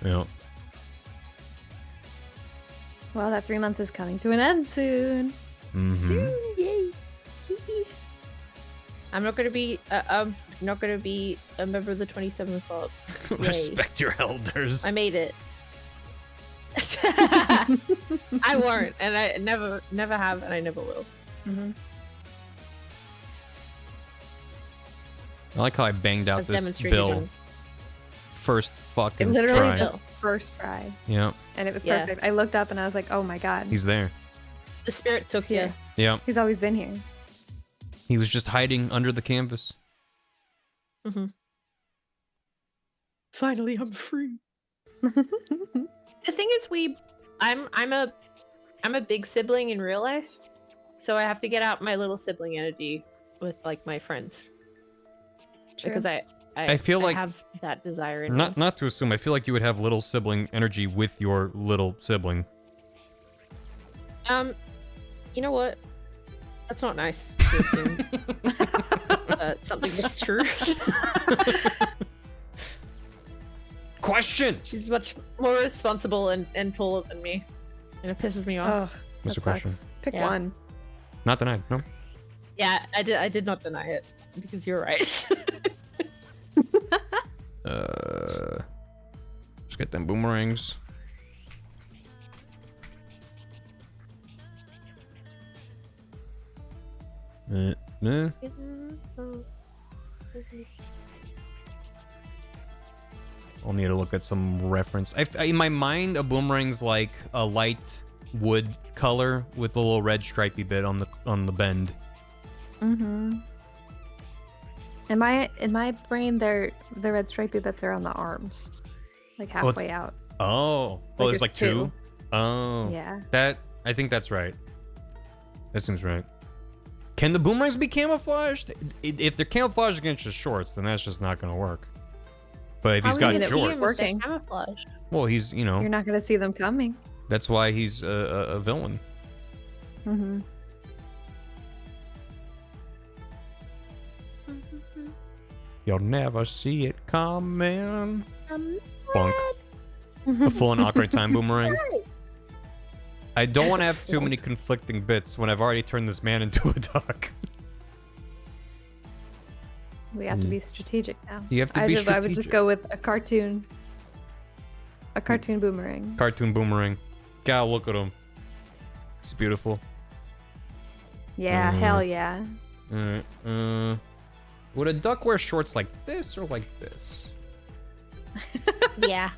Yeah. Well, that 3 months is coming to an end soon. Mhm. Yay. I'm not gonna be a member of the 27th Club. Yay. Respect your elders. I made it. I weren't, and I never have, and I never will. Mm-hmm. I like how I banged out As this demonstrated bill on- first It fucking literally try. the first try, Yeah, and it was Yeah. perfect. I looked up and I was like, "Oh my god, he's there. The spirit took He's here. you. Yeah, He's always been here." he was just hiding under the canvas. Mm-hmm. Finally, I'm free. The thing is, I'm a big sibling in real life, so I have to get out my little sibling energy with like my friends True. because I feel like- have that desire in me. Not to assume. I feel like you would have little sibling energy with your little sibling. You know what? That's not nice to assume. Something that's true. Question. She's much more responsible and taller than me, and it pisses me off. Oh, What's that the question? sucks. Pick Yeah. one. Not tonight. No. Yeah, I did not deny it because you're right. Let's get them boomerangs. I'll need to look at some reference. In my mind, a boomerang's like a light wood color with a little red stripy bit on the bend. Mm-hmm. In my brain, the red stripy bits are on the arms, like halfway out. Oh, there's like two. Oh, yeah. I think that's right. That seems right. Can the boomerangs be camouflaged? If they're camouflaged against his shorts, then that's just not gonna work. But if he's got shorts, working. Camouflage. Well, he's You're not gonna see them coming. That's why he's a villain. Mm-hmm. You'll never see it coming. Bonk. A full and awkward time boomerang. I don't want to have too many conflicting bits when I've already turned this man into a duck. We have to be strategic now. You have to be strategic. I would just go with a cartoon. A cartoon boomerang. Cartoon boomerang. God, look at him. He's beautiful. Yeah, hell yeah. Would a duck wear shorts like this or like this? Yeah.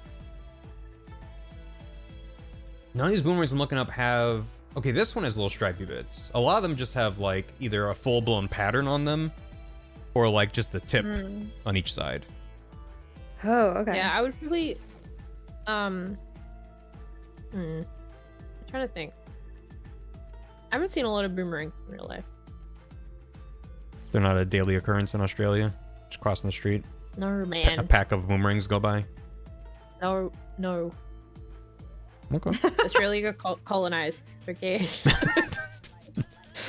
None of these boomerangs I'm looking up have... Okay, this one has little stripy bits. A lot of them just have like either a full-blown pattern on them or like just the tip on each side. Oh, okay. Yeah, I would probably I'm trying to think. I haven't seen a lot of boomerangs in real life. They're not a daily occurrence in Australia. Just crossing the street. No, man. A pack of boomerangs go by. No. Okay. Australia got colonized. Okay.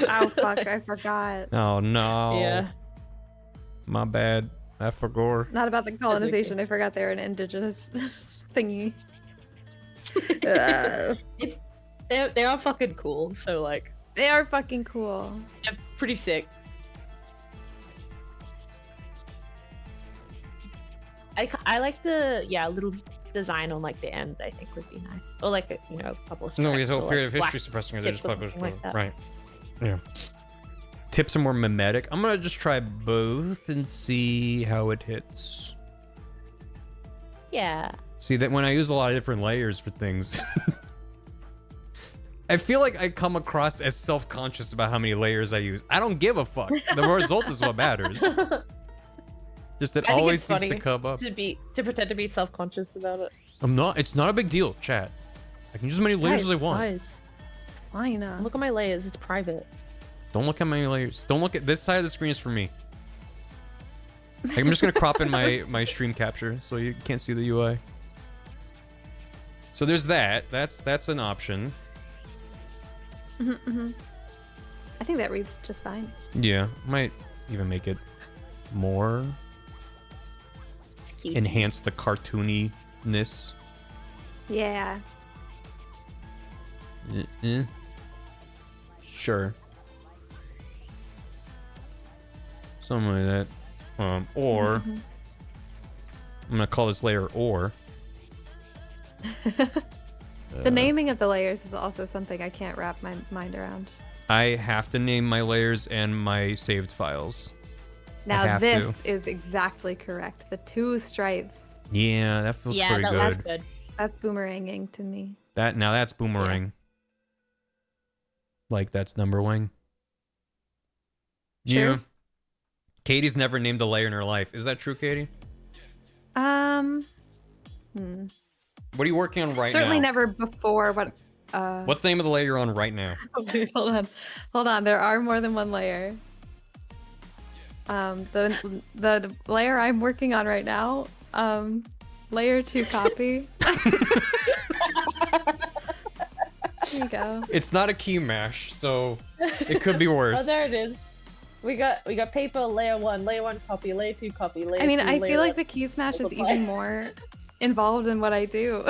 Oh fuck! I forgot. Oh no. Yeah. My bad. I forgot. Not about the colonization. I forgot they're an indigenous thingy. They are fucking cool. So like. They are fucking cool. They're pretty sick. I like the little design on like the ends. I think would be nice, or like a couple of stripes. No, we have a whole period of like history suppressing it. They just published like that. Right. Yeah. Tips are more mimetic. I'm gonna just try both and see how it hits. Yeah. See that when I use a lot of different layers for things, I feel like I come across as self-conscious about how many layers I use. I don't give a fuck. The result is what matters. Just it always seems to come up. To pretend to be self-conscious about it. I'm not. It's not a big deal, chat. I can use as many layers as I want. Guys, it's fine. Look at my layers. It's private. Don't look at my layers. Don't look at this side of the screen. Is for me. I'm just gonna crop in my stream capture so you can't see the UI. So there's that. That's an option. I think that reads just fine. Yeah, might even make it more. Enhance the cartooniness. Yeah. Sure. Something like that. Or I'm gonna call this layer or. The naming of the layers is also something I can't wrap my mind around. I have to name my layers and my saved files. Now this is exactly correct. The 2 stripes. Yeah, that feels pretty good. That's good. That's boomeranging to me. That's boomerang. Like that's number wing. Sure. Yeah. Katie's never named a layer in her life. Is that true, Katie? What are you working on right now? Certainly never before. What? What's the name of the layer you're on right now? Hold on. There are more than one layer. The layer I'm working on right now, layer 2 copy. There you go. It's not a key mash, so it could be worse. Oh, there it is. We got paper, layer 1 copy, layer 2 copy, layer 2. I mean, I feel like the key key smash is even more involved in what I do.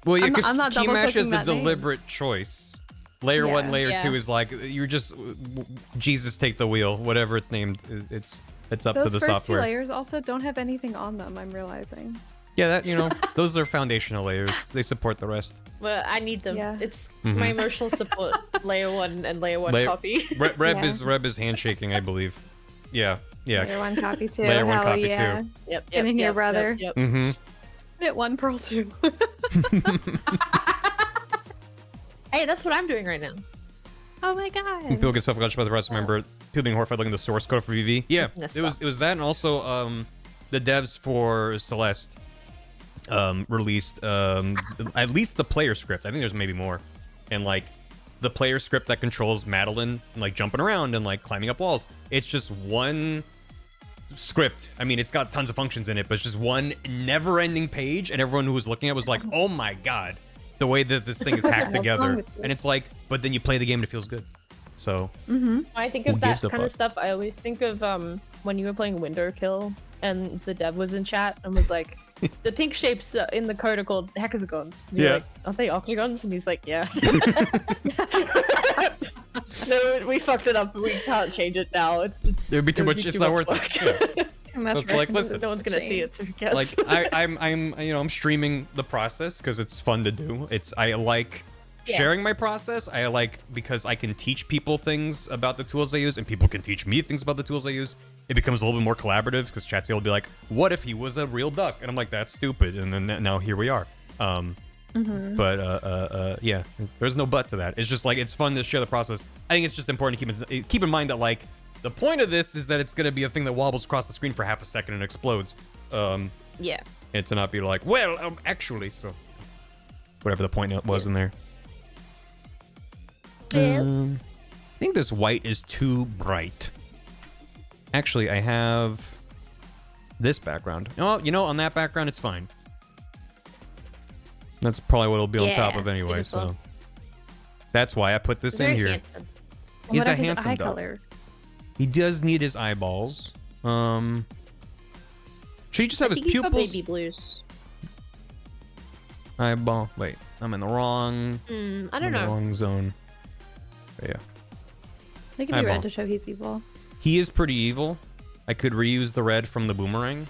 Well, yeah, because I'm not key mash is a double-clicking that name. deliberate choice. Layer Yeah. 1, layer Yeah. 2 is like you're just Jesus take the wheel, whatever it's named. It's up Those to the first software. two layers also don't have anything on them. I'm realizing. Yeah, that those are foundational layers. They support the rest. Well, I need them. Yeah. It's Mhm. my emotional support. Layer 1 and layer 1 copy. Reb Yeah. is handshaking, I believe. Yeah. Layer 1 copy too. Layer 1 Hell copy yeah. too. Yep. Get in here, brother. Yep. Mm-hmm. Knit 1, pearl 2. Hey, that's what I'm doing right now. Oh my god. People get self-conscious about the rest. Remember, people being horrified looking at the source code for VV. Yeah, Yes, it was that, and also the devs for Celeste released at least the player script. I think there's maybe more, and like the player script that controls Madeline like jumping around and like climbing up walls. It's just one script. I mean, it's got tons of functions in it, but it's just one never-ending page, and everyone who was looking at it was like, "Oh my god." The way that this thing is hacked What's wrong together, with you? and it's like, but then you play the game and it feels good. So Mm-hmm. When I think Who of that gives a kind of fuck? stuff, I always think of when you were playing Winterkill and the dev was in chat and was like, the pink shapes in the code are called hexagons. And you're Yeah. like, are they octagons? And he's like, yeah. So we fucked it up. We can't change it now. It's it would be too much. It's not worth work. it. Yeah. Too much So it's like, work. listen, No one's gonna see it, so who cares? Like I'm streaming the process because it's fun to do. I like Yeah. sharing my process. I like because I can teach people things about the tools I use, and people can teach me things about the tools I use. It becomes a little bit more collaborative because Chatsy will be like, "What if he was a real duck?" And I'm like, "That's stupid." And then now here we are. But yeah, there's no but to that. It's just like it's fun to share the process. I think it's just important to keep in mind that like the point of this is that it's gonna be a thing that wobbles across the screen for half a second and explodes. yeah. And to not be like, well, actually, so whatever the point was in there. I think this white is too bright. Actually, I have this background. Oh, on that background, it's fine. That's probably what it'll be on top Yeah, of anyway, beautiful. so. That's why I put this in Very here. handsome. He's What a are his handsome eye duck. color? He does need his eyeballs. Should he just have his He's got pupils? baby blues. Eyeball. Wait, I'm in the wrong. I I'm don't in the know. wrong zone. But yeah. They can be Eyeball. red to show he's evil. He is pretty evil. I could reuse the red from the boomerang.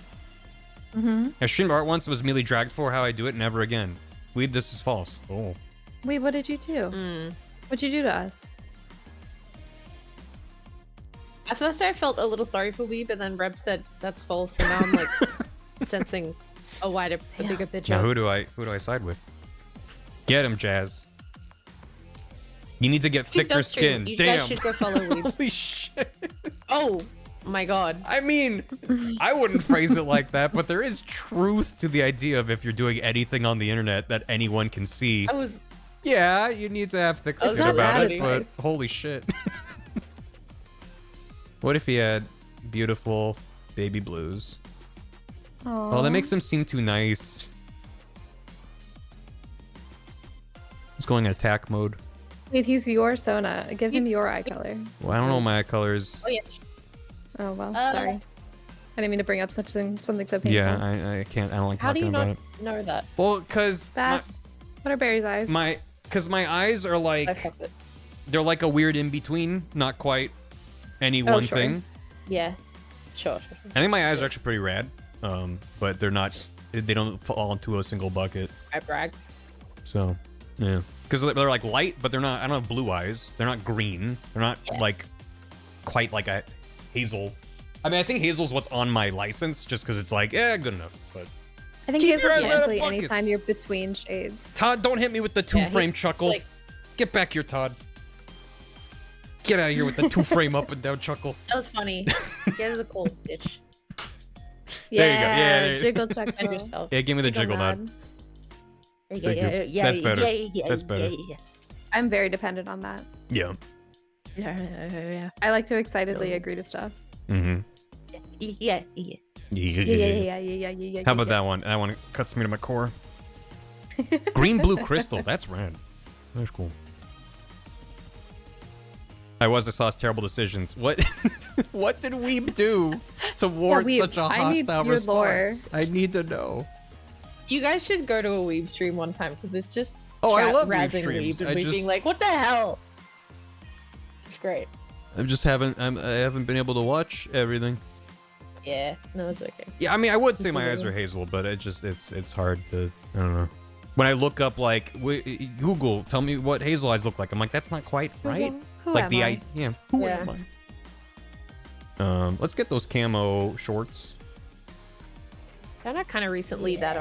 Mm-hmm. I streamed art once. It was merely dragged for how I do it. Never again. Weed, this is false. Oh. Wait, what did you do? What'd you do to us? At first, I felt a little sorry for Weeb, and then Reb said that's false, and now I'm like sensing a bigger picture. Now who do I side with? Get him, Jazz. You need to get Weeb thicker does stream. skin. You Damn. guys should go follow Weeb. Holy shit. Oh my god. I mean, I wouldn't phrase it like that, but there is truth to the idea of if you're doing anything on the internet that anyone can see. I was. Yeah, you need to have thick That's skin not about bad it, but advice. holy shit. What if he had beautiful baby blues? Oh, that makes him seem too nice. He's going in attack mode. Wait, he's your Sona. Give him your eye color. Well, I don't know my eye colors. Oh yeah. Oh well, sorry. I didn't mean to bring up something so painful. Yeah, I can't. I don't like How do talking you about not it. know that? Well, cause That. What are Barry's eyes? my eyes are I like fucked it. they're like a weird in between, not quite any Oh, one sure. thing. Yeah. Sure. I think my eyes are actually pretty rad, but they're not. They don't fall into a single bucket. I brag. So, yeah, because they're like light, but they're not. I don't have blue eyes. They're not green. They're not like quite like a hazel. I mean, I think hazel's what's on my license, just because it's like, yeah, good enough. But I think Keep he's your eyes out of essentially buckets. anytime you're between shades. Todd, don't hit me with the Yeah, two-frame chuckle. like- Get back here, Todd. Get out of here with the two-frame up and down chuckle. That was funny. Get the cold bitch. There you go. Yeah, there you- jiggle And chuckle. yourself. Yeah, give me the jiggle nod. Yeah, Thank you. That's better. That's better. I'm very dependent on that. Yeah. Yeah. I like to excitedly agree to stuff. Mm-hmm. Yeah. Yeah. How about that one? That one cuts me to my core. Green blue crystal. That's rad. That's cool. I saw his terrible decisions. What what did we do to warrant Weeb, such a I need hostile your lore. response? I need to know. You guys should go to a Weeb stream one time because it's just Oh, I chat love weeb razzing streams. Weeb and I me just being like, "What the hell?" It's great. I haven't been able to watch everything. Yeah, no, it's okay. Yeah, I mean, I would say my eyes are hazel, but it's hard to, I don't know. When I look up like Google, tell me what hazel eyes look like. I'm like, that's not quite right. Who Like am the I? yeah. Who Yeah. am I? Let's get those camo shorts. Found out kind of recently that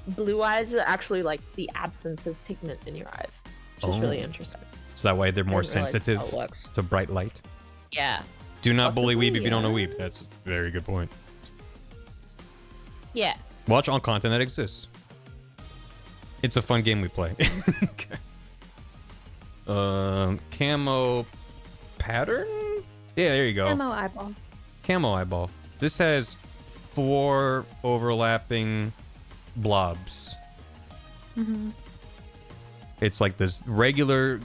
blue eyes are actually like the absence of pigment in your eyes, which is really interesting. So that way they're more I didn't realize sensitive how it works. to bright light. Yeah. Do not bully Possibly, weeb if you don't know yeah. weeb. That's a very good point. Yeah. Watch all content that exists. It's a fun game we play. Okay. Camo pattern? Yeah, there you go. Camo eyeball. Camo eyeball. This has 4 overlapping blobs. It's like this regular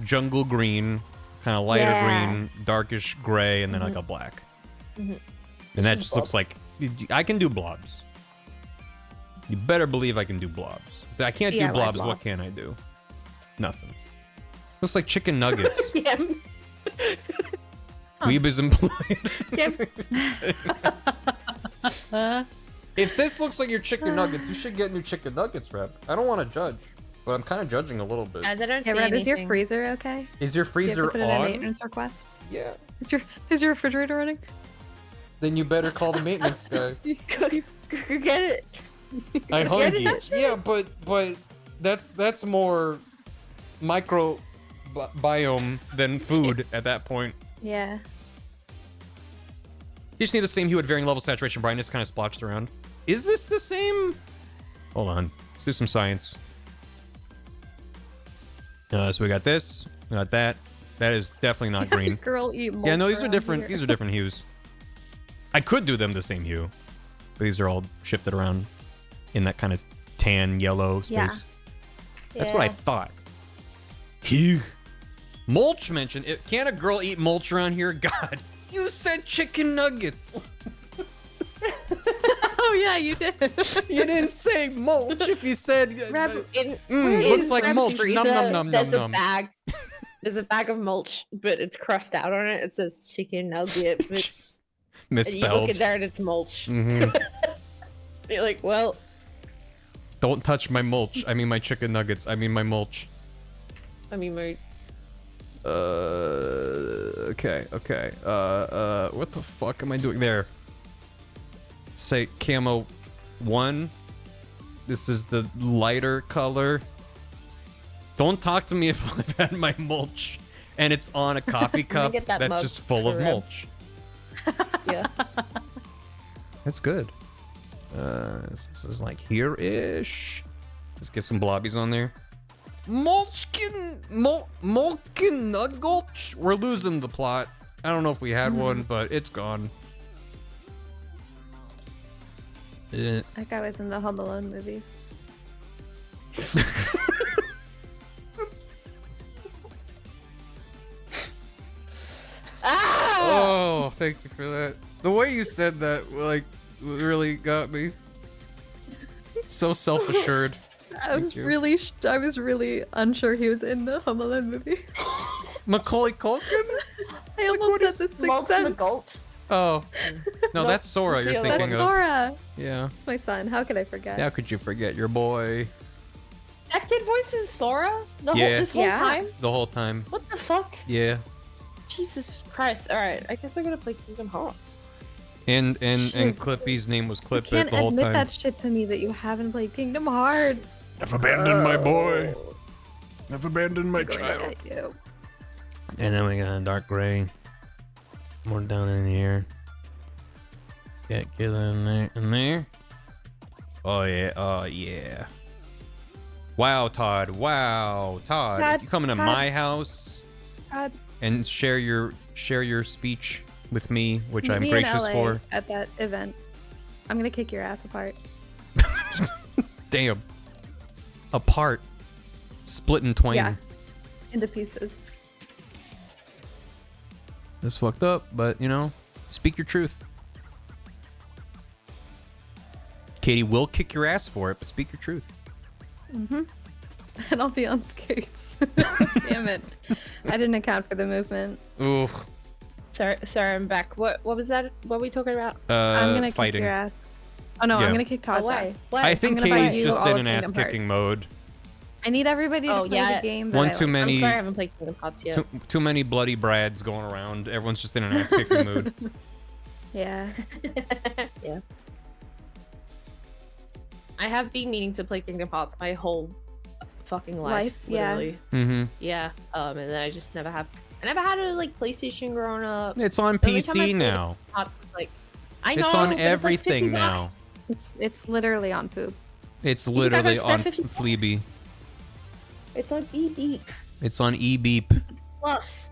jungle green, kind of lighter green, darkish gray, and then like a black. And that just looks like I can do blobs. You better believe I can do blobs. If I can't do DIY blobs, what blobs. can I do? Nothing. Looks like chicken nuggets. Yeah. Weeb is employed. Yeah. If this looks like your chicken nuggets, you should get new chicken nuggets, Reb. I don't want to judge, but I'm kind of judging a little bit. Guys, I don't see Hey, Red, is your anything. freezer okay? Is your Do you have freezer to put in a on? maintenance request? Yeah. Is your refrigerator running? Then you better call the maintenance guy. Go get it. I Get hung it, you. actually? Yeah, but that's more biome than food at that point. Yeah. You just need the same hue at varying level saturation brightness, kind of splotched around. Is this the same? Hold on. Let's do some science. So we got this. We got that. That is definitely not green. Girl eat Yeah, no, these are around different. here. These are different hues. I could do them the same hue. But these are all shifted around in that kind of tan yellow space. Yeah. That's what I thought. Hugh. Mulch mentioned it. Can a girl eat mulch around here? God, you said chicken nuggets. Oh yeah, you did. You didn't say mulch. If you said Looks like mulch. Nom, nom, nom, There's nom, a nom. bag. There's a bag of mulch, but it's crossed out on it. It says chicken nugget. It's and you Misspelled. look at there and it's mulch. Mhm. You're like, well, Don't touch my mulch. I mean my chicken nuggets. I mean my mulch. I mean, we're Okay. What the fuck am I doing there? Say camo 1. This is the lighter color. Don't talk to me if I've had my mulch and it's on a coffee cup get that that's mug just full of for Reb. mulch. yeah. That's good. This is like here-ish. Let's get some blobbies on there. Molkin Nugulch? We're losing the plot. I don't know if we had one, but it's gone. That guy was in the Home Alone movies. Ah! Oh, thank you for that. The way you said that, like, really got me. So self-assured. I was really unsure he was in the Home Alone movie. Macaulay Culkin? I almost said the Sixth Sense. Oh. No, No, that's Sora you're Seal, thinking That's of. Sora. Yeah. It's my son. How could I forget? How could you forget your boy? That kid voices Sora Yeah. this whole Yeah. time? The whole time. What the fuck? Yeah. Jesus Christ. Alright, I guess I'm gonna play Kingdom Hearts. And Shit. Clippy's name was You Clip It can't the whole admit time. that shit to me that you haven't played Kingdom Hearts. I've abandoned my boy. I've abandoned my I'm going child. at you. And then we got a dark gray. More down in here. Get in there. In there. Oh yeah. Oh yeah. Wow, Todd. Wow, Todd. Todd, You coming to Todd. my house God, and share your speech with me, which meet I'm me in gracious LA for. at that event. I'm gonna kick your ass apart. Damn. Apart. Split in twain. Yeah, into pieces. This fucked up, but you know, speak your truth. Katie will kick your ass for it, but speak your truth. And I'll be on skates. Damn it. I didn't account for the movement. Ooh. Sorry, I'm back. What was that? What were we talking about? I'm gonna fighting. kick your ass. Oh no, Yeah. I'm gonna kick Todd's Why? ass. Why? I think I'm gonna buy Katie's you just all in of an Kingdom ass-kicking Hearts. mode. I need everybody to Oh, play yeah. the game that One I too like. many. I'm sorry, I haven't played Kingdom Hearts yet. Too many bloody brads going around. Everyone's just in an ass-kicking mood. Yeah. Yeah. I have been meaning to play Kingdom Hearts my whole fucking life. Yeah. Literally. Mm-hmm. Yeah. And then I just never have. I never had a like PlayStation growing up. It's on The only time I PC played now. Hearts was like, I know. It's on but it's like everything 50 now. bucks. It's literally on poop. It's think I literally gotta on spend 50 bucks? Fleabee. It's on ED It's on eBeep. Plus.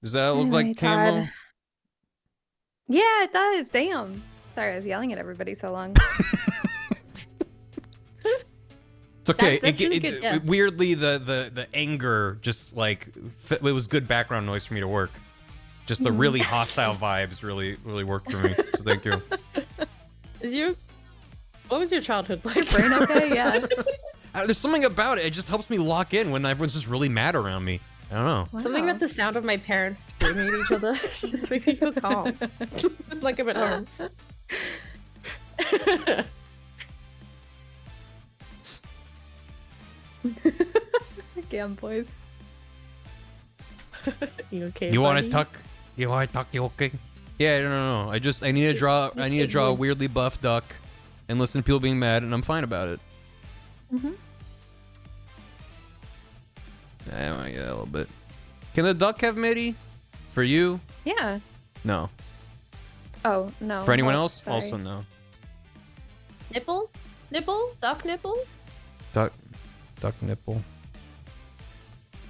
Does that look Anyway, like camo? Todd. Yeah, it does. Damn. Sorry, I was yelling at everybody so long. It's okay. That's really good, yeah. Weirdly, the anger just like it was good background noise for me to work. Just the really hostile vibes really worked for me. So thank you. What was your childhood like? Brain okay? Yeah. There's something about it. It just helps me lock in when everyone's just really mad around me. I don't know. Something Wow. about the sound of my parents screaming at each other just makes me feel calm. Like I'm at home. Damn, boys. You okay? You want to buddy? tuck? You want to tuck? You okay? Yeah, no. I need to draw. I need to draw a weirdly buff duck, and listen to people being mad, and I'm fine about it. I want to get a little bit. Can the duck have MIDI? For you? Yeah. No. Oh no. For anyone Oh, else? sorry. Also no. Nipple? Duck nipple? Duck nipple.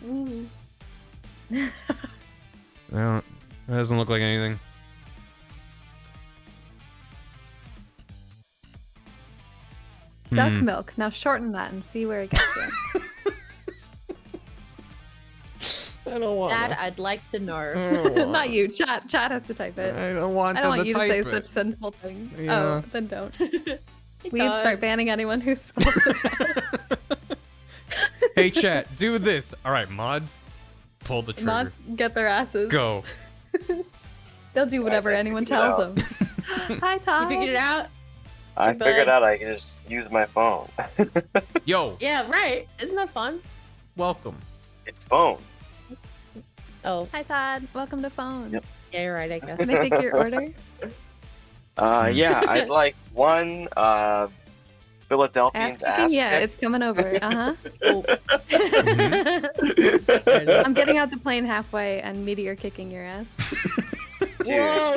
Ooh. No, that doesn't look like anything. Duck milk. Now shorten that and see where it gets you. I don't want. Dad, I'd like to know. Not you. Chat has to type it. I don't want. I don't want you to say type such it. sinful things. Yeah. Oh, then don't. Hey, We'd Todd. start banning anyone who spells it out. Hey chat, do this. All right, mods, pull the trigger. Mods get their asses. Go. They'll do whatever anyone tells them. Hi, Todd. You figured it out? I But- figured out I can just use my phone. Yo, Yeah, right. Isn't that fun? welcome. It's phone. Oh, Hi, Todd. Welcome to phone. Yep. yeah, you're right, I guess. Can I take your order? Yeah, I'd like one Philadelphian's Ass ass. kicking? Yeah, kick. it's coming over. Uh-huh. Oh. I'm getting out the plane halfway and meteor kicking your ass. Dude, Whoa,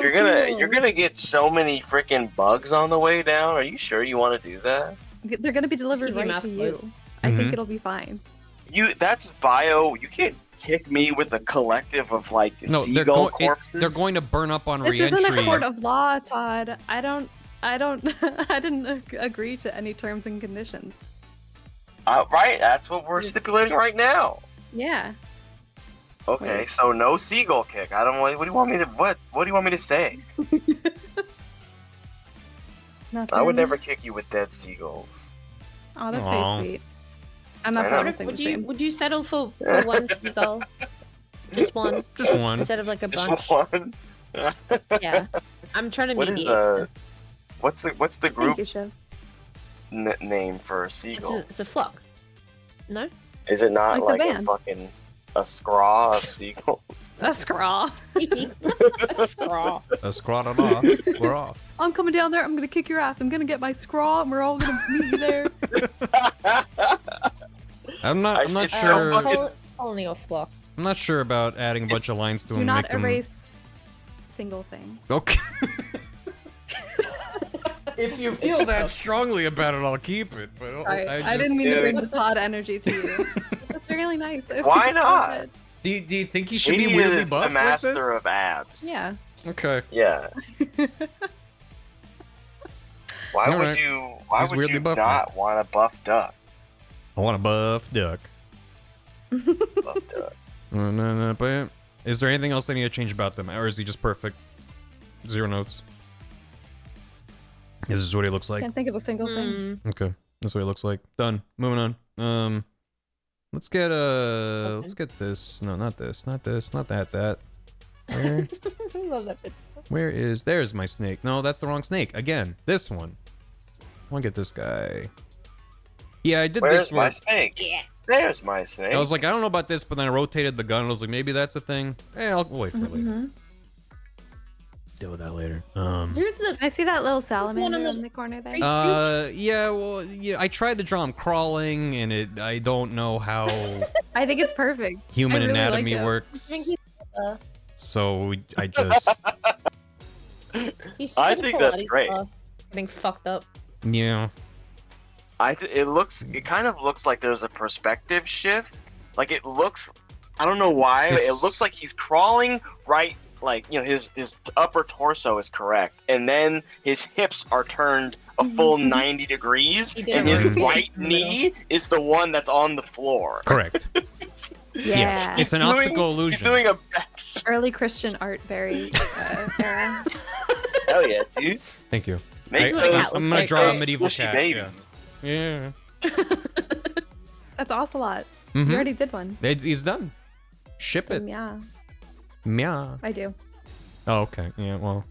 you're gonna get so many freaking bugs on the way down. Are you sure you want to do that? They're gonna be delivered keep your right mouth to you. closed. I think Mhm. it'll be fine. That's bio. You can't kick me with a collective of like No, seagull corpses. they're going to burn up on This re-entry. isn't a court of law, Todd. I didn't agree to any terms and conditions. Right, that's what we're stipulating right now. Yeah. Okay, Wait. so no seagull kick. I don't. What do you want me to? What do you want me to say? Nothing. I would never kick you with dead seagulls. Oh, that's Aw. very sweet. I'm not I know. promising the same. Would you settle for one seagull? Just one, Just one. instead of like a bunch. Just one. Yeah, I'm trying to What mediate. is what's the Thank group you, Shiv. name for It's seagulls? a flock. No. Is it not Like like the a band. fucking a scraw of seagulls? A scrawl. Straw. A scraw-da-da. We're off. I'm coming down there. I'm gonna kick your ass. I'm gonna get my scrawl, and we're all gonna meet you there. I'm I not should sure. fucking- Colony of flock. I'm not sure about adding a bunch of lines to Do them. not make them... erase single thing. Okay. If you feel that strongly about it, I'll keep it. But Sorry, I I, just... didn't mean to Dude. bring the Todd energy to you. That's really nice. I think Why it's so not? good. Do you think he should He be weirdly is buff the master like this? of abs. Yeah. Okay. Yeah. Why would Alright. you? Why He's would weirdly you buff not want a buff duck? I want a buff duck. Buff duck. Is there anything else I need to change about them, or is he just perfect? 0 notes. This is what he looks like. Can't think of a single thing. Hmm. Okay. That's what it looks like. Done. Moving on. Let's get let's get this. No, not this. Not this. Not that. That. Where? I love that picture. Where is? There's my snake. No, that's the wrong snake. Again, this one. I want to get this guy. Yeah, I did Where's this my one. snake? Yeah. There's my snake. I was like, I don't know about this, but then I rotated the gun. I was like, maybe that's a thing. I'll wait for it later. Deal with that later. Here's the. I see that little one salamander in the- in the corner there. Yeah, well, yeah, I tried to draw him crawling, and I don't know how I think it's perfect. human I really like anatomy it. works. think So I just, He's just I in a think that's Pilates great. class, getting fucked up. yeah. It kind of looks like there's a perspective shift. Like it looks, I don't know why, but it It's- looks like he's crawling right, like, you know, his upper torso is correct, and then his hips are turned a full 90 degrees, He did and it his right. right knee is the one that's on the floor. Correct. Yeah. It's an He's doing- optical illusion. He's doing a back. Early Christian art Barry era. Hell yeah, dude. Thank you. Make what a those cat I'm looks gonna like, draw a right? medieval squishy cat. babies. Yeah. That's Ocelot. Mhm. You already did one. He's done. Ship it. Yeah, Yeah. I do. Oh, okay. Yeah. Well.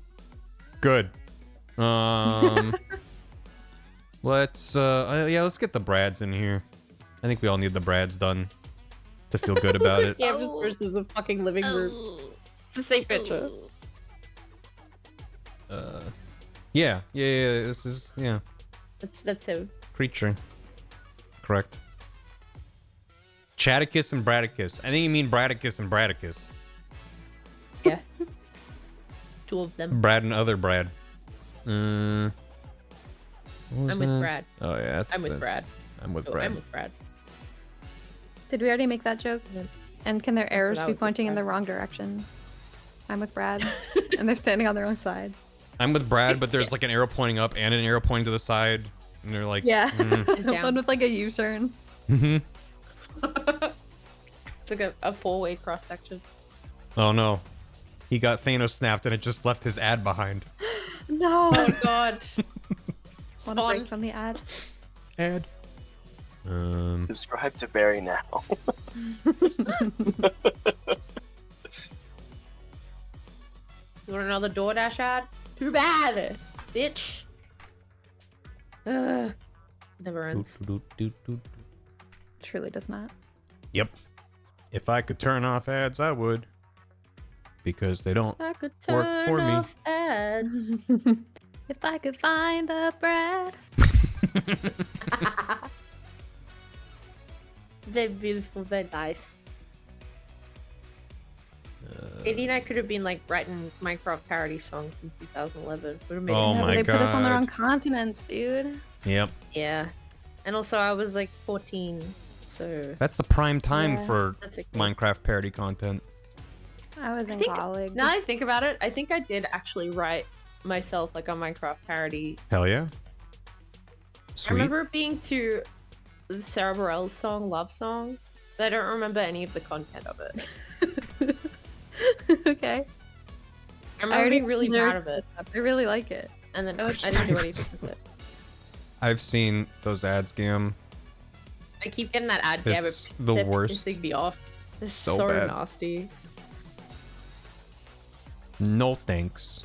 Good. Let's yeah, let's get the Brads in here. I think we all need the Brads done to feel good about it. Yeah, just versus the fucking living room. It's the same picture. Yeah. This is That's him. creature. Correct. Chaticus and Bradicus. I think you mean Bradicus and Bradicus. Yeah. Two of them. Brad and other Brad. What was I'm with that? Brad. Oh yeah, I'm with Brad. I'm with Oh, Brad. I'm with Brad. Did we already make that joke? And can their arrows I be was with pointing in Brad. the wrong direction? I'm with Brad, and they're standing on their own side. I'm with Brad, but there's like an arrow pointing up and an arrow pointing to the side, and they're like, Yeah, Sit down. one with like a U-turn. Mhm. It's like a four-way cross section. Oh no, he got Thanos snapped, and it just left his ad behind. No, Oh god. want to break Spawn. from the ad. Ad. Subscribe to Barry now. You want another DoorDash ad? Too bad, bitch. Ugh. Never ends. Truly does not. Yep. If I could turn off ads, I would. Because they don't. I could Work turn for me. off ads. If I could find a Brad. They're beautiful, they're nice. 89 could have been like writing Minecraft parody songs in 2011. Would have made Oh it Yeah, but my they put us on the God. wrong continents, dude. Yep. Yeah. And also I was like 14, so That's the prime time Yeah. for that's okay. Minecraft parody content. I was in think- college. Now I think about it, I think I did actually write myself like a Minecraft parody. Hell yeah. I Sweet. remember it being to the Sarah Bareilles song, Love Song, but I don't remember any of the content of it. Okay. I remember already being really learned- proud of it, I really like it. and then Oh, I it's didn't do Minecraft. anything with it. I've seen those ads, Gam. I keep getting that ad It's but the they're worst. pissing me off. It's So so bad. nasty. No thanks.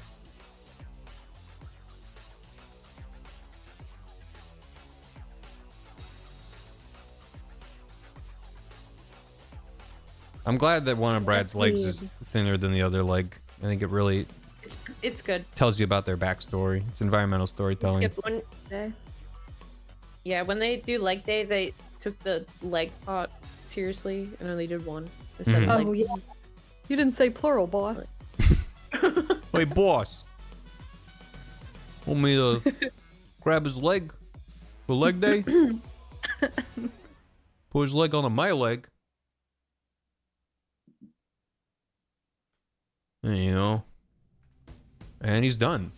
I'm glad that one of Brad's legs is thinner than the other leg. I think it really It's good. tells you about their backstory. It's environmental storytelling. Skip one. Okay. Yeah, when they do leg day, they took the leg part seriously and only did one. Instead Mhm. of like, Oh, yeah. You didn't say plural, boss. Hey, boss. Want me to grab his leg for leg day? Put his leg on my leg. There you go. And he's done.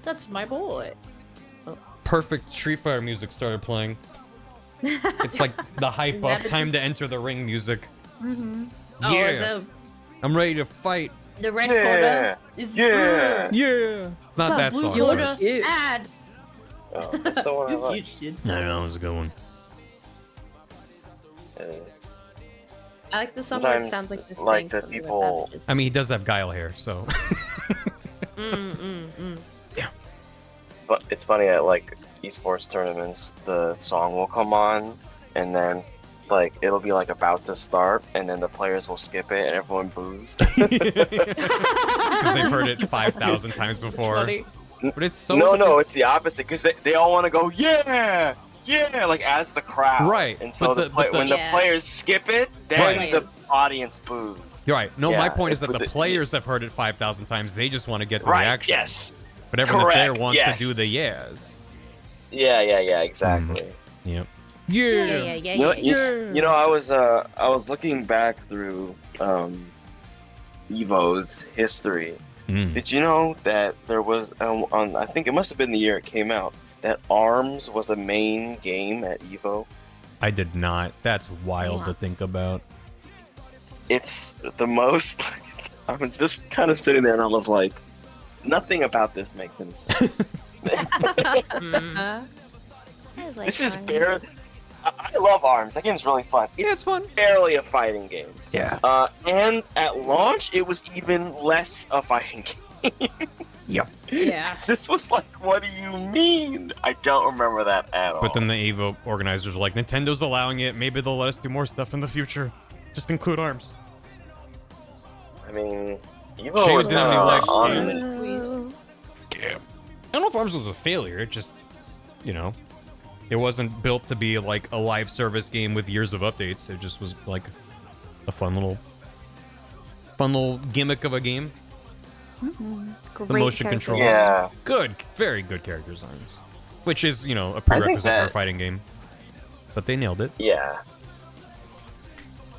that's my boy. Perfect Street Fighter music started playing. It's like the hype up, That time is- to enter the ring music. Mm-hmm. Oh, Yeah, so I'm ready to fight. the red Yeah. quarter is Yeah. Yeah, it's not What's that up, song. Blue but- Quarter? Ad. Oh, that's the one I like. Huge, dude. I know, it was a good one. I like the song where it Sometimes, sounds like this like, saying the something people- with beverages. I mean, he does have guile hair, so. But it's funny at like esports tournaments, the song will come on, and then like it'll be like about to start, and then the players will skip it, and everyone boos. Because they've heard it 5,000 times before. Funny. But it's so. No, it's the opposite, because they all want to go, yeah, like as the crowd. Right, And so but when the Yeah. players skip it, then Right. the audience boos. You're right. No, my Yeah, point is that with the players have heard it 5,000 times. They just want to get to the Right, action. yes. But everyone that's there Correct, wants yes. to do the yes. Yeah, exactly. Yep. Yeah. You know, I was looking back through Evo's history. Mm. Did you know that there was on I think it must have been the year it came out that ARMS was a main game at Evo? I did not. That's wild Yeah. to think about. It's the most. I was just kind of sitting there and I was like, nothing about this makes any sense. This is barely. I love ARMS. That game's really fun. Yeah, it's fun. Barely a fighting game. Yeah. And at launch, it was even less a fighting game. Yep. Yeah. This was like, what do you mean? I don't remember that at all. But then the Evo organizers were like, Nintendo's allowing it. Maybe they'll let us do more stuff in the future. Just include ARMS. I mean, Evo Shame was it didn't have any legs, on damn it. Yeah. I don't know if ARMS was a failure. It just, you know, it wasn't built to be like a live service game with years of updates. It just was like a fun little gimmick of a game. Great The motion character controls. Yeah. Good, very good character designs. Which is, you know, a prerequisite for a that- fighting game. But they nailed it. Yeah.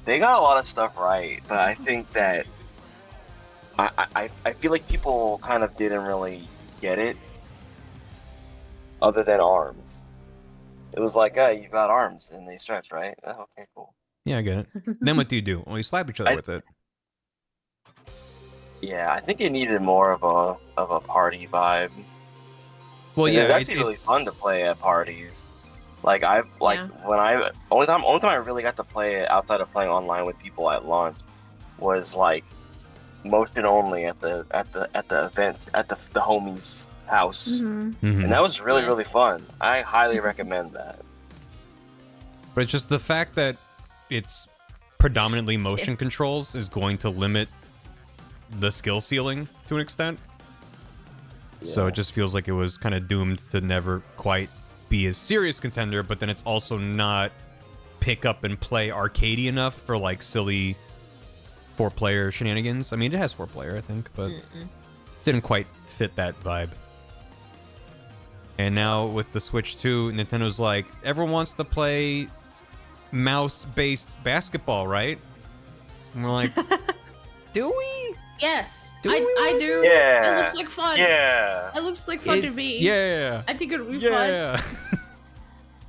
They got a lot of stuff right, but I think that I feel like people kind of didn't really get it other than ARMS. It was like, oh, you got arms and they stretch, right? Oh, okay, cool. Yeah, I get it. Then what do you do? Well, you slap each other with it. Yeah, I think it needed more of a party vibe. Well, And yeah, it's actually really fun to play at parties. Like when I only time I really got to play it outside of playing online with people at launch was like motion only at the event at the homie's house, Mhm. and that was really Yeah. really fun. I highly recommend that. But it's just the fact that it's predominantly motion controls is going to limit the skill ceiling to an extent. So Yeah. it just feels like it was kind of doomed to never quite be a serious contender, but then it's also not pick up and play arcadey enough for like silly 4-player shenanigans. I mean, it has 4-player, I think, but didn't quite fit that vibe. And now with the Switch 2, Nintendo's like, everyone wants to play mouse-based basketball, right? And we're like, do we? Yes, Do we I wanna do. do Yeah. It looks like fun. Yeah. It looks like fun to It's- me. Yeah. I think it'll be fun. Yeah.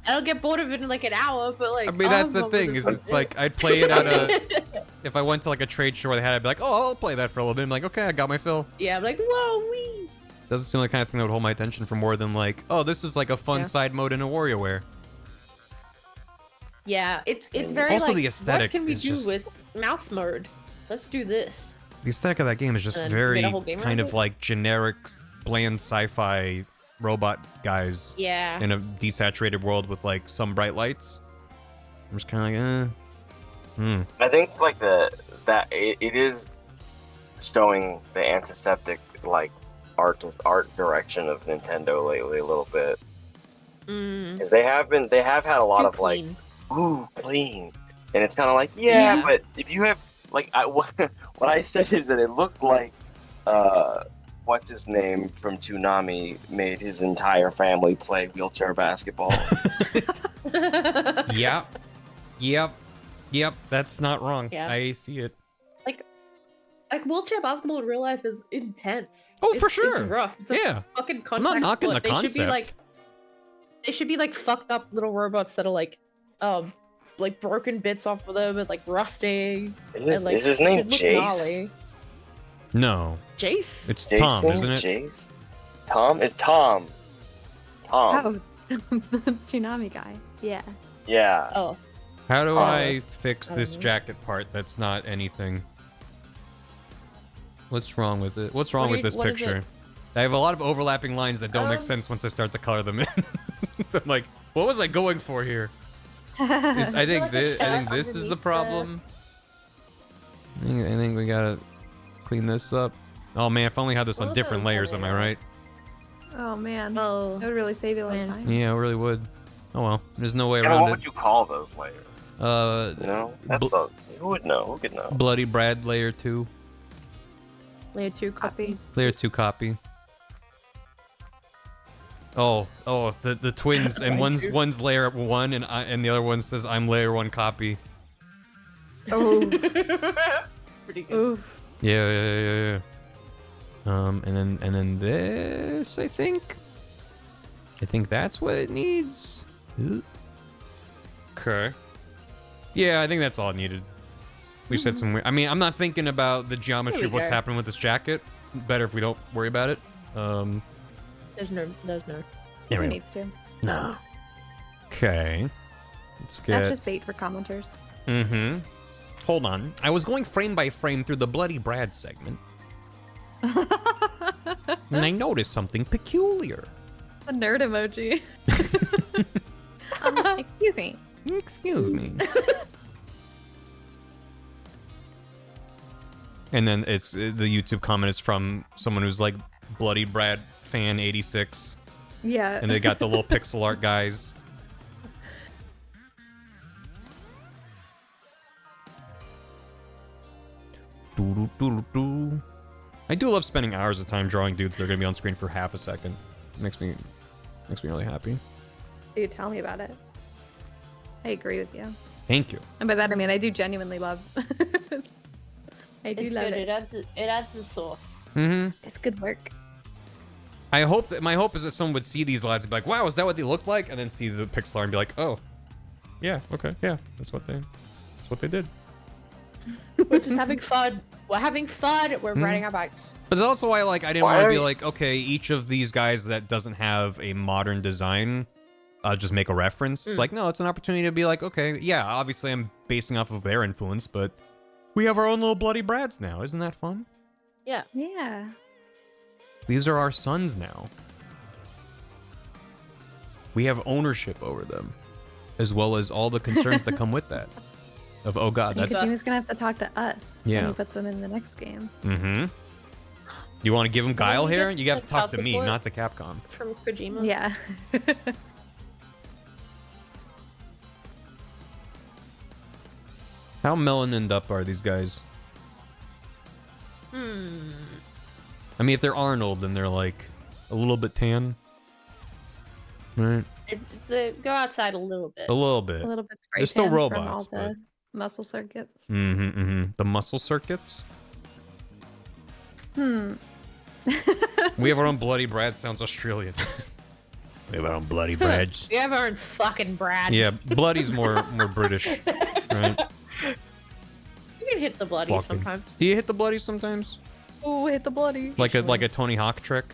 I'll get bored of it in like an hour, but like. I mean, that's the thing, is it's like, I'd play it at a... If I went to like a trade show where they had it, I'd be like, oh, I'll play that for a little bit. I'm like, okay, I got my fill. Yeah, I'm like, whoa, wee. Doesn't seem like the kind of thing that would hold my attention for more than like, oh, this is like a fun Yeah. side mode in a WarioWare. Yeah, it's very Also, like, the aesthetic what can we is do just- with mouse mode? Let's do this. The aesthetic of that game is just And very made a whole game kind out of of it? like generic, bland sci-fi robot guys Yeah. in a desaturated world with like some bright lights. I'm just kind of like, I think like it is showing the antiseptic like art direction of Nintendo lately a little bit, because they have had a lot of like, ooh, clean, and it's kind of like, yeah, but if you have like what I said is that it looked like what's his name from Toonami made his entire family play wheelchair basketball. yep, that's not wrong. Yeah. I see it. Like wheelchair basketball in real life is intense. Oh, for It's sure. rough. It's a Yeah. fucking I'm not contact knocking sport. the They should be concept. they should be like fucked up little robots that are like broken bits off of them and like rusting. Is and, like, his name should look Jace? gnarly. No, Jace? it's Jason, Tom, isn't it? Jace? Tom? It's Tom. Tom. Oh, tsunami guy. Yeah. Yeah. Oh, How do Oh. I fix I this don't know. jacket part that's not anything? What's wrong with it? What's wrong What with this is it? picture? I have a lot of overlapping lines that don't make sense once I start to color them in. I'm like, what was I going for here? I think like a this. I think shot this is the underneath problem. I think we gotta clean this up. Oh man, if I only had this on Well, different that's layers, am I better. right? Oh man. Oh, That would really save you a lot of Man. time. Yeah, it really would. Oh well, there's no way Kinda, around what it. would you call those layers? You know, that's the who would know? Who could know? Bloody Brad layer 2. layer 2 copy. Layer 2 copy. Oh, the twins, and one's layer 1, and the other one says I'm layer 1 copy. Oh. Pretty good. Oof. Yeah. And then this, I think that's what it needs. Okay. Yeah, I think that's all it needed. We said some weird. I mean, I'm not thinking about the geometry There of we what's go. happening with this jacket. It's better if we don't worry about it. There's no. There Who we go. needs to? No. Okay. Let's That's get. just bait for commenters. Mm-hmm. Hold on. I was going frame by frame through the Bloody Brad segment, and I noticed something peculiar. A nerd emoji. Excuse me. Excuse me. And then it's the YouTube comment is from someone who's like Bloody Brad fan 86, Yeah. and they got the little pixel art guys. Doo-doo-doo-doo-doo. I do love spending hours of time drawing dudes that are gonna be on screen for half a second. Makes me really happy. Dude, tell me about it. I agree with you. Thank you. And by that I mean I do genuinely love. I do It's love good. it. It adds the sauce. Mm-hmm. It's good work. I hope that my hope is that someone would see these lads and be like, "Wow, is that what they look like?" And then see the pixel art and be like, "Oh, yeah, okay, yeah, that's what they did." We're just having fun. We're having fun. We're riding our bikes. But it's also why I didn't Why want to are be you- like, okay, each of these guys that doesn't have a modern design, just make a reference. It's like, no, it's an opportunity to be like, okay, yeah, obviously I'm basing off of their influence, but we have our own little Bloody Brads now. Isn't that fun? Yeah. Yeah. These are our sons now. We have ownership over them, as well as all the concerns that come with that. Of, oh god, that's... Kojima's gonna have to talk to us Yeah. when he puts them in the next game. Mm-hmm. You want to give him Guile we here? get, You have to like, talk child to me, support? not to Capcom. From Kojima. Yeah. How melanined up are these guys? I mean, if they're Arnold, then they're like a little bit tan. Right? They go outside a little bit. A little bit. A little bit spray They're still tan from all robots, the muscle circuits. The muscle circuits. Hmm. We have our own Bloody Brad. Sounds Australian. We have our own Bloody Brads. We have our own fucking Brad. Yeah, Bloody's more British, right? You can hit the bloody Walking. sometimes. Do you hit the Bloody sometimes? Oh, hit the bloody. Like a Tony Hawk trick?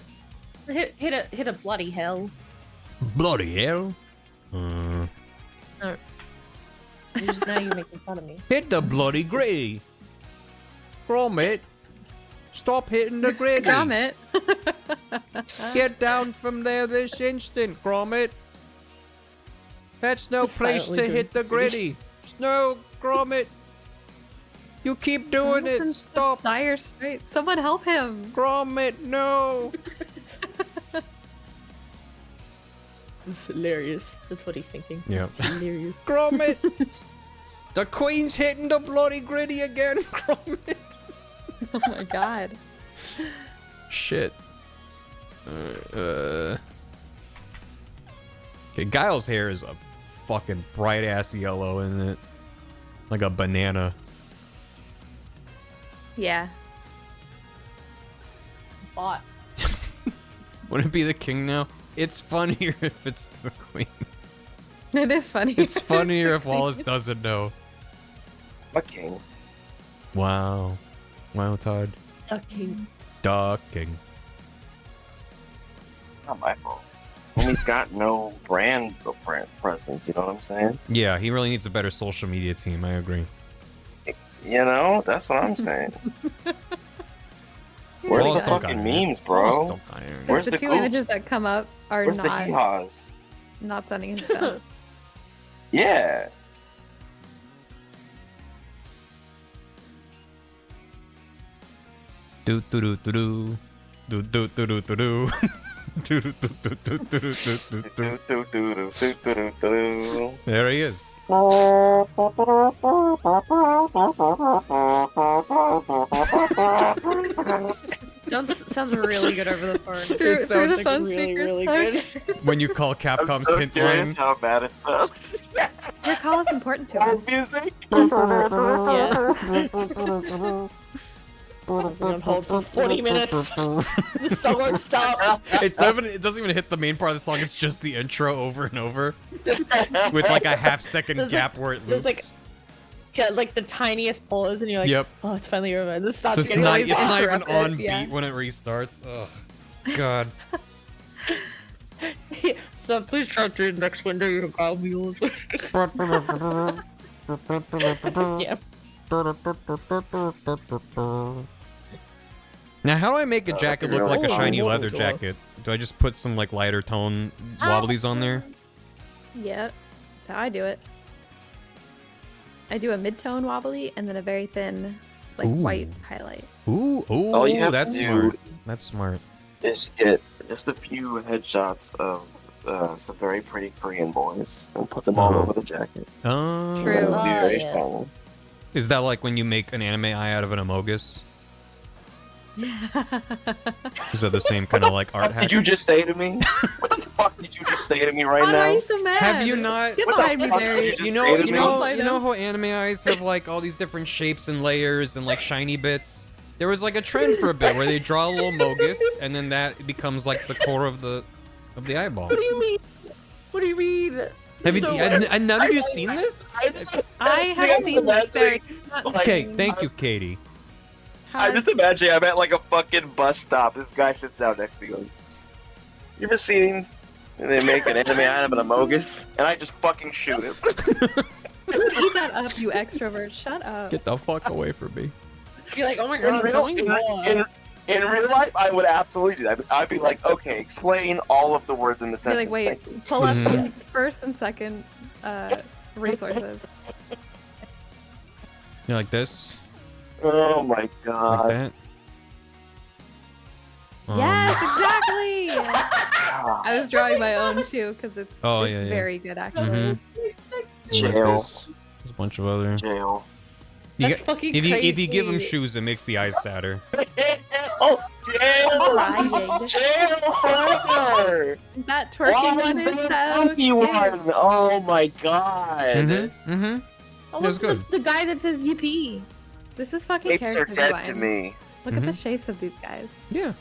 Hit a bloody hell. Bloody hell! No. Now you're making fun of me. Hit the bloody gritty. Gromit, stop hitting the gritty. Gromit. Get down from there this instant, Gromit. That's no Just place silently to hit the gritty. No, Gromit. You keep doing it. Gromit Stop, Dire Straits. Someone help him. Gromit. No. It's hilarious. That's what he's thinking. Yeah. It's hilarious. Gromit. The Queen's hitting the bloody gritty again, Gromit. Oh my god. Shit. Okay, Guile's hair is a fucking bright ass yellow, isn't it? Like a banana. Yeah. Bot. Wouldn't it be the king now? It's funnier if it's the queen. It is funny. It's funnier if Wallace doesn't know. What king? Wow. Wow, Todd. Ducking. Ducking. Not my fault. Homie's got no brand presence. You know what I'm saying? Yeah, he really needs a better social media team. I agree. You know, that's what I'm saying. Where's Lost the don't fucking got it. memes, bro? Lost don't got it. Where's the the two goofs? images that come up are Where's the not hee-haws? not sending his best. Yeah. Do do do do do do do do do do do. Do, do, do, do, do, do, do, do, do. There he is. Sounds really good over the phone. Through sounds the phone really, speakers, really sorry. good. When you call I'm Capcom's so hint curious line. how bad it sounds. Your call is important to us. Music. Yeah. On hold for 40 minutes. The song won't stop. It doesn't even hit the main part of the song. It's just the intro over and over with like a half-second There's gap where it loops. there's like the tiniest pause, and you're like, Yep. oh, it's finally over. This starts So it's getting not, really it's not even interrupted, on beat yeah. when it restarts. Oh, God. So please try to the next window. Your call mules. Yeah. Now, how do I make a jacket look like a shiny leather jacket? Do I just put some like lighter tone wobblies on there? Yep. That's how I do it. I do a mid-tone wobbly and then a very thin, like Ooh. white highlight. Ooh, All you ooh, have that's to do smart. That's smart. is get just a few headshots of some very pretty Korean boys and put them all over the jacket. True. It'll be very yes. shiny. Is that like when you make an anime eye out of an amogus? Is that the same kind of like art What hack? did you just say to me? What the fuck did you just say to me right Why now? are you so mad? Have you not? Get What the behind me, fuck Barry. did you You just know, say to you me? know, Play you know them. how anime eyes have like all these different shapes and layers and like shiny bits. There was like a trend for a bit where they draw a little mogus and then that becomes like the core of the eyeball. What do you mean? What do you mean? Have you? No way. And none of you seen this? I have seen this, Barry. Okay, thank you, Katie. I just imagine I'm at like a fucking bus stop. This guy sits down next to me and goes, "You ever seen they make an anime out of an amogus?" And I just fucking shoot him. Eat that up, you extrovert. Shut up. Get the fuck away from me. You're like, oh my In god, real, tell me more. in real life, I would absolutely do that. I'd be like, okay, explain all of the words in the You're sentence. like, wait, Thank you. pull up Mhm. some first and second resources. You like this? Oh my Like god. that? Yes, exactly. I was drawing my own too because it's Oh, it's yeah, yeah. very good actually. Mhm. Like Jail. this. There's a bunch of other. Jail. You That's get- fucking if you give them crazy. shoes, it makes the eyes sadder. Oh, jail! Crying. Jail forever! That twerking Why one is is there a so funky cute. one? Oh my god. Mm-hmm. Mm-hmm. Oh, That's look, good. The guy that says yippee. This is fucking Apes are character dead design. to me. Look at the shapes of these guys. Yeah.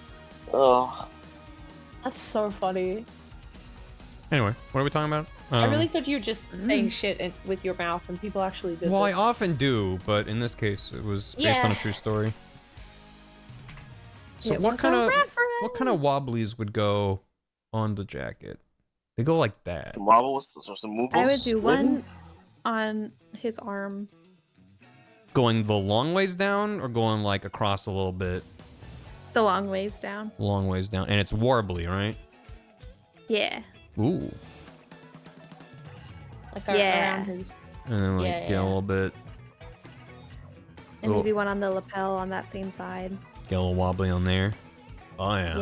Oh. That's so funny. Anyway, what are we talking about? I really thought you were just saying shit with your mouth, and people actually did. Well, I this. often do, but in this case, it was based on a Yeah. true story. So It what was kind a of reference. wobblies would go on the jacket? They go like that. Some wobbles, some moves. I would do one on his arm. Going the long ways down or going like across a little bit? The long ways down. Long ways down. And it's warbly, right? Yeah. Ooh. Like Yeah. around his. And then like Yeah, get yeah. a little bit, And Cool. maybe one on the lapel on that same side. get a little wobbly on there. Oh yeah.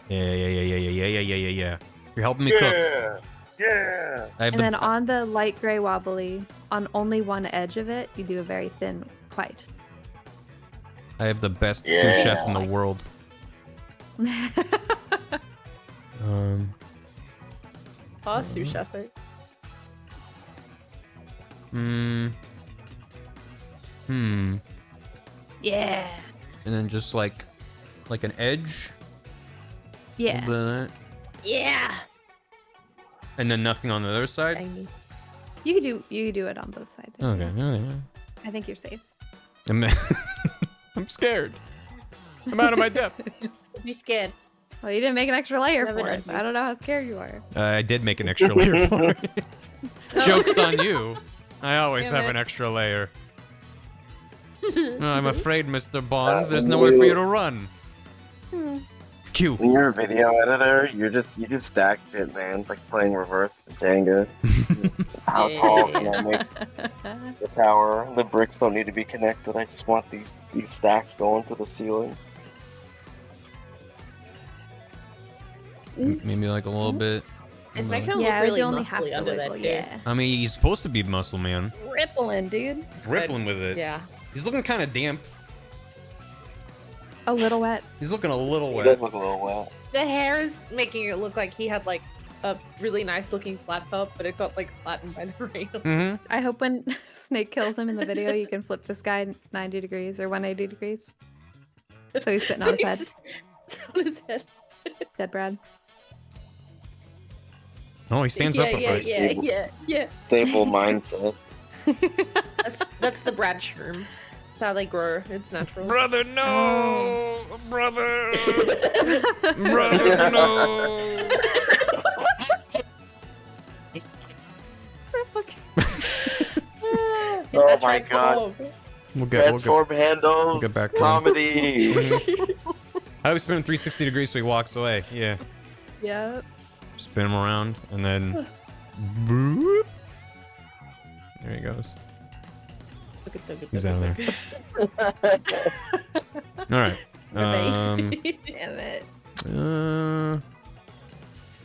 Yeah. Yeah. You're helping me cook. Yeah. I have And the, then on the light gray wobbly, on only one edge of it, you do a very thin white. I have the best sous Yeah. chef in the world. Oh, sous chef. Yeah. And then just like an edge. Yeah. A little bit of that. Yeah. And then nothing on the other side. Tiny. You could do it on both sides. Okay. I think you're safe. I'm, I'm scared. I'm out of my depth. Be scared. Well, you didn't make an extra layer Never for it. did. So I don't know how scared you are. I did make an extra layer for it. Joke's on you. I always Damn have it. an extra layer. No, I'm afraid, Mr. Bond, there's nowhere for you to run. Q. When you're a video editor, you just stack shit, man. It's like playing reverse Jenga. How tall can I make the tower? The bricks don't need to be connected. I just want these stacks going to the ceiling. Maybe like a little bit. It's making him Yeah, look really you only have muscly to under wiggle, that too. yeah. I mean, he's supposed to be muscle man. Rippling, dude. Rippling with it. Yeah. He's looking kind of damp. A little wet. He's looking a little He wet. does look a little wet. The hair is making it look like he had like a really nice looking flat top, but it got like flattened by the rain. Mm-hmm. I hope when Snake kills him in the video, you can flip this guy 90 degrees or 180 degrees. So he's sitting on his head. Just on his head. Dead Brad. Oh, he stands up upright. Yeah. Stable mindset. That's the Brad Sherm. It's how they grow. It's natural. Brother, no! Brother! Brother, no! Oh my god. We'll get Transform handles. we'll get back to him. comedy. I was spinning 360 degrees so he walks away. Yeah. Yep. Spin him around and then. Boop. There he goes. He's out of there. Alright. Damn it.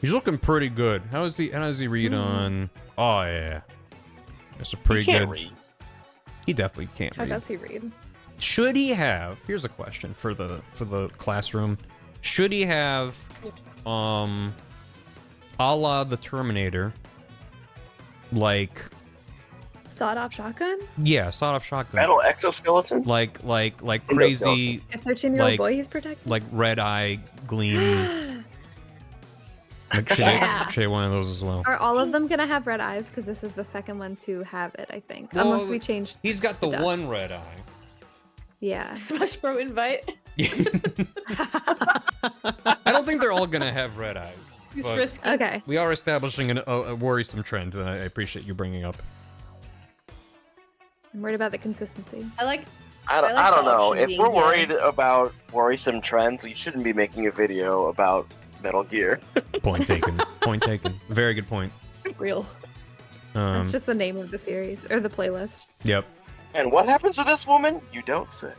He's looking pretty good. How does he read on? Oh yeah. That's a pretty He can't good. read. He definitely can't How read. does he read? Should he have? Here's a question for the classroom. Should he have, a la the Terminator, like, Sawed-off shotgun? yeah, sawed-off shotgun, Metal exoskeleton? like crazy, A 13-year-old Like- boy he's protecting? like red eye gleam. Like, should Yeah. I one of those as well? Are all of them gonna have red eyes? Because this is the second one to have it, I think. Well, Unless we change. He's got the the duck. one red eye. Yeah. Smash Bro invite. I don't think they're all gonna have red eyes. He's but risky. Okay. we are establishing a worrisome trend that I appreciate you bringing up. I'm worried about the consistency. I like. I don't the know. option If being we're here. worried about worrisome trends, we shouldn't be making a video about Metal Gear. Point taken. Point taken. Very good point. Real. That's just the name of the series or the playlist. Yep. And what happens to this woman? You don't say.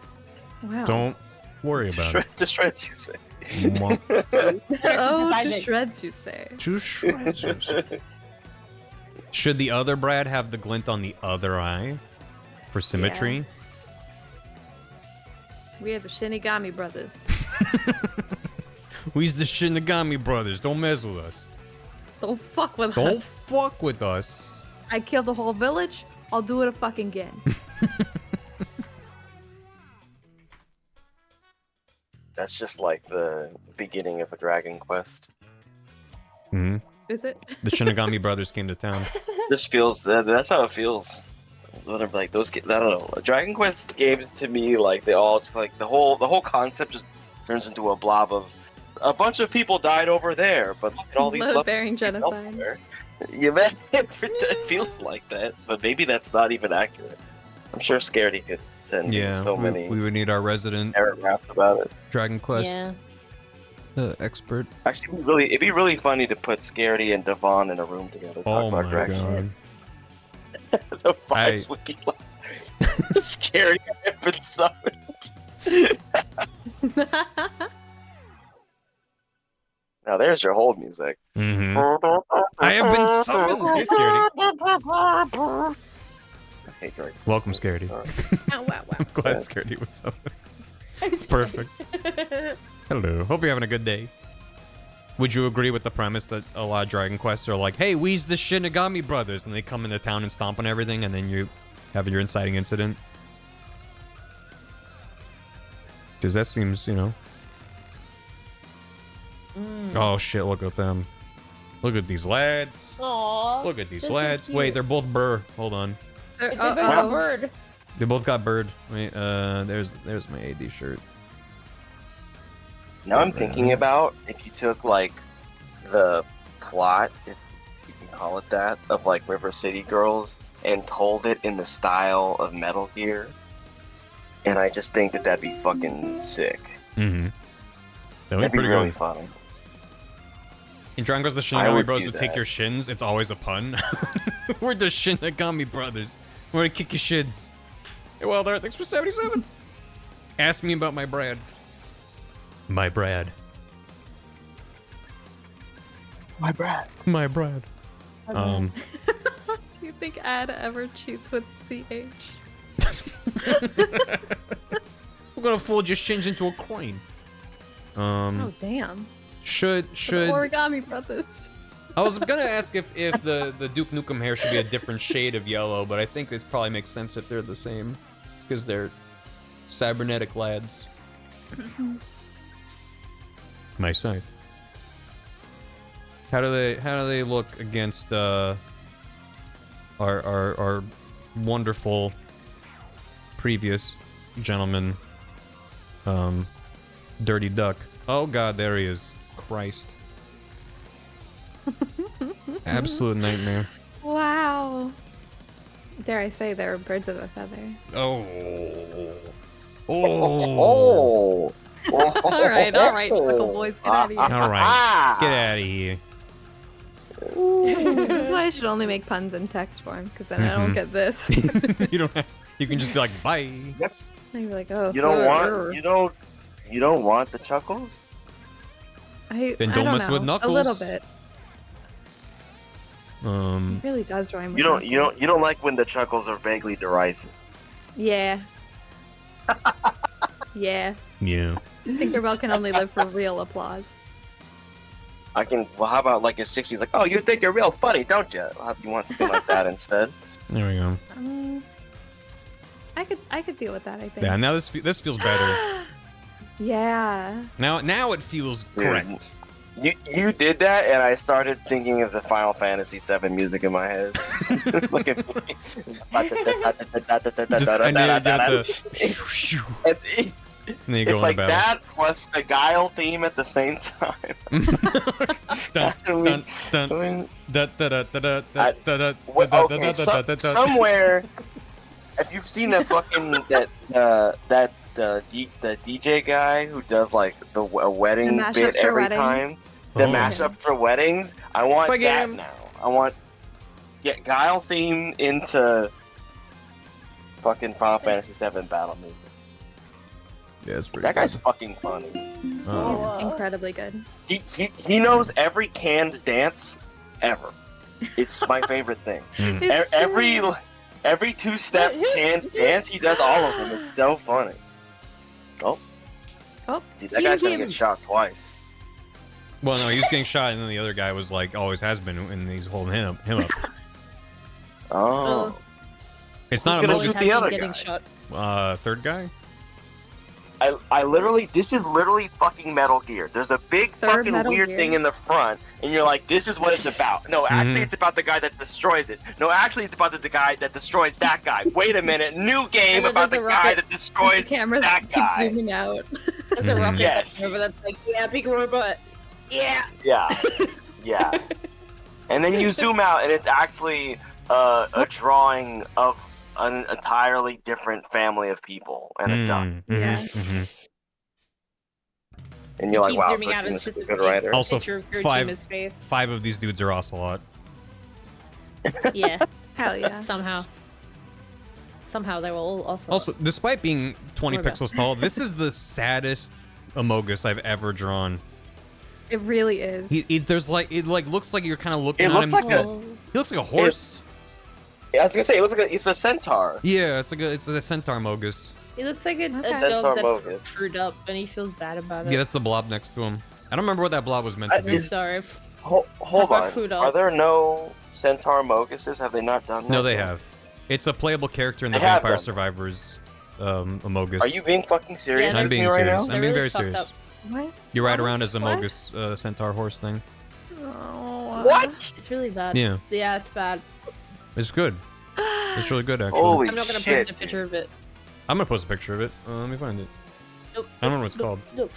Wow. Don't worry about it. Just shreds, you say. Mwah. Oh, Decided. just shreds, you say. Just shreds. Should the other Brad have the glint on the other eye for symmetry? We are the Shinigami brothers. We's the Shinigami brothers. Don't mess with us. Don't fuck with Don't us. fuck with us. I killed the whole village. I'll do it a fucking again. That's just like the beginning of a Dragon Quest. hmm Is it? The Shinigami brothers came to town. This feels that's how it feels. Whatever, like those, I don't know. Dragon Quest games to me, like they all just like the whole concept just turns into a blob of a bunch of people died over there, but look at all these Load-bearing people genocide. elsewhere. Yeah, man, it feels like that, but maybe that's not even accurate. I'm sure Scaredy could send Yeah, so many we would need our resident paragraphs about it. Dragon Quest Yeah. expert. Actually, it'd be really funny to put Scaredy and Devon in a room together. Talk Oh about my Dragon. god. The vibes would be like Scaredy had been summoned. Now there's your hold music. Mm-hmm. I have been summoned. Hey, Scaredy. Hey, Drake. Welcome, Scaredy. Sorry. Wow, wow, wow. I'm glad Scaredy was summoned. It's perfect. Hello. Hope you're having a good day. Would you agree with the premise that a lot of Dragon Quests are like, hey, we's the Shinigami brothers, and they come into town and stomp on everything, and then you have your inciting incident? Because that seems, you know. Oh shit! Look at them. Look at these lads. Aww. Look at these They're so lads. cute. Wait, they're both burr. Hold on. They both got a bird. They both got bird. Wait, there's my AD shirt. Now I'm thinking about if you took like the plot, if you can call it that, of like River City Girls and told it in the style of Metal Gear, and I just think that that'd be fucking sick. Mm-hmm. That'd be really funny. In Dragon Quest, the Shinigami Bros would take your shins. It's always a pun. We're the Shinigami Brothers. We're gonna kick your shins. Hey, well, there. Thanks for 77. Ask me about my Brad. My Brad. My Brad. My Brad. Do you think Ad ever cheats with CH? We're gonna fold your shins into a coin. Oh damn. Should The Origami Brothers. I was gonna ask if the Duke Nukem hair should be a different shade of yellow, but I think it probably makes sense if they're the same, because they're cybernetic lads. My scythe. How do they look against our wonderful previous gentleman, Dirty Duck? Oh God, there he is. Christ. Absolute nightmare. Wow. Dare I say they're birds of a feather. Oh. Oh. all right, Chuckle Boys, get out of here. All right, get out of here. That's why I should only make puns in text form, because then I don't get this. You don't have, you can just be like, bye. That's, I'd be like, oh. you don't want the chuckles? I Then don't mess know. with Knuckles. A little bit. It really does rhyme with You don't like when the chuckles are vaguely derisive. Yeah. Yeah. Yeah. Tinkerbell can only live for real applause. I can. Well, how about like a 60s? Like, oh, you think you're real funny, don't you? You want something like that instead? There we go. I could deal with that. I think. Yeah. Now this feels better. Yeah. Now it feels correct. You did that, and I started thinking of the Final Fantasy VII music in my head. Look at me. Just, I knew you got the. And then you go It's like into battle. that plus the Guile theme at the same time. Somewhere, if you've seen that fucking the DJ guy who does like a wedding bit every time, the mashup for weddings, I want that now. I want get Guile theme into fucking Final Fantasy VII battle music. Yeah, it's pretty that guy's fucking funny. He's incredibly good. He knows every canned dance ever. It's my favorite thing. Every two-step canned dance, he does all of them. It's so funny. Oh, dude, that guy's gonna get shot twice. Well, no, he was getting shot, and then the other guy was like, always has been, and he's holding him up. Oh. It's not a Who's the other guy? Shot. Third guy? I literally, this is literally fucking Metal Gear. There's a big fucking weird thing in the front, and you're like, this is what it's about. No, actually, it's about the guy that destroys it. No, actually, it's about the guy that destroys that guy. Wait a minute, new game about the guy that destroys the cameras that keep guy. zooming out. There's a rocket Yes. that's like, yeah, big robot. Yeah. Yeah. And then you zoom out, and it's actually a drawing of an entirely different family of people and a duck. Yes. And you're like, Keep wow, zooming out, it's just a good writer. Also, picture of five face. of these dudes are Ocelot. Yeah. Hell yeah. Somehow they were all also. Also, despite being 20 pixels tall, this is the saddest Amogus I've ever drawn. It really is. It looks like you're kind of looking at him. He looks like a horse. I was gonna say, it's a centaur. Yeah, it's a centaur Mogus. He looks like a Centaur dog that's Mogus. screwed up, and he feels bad about it. Yeah, that's the blob next to him. I don't remember what that blob was meant to I'm be. sorry. Hold about food on. Are there no centaur Moguses? Have they not done that? No, they yet? have. It's a playable character in the They have Vampire them. Survivors Amogus. Are you being fucking serious? Yeah, I'm with being me right serious. now? I'm They're being really very fucked serious. What? You ride around as a What? Mogus centaur horse thing. Oh, What? It's really bad. Yeah. Yeah, it's bad. It's good. It's really good, actually. Holy I'm not gonna shit, post a picture of it. I'm gonna post a picture of it. Let me find it. Nope. I don't know what it's called. Nope.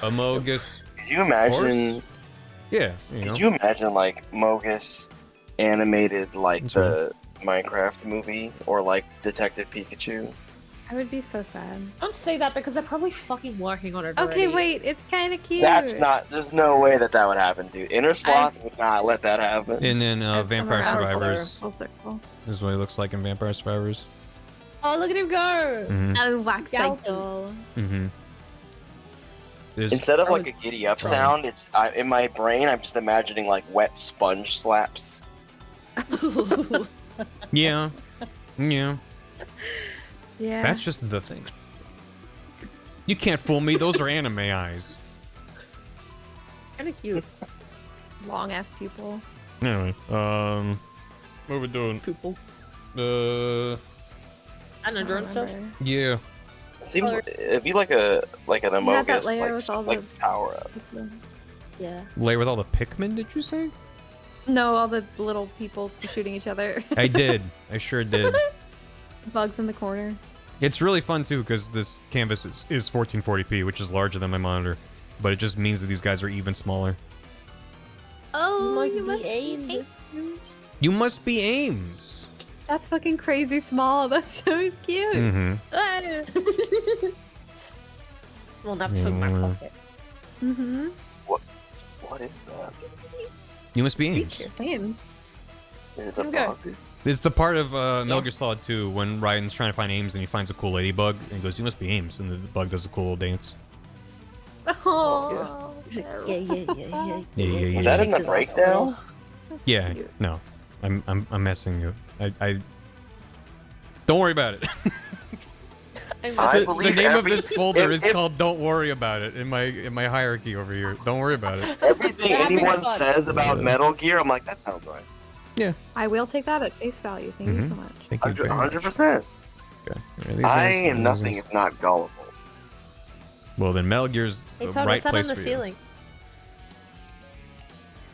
Amogus. Could you imagine? Horse? Yeah, you know. Could you imagine like Mogus animated like That's the Minecraft movie or like Detective Pikachu? I would be so sad. Don't say that because they're probably fucking working on it already. Okay, wait, it's kind of cute. That's not. There's no way that would happen, dude. Inner Sloth would not let that happen. And then I've come Vampire around Survivors. Full circle. This is what he looks like in Vampire Survivors. Oh, look at him go! Mm-hmm. Oh, wax Galloping. cycle. Mm-hmm. There's Instead of Oh, like a giddy up sound, it's in my brain. I'm just imagining like wet sponge slaps. yeah. Yeah. Yeah. That's just the thing. You can't fool me. Those are anime eyes. Kind of cute. long ass pupil. Anyway, what are we doing? People. Uh, And the drone stuff. yeah. It seems it'd be like an that Amogus layer with all like the- power up. Yeah. Layer with all the Pikmin, did you say? No, all the little people shooting each other. I did. I sure did. Bugs in the corner. It's really fun too because this canvas is 1440p, which is larger than my monitor, but it just means that these guys are even smaller. Oh, Must you be must aimed. be You must be Ames. That's fucking crazy small. That's so cute. Mm-hmm. Well, not put in my pocket. Mm-hmm. What is that? You must be Ames. Games. Is it the Okay. bug? It's the part of Metal Gear Solid 2 when Ryan's trying to find Ames and he finds a cool ladybug and he goes, "You must be Ames," and the bug does a cool little dance. Oh, Yeah. Yeah. Was that in the breakdown? Yeah. cute. No, I'm messing you. I don't worry about it. I The believe name of every- this folder if- is called "Don't Worry About It" in my hierarchy over here. Don't worry about it. Everything We're having anyone fun. says about Metal Gear, I'm like, that sounds right. I will take that at face value. Thank you so much. Thank you very much. 100%. Okay. Are these I guys- am these nothing guys- if not gullible. Well, then Metal Gear's Hey, the Todd, right what's that place on the for you. ceiling?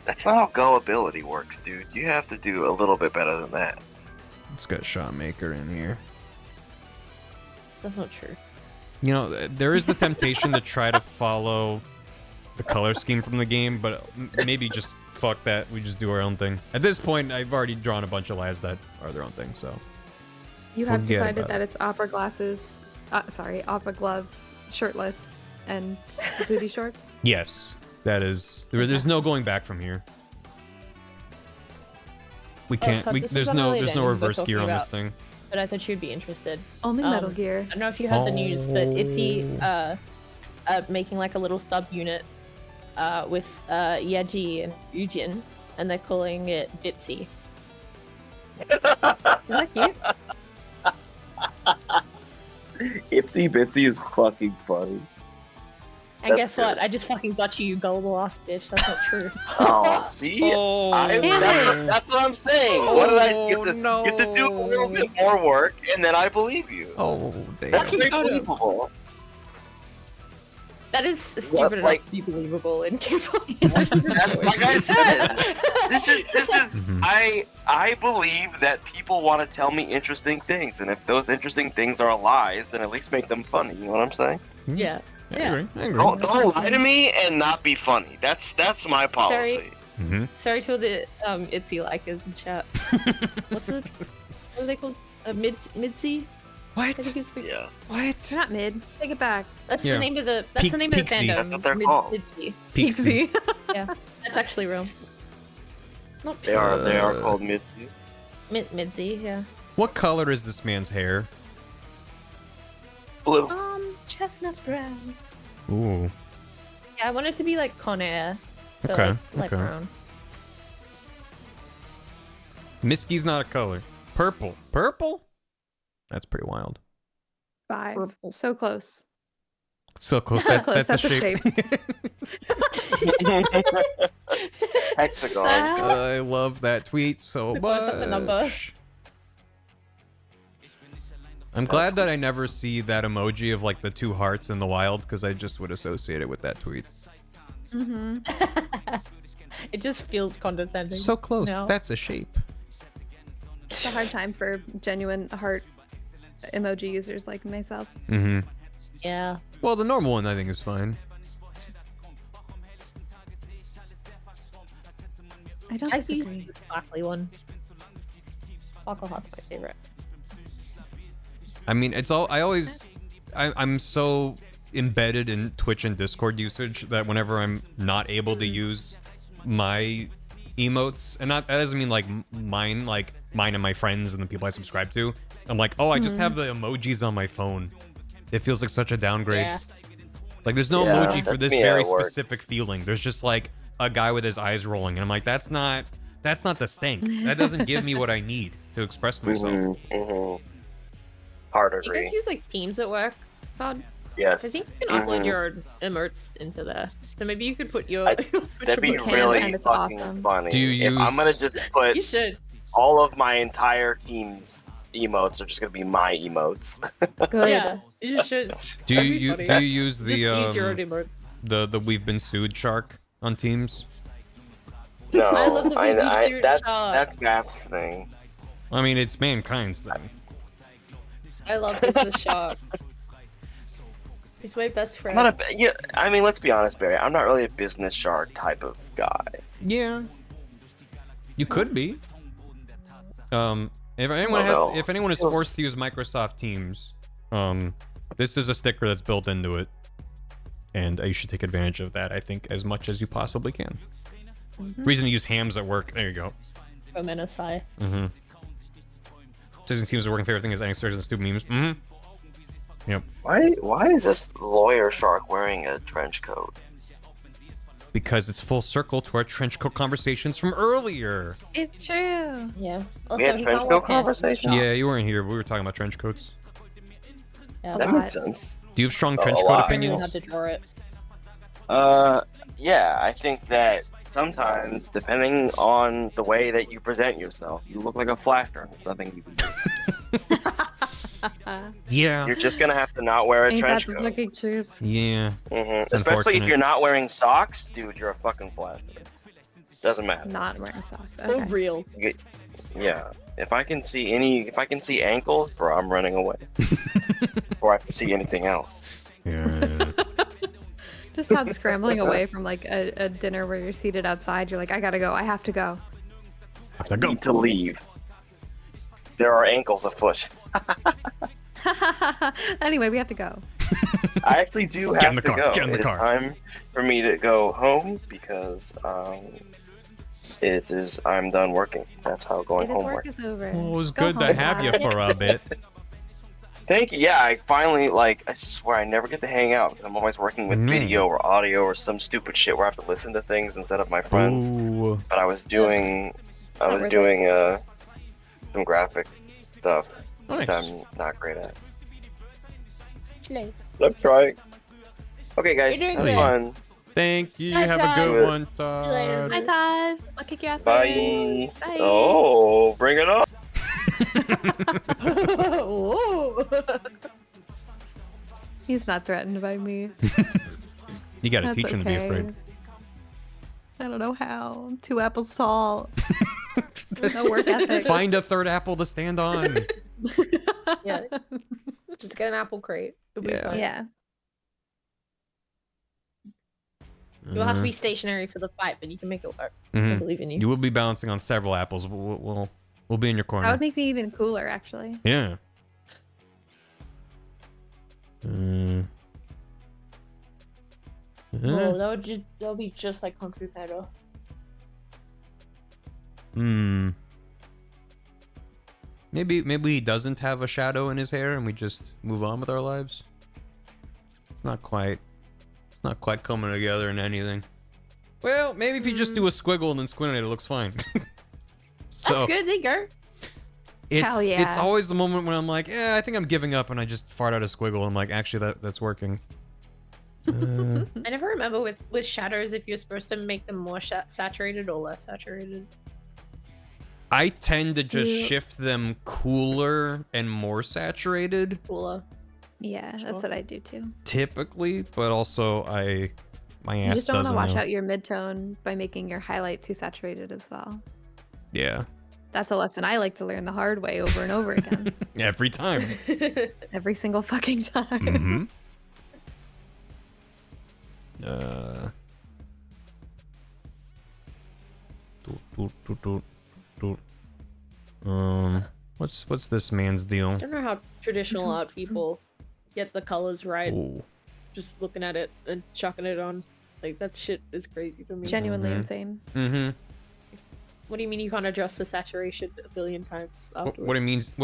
That's not how gullibility works, dude. You have to do a little bit better than that. It's got Shot Maker in here. That's not true. You know, there is the temptation to try to follow the color scheme from the game, but maybe just fuck that. We just do our own thing. At this point, I've already drawn a bunch of lads that are their own thing, so. You have Forget decided about that it's opera glasses, opera gloves, shirtless, and booty shorts. Yes, that is. There's no going back from here. We can't. Todd, this is there's no unrelated, but reverse talking gear on this about- thing. But I thought you'd be interested. Only Um, Metal Gear. I don't know if you heard the news, but Itzy making like a little subunit with Yaji and Yujin, and they're calling it Bitsy. Is that cute? Itsy Bitsy is fucking funny. And That's guess what? good. I just fucking got you, you gullible ass bitch. That's not true. Oh, see? Oh, That's what I'm saying. What did I you have to, no. you have to do a little bit more work, and then I believe you. Oh, damn. That's very believable. That is stupid enough like- to be believable in K-pop. That's like I said. This is. Mhm. I believe that people want to tell me interesting things, and if those interesting things are lies, then at least make them funny. You know what I'm saying? Yeah. I agree. I agree. Don't lie to me and not be funny. That's my policy. Sorry. Mm-hmm. Sorry to all the Itzy likers in chat. What are they called? Midzy? I think What? it's the, Yeah. What? They're not mid. Take it back. that's Yeah. the name of the Peak- the name of the Pixie. fandom. That's what they're called. Midzy. Pixie. That's actually real. Not They are called midsies. Midzy, yeah. What color is this man's hair? Blue. Chestnut brown. Ooh. Yeah, I want it to be like Conair. So Okay, like okay. brown. Miski's not a color. Purple. Purple? That's pretty wild. 5. Purple. So close. So close. Close, That's a that's a shape. Hexagon. I love that tweet so Of course, that's a number. much. I'm glad that I never see that emoji of like the two hearts in the wild because I just would associate it with that tweet. Mm-hmm. It just feels condescending. So close. No. That's a shape. It's a hard time for genuine heart emoji users like myself. Mm-hmm. Yeah. Well, the normal one I think is fine. I don't I use disagree. the sparkly one. Sparkle Heart's my favorite. I mean, it's all. I'm so embedded in Twitch and Discord usage that whenever I'm not able to use my emotes, and not that doesn't mean like mine and my friends and the people I subscribe to. I'm like, oh, I just have the emojis on my phone. It feels like such a downgrade. Yeah. Like, there's no Yeah, emoji for that's this me very at work. specific feeling. There's just like a guy with his eyes rolling, and I'm like, that's not the stink. That doesn't give me what I need to express myself. Hard Do you agree. guys use like Teams at work, Todd? Yes. I think you can upload your emotes into there. So maybe you could put your. That'd be You can, really and it's fucking awesome. funny. Do you if I'm gonna use- just put You should. all of my entire team's emotes are just gonna be my emotes. Good. Yeah, you should. Do That'd be you funny. do you use Just use your own the emotes. the we've been sued shark on Teams? No, I love the We've Been Sued shark. that's Matt's thing. I mean, it's mankind's thing. I love Business Shark. He's my best friend. I'm not a, yeah, I mean, let's be honest, Barry. I'm not really a business shark type of guy. Yeah, you could be. If anyone no. if anyone is Feels- forced to use Microsoft Teams, this is a sticker that's built into it, and you should take advantage of that. I think as much as you possibly can. Reason to use hams at work. There you go. Menasai. Disney Teams' working favorite thing is adding stickers and stupid memes. Yep. Why is this lawyer shark wearing a trench coat? Because it's full circle to our trench coat conversations from earlier. It's true. Yeah. We Also, had he trench can't wear coat pants. conversation? Yeah, you weren't here, but we were talking about trench coats. Yeah. That lot. makes sense. Do you have strong A trench coat lot. I really had opinions? to draw it. Yeah, I think that sometimes, depending on the way that you present yourself, you look like a flasher. There's nothing you can do. Yeah. You're just gonna have to not wear a Ain't that trench the coat. fucking truth? Yeah. Especially unfortunate. if you're not wearing socks, dude, you're a fucking flasher. Doesn't matter. Not wearing socks. Oh, Okay. real. Yeah. If I can see ankles, bro, I'm running away. Or I can see anything else. Yeah. Just not scrambling away from like a dinner where you're seated outside. You're like, I gotta go. I have to go. Have to go. Need to leave. There are ankles afoot. Anyway, we have to go. I actually do Get in have the to car, go. get in the It is car. time for me to go home because I'm done working. That's how going His home work works. is over. Well, it was Go good to home, have you Todd. for a bit. Thank you. Yeah, I finally I swear I never get to hang out. I'm always working with video or audio or some stupid shit where I have to listen to things instead of my friends. Ooh. But I was doing worth some graphic stuff Nice. that I'm not great at. Slay. I'm trying. Okay, guys, You're doing have good. fun. Thank you. Bye, Have a Todd. good one, later. Todd. Hi, Todd. I'll kick your ass Bye. later. Bye. Oh, bring it on. Whoa. He's not threatened by me. You gotta That's teach him to be okay. afraid. I don't know how. I'm 2 apples tall. There's no work ethic. Find a third apple to stand on. Yeah. Just get an apple crate. It'll be Yeah. fun. Yeah. You'll have to be stationary for the fight, but you can make it work. I Mhm. believe in you. You will be balancing on several apples. We'll be in your That corner. would make me even cooler, actually. Yeah. Oh, that'll be just like Kung Fu Panda. Maybe he doesn't have a shadow in his hair and we just move on with our lives. It's not quite coming together in anything. Well, maybe if you just do a squiggle and then squint it looks fine. That's good. There you go. Hell yeah. It's always the moment when I'm like, yeah, I think I'm giving up, and I just fart out a squiggle. I'm like, actually, that's working. I never remember with shadows if you're supposed to make them more saturated or less saturated. I tend to just Yeah. shift them cooler and more saturated, Cooler. Yeah, that's Sure. what I do too. typically, but also my You ass just don't want to doesn't wash know. out your midtone by making your highlight too saturated as well. Yeah, That's a lesson I like to learn the hard way over and over again. every time. Every single fucking time. Mm-hmm. What's this man's I deal? just don't know how traditional art people get the colors right. Ooh. Just looking at it and chucking it on. Like, that shit is crazy to me. Genuinely insane. Mm-hmm. What do you mean you can't adjust the saturation a billion times afterwards? What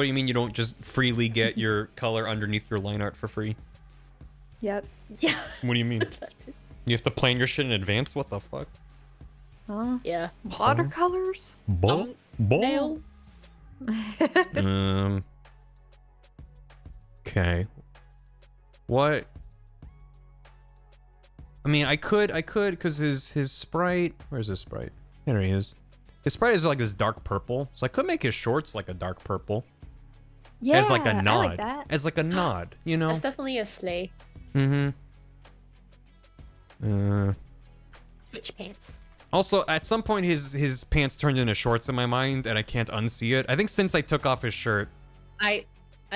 do you mean you don't just freely get your color underneath your line art for free? Yep. Yeah. What do you mean? That too. You have to plan your shit in advance? What the fuck? Huh? Yeah. Watercolors? Nail. Okay. What? I mean, I could, because his sprite. Where's his sprite? There he is. His sprite is like this dark purple, so I could make his shorts like a dark purple. Yeah, as like a nod. I like that. As like a nod, you know? That's definitely a sleigh. Mm-hmm. Twitch pants. Also, at some point, his pants turned into shorts in my mind, and I can't unsee it. I think since I took off his shirt, I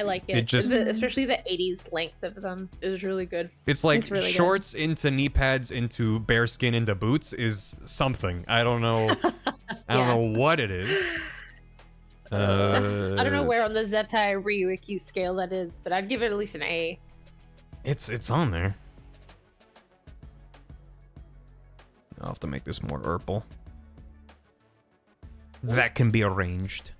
like it. It just- Especially the 80s length of them is really good. it's like It's really good. shorts into knee pads into bearskin into boots is something. I don't know. I don't know what it is. I don't know where on the Zetai Ryuiki scale that is, but I'd give it at least an A. It's on there. I'll have to make this more purple. That can be arranged.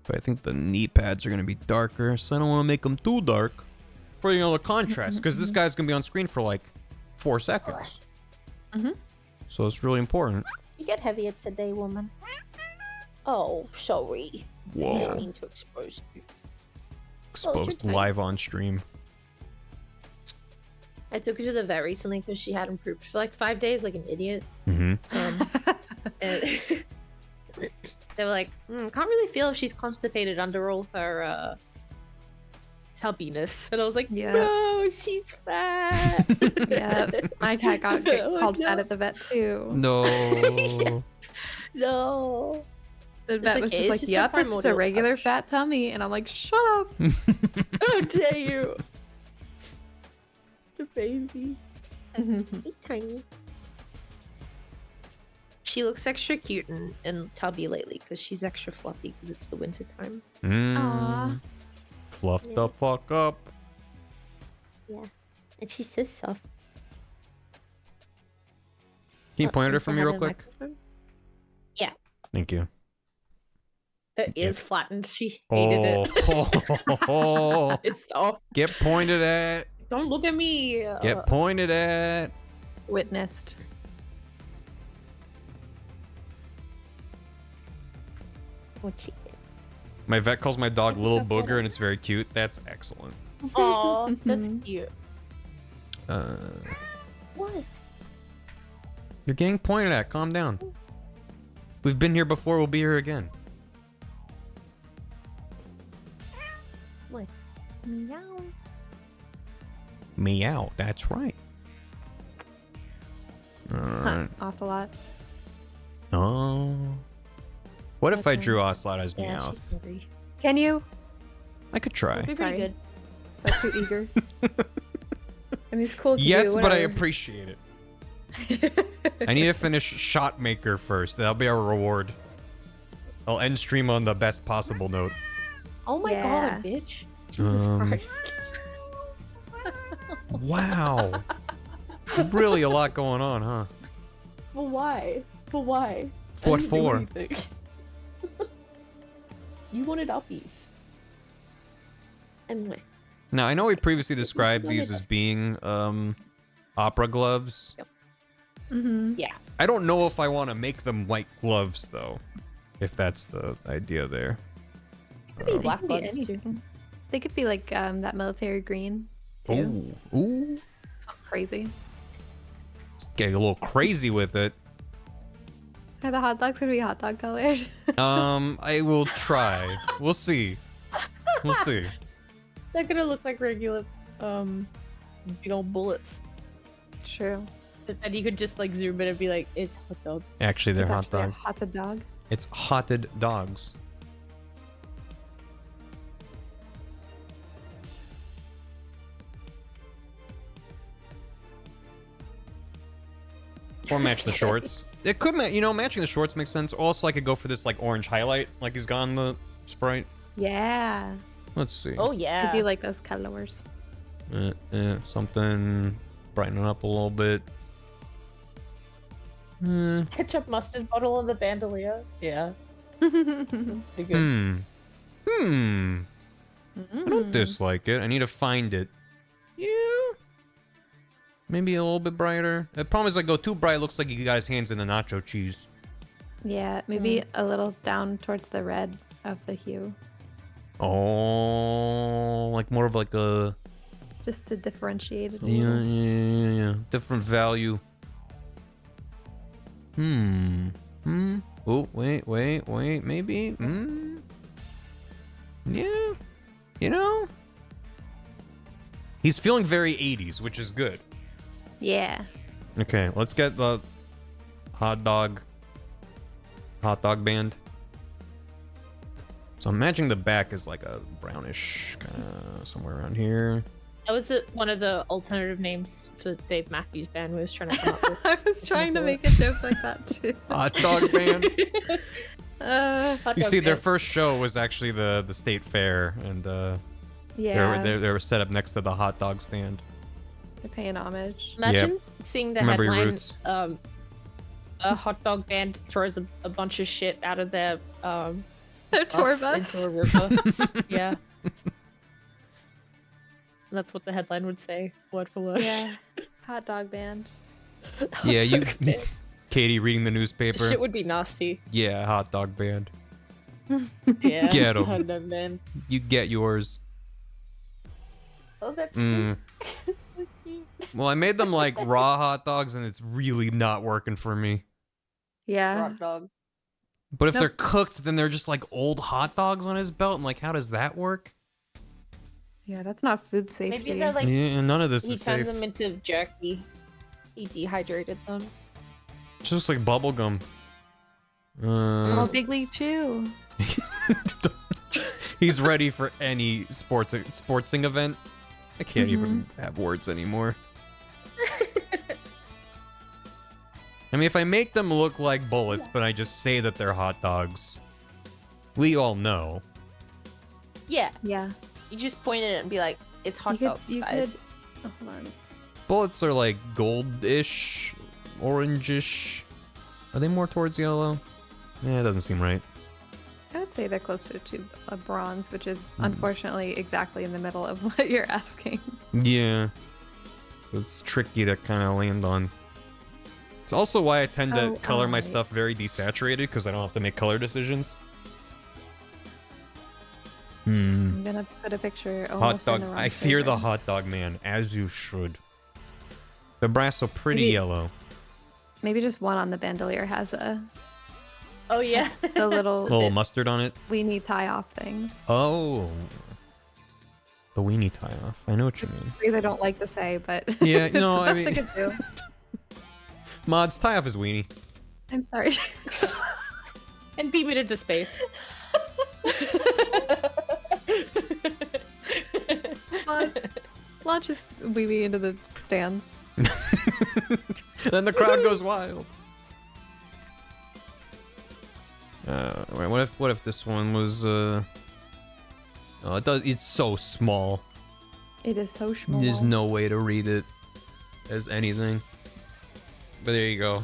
But I think the knee pads are going to be darker, so I don't want to make them too dark for, you know, the contrast, because this guy's going to be on screen for like 4 seconds. So it's really important. You get heavier today, woman. Oh, sorry. I didn't Whoa. mean to expose you. Exposed tiny. live on stream. I took her to the vet recently because she hadn't pooped for like 5 days, like an idiot. Mm-hmm. And they were like, can't really feel if she's constipated under all her tubbiness. And I was like, Yeah. no, she's fat. Yeah, my cat got Oh, called no. fat at the vet too. No. No. The vet was okay, just it's like, just a "Yep, it's just a primordial regular touch." fat tummy," and I'm like, "Shut up." How dare you? It's a baby. Hey, tiny. She looks extra cute and tubby lately because she's extra fluffy because it's the winter time. Aw. Fluff the fuck up. Yeah. And she's so soft. Can you Oh, point at her also for me have real a quick? microphone. Thank you. Her ears flattened. She hated Oh. it. It's off. Get pointed at. Don't look at me. Get pointed at. Witnessed. What she did. My vet calls my dog Little Booger, and it's very cute. That's excellent. Aw, that's cute. What? You're getting pointed at. Calm down. We've been here before. We'll be here again. What? Meow. Meow. That's right. Alright. Ocelot. Oh. What if I Okay. drew Ocelot as Yeah, Meowth? she's hungry. Can you? I could try. That'd be Sorry. pretty Is that too eager? I mean, it's cool. To Yes, do, but I whatever. appreciate it. I need to finish Shot Maker first. That'll be our reward. I'll end stream on the best possible note. Oh my Yeah. god, bitch. Jesus Christ. Wow. Really a lot going on, huh? But why? But why? What for? You wanted uppies. And Now, I know we previously described these as being opera gloves. yeah. I don't know if I want to make them white gloves, though. If that's the idea there. Could be black They can be buds too. anything. They could be like that military green too. Ooh. Ooh. Something crazy. Getting a little crazy with it. Are the hot dogs gonna be hot dog colored? I will try. We'll see. We'll see. They're gonna look like regular, big old bullets. True. And you could just like zoom in and be like, it's hot dog. Actually, they're It's hot actually a dog. hot dog. It's hotted dogs. Or match the shorts. It could, matching the shorts makes sense. Also, I could go for this like orange highlight, like he's got on the Sprite. Yeah. Let's see. Oh yeah. I do like those colors. Something brighten it up a little bit. Ketchup mustard bottle on the bandolier. Yeah. Pretty good. I don't dislike it. I need to find it. Yeah. Maybe a little bit brighter. The problem is I go too bright, it looks like you guys' hands in the nacho cheese. Yeah, maybe a little down towards the red of the hue. Oh, like more of like a... Just to differentiate it a Yeah, little. yeah. Different value. Oh, wait, maybe? Yeah. You know? He's feeling very 80s, which is good. Yeah. Okay, let's get the hot dog band. So I'm imagining the back is like a brownish kind of somewhere around here. That was one of the alternative names for Dave Matthews Band we was trying to come up with. I was trying to make a joke like that too. Hot dog band. Hot You dog see, their band. first show was actually the state fair, and Yeah. they were set up next to the hot dog stand. They're paying homage. Imagine seeing the Remember your headline, roots. A hot dog band throws a bunch of shit out of their Their tour bus bus. into a river. Yeah. That's what the headline would say, word for word. Yeah. Hot dog band. Yeah, you, dog band. Katie reading the newspaper. Shit would be nasty. Yeah, hot dog band. Yeah. Get 'em. Hot dog band. You get yours. Oh, they're Well, I made them like raw hot dogs, and it's really not working for me. Yeah. hot dog. But if Nope. they're cooked, then they're just like old hot dogs on his belt, and like, how does that work? Yeah, that's not food safety. Maybe they're like Yeah, none of this he is turned safe. them into jerky. He dehydrated them. It's just like bubble gum. Oh, Big League Chew. He's ready for any sportsing event. I can't even have words anymore. I mean, if I make them look like bullets, but I just say that they're hot dogs, we all know. Yeah. Yeah. You just point at it and be like, it's hot dogs, guys. Oh, hold on. Bullets are like goldish, orangish. Are they more towards yellow? Yeah, it doesn't seem right. I would say they're closer to a bronze, which is unfortunately exactly in the middle of what you're asking. Yeah. So it's tricky to kind of land on. It's also why I tend to color my right. stuff very desaturated, because I don't have to make color decisions. I'm gonna put a picture Hot almost in dog. the wrong I fear the flavor. hot dog man, as you should. The brass so pretty Maybe- yellow. Maybe just one on the bandolier has a Oh yeah. the little Little mustard on it. weenie tie off things. Oh. The weenie tie off. I know what you mean. Things I don't like to say, but Yeah, it's no, the I best mean- I could do. Mods, tie off his weenie. I'm sorry. And beam it into space. Launch his weenie into the stands. Then the crowd goes wild. Wait, what if this one was oh, it's so small. It is so small. There's no way to read it as anything. But there you go.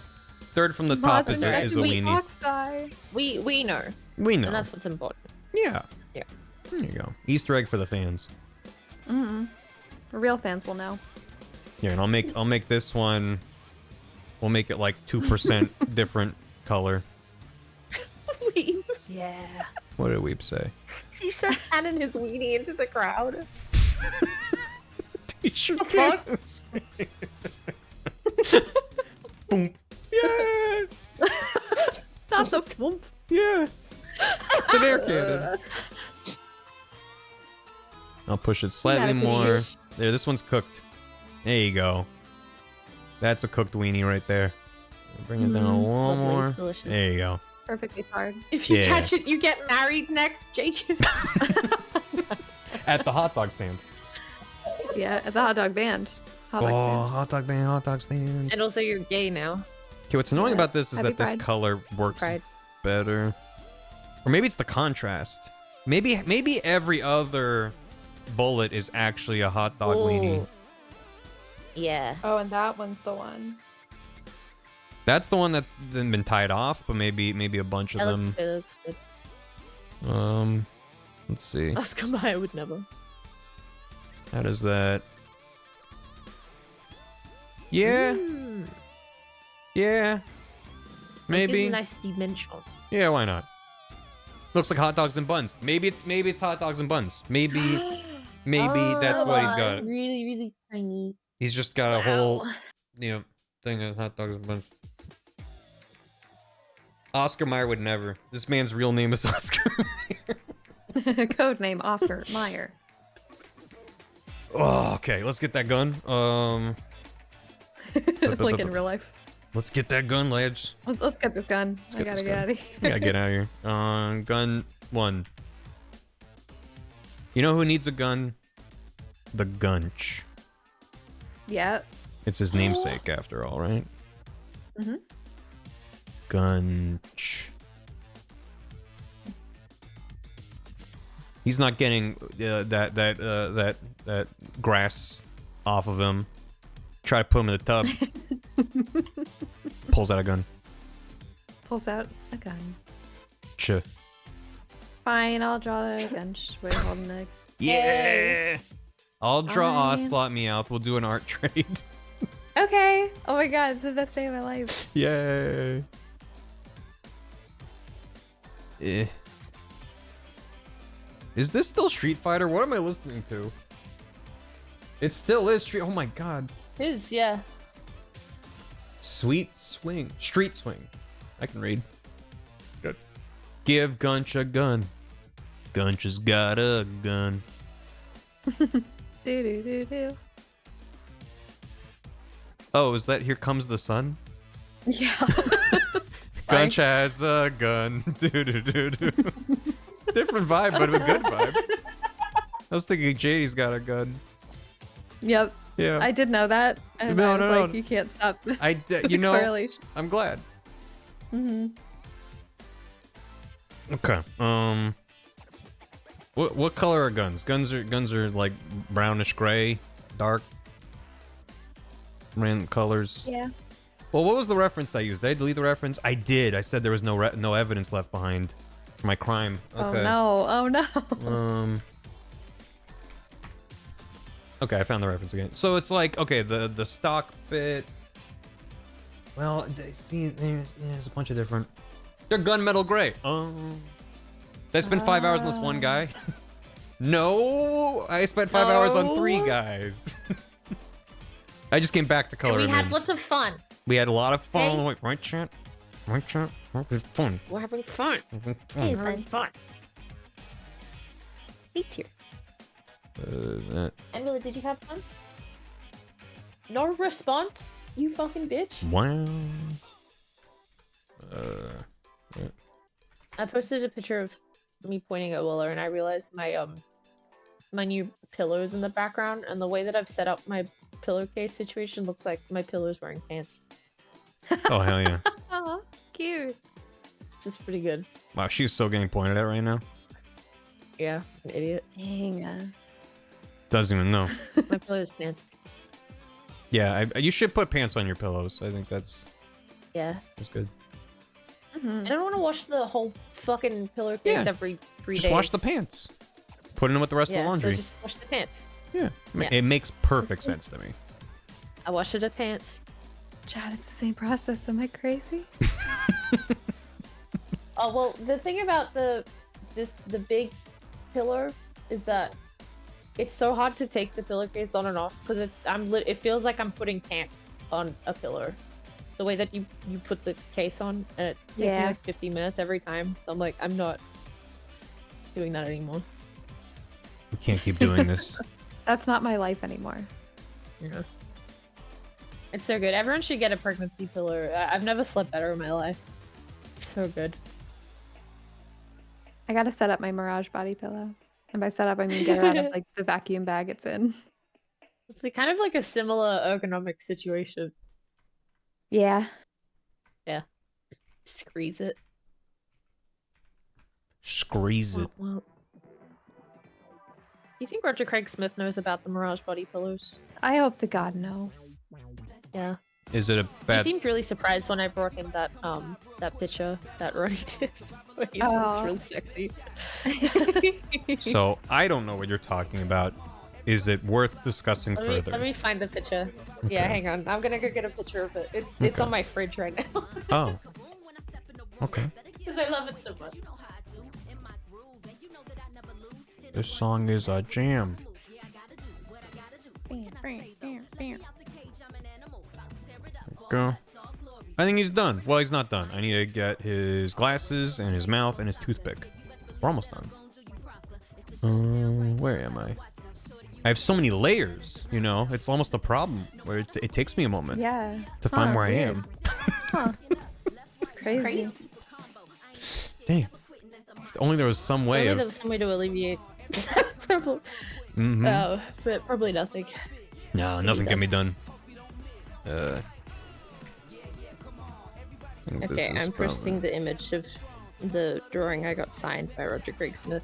Third from the top is a weenie. We know. We know. And that's what's important. Yeah. Yeah. There you go. Easter egg for the fans. Real fans will know. Yeah, and I'll make this one. We'll make it like 2% different color. Yeah. What did Weep say? He started cannon his weenie into the crowd. T-shirt fuck? Boom. Yeah. Not the whoop. Yeah. It's an air cannon. I'll push it slightly more. There, this one's cooked. There you go. That's a cooked weenie right there. Bring it down a little Lovely, more. delicious. There you go. Perfectly hard. If you Yeah. catch it, you get married next, Jacob. At the hot dog stand. Yeah, at the hot dog band. Hot dog Oh, stand. hot dog band, hot dog stand. And also, you're gay now. Okay, what's annoying about this is Happy that this Pride. color works Pride. better. Or maybe it's the contrast. Maybe every other bullet is actually a hot dog weenie. Ooh. Yeah. Oh, and that one's the one. That's the one that's been tied off, but maybe a bunch of That looks them. good. Looks good. Let's see. Oscar Mayer would never. How does that? Yeah. Mm. Yeah. It Maybe. gives a nice dimension. Yeah, why not? Looks like hot dogs and buns. Maybe it's hot dogs and buns. Maybe that's what he's got. Really, really tiny. He's just got a whole, thing of hot dogs and buns. Oscar Mayer would never. This man's real name is Oscar Mayer. Code name Oscar Mayer. Oh, okay, let's get that gun. Like in real life. Let's get that gun, lads. Let's get this gun. I gotta get out of I here. gotta get out of here. Gun 1. You know who needs a gun? The Gunch. Yeah. It's his namesake, after all, right? Mm-hmm. Gunch. He's not getting that grass off of him. Try to put him in the tub. Pulls out a gun. Pulls out a gun. Ch. Fine, I'll draw the gun. Wait, holding the. Yeah. I'll draw Fine. Ocelot Meowth. We'll do an art trade. Okay. Oh my god, it's the best day of my life. Yay. Eh. Is this still Street Fighter? What am I listening to? It still is Street. Oh my god. Yeah. Sweet Swing. Street Swing. I can read. Good. Give Gunch a gun. Gunch has got a gun. Do do do do. Oh, is that Here Comes the Sun? Yeah. Gunch has a gun. Do do do do. Different vibe, but a good vibe. I was thinking JD's got a gun. Yep. Yeah. I did know that, and No, I was no, like, no. you can't stop the, You know, correlation. I'm glad. Mm-hmm. Okay. What color are guns? Guns are like brownish gray, dark. Random colors. Yeah. Well, what was the reference that I used? Did I delete the reference? I did. I said there was no evidence left behind for my crime. Okay. Oh no! Oh no! Okay, I found the reference again. So it's like, okay, the stock bit. Well, see, there's a bunch of different. They're gunmetal gray. Did I spend 5 hours on this one guy? No, I spent 5 hours on 3 guys. I just came back to color. And we him had in. lots of fun. We had a lot of fun. Okay. Right, chat? Right, chat? It's fun. We're having fun. Having We're fun. having fun. Me too. Emily, did you have fun? No response? You fucking bitch. Wow. I posted a picture of me pointing at Willer, and I realized my new pillows in the background, and the way that I've set up my pillowcase situation looks like my pillow's wearing pants. Oh, hell yeah. Oh, cute. Just pretty good. Wow, she's so getting pointed at right now. Yeah, an idiot. Dang. Doesn't even know. My pillow's pants. Yeah, you should put pants on your pillows. I think that's Yeah. good. Mm-hmm. I don't want to wash the whole fucking pillowcase Yeah. every 3 days. Just wash the pants. Put it in with the rest of Yeah, the laundry. so just wash the pants. Yeah. Yeah. It makes perfect sense to me. I wash the pants. Chad, it's the same process. Am I crazy? Oh well, the thing about the big pillow is that it's so hard to take the pillowcase on and off because it feels like I'm putting pants on a pillow. The way that you put the case on, and it takes me Yeah. like 50 minutes every time. So I'm like, I'm not doing that anymore. We can't keep doing this. That's not my life anymore. Yeah. It's so good. Everyone should get a pregnancy pillow. I've never slept better in my life. It's so good. I gotta set up my Mirage body pillow. And by set up, I mean get her out of like the vacuum bag it's in. It's like, kind of like a similar ergonomic situation. Yeah. Squeeze it. Squeeze it. Well. You think Roger Craig Smith knows about the Mirage body pillows? I hope to God no. Yeah. Is it a He bad? seemed really surprised when I brought him that picture that Ronnie did. Where he looks Oh. real sexy. So I don't know what you're talking about. Is it worth discussing further? Let me find the picture. Okay. Yeah, hang on. I'm gonna go get a picture of it. It's Okay. on my fridge right now. Oh. Okay. Because I love it so much. This song is a jam. Go. I think he's done. Well, he's not done. I need to get his glasses and his mouth and his toothpick. We're almost done. Where am I? I have so many layers, you know? It's almost a problem where it takes me a moment Yeah. to find Huh, where weird. I am. Huh. It's crazy. Damn. If only there was some way Only of... there was some way to alleviate that problem. Mhm. But probably nothing. No, nothing can be done. I think this Okay, is I'm probably- posting the image of the drawing I got signed by Roger Craig Smith.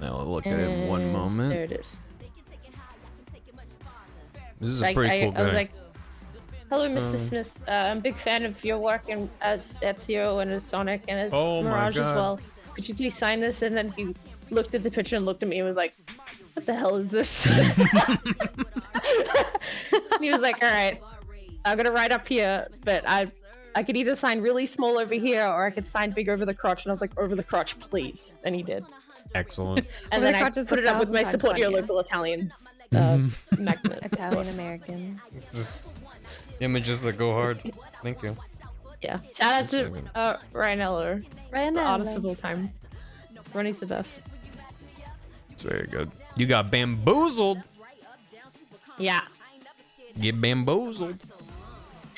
I'll look at it in one And moment. There it is. This is a pretty cool guy. I was like, hello, Mr. Smith. I'm a big fan of your work and as Ezio and as Sonic and as Oh my Mirage as God. well. Could you please sign this? And then he looked at the picture and looked at me and was like, what the hell is this? He was like, all right, I'm gonna write up here, but I could either sign really small over here or I could sign big over the crotch. And I was like, over the crotch, please. And he did. Excellent. And Over then the I crotch is put it up with 1,000 my times support your funnier. local Italians magnet. of Italian course. American. This is images that go hard. Thank you. Yeah. Shout out to Ryan Eller. Ryan The Eller. oddest of all time. Ronnie's the best. It's very good. You got bamboozled. Yeah. Get bamboozled.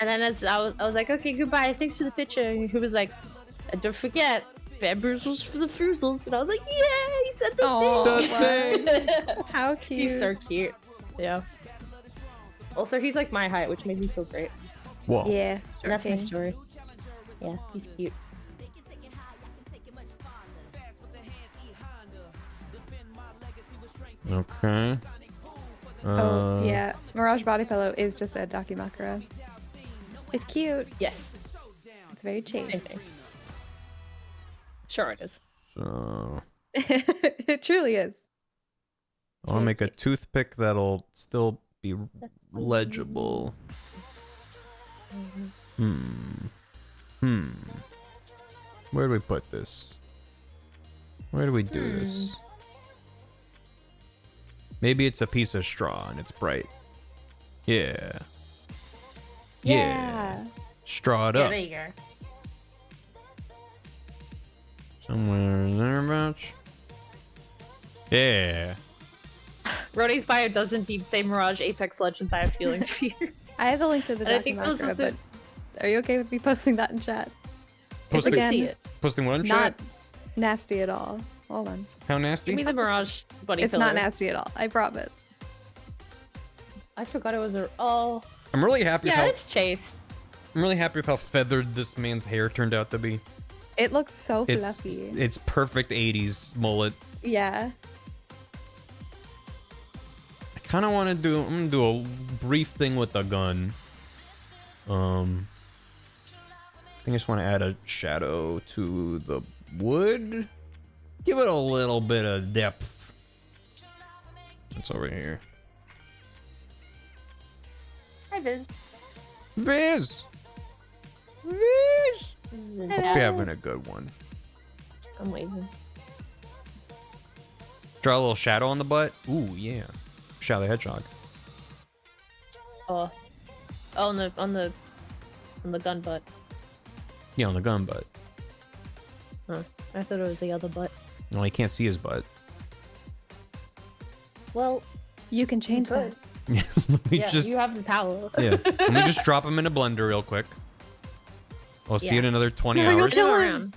And then as I was like, okay, goodbye. Thanks for the picture. And he was like, and don't forget, bamboozles for the foozles. And I was like, yeah, he said the Aw, thing. How cute. He's so cute. Yeah. Also, he's like my height, which made me feel great. Whoa. Yeah. And that's my okay. story. Yeah, he's cute. Okay. Oh, yeah. Mirage Body Pillow is just a Dakimakura. It's cute. Yes. It's very chaste. Same thing. Sure it is. So It truly is. I want to make a toothpick that'll still be legible. Where do we put this? Where do we do this? Maybe it's a piece of straw and it's bright. Yeah. Yeah. Straw it Yeah, up. there you go. Somewhere thereabouts. Yeah. Roddy's bio does indeed say Mirage Apex Legends. I have feelings for you. I have the link to the And I think those Dakimakura, are but are you okay with me posting that in chat? Posting, Let me again, see it. posting what in Not chat? nasty at all. Hold on. How Give nasty? me the Mirage bunny It's pillow. not nasty at all. I promise. I forgot it was a. Oh. I'm really happy with Yeah, how it's chaste. I'm really happy with how feathered this man's hair turned out to be. It looks so It's fluffy. it's perfect 80s mullet. Yeah. I kind of want to do. I'm gonna do a brief thing with the gun. I think I just want to add a shadow to the wood. Give it a little bit of depth. It's over here. Hi, Viz. Viz. Viz. This is Hope you're having a good one. I'm waving. Draw a little shadow on the butt. Ooh, yeah. Shadow the Hedgehog. Oh. Oh, on the gun butt. Yeah, on the gun butt. Huh. I thought it was the other butt. No, you can't see his butt. Well, You can change that. Let me yeah, just you have the power. yeah. Let me just drop him in a blender real quick. I'll see you in Yeah. another 20 No, you'll hours. kill Go him. around.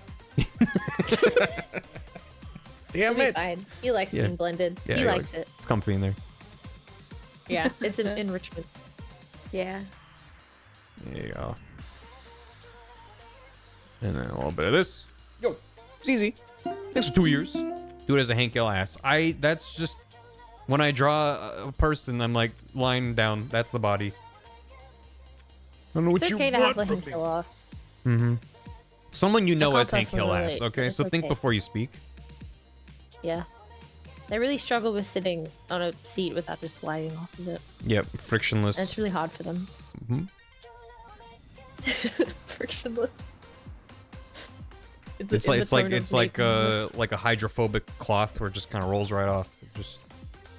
Damn He'll be it! fine. He likes Yeah. being blended. Yeah, he he likes likes- it. It's comfy in there. Yeah, it's an enrichment. Yeah. There you go. And then a little bit of this. Yo, it's easy. Takes for 2 years. Do it as a Hank Hill ass. That's just, when I draw a person, I'm like, line down. That's the body. I don't know what It's you okay to want have the from Hank me. Hill ass. Mm-hmm. Someone you know can't as Hank Hill personally ass, relate, okay? but So it's think okay. before you speak. Yeah. They really struggle with sitting on a seat without just sliding off of it. Yep, frictionless. And it's really hard for them. Mm-hmm. Frictionless. It's like a hydrophobic cloth where it just kind of rolls right off.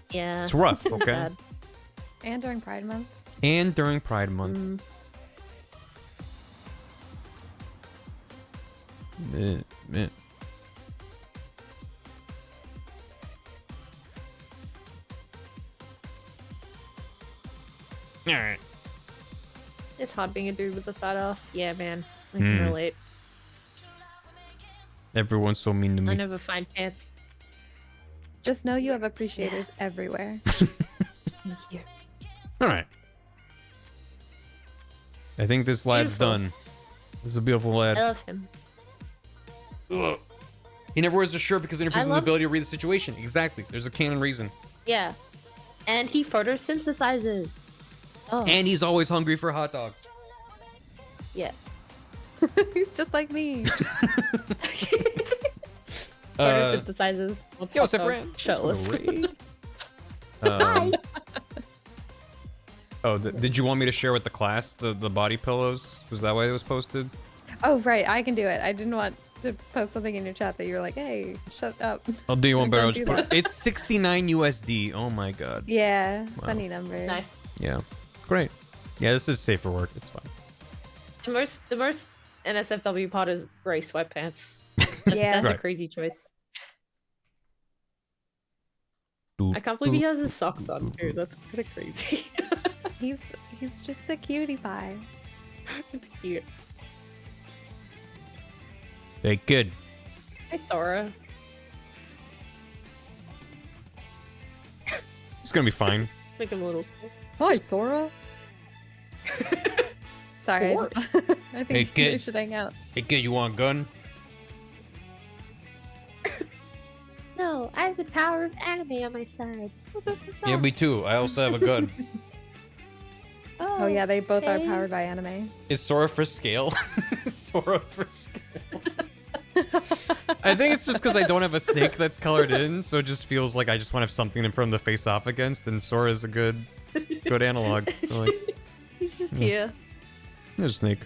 Yeah. It's rough, It's okay? sad. And during Pride Month. And during Pride Month. Meh. Alright. It's hard being a dude with a fat ass. Yeah, man. I can relate. Everyone's so mean to I me. never find pants. Just know you have appreciators everywhere. Here. Alright. I think this lad's Beautiful. done. This is a beautiful lad. I love him. Ugh. He never wears a shirt because it interferes with his love- ability to read the situation. Exactly. There's a canon reason. Yeah. And he photosynthesizes. Oh. And he's always hungry for hot dogs. Yeah. He's just like me. Photosynthesizes. What's Yo, hot dog? Sifran. Shirtless. Did you want me to share with the class the body pillows? Was that why it was posted? Oh, right. I can do it. I didn't want to post something in your chat that you were like, hey, shut up. I'll do you one better. Don't I'll just do put that. it's 69 USD. Oh my god. Yeah. Wow. Funny number. Nice. Yeah. Great. Yeah, this is safe for work. It's fine. The most NSFW pod is gray sweatpants. That's Right. a crazy choice. I can't believe he has his socks on too. That's kind of crazy. He's just a cutie pie. It's cute. Hey, kid. Hi, Sora. It's gonna be fine. Make him a little small. Hi, Sora. Sorry, Or- I think Hey, we kid. should hang out. Hey, kid, you want a gun? No, I have the power of anime on my side. Yeah, me too. I also have a gun. Oh yeah, they both are okay. powered by anime. Is Sora for scale? Sora for scale. I think it's just because I don't have a snake that's colored in, so it just feels like I just want to have something in front of the face off against, and Sora is a good analog. So, like, He's just here. there's a snake.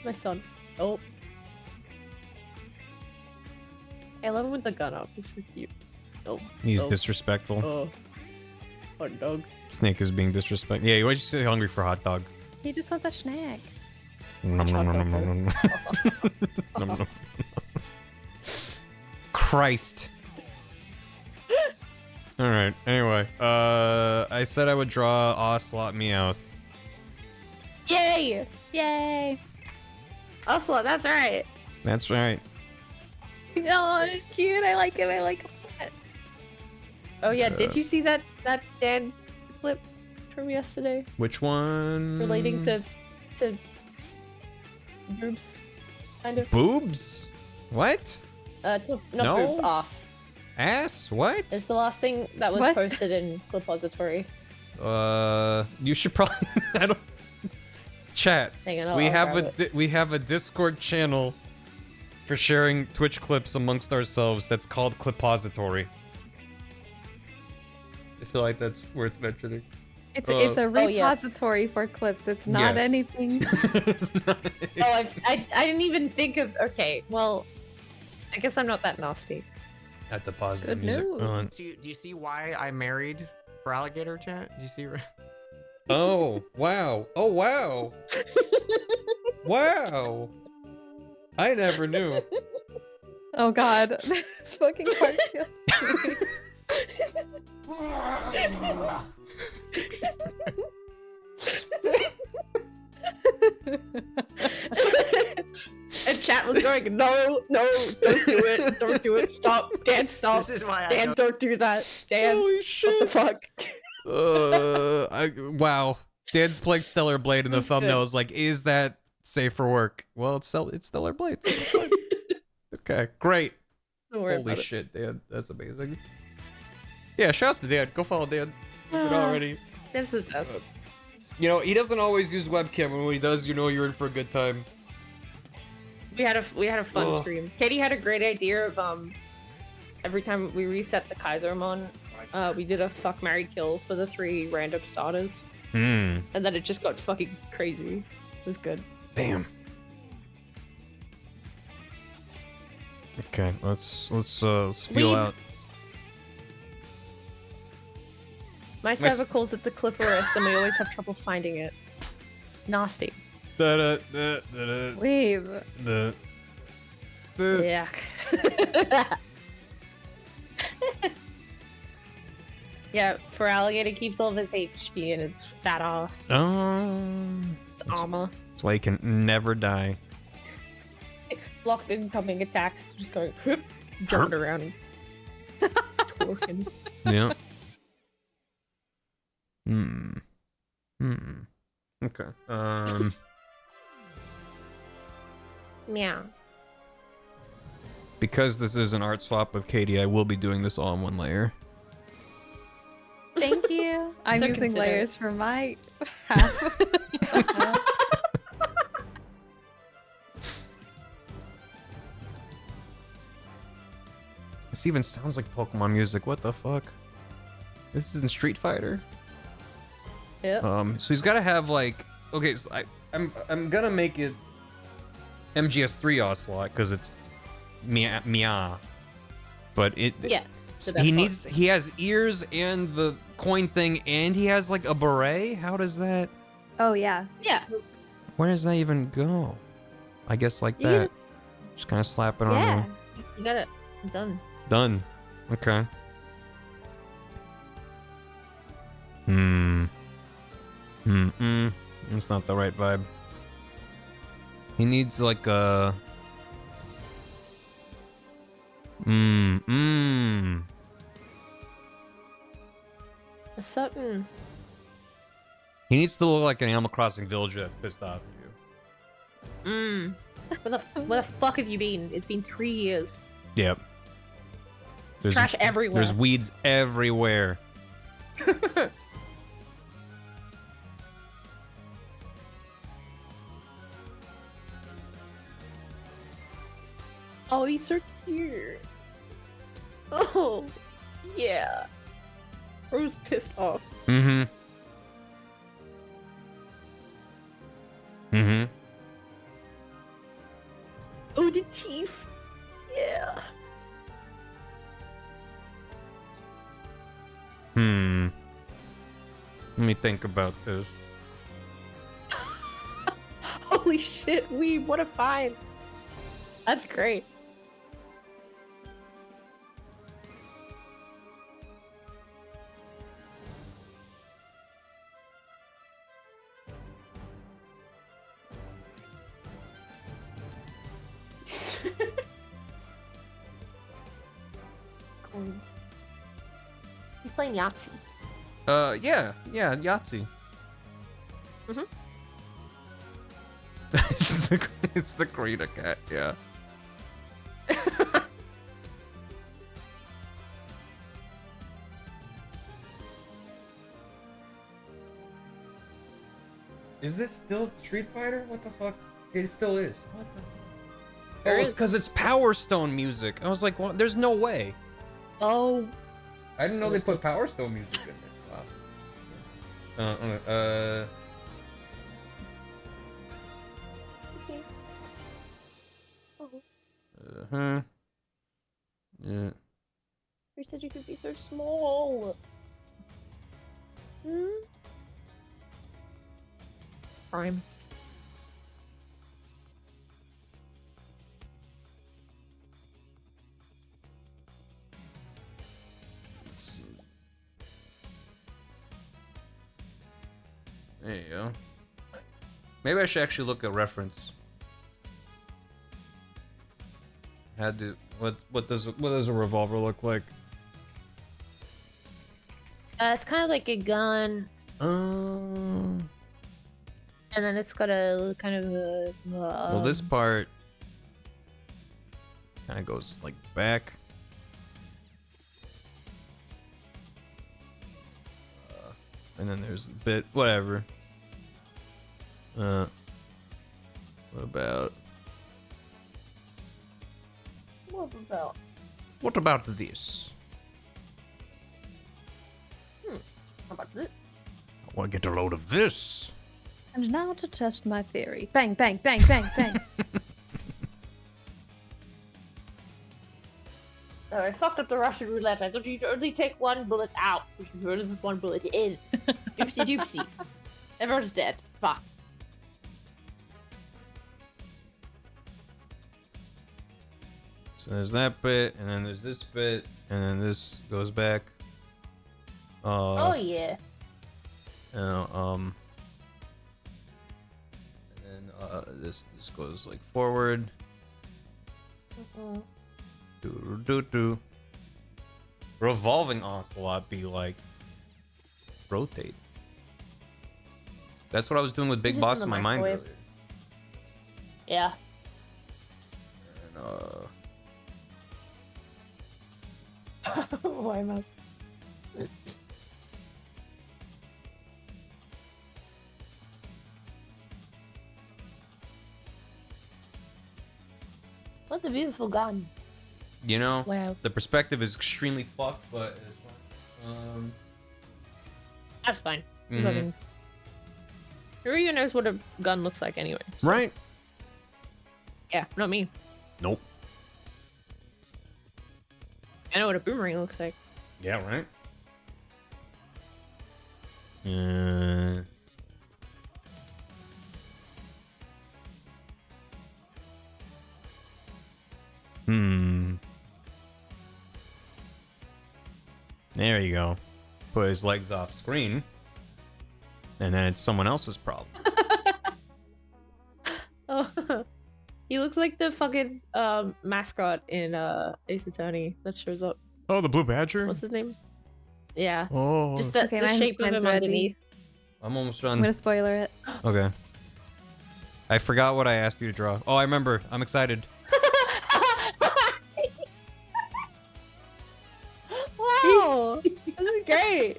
My son. Oh. I love him with the gun up. He's so cute. Oh. He's oh. disrespectful. Oh. Hot dog. Snake is being disrespectful. Yeah, why'd you say hungry for hot dog? He just wants a snack. Nom, nom, nom, nom, nom, nom. Nom, nom. Christ. Alright, anyway. I said I would draw Ocelot Meowth. Yay! Yay! Ocelot, that's right. That's right. Oh, it's cute. I like him. I like him. Oh yeah, did you see that Dan clip from yesterday Which one? relating to boobs, kind of? boobs? What? No No. boobs, ass. Ass? What? It's the last thing that was What? posted in Clipository. You should probably. I don't. Chat. Hang on, we I'll have grab it. we have a Discord channel for sharing Twitch clips amongst ourselves. That's called Clipository. I feel like that's worth mentioning. It's a Oh, yes. repository for clips. It's not Yes. anything. Oh, I didn't even think of. Okay, well, I guess I'm not that nasty. At the positive Good music. news. Do you see why I married for alligator chat? Do you see? Oh wow! Oh wow! Wow! I never knew. Oh god, it's fucking hard. And chat was going, no, don't do it, stop, Dan, stop, This is why I Dan, don't do that, Dan, Holy what shit! the fuck? Wow. Dan's playing Stellar Blade, and the That's thumbnail good. is like, is that safe for work. Well, it's stellar blades. It's fine. Okay, great. Don't worry Holy about shit, Dad. That's amazing. Yeah, shouts to Dad. Go follow Dad. If you already. it. That's the best. You know, he doesn't always use webcam, and when he does, you know you're in for a good time. We had a fun Ugh. stream. Katie had a great idea of every time we reset the Kaisermon, we did a fuck, marry, kill for the 3 random starters, Hmm. and then it just got fucking crazy. It was good. Damn. Okay, let's feel We- out. My server calls it the Clipperis, and we always have trouble finding it. Nasty. Leave. Yeah. Yeah, for alligator keeps all of his HP in his fat ass. It's armor. That's why he can never die. Blocks incoming attacks, just going jumping around and twerking. Yeah. Okay. Meow. Because this is an art swap with Katie, I will be doing this all in one layer. Thank you. I'm So using considerate. layers for my half. This even sounds like Pokemon music. What the fuck? This isn't Street Fighter. Yep. So he's got to have like. Okay, so I'm gonna make it MGS3 Ocelot because it's Mia. But it. Yeah. the best He one. needs. He has ears and the coin thing, and he has like a beret. How does that? Oh yeah. Yeah. Where does that even go? I guess like You can that. Just kind of slap it on yeah. there. You got it. Done. Done. Okay. That's not the right vibe. He needs like a. A certain. He needs to look like an Animal Crossing villager that's pissed off at you. Where the fuck have you been? It's been 3 years. Yep. There's trash everywhere. There's weeds everywhere. Oh, he's so cute. Oh, yeah. Rose pissed off. Mm-hmm. Mm-hmm. Oh, the teeth. Yeah. Let me think about this. Holy shit, weeb, what a find. That's great. Cool. He's playing Yahtzee. Yeah, Yahtzee. Mhm. it's the Karina cat, yeah. Is this still Street Fighter? What the fuck? It still is. What the? There Oh, it's is. because it's Power Stone music. I was like, well, there's no way. Oh. I didn't know they put Power Stone music in there. Wow. Okay. Oh, Yeah. you said you could be so small. Hmm? It's prime. There you go. Maybe I should actually look at reference. What does a revolver look like? It's kind of like a gun. And then it's got a kind of a. Well, this part kind of goes like back. And then there's the bit, whatever. What about? What about this? How about this? I want to get a load of this. And now to test my theory. Bang, bang, bang, bang, bang. Oh, I fucked up the Russian roulette. I thought you'd only take one bullet out. You should only put one bullet in. Oopsie doopsie. Everyone's dead. Fuck. So there's that bit, and then there's this bit, and then this goes back. Oh yeah. And then this goes like forward. Do. Revolving ocelot be like rotate. That's what I was doing with Big Just Boss in in the my mind microwave. earlier. Yeah. And Why must? What a beautiful gun. you know, Wow. the perspective is extremely fucked, but it's fine. That's fine. Mhm. Fucking... Who even knows what a gun looks like anyway? So- Right? Yeah, not me. Nope. I know what a boomerang looks like. Yeah, right? There you go. Put his legs off screen. And then it's someone else's problem. Oh, he looks like the fucking mascot in Ace Attorney that shows up. Oh, the blue badger? What's his name? Yeah, Oh. just the, Okay, the shape of mine's him ready. underneath. I'm almost I'm done. gonna spoiler it. Okay. I forgot what I asked you to draw. Oh, I remember. I'm excited. Wow, this is great.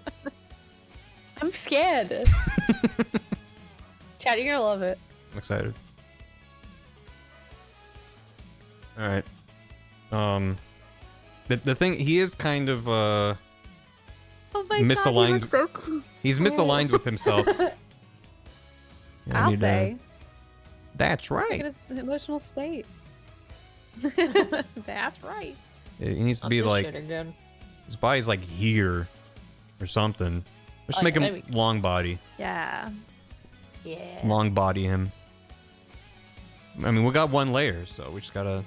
I'm scared. Chad, you're gonna love it. I'm excited. All right. The thing, he is kind of Oh my Misaligned. God, he looks so cool. he's misaligned with himself. Yeah, I I'll need to- say. That's Look right. at his emotional state. That's right. He needs to Not be this like, shit again. his body's like here or something. Let's Oh, make yeah, him maybe. long body. Yeah. Yeah. Long body him. I mean, we got one layer, so we just gotta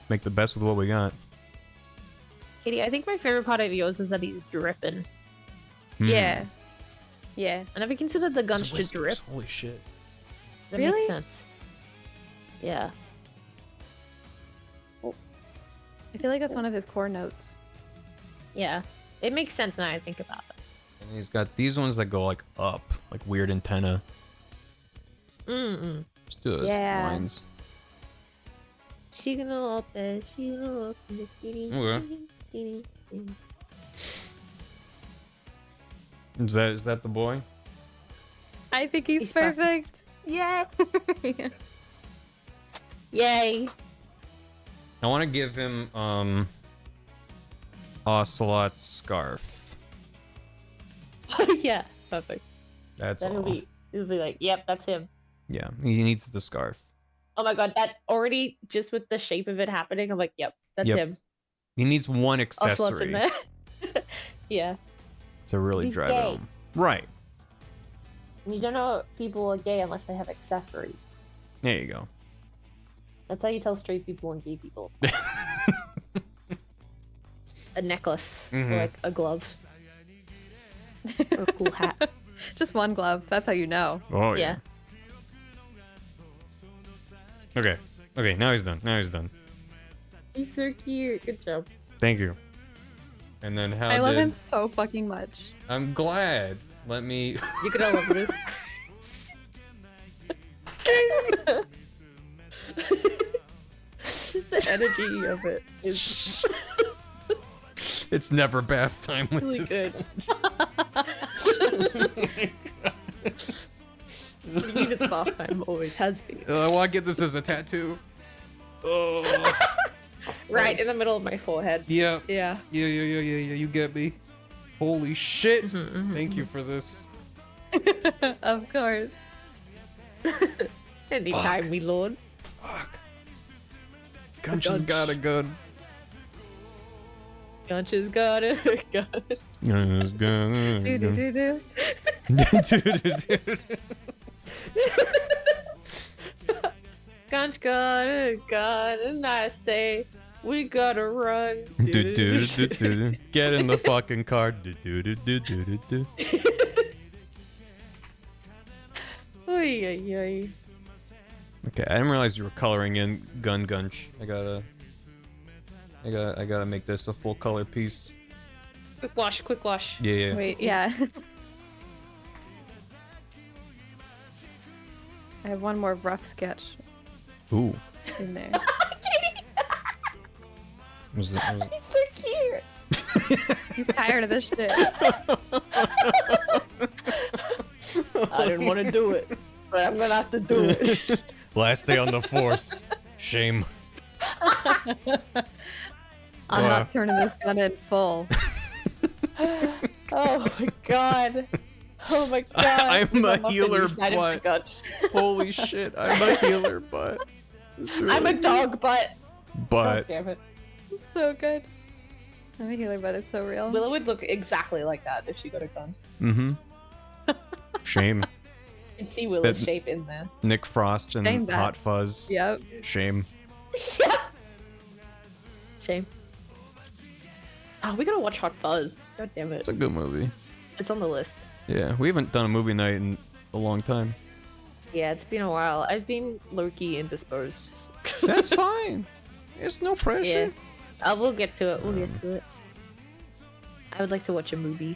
make the best with what we got. Katie, I think my favorite part of yours is that he's dripping. Hmm. Yeah. Yeah. I never considered the guns It's to whiskers. drip. Holy shit. That Really? makes sense. Yeah. I feel like that's one of his core notes. Yeah. It makes sense now I think about it. And he's got these ones that go like up, like weird antenna. Mm-mm. Just do those Yeah. lines. She gonna up there. She gonna up there. Okay. Is that the boy? I think he's He's perfect. perfect. Yeah. Yay. I want to give him Ocelot's scarf. Yeah. Perfect. That's Then all. it'll be like, yep, that's him. Yeah, he needs the scarf. Oh my god, that already just with the shape of it happening, I'm like, yep, that's Yep. him. He needs one Ocelot's in accessory there. Yeah. to really He's drive it gay. home. Right. And you don't know people are gay unless they have accessories. There you go. That's how you tell straight people and gay people. A necklace Mhm. or like a glove. Or a cool hat. Just one glove. That's how you know. Oh Yeah. Okay. Okay, now he's done. Now he's done. He's so cute. Good job. Thank you. And then how I love did... him so fucking much. I'm glad. Let me... You could all love this. Just the energy of it is It's never bath time with really this. good. What do you mean it's bath time? Always has been. I want to get this as a tattoo. Oh. Right in the middle of my forehead. Yeah. Yeah. Yeah. You get me. Holy shit. Thank you for this. Of course. Anytime, me lord. Fuck. Gunch has got a gun. Gunch has got a gun. Gunch got a Do do do do. Gunch got a gun, and I say we gotta run. Get in the fucking car. Oy, oy, oy. Okay, I didn't realize you were coloring in Gunch. I gotta make this a full color piece. Quick wash, quick wash. Yeah. Wait, yeah. I have one more rough sketch Ooh. in there. Was it, He's so cute. He's tired of this shit. I didn't want to do it, but I'm gonna have to do it. Last day on the force. Shame. I'm not turning this gun in full. Oh my god. Oh my god. I'm a on the healer side of the butt. guts. Holy shit, I'm a healer butt. I'm a dog butt. God But damn it. So good. I'm a healer, but it's so real. Willow would look exactly like that if she got a gun. Shame. You can see Willow's That- shape in there. Nick Frost and Shame that. Hot Fuzz. Yep. Shame. Yeah. Shame. Oh, we gotta watch Hot Fuzz. God damn it. It's a good movie. It's on the list. Yeah, we haven't done a movie night in a long time. Yeah, it's been a while. I've been low-key indisposed. That's fine. It's no pressure. Yeah. We'll get to it. We'll get to it. I would like to watch a movie.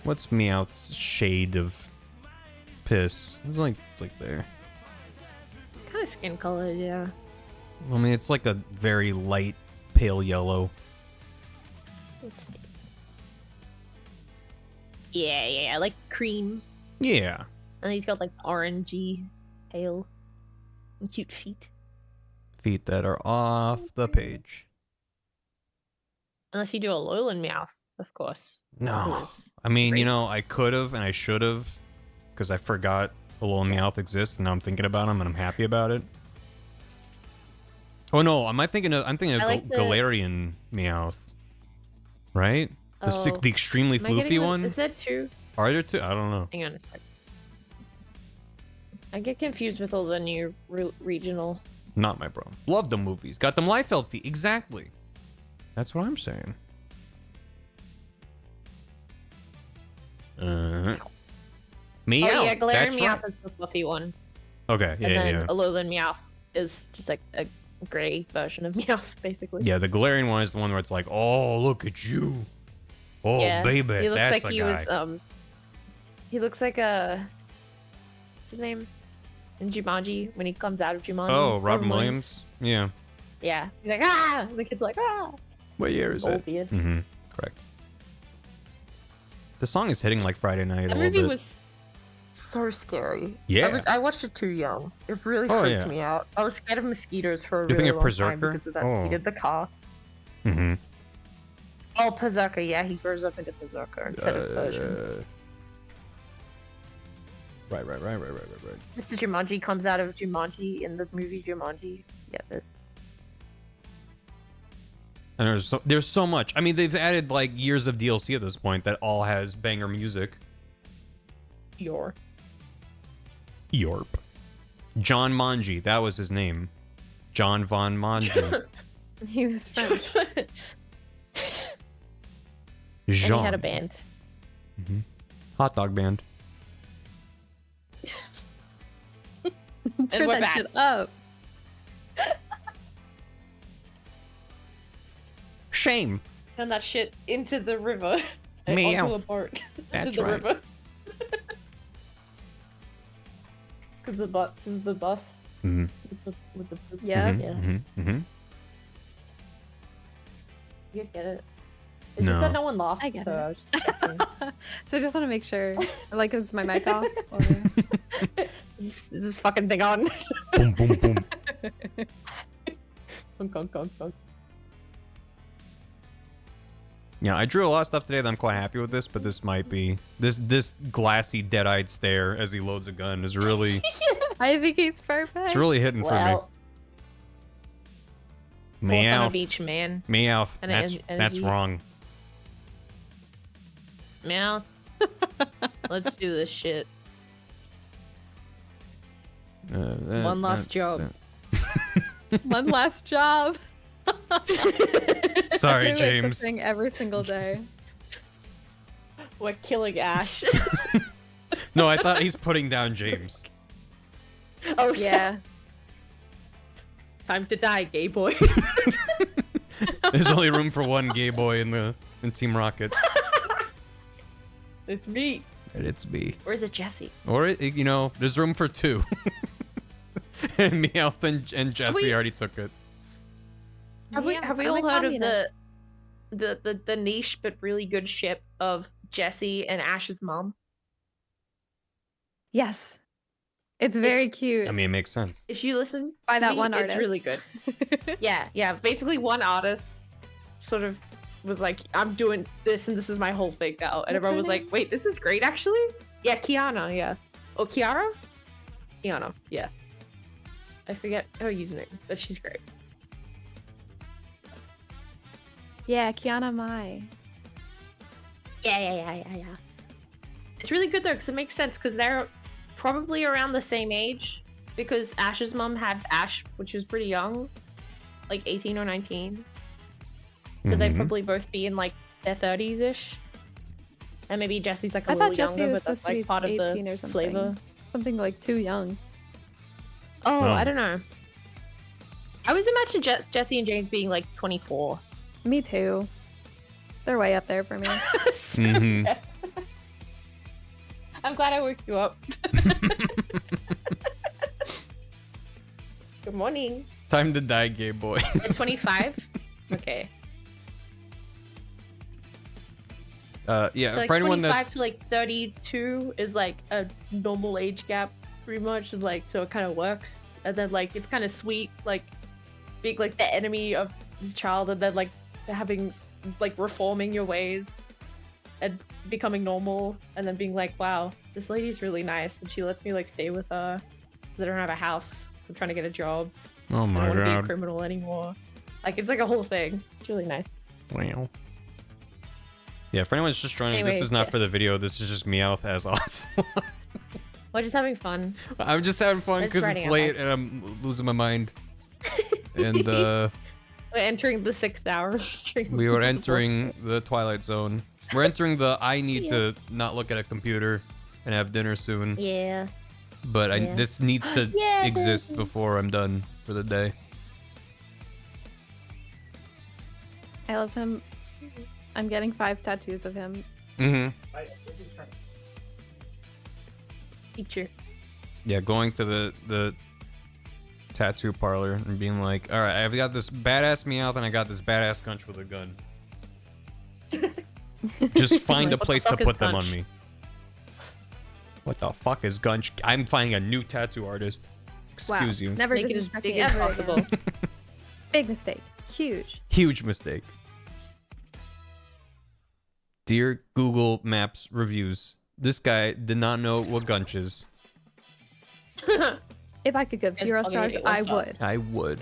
What's Meowth's shade of piss? It's like there. Kind of skin color, yeah. I mean, it's like a very light, pale yellow. Let's see. Yeah, like cream. Yeah. And he's got like orangey tail and cute feet. Feet that are off the page. Unless you do a Lowland Meowth, of course. Who No. is I mean, great. you know, I could have and I should have, because I forgot a little Meowth exists, and now I'm thinking about him and I'm happy about it. Oh no, I'm thinking of I like the- Galarian Meowth, right? Oh. The extremely Am I getting floofy the- one. Is that true? Are there two? I don't know. Hang on a sec. I get confused with all the new regional. Not my bro. Love the movies. Got them Liefeld feet. Exactly. That's what I'm saying. Meow. Oh yeah, Galarian That's Meowth right. is the fluffy one. Okay. Yeah, And then yeah. Alolan Meowth is just like a gray version of Meowth, basically. Yeah, the Galarian one is the one where it's like, oh, look at you. Oh, Yeah, baby. He looks That's like a he guy. was he looks like a what's his name? In Jumanji, when he comes out of Jumanji. Oh, Robin Williams. Yeah. Yeah. He's like, ah! The kid's like, ah! What year His is old it? beard. Mm-hmm. Correct. The song is hitting like Friday night That a little movie bit. was so scary. Yeah. I watched it too young. It really Oh, freaked yeah. me out. I was scared of mosquitoes for a Do you think really of long time Berserker? because of that Oh. speed of the car. Mm-hmm. Oh, Berserker, yeah, he grows up into Berserker instead of Persian. Right. Mr. Jumanji comes out of Jumanji in the movie Jumanji. Yeah, this. And there's so much. I mean, they've added like years of DLC at this point that all has banger music. Your. Yorp. John Manji, that was his name. John Von Manji. He was French. And Jean. he had a band. Hot dog band. Turn we're that back. shit up. Shame. Turn that shit into the river. And Meow. onto a boat. That's into the right. river. Because this is the bus. Mm-hmm. With the poop. Yeah. Yeah. Mm-hmm. Mm-hmm. You guys get it? It's just No. that no one laughed, I get so it. I was just checking. So I just want to make sure. Like, is my mic off? Or... Is this fucking thing on? Boom, boom, boom. Gunk. Yeah, I drew a lot of stuff today that I'm quite happy with this, but this might be this glassy, dead-eyed stare as he loads a gun is really I think he's perfect. it's really hitting Well, for me. horse on a Meowth. beach, man. Meowth. And That's energy. wrong. Mouth. Let's do this shit. One last job. One last job. Sorry, Literally the James. thing every single day. We're killing Ash. No, I thought he's putting down James. Oh yeah. Yeah. Time to die, gay boy. There's only room for one gay boy in Team Rocket. It's me. And it's me. Or is it Jesse? Or there's room for two. And Meowth and Jesse already took it. Have we Yeah, have we I'm a all heard of communist. the niche but really good ship of Jesse and Ash's mom? Yes. It's very It's- cute. I mean, it makes sense. If you listen By to that me, one it's artist. really good. Yeah. Basically, one artist sort of was like, "I'm doing this, and this is my whole thing now," and What's everyone her was like, name? "Wait, this is great, actually." Yeah, Kiana. Yeah. Oh, Kiara. Kiana. Yeah. I forget her username, but she's great. Yeah, Kiana Mai. Yeah. It's really good though, because it makes sense, because they're probably around the same age, because Ash's mom had Ash, which was pretty young, like 18 or 19. So they'd Mhm. probably both be in like their 30s ish. And maybe Jesse's like a I little thought Jesse younger, was but that's supposed to be like part of 18 the or something. flavor. Something like too young. Oh, Oh. I don't know. I always imagine Jesse and James being like 24. Me too. They're way up there for me. Mhm. I'm glad I woke you up. Good morning. Time to die, gay boy. At 25? Okay. Yeah, So like for anyone 25 that's to like 32 is like a normal age gap, pretty much. And like, so it kind of works. And then like, it's kind of sweet, like being like the enemy of this child, and then like having like reforming your ways and becoming normal, and then being like, wow, this lady's really nice, and she lets me like stay with her because I don't have a house, so I'm trying to get a job. oh I don't my want to be a god. criminal anymore. Like, it's like a whole thing. It's really nice. Wow. Yeah, for anyone that's just joining, this Anyway, is not for yes. the video. This is just Meowth as awesome. We're just having fun. I'm just having fun Just because writing it's out late and I'm losing my mind. And We're entering the 6th hour of stream. we were entering the Twilight Zone. We're entering the I need to not look at a computer and have dinner soon. Yeah. But Yeah. this needs to Yeah, exist baby. before I'm done for the day. I love him. I'm getting 5 tattoos of him. Mm-hmm. Teacher. Yeah, going to the tattoo parlor and being like, all right, I've got this badass Meowth and I got this badass Gunch with a gun. Just find a What the place to fuck is put them on Gunch? me. What the fuck is Gunch? I'm finding a new tattoo artist. Excuse you. Never Make it as disrespect big me as ever possible. again. Big mistake. Huge. Huge mistake. Dear Google Maps reviews, this guy did not know what Gunch is. If I could give It's 0 probably gonna stars, get one I star. would. I would.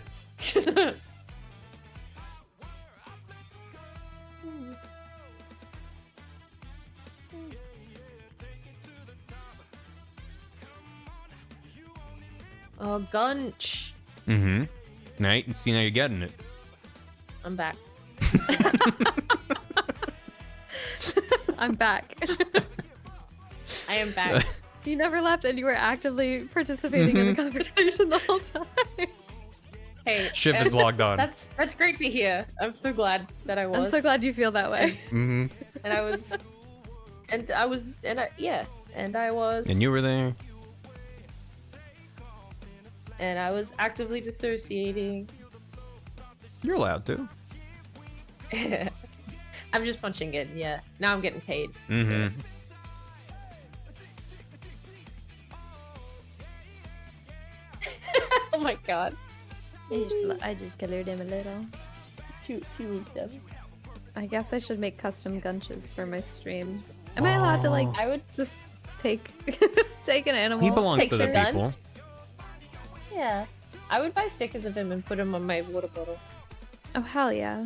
Oh, Gunch. Mm-hmm. Now you can see now you're getting it. I'm back. I'm back. I am back. You never left and you were actively participating in the conversation the whole time. Hey, Shiv is logged on. That's great to hear. I'm so glad that I was. I'm so glad you feel that way. Mm-hmm. And I was, and I was, and I, yeah, and I was. And you were there. and I was actively dissociating. You're allowed to. I'm just punching in, yeah. Now I'm getting paid. Mm-hmm. Oh my god. I just colored him a little. Two of them. I guess I should make custom gunches for my stream. Am I allowed to like? I would just take take an animal. He belongs Take to the your gun? people. Yeah. I would buy stickers of him and put him on my water bottle. Oh hell yeah!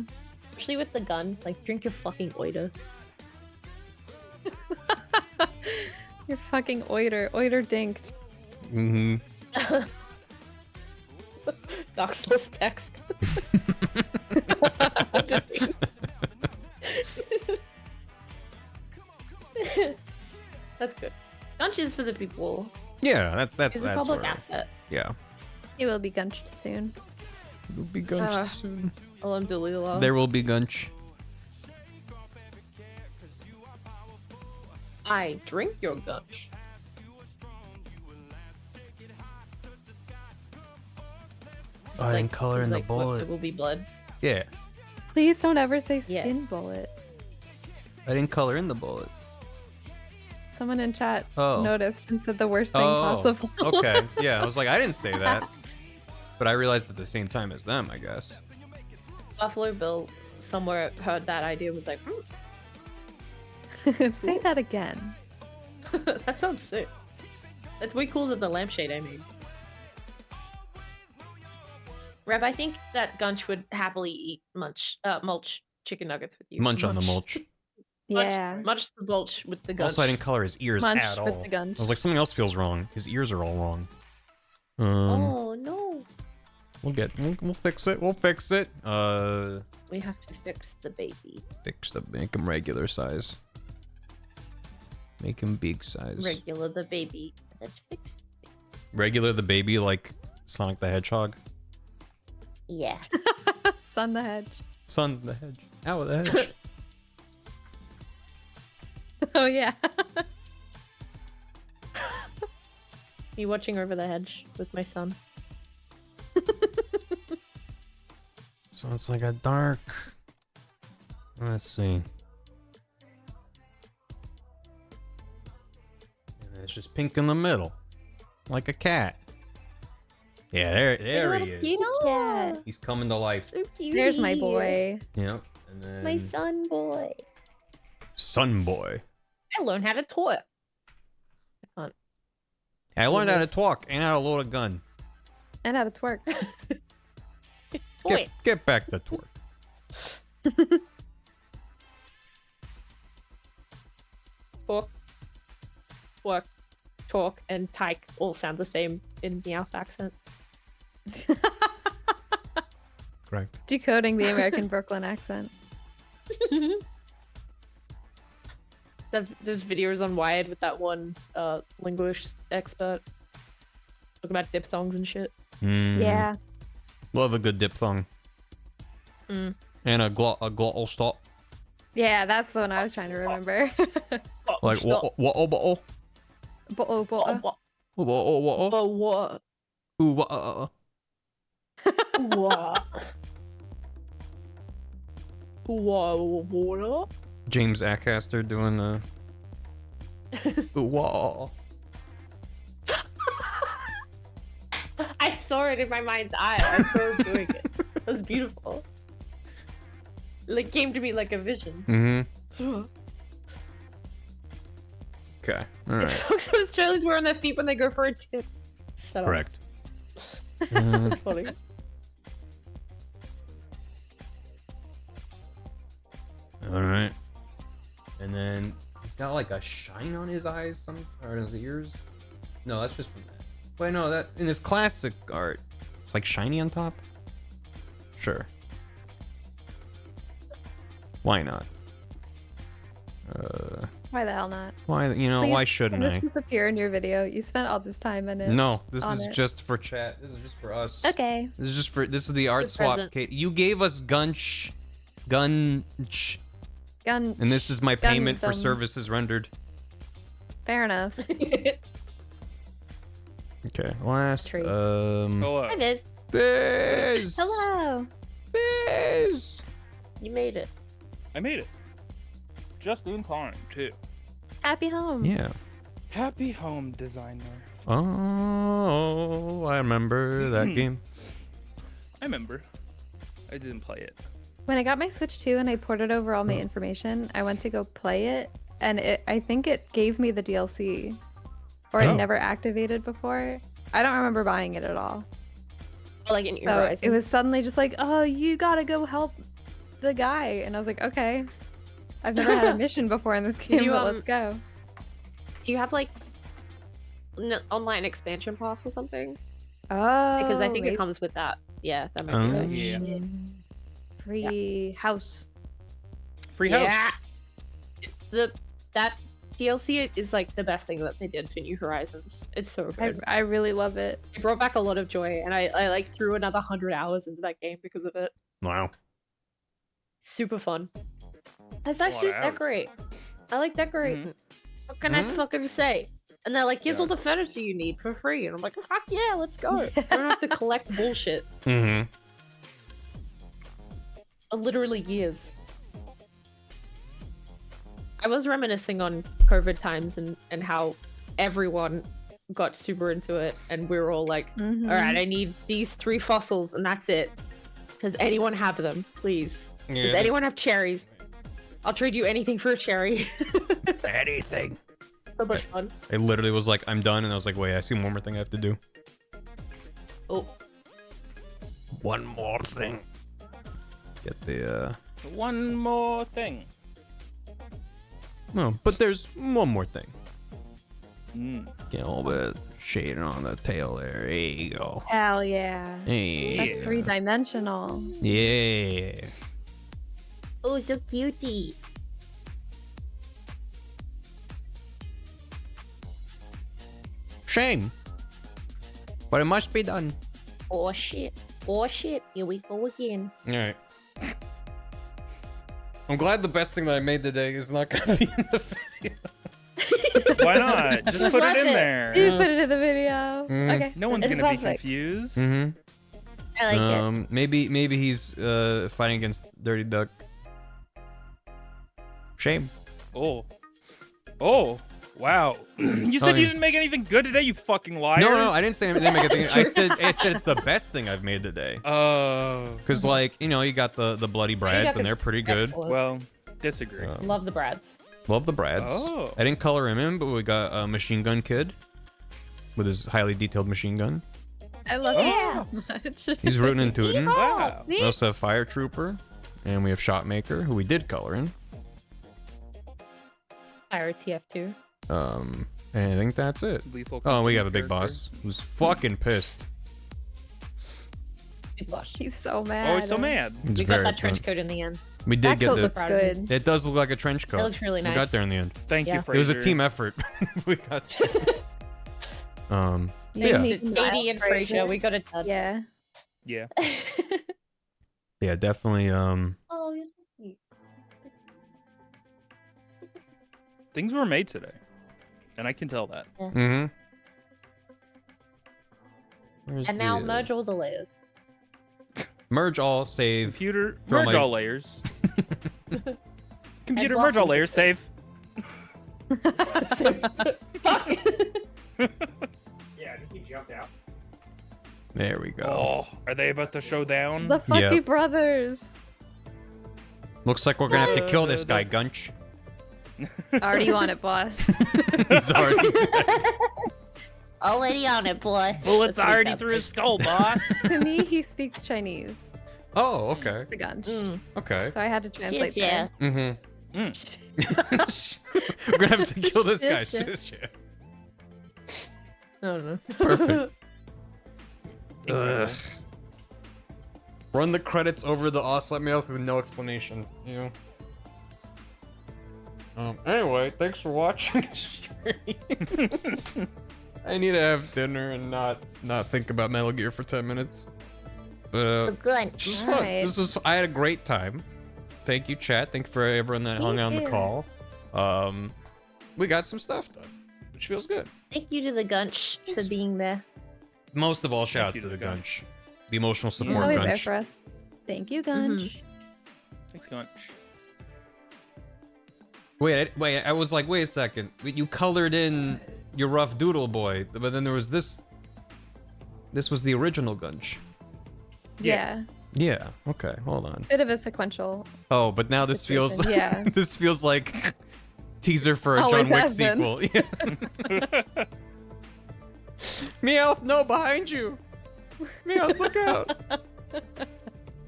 Especially with the gun. Like, drink your fucking oida. You're fucking oiter dinked. Mm-hmm. Dark Souls text. That's good. Gunch is for the people. Yeah, that's It's a public where- asset. Yeah. He will be gunched soon. Will be gunched soon. Alhamdulillah. There will be gunch. I drink your gunch. Oh, and color in the What, bullet. it will be blood. Yeah. Please don't ever say Yeah. skin bullet. I didn't color in the bullet. Someone in chat Oh. noticed and said the worst thing Oh, possible. okay. Yeah, I was like, I didn't say that. But I realized at the same time as them, I guess. Buffalo Bill somewhere heard that idea and was like, Say that again. that sounds sick. That's way cooler than the lampshade I made. Reb, I think that Gunch would happily eat mulch chicken nuggets with you. Munch on the mulch. Yeah. Much the mulch with the Gunch. Also, I didn't color his ears Munch at all. with the gunch. I was like, something else feels wrong. His ears are all wrong. Oh no. We'll fix it. We'll fix it. We have to fix the baby. Make him regular size. Make him big size. Regular the baby. Let's fix the baby. Regular the baby like Sonic the Hedgehog. Yeah. Sun the hedge. Son the hedge. Ow, the hedge. Oh yeah. Me watching over the hedge with my son. So it's like a dark. Let's see. And it's just pink in the middle, like a cat. Yeah, there he is. Kitty cat. He's coming to life. So cute. There's my boy. Yep. And then My son boy. Sun boy. I learned how to twerk. I learned how to talk and how to load a gun. And how to twerk. Boy. Get back to twerk. Talk. Twerk. Talk and tyke all sound the same in Meowth accent. Correct. Decoding the American Brooklyn accent. There's videos on Wired with that one linguist expert talking about diphthongs and shit. Yeah. Love a good diphthong. Mm. And a glottal stop. Yeah, that's the one I was trying to remember. Like what? Bo-oh, bo-oh. What? Ooh, What? James Acaster doing the. Ooh, wah. I saw it in my mind's eye. I saw him doing it. It was beautiful. It came to me like a vision. Mm-hmm. Okay. All right. Folks in Australians wear on their feet when they go for a tip. Shut Correct. up. That's funny. All right. And then he's got like a shine on his eyes, or his ears. No, that's just from that. Wait, no, that in his classic art, it's like shiny on top. Sure. Why not? Why the hell not? Why? You know, Please, why shouldn't Can this I? disappear in your video? You spent all this time in it. No, this on is it. just for chat. This is just for us. Okay. This is just for. This is the art Good swap. present. Kate, you gave us gunch, and this is my payment for Gundam. services rendered. Fair enough. Okay, last. Tree. Hello. Hi, Viz. Biz! Hello. Biz! You made it. I made it. Just in time, too. Happy home. Yeah. Happy home designer. Oh, I remember that game. I remember. I didn't play it. When I got my Switch 2 and I ported over all my information, I went to go play it, and I think it gave me the DLC. Or Oh. it never activated before. I don't remember buying it at all. Like in your So Horizon. it was suddenly just like, oh, you gotta go help the guy. And I was like, okay. I've never had a mission before in this game, you, but let's go. Do you have like online expansion pass or something? Oh, Because I think maybe. it comes with that. Yeah, that might be Oh. it. Yeah. Free house. Free house. Yeah. That DLC is like the best thing that they did for New Horizons. It's so good. I really love it. It brought back a lot of joy, and I like threw another 100 hours into that game because of it. Wow. Super fun. Let's lot actually of hours. decorate. I like decorating. What can I Mhm. fucking say? And they're like, here's Yeah. all the furniture you need for free. And I'm like, fuck yeah, let's go. I don't have to collect bullshit Mm-hmm. for literally years. I was reminiscing on COVID times and how everyone got super into it. And we were all like, Mhm. all right, I need these 3 fossils and that's it. Does anyone have them, please? Does anyone have cherries? I'll trade you anything for a cherry. Anything. So much fun. I literally was like, I'm done, and I was like, wait, I see one more thing I have to do. Oh, One more thing. Get the, One more thing. No, but there's one more thing. Mm. Get a little bit of shading on the tail there. There you go. Hell yeah. Hey. That's 3-dimensional. Yeah. oh, so cutie. Shame. But it must be done. Oh shit. Oh shit. Here we go again. Alright. I'm glad the best thing that I made today is not gonna be in the video. Why not? Just put it in there. You put it in the video. Mm. Okay. No one's It's gonna be perfect. confused. Mm-hmm. I like it. Maybe he's fighting against Dirty Duck. Shame. Oh. Oh. Wow. You said Oh, you yeah. didn't make anything good today, you fucking liar. No, I didn't say I didn't make a thing. I said it's the best thing I've made today. Oh. Cause like you got the bloody brads Duck and they're is pretty good. excellent. Well, disagree. Love the Brads. Love the brads. Oh. I didn't color him in, but we got a machine gun kid with his highly detailed machine gun. I love Oh. you so much. He's rooting and tooting. Wow. We also have Fire Trooper, and we have Shot Maker, who we did color in. Fire TF2. And I think that's it. Lethal Oh, we Company have a big character. boss who's fucking pissed. Big blush. He's so mad. Oh, he's so mad. He's We got very that trench upset. coat in the end. We did That get coat the. looks proud of good. It does look like a trench coat. It looks really We got nice. there in the end. Thank Yeah. you, Fraser. It was a team effort. We got. Yeah. Thanks, Katie and Frasier, we got it done. Yeah. Yeah. Yeah, definitely. Oh, you're so cute. Things were made today. And I can tell that. Mm-hmm. Where's And now the, merge all the layers. merge all, save. Computer, Throw merge my- all layers. Computer, And merge all blossom layers, to save. Fuck. Yeah, I think he jumped out. There we go. Oh, are they about to show down? The Fucky Yep. Brothers. Looks like we're gonna have to kill this guy, Gunch. Already on it, boss. He's already dead. Already on it, boss. Bullets That's what he already said. through his skull, boss. To me, he speaks Chinese. Oh, okay. The gunch. Mm. Okay. So I had to translate Yeah. that. Mm-hmm. Mm. We're gonna have to kill this guy. Shit. Shiz, yeah. I don't know. Perfect. Ugh. Run the credits over the Ocelot mouth with no explanation. You know. Anyway, thanks for watching the stream. I need to have dinner and not think about Metal Gear for 10 minutes. But Good. this is fun. Alright. I had a great time. Thank you, chat. Thank you for everyone that hung Me out on the too. call. We got some stuff done, which feels good. Thank you to the Gunch for being there. most of all, shout out you to to the the Gunch. The emotional He's support always there Gunch. for us. Thank you, Gunch. Thanks, Gunch. Wait, I was like, wait a second. You colored in your rough doodle boy, but then there was this. This was the original Gunch. Yeah. Yeah. Okay. Hold on. Bit of a sequential. Oh, but now this feels. situation, yeah. This feels like teaser for a Always John Wick has been. sequel. Yeah. Meowth, no, behind you. Meowth, look out.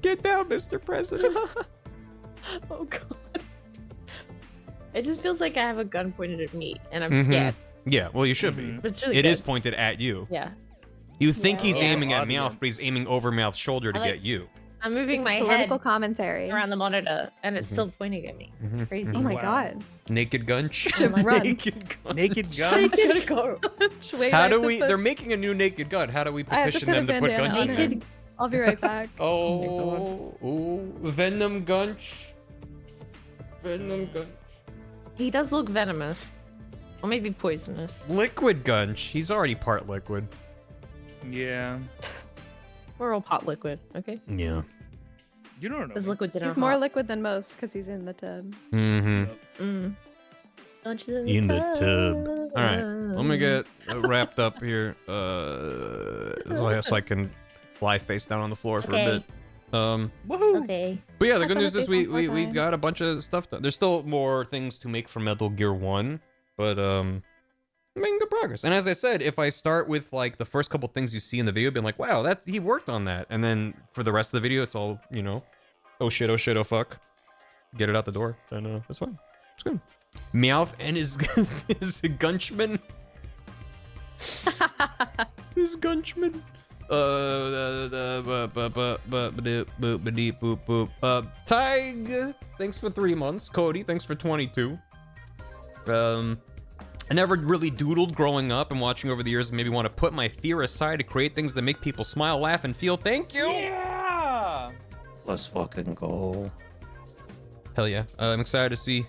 Get down, Mr. President. Oh god. It just feels like I have a gun pointed at me, and I'm Mhm. scared. Yeah, well, you should be. But it's really It good. is pointed at you. Yeah. You think he's Yeah. aiming at Audience. Meowth, but he's aiming over Meowth's shoulder to I like- get you. I'm moving This is my political head commentary. around the monitor, and it's still pointing at me. It's crazy. Oh my Wow. god. Naked Gunch. Should run. Naked Gunch. Naked gun. Gotta go. Wait, How I do have to we? put- They're making a new Naked Gun. How do we I have to petition put a them to put bandana Gunch on in her. there? I'll be right back. Oh, ooh, Venom Gunch. Venom Gunch. He does look venomous. Or maybe poisonous. Liquid Gunch. He's already part liquid. Yeah. We're all pot liquid, okay? Yeah. You don't know. Because liquid dinner. He's more liquid than most because he's in the tub. Mm-hmm. Mm. Lunch is in In the the tub. tub. All right, let me get wrapped up here. So I can lie face down on the floor for a Okay. bit. Woohoo! Okay. But yeah, the Tap good on news the is face one we more time. got a bunch of stuff done. There's still more things to make for Metal Gear 1, but making good progress. And as I said, if I start with like the first couple things you see in the video, being like, wow, that he worked on that, and then for the rest of the video, it's all, you know, oh shit, oh fuck, get it out the door, then that's fine. It's good. Meowth and his his Gunchman. His Gunchman. Tig, thanks for 3 months. Cody, thanks for 22. I never really doodled growing up, and watching over the years maybe want to put my fear aside to create things that make people smile, laugh, and feel. Thank you. Yeah. Let's fucking go. Hell yeah. I'm excited to see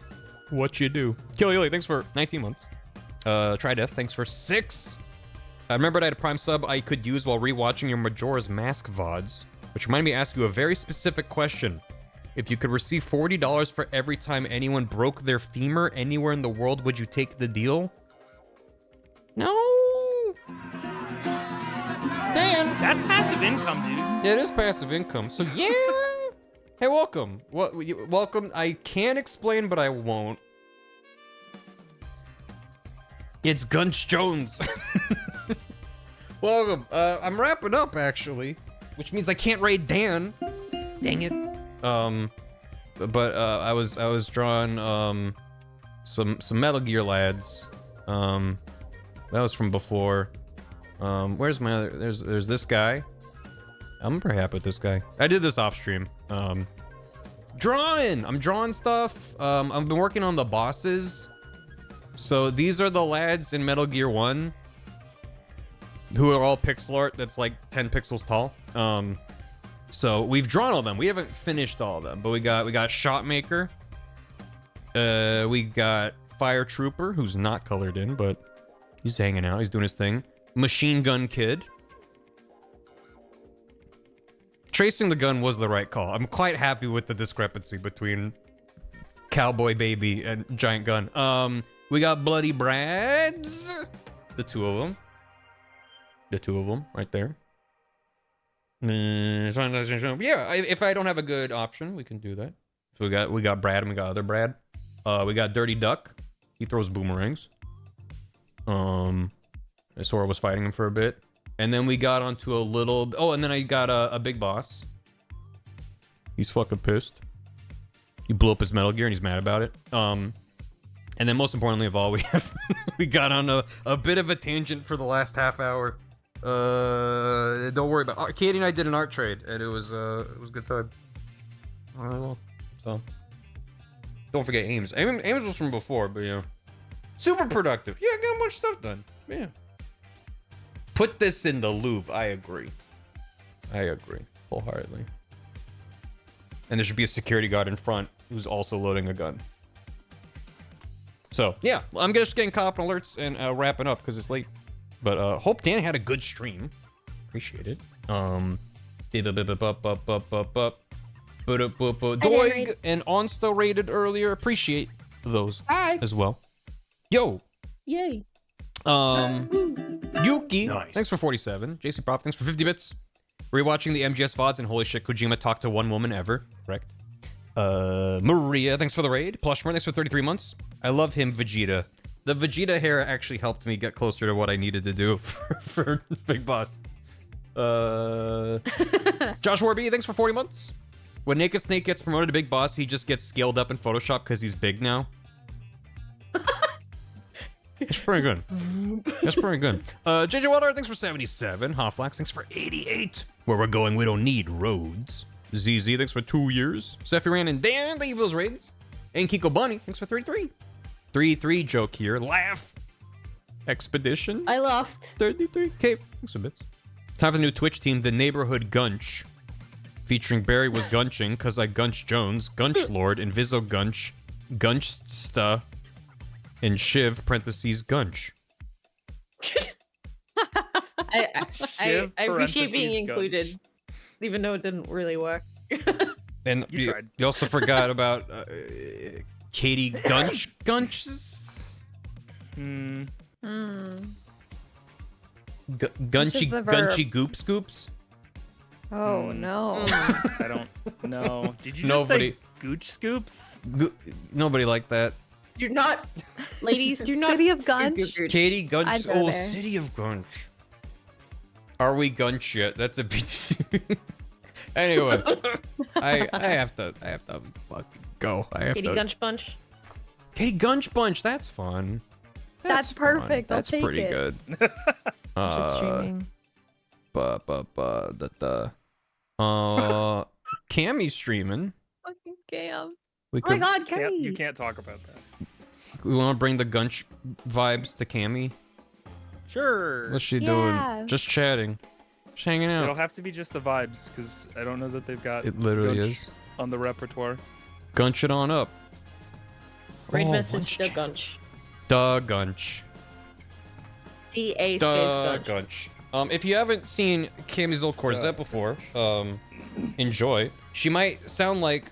what you do. Killy, thanks for 19 months. Try Death, thanks for 6. I remembered I had a Prime sub I could use while rewatching your Majora's Mask VODs, which reminded me to ask you a very specific question. If you could receive $40 for every time anyone broke their femur anywhere in the world, would you take the deal? No. Dan. That's passive income, dude. Yeah, it is passive income. So yeah. Hey, welcome. Welcome. I can't explain, but I won't. It's Gunch Jones. Welcome. I'm wrapping up actually, which means I can't raid Dan. Dang it. But I was drawing some Metal Gear lads. That was from before. Where's my other? There's this guy. I'm pretty happy with this guy. I did this off stream. Drawing. I'm drawing stuff. I've been working on the bosses. So these are the lads in Metal Gear 1 who are all pixel art that's like 10 pixels tall. So we've drawn all of them. We haven't finished all of them, but we got Shotmaker. We got Fire Trooper, who's not colored in, but he's hanging out. He's doing his thing. Machine Gun Kid. Tracing the gun was the right call. I'm quite happy with the discrepancy between Cowboy Baby and Giant Gun. We got Bloody Brads. The two of them. The two of them right there. Yeah, if I don't have a good option, we can do that. So we got Brad and we got other Brad. We got Dirty Duck. He throws boomerangs. Sora was fighting him for a bit. And then we got onto a little... Oh, and then I got a big boss. He's fucking pissed. He blew up his Metal Gear and he's mad about it. And then most importantly of all, we got on a bit of a tangent for the last half hour. Don't worry about it. Katie and I did an art trade and it was a good time. Really well. So don't forget Ames. Ames was from before, but yeah. Super productive. Yeah, got much stuff done. Yeah. Put this in the Louvre. I agree wholeheartedly. And there should be a security guard in front who's also loading a gun. So yeah, I'm just getting caught up on alerts and wrapping up because it's late. But hope Dan had a good stream. Appreciate it. Doig raid. and Onsta rated earlier. Appreciate those as well. Yo. Yay. Yuki, Nice. thanks for 47. JC Prop, thanks for 50 bits. Rewatching the MGS VODs and holy shit, Kojima talked to one woman ever. Correct. Maria, thanks for the raid. Plushmore, thanks for 33 months. I love him, Vegeta. The Vegeta hair actually helped me get closer to what I needed to do for Big Boss. Joshua B, thanks for 40 months. When Naked Snake gets promoted to Big Boss, he just gets scaled up in Photoshop because he's big now. That's pretty good. That's pretty good. JJ Water, thanks for 77. Hoflax, thanks for 88. Where we're going, we don't need roads. ZZ, thanks for 2 years. Sephiran and Dan, thank you for those raids. And Kiko Bunny, thanks for 33. 3-3 joke here. Laugh. Expedition. I laughed. 33. Cave. Thanks for bits. Time for the new Twitch team, the Neighborhood Gunch. Featuring Barry was gunching, cause I Gunch Jones, Gunch Lord, Inviso Gunch, Gunchsta, and Shiv, parentheses, Gunch. I Shiv, appreciate being parentheses, included, even though it didn't really work. And You tried. you also forgot about Katie Gunch. Hmm. Gunchy the verb? Gunchy Goop Scoops. Oh Hmm. no. I don't know. Did you just Nobody- say gooch scoops? Nobody like that. Do not, ladies, do not. City of scoop your Gunch? gooch. Katie Gunch. I'd go Oh, there. City of Gunch. Are we Gunch yet? That's a bit. Anyway, I have to fucking go. I have Katie to. Gunch Bunch. Katie Gunch Bunch. That's fun. That's fun. perfect, I'll That's take pretty it. good. Just streaming. Cammy's streaming. Fucking Cam. We Oh my could, god, Kenny. You can't talk about that. we want to bring the Gunch vibes to Cammy. Sure. What's she Yeah. doing? Just chatting. Just hanging It'll out. have to be just the vibes, because I don't know that they've got It literally Gunch is. on the repertoire. Gunch it on up. Raid Oh, message what's to chat- Gunch. Duh Gunch. DA space Duh Gunch. Gunch. If you haven't seen Cammy's old Corset before, enjoy. She might sound like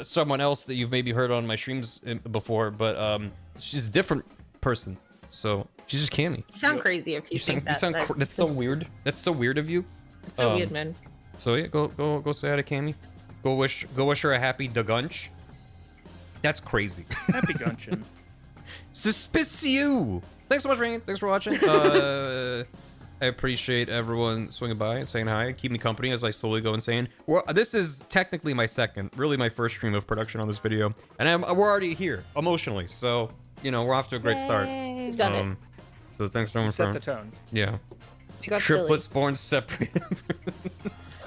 someone else that you've maybe heard on my streams before, but she's a different person. So she's just Cammy. You sound crazy if you, think that. That's so weird. That's so weird of you. It's so weird, man. So yeah, go say hi to Cammy. Go wish her a happy Dugunch. That's crazy. Happy Gunchin. Suspicious. Thanks so much, Rain. Thanks for watching. I appreciate everyone swinging by and saying hi. Keep me company as I slowly go insane. This is technically my second, really my first stream of production on this video, and we're already here emotionally. So you know we're off to a great start. Yay. You've done it. So thanks so much Set for the tone. yeah. You got Triplets born separate.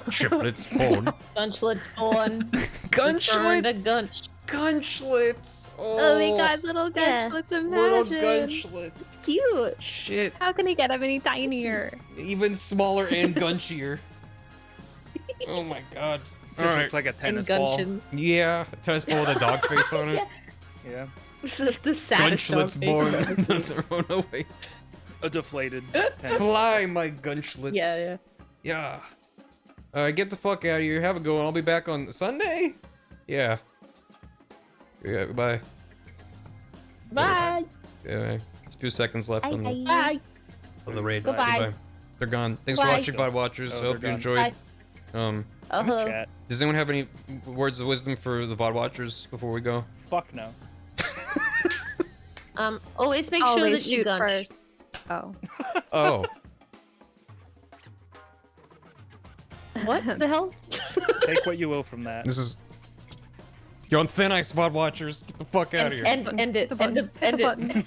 Triplets born. Gunchlets born. Burned a Gunchlets. gunch. Gunchlets. Oh my god, little Yeah. Gunchlets, Little imagine. gunchlets. Cute. Shit. How can he get them any tinier? Even smaller and gunchier. Oh my god. Just Alright. looks like a And tennis ball. Gunchin. Yeah, tennis ball with a dog face on it. Yeah. Yeah. This is the saddest dog Gunchlets face born. I've ever seen. Thrown away. A deflated tennis. Fly, my gunchlets. Yeah, Yeah. Get the fuck out of here. Have a go, and I'll be back on Sunday. Yeah. Yeah. Bye. Bye. Yeah. It's 2 seconds left on the Bye. raid. Goodbye. They're gone. Thanks for Bye. watching, VOD watchers. Oh, I hope you they're gone. enjoyed. Bye. I miss hello. chat. Does anyone have any words of wisdom for the VOD watchers before we go? Fuck no. Always make sure Always that you shoot gunch. first. Oh. Oh. What the hell? Take what you will from that. This is. You're on thin ice, VOD watchers. Get the fuck out of here. End it. The button. End Hit the it. button.